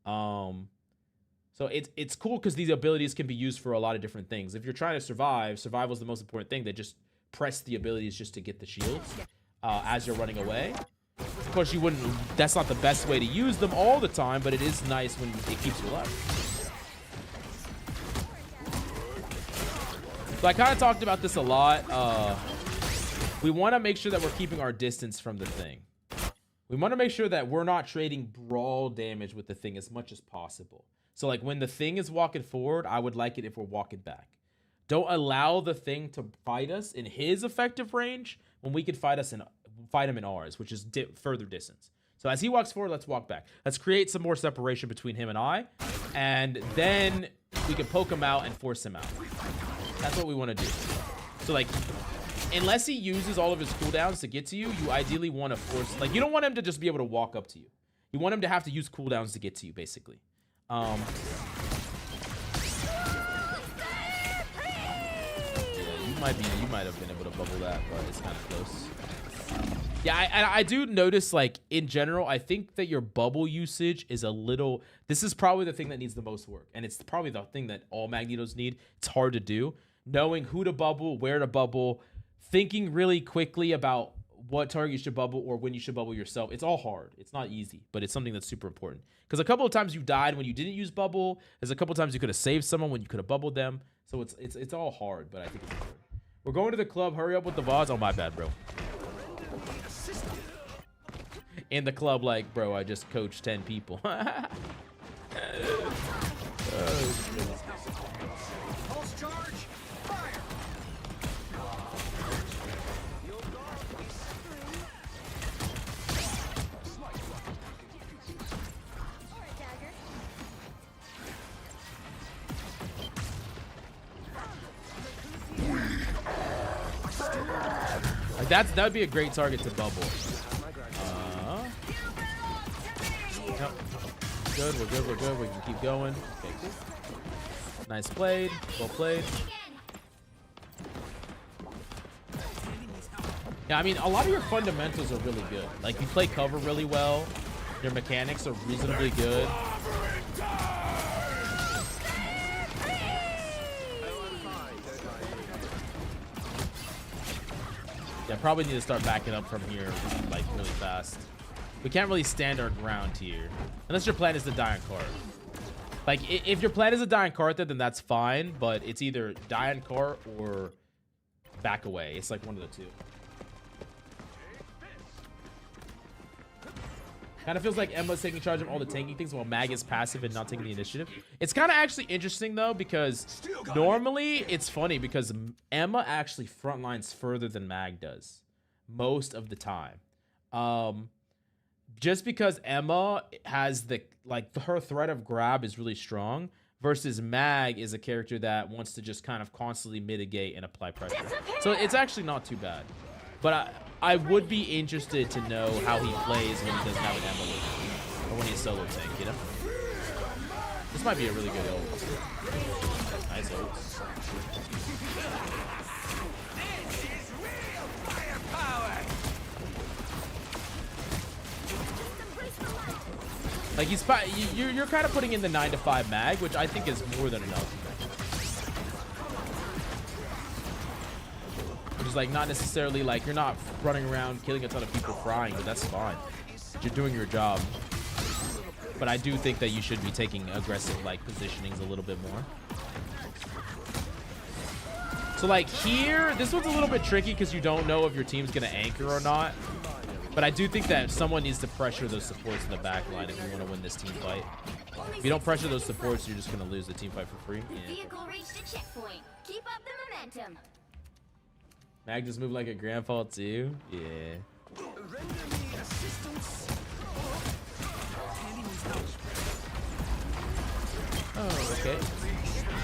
Speaker 1: So it's cool because these abilities can be used for a lot of different things. If you're trying to survive, survival is the most important thing. They just press the abilities just to get the shields as you're running away. Of course, you wouldn't. That's not the best way to use them all the time, but it is nice when it keeps you alive. So I kind of talked about this a lot. We want to make sure that we're keeping our distance from the thing. We want to make sure that we're not trading brawl damage with the thing as much as possible. So like when the thing is walking forward, I would like it if we're walking back. Don't allow the thing to fight us in his effective range when we could fight him in ours, which is further distance. So as he walks forward, let's walk back. Let's create some more separation between him and I, and then we can poke him out and force him out. That's what we want to do. So like, unless he uses all of his cooldowns to get to you, you ideally want to force, like you don't want him to just be able to walk up to you. You want him to have to use cooldowns to get to you, basically. Yeah, you might have been able to bubble that, but it's kind of close. Yeah, I do notice, like, in general, I think that your bubble usage is a little... This is probably the thing that needs the most work, and it's probably the thing that all Magnetos need. It's hard to do. Knowing who to bubble, where to bubble, thinking really quickly about what target you should bubble or when you should bubble yourself. It's all hard. It's not easy, but it's something that's super important. Because a couple of times you died when you didn't use bubble. There's a couple of times you could have saved someone when you could have bubbled them. So it's all hard, but I think it's important. We're going to the club. Hurry up with the VODs. Oh, my bad, bro. In the club, like, bro, I just coached 10 people.
Speaker 8: Pulse charge, fire!
Speaker 1: Like that would be a great target to bubble. Yep. Good, we're good, we're good. We can keep going. Okay, cool. Nice played. Well played. Yeah, I mean, a lot of your fundamentals are really good. Like, you play cover really well. Your mechanics are reasonably good. Yeah, probably need to start backing up from here, like, really fast. We can't really stand our ground here. Unless your plan is to die on card. Like, if your plan is to die on Cartha, then that's fine, but it's either die on Cart or back away. It's like one of the two. Kind of feels like Emma's taking charge of all the tanking things while Mag is passive and not taking the initiative. It's kind of actually interesting, though, because normally it's funny because Emma actually frontlines further than Mag does most of the time. Just because Emma has the, like, her threat of grab is really strong versus Mag is a character that wants to just kind of constantly mitigate and apply pressure. So it's actually not too bad. But I would be interested to know how he plays when he doesn't have an Emma with him, or when he's solo tank, you know? This might be a really good ult. Nice ult. Like, you're kind of putting in the 9 to 5 mag, which I think is more than enough. Which is like not necessarily like you're not running around killing a ton of people frying, but that's fine. You're doing your job. But I do think that you should be taking aggressive like positionings a little bit more. So like here, this one's a little bit tricky because you don't know if your team's gonna anchor or not. But I do think that someone needs to pressure those supports in the back line if you want to win this team fight. If you don't pressure those supports, you're just gonna lose the team fight for free. Yeah.
Speaker 5: Vehicle reached a checkpoint. Keep up the momentum.
Speaker 1: Mag just moved like a grandpa too. Yeah. Oh, okay.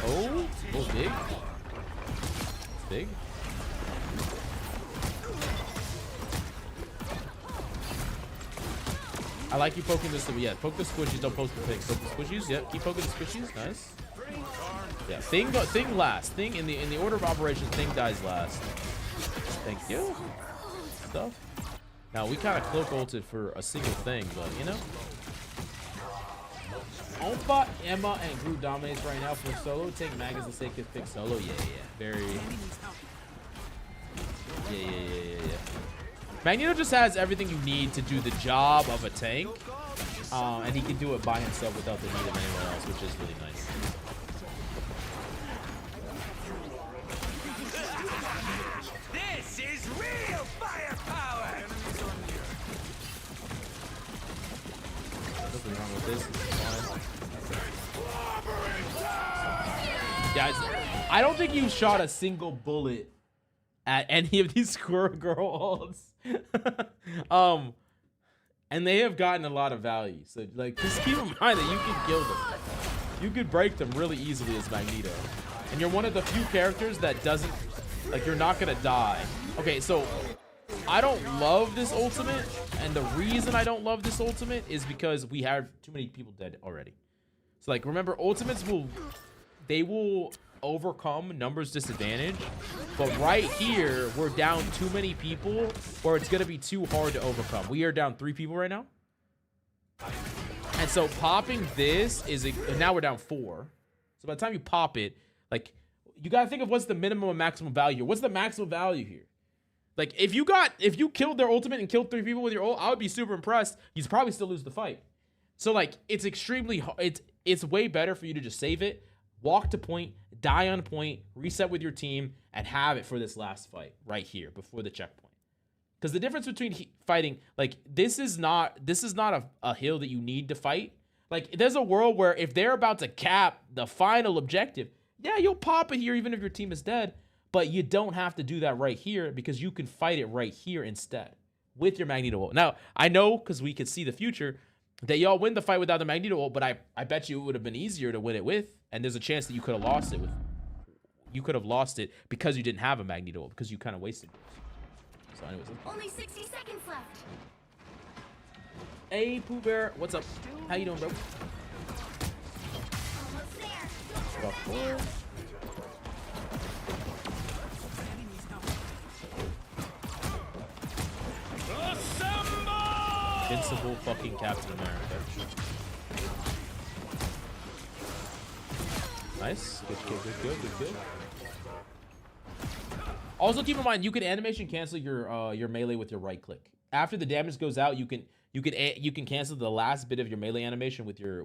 Speaker 1: Oh, big. Big. I like you poking this. Yeah, poke the squishies. Don't poke the pigs. Poke the squishies. Yeah, keep poking the squishies. Nice. Yeah, thing last. Thing in the order of operations. Thing dies last. Thank you. Stuff. Now we kind of cloak ulted for a single thing, but you know. Ompa, Emma, and Groot dominates right now for solo. Take Mag as the sake of pick solo. Yeah. Very. Yeah. Magneto just has everything you need to do the job of a tank, and he can do it by himself without the need of anyone else, which is really nice.
Speaker 6: This is real firepower.
Speaker 1: Nothing wrong with this. Guys, I don't think you shot a single bullet at any of these Squirrel Girl ults. And they have gotten a lot of value. So like just keep in mind that you can kill them. You could break them really easily as Magneto. And you're one of the few characters that doesn't, like, you're not gonna die. Okay, so I don't love this ultimate, and the reason I don't love this ultimate is because we have too many people dead already. So like, remember, ultimates will overcome numbers disadvantage, but right here we're down too many people or it's gonna be too hard to overcome. We are down 3 people right now, and so popping this is now we're down 4. So by the time you pop it, like, you gotta think of what's the minimum and maximum value. What's the maximum value here? Like, if you killed their ultimate and killed 3 people with your ult, I would be super impressed. You'd probably still lose the fight. So like, it's extremely it's way better for you to just save it, walk to point, die on point, reset with your team, and have it for this last fight right here before the checkpoint. Because the difference between fighting, like, this is not a hill that you need to fight. Like, there's a world where if they're about to cap the final objective, yeah, you'll pop it here even if your team is dead, but you don't have to do that right here because you can fight it right here instead with your Magneto ult. Now, I know because we could see the future that y'all win the fight without the Magneto ult, but I bet you it would have been easier to win it with, and there's a chance that you could have lost it with. You could have lost it because you didn't have a Magneto ult, because you kind of wasted it. So anyways.
Speaker 5: Only 60 seconds left.
Speaker 1: Hey, Pooh Bear, what's up? How you doing, bro?
Speaker 5: Almost there.
Speaker 1: About 4. Invincible fucking Captain America. Nice. Good. Also keep in mind, you can animation cancel your melee with your right click. After the damage goes out, you can cancel the last bit of your melee animation with your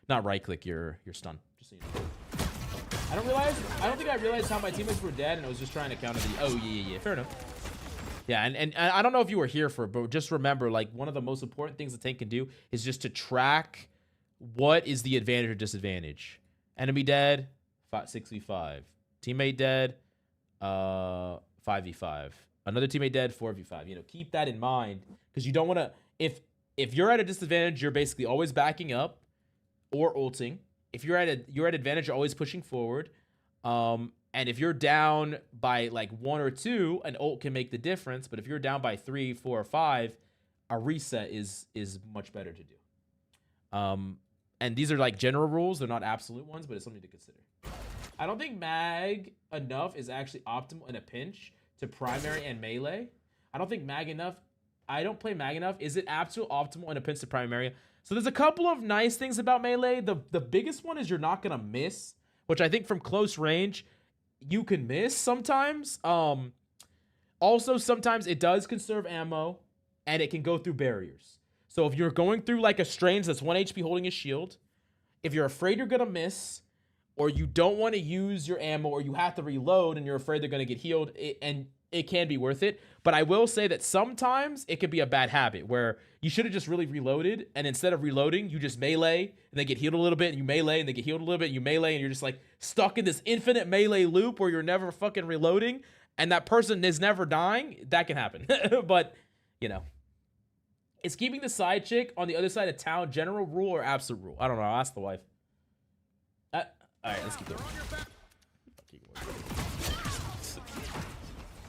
Speaker 1: Not right click, you're stunned. Just so you know. I don't think I realized how my teammates were dead, and I was just trying to counter the. Oh yeah. Fair enough. Yeah, and I don't know if you were here for it, but just remember, like, one of the most important things the tank can do is just to track what is the advantage or disadvantage. Enemy dead, 6v5. Teammate dead, 5v5. Another teammate dead, 4v5. You know, keep that in mind, because you don't want to. If you're at a disadvantage, you're basically always backing up or ulting. If you're at advantage, you're always pushing forward. And if you're down by like 1 or 2, an ult can make the difference. But if you're down by 3, 4, or 5, a reset is much better to do. And these are like general rules. They're not absolute ones, but it's something to consider. I don't think mag enough is actually optimal in a pinch to primary and melee. I don't think mag enough. I don't play mag enough. Is it absolute optimal in a pinch to primary? So there's a couple of nice things about melee. The biggest one is you're not gonna miss, which I think from close range you can miss sometimes. Also sometimes it does conserve ammo and it can go through barriers. So if you're going through like a Strange that's 1 HP holding a shield, if you're afraid you're gonna miss, or you don't want to use your ammo, or you have to reload and you're afraid they're gonna get healed, it can be worth it. But I will say that sometimes it could be a bad habit where you should have just really reloaded, and instead of reloading, you just melee and they get healed a little bit, and you melee and they get healed a little bit, and you melee, and you're just like stuck in this infinite melee loop where you're never fucking reloading, and that person is never dying. That can happen. But, you know, is keeping the side chick on the other side of town general rule or absolute rule? I don't know. I'll ask the wife. All right, let's keep going.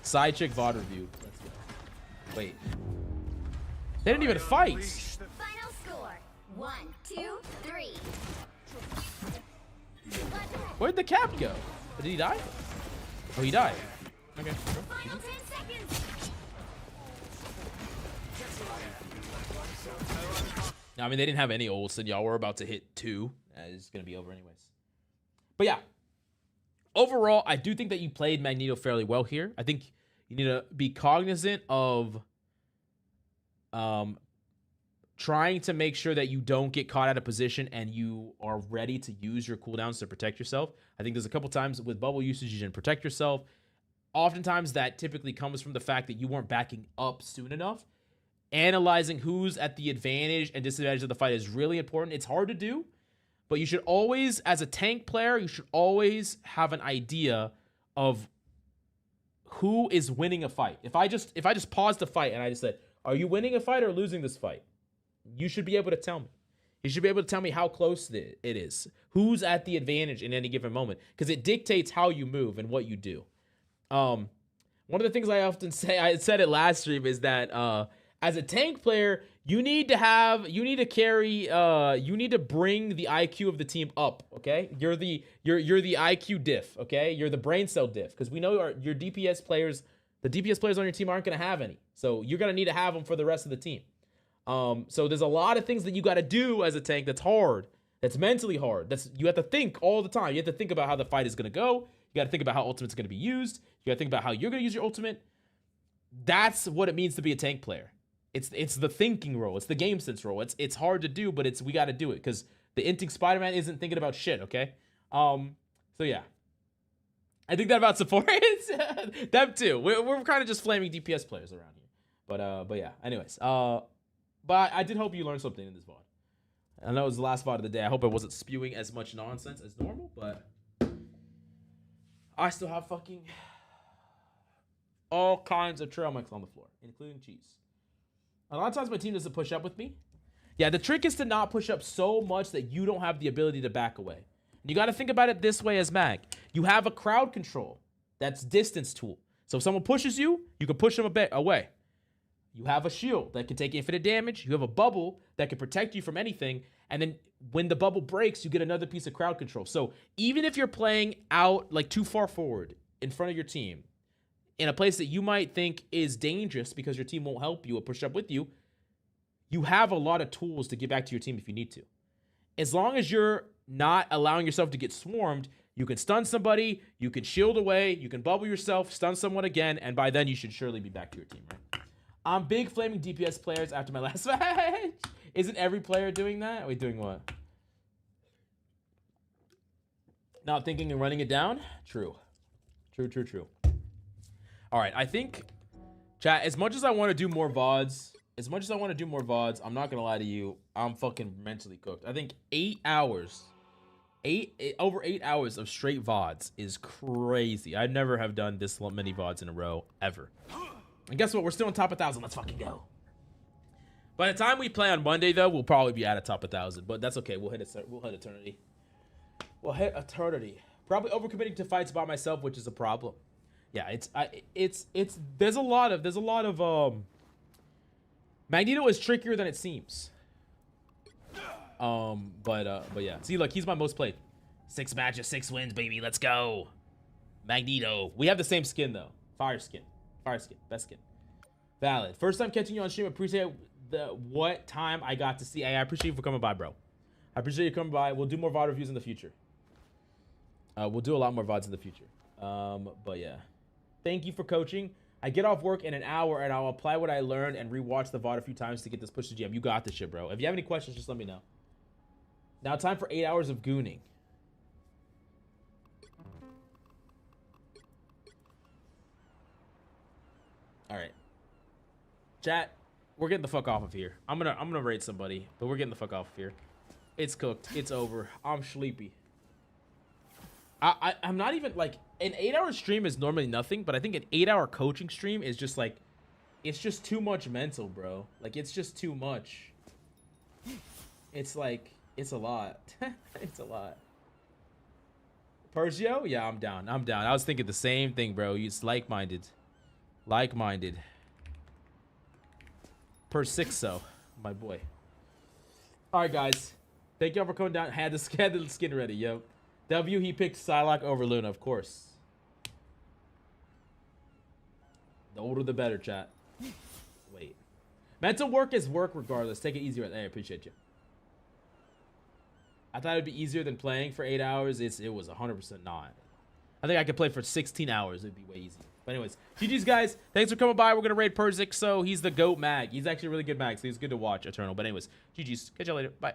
Speaker 1: Side chick VOD review. Let's go. Wait. They didn't even fight.
Speaker 5: Final score: 1, 2, 3.
Speaker 1: Where'd the cap go? Did he die? Oh, he died. Okay.
Speaker 5: Final 10 seconds.
Speaker 1: No, I mean, they didn't have any ults, and y'all were about to hit 2. It's gonna be over anyways. But yeah. Overall, I do think that you played Magneto fairly well here. I think you need to be cognizant of trying to make sure that you don't get caught out of position and you are ready to use your cooldowns to protect yourself. I think there's a couple times with bubble usage you didn't protect yourself. Oftentimes that typically comes from the fact that you weren't backing up soon enough. Analyzing who's at the advantage and disadvantage of the fight is really important. It's hard to do, but you should always, as a tank player, you should always have an idea of who is winning a fight. If I just paused the fight and I just said, are you winning a fight or losing this fight? You should be able to tell me. You should be able to tell me how close it is. Who's at the advantage in any given moment. Because it dictates how you move and what you do. One of the things I often say, I said it last stream, is that as a tank player, you need to bring the IQ of the team up, okay? You're the IQ diff, okay? You're the brain cell diff, because we know your DPS players, the DPS players on your team aren't going to have any. So you're going to need to have them for the rest of the team. So there's a lot of things that you got to do as a tank that's hard, that's mentally hard. You have to think all the time. You have to think about how the fight is going to go. You got to think about how ultimate's going to be used. You got to think about how you're going to use your ultimate. That's what it means to be a tank player. It's the thinking role. It's the game sense role. It's hard to do, but we got to do it because the inting Spider-Man isn't thinking about shit, okay? So yeah. I think that about supports them too. We're kind of just flaming DPS players around here. But yeah, anyways. But I did hope you learned something in this VOD. I know it was the last VOD of the day. I hope I wasn't spewing as much nonsense as normal, but I still have fucking all kinds of trail mix on the floor, including cheese. A lot of times my team doesn't push up with me. Yeah, the trick is to not push up so much that you don't have the ability to back away. And you got to think about it this way as Mag. You have a crowd control. That's distance tool. So if someone pushes you, you can push them a bit away. You have a shield that can take infinite damage. You have a bubble that can protect you from anything. And then when the bubble breaks, you get another piece of crowd control. So even if you're playing out like too far forward in front of your team, in a place that you might think is dangerous because your team won't help you or push up with you, you have a lot of tools to get back to your team if you need to. As long as you're not allowing yourself to get swarmed, you can stun somebody, you can shield away, you can bubble yourself, stun someone again, and by then you should surely be back to your team, right? I'm big flaming DPS players after my last match. Isn't every player doing that? Wait, doing what? Not thinking and running it down? True. True. All right, I think, chat, as much as I want to do more VODs, I'm not going to lie to you, I'm fucking mentally cooked. I think 8 hours, over 8 hours of straight VODs is crazy. I never have done this many VODs in a row, ever. And guess what? We're still on top 1,000. Let's fucking go. By the time we play on Monday, though, we'll probably be at a top 1,000. But that's okay. We'll hit eternity. Probably overcommitting to fights by myself, which is a problem. Yeah, there's a lot of Magneto is trickier than it seems. But yeah. See, look, he's my most played. 6 matches, 6 wins, baby. Let's go. Magneto. We have the same skin though. Fire skin. Best skin. Valid. First time catching you on stream. Appreciate what time I got to see. I appreciate you for coming by, bro. I appreciate you coming by. We'll do more VOD reviews in the future. We'll do a lot more VODs in the future. But yeah. Thank you for coaching. I get off work in an hour and I'll apply what I learned and rewatch the VOD a few times to get this push to GM. You got this shit, bro. If you have any questions, just let me know. Now time for 8 hours of gooning. All right. Chat, we're getting the fuck off of here. I'm gonna rate somebody, but we're getting the fuck off of here. It's cooked. It's over. I'm sleepy. I'm not even like an 8-hour stream is normally nothing, but I think an 8-hour coaching stream is just like, it's just too much mental, bro. Like it's just too much. It's like, it's a lot. It's a lot. Pergio? Yeah, I'm down. I was thinking the same thing, bro. It's like-minded. Per 6 my boy. All right, guys. Thank y'all for coming down. Had the skin ready, yo. W, he picked Psylocke over Luna, of course. The older the better, chat. Wait. Mental work is work regardless. Take it easy right there. I appreciate you. I thought it'd be easier than playing for 8 hours. It was 100% not. I think I could play for 16 hours. It'd be way easier. But anyways, GG's, guys. Thanks for coming by. We're going to raid per 6. So he's the GOAT mag. He's actually a really good mag, so he's good to watch, Eternal. But anyways, GG's. Catch y'all later. Bye.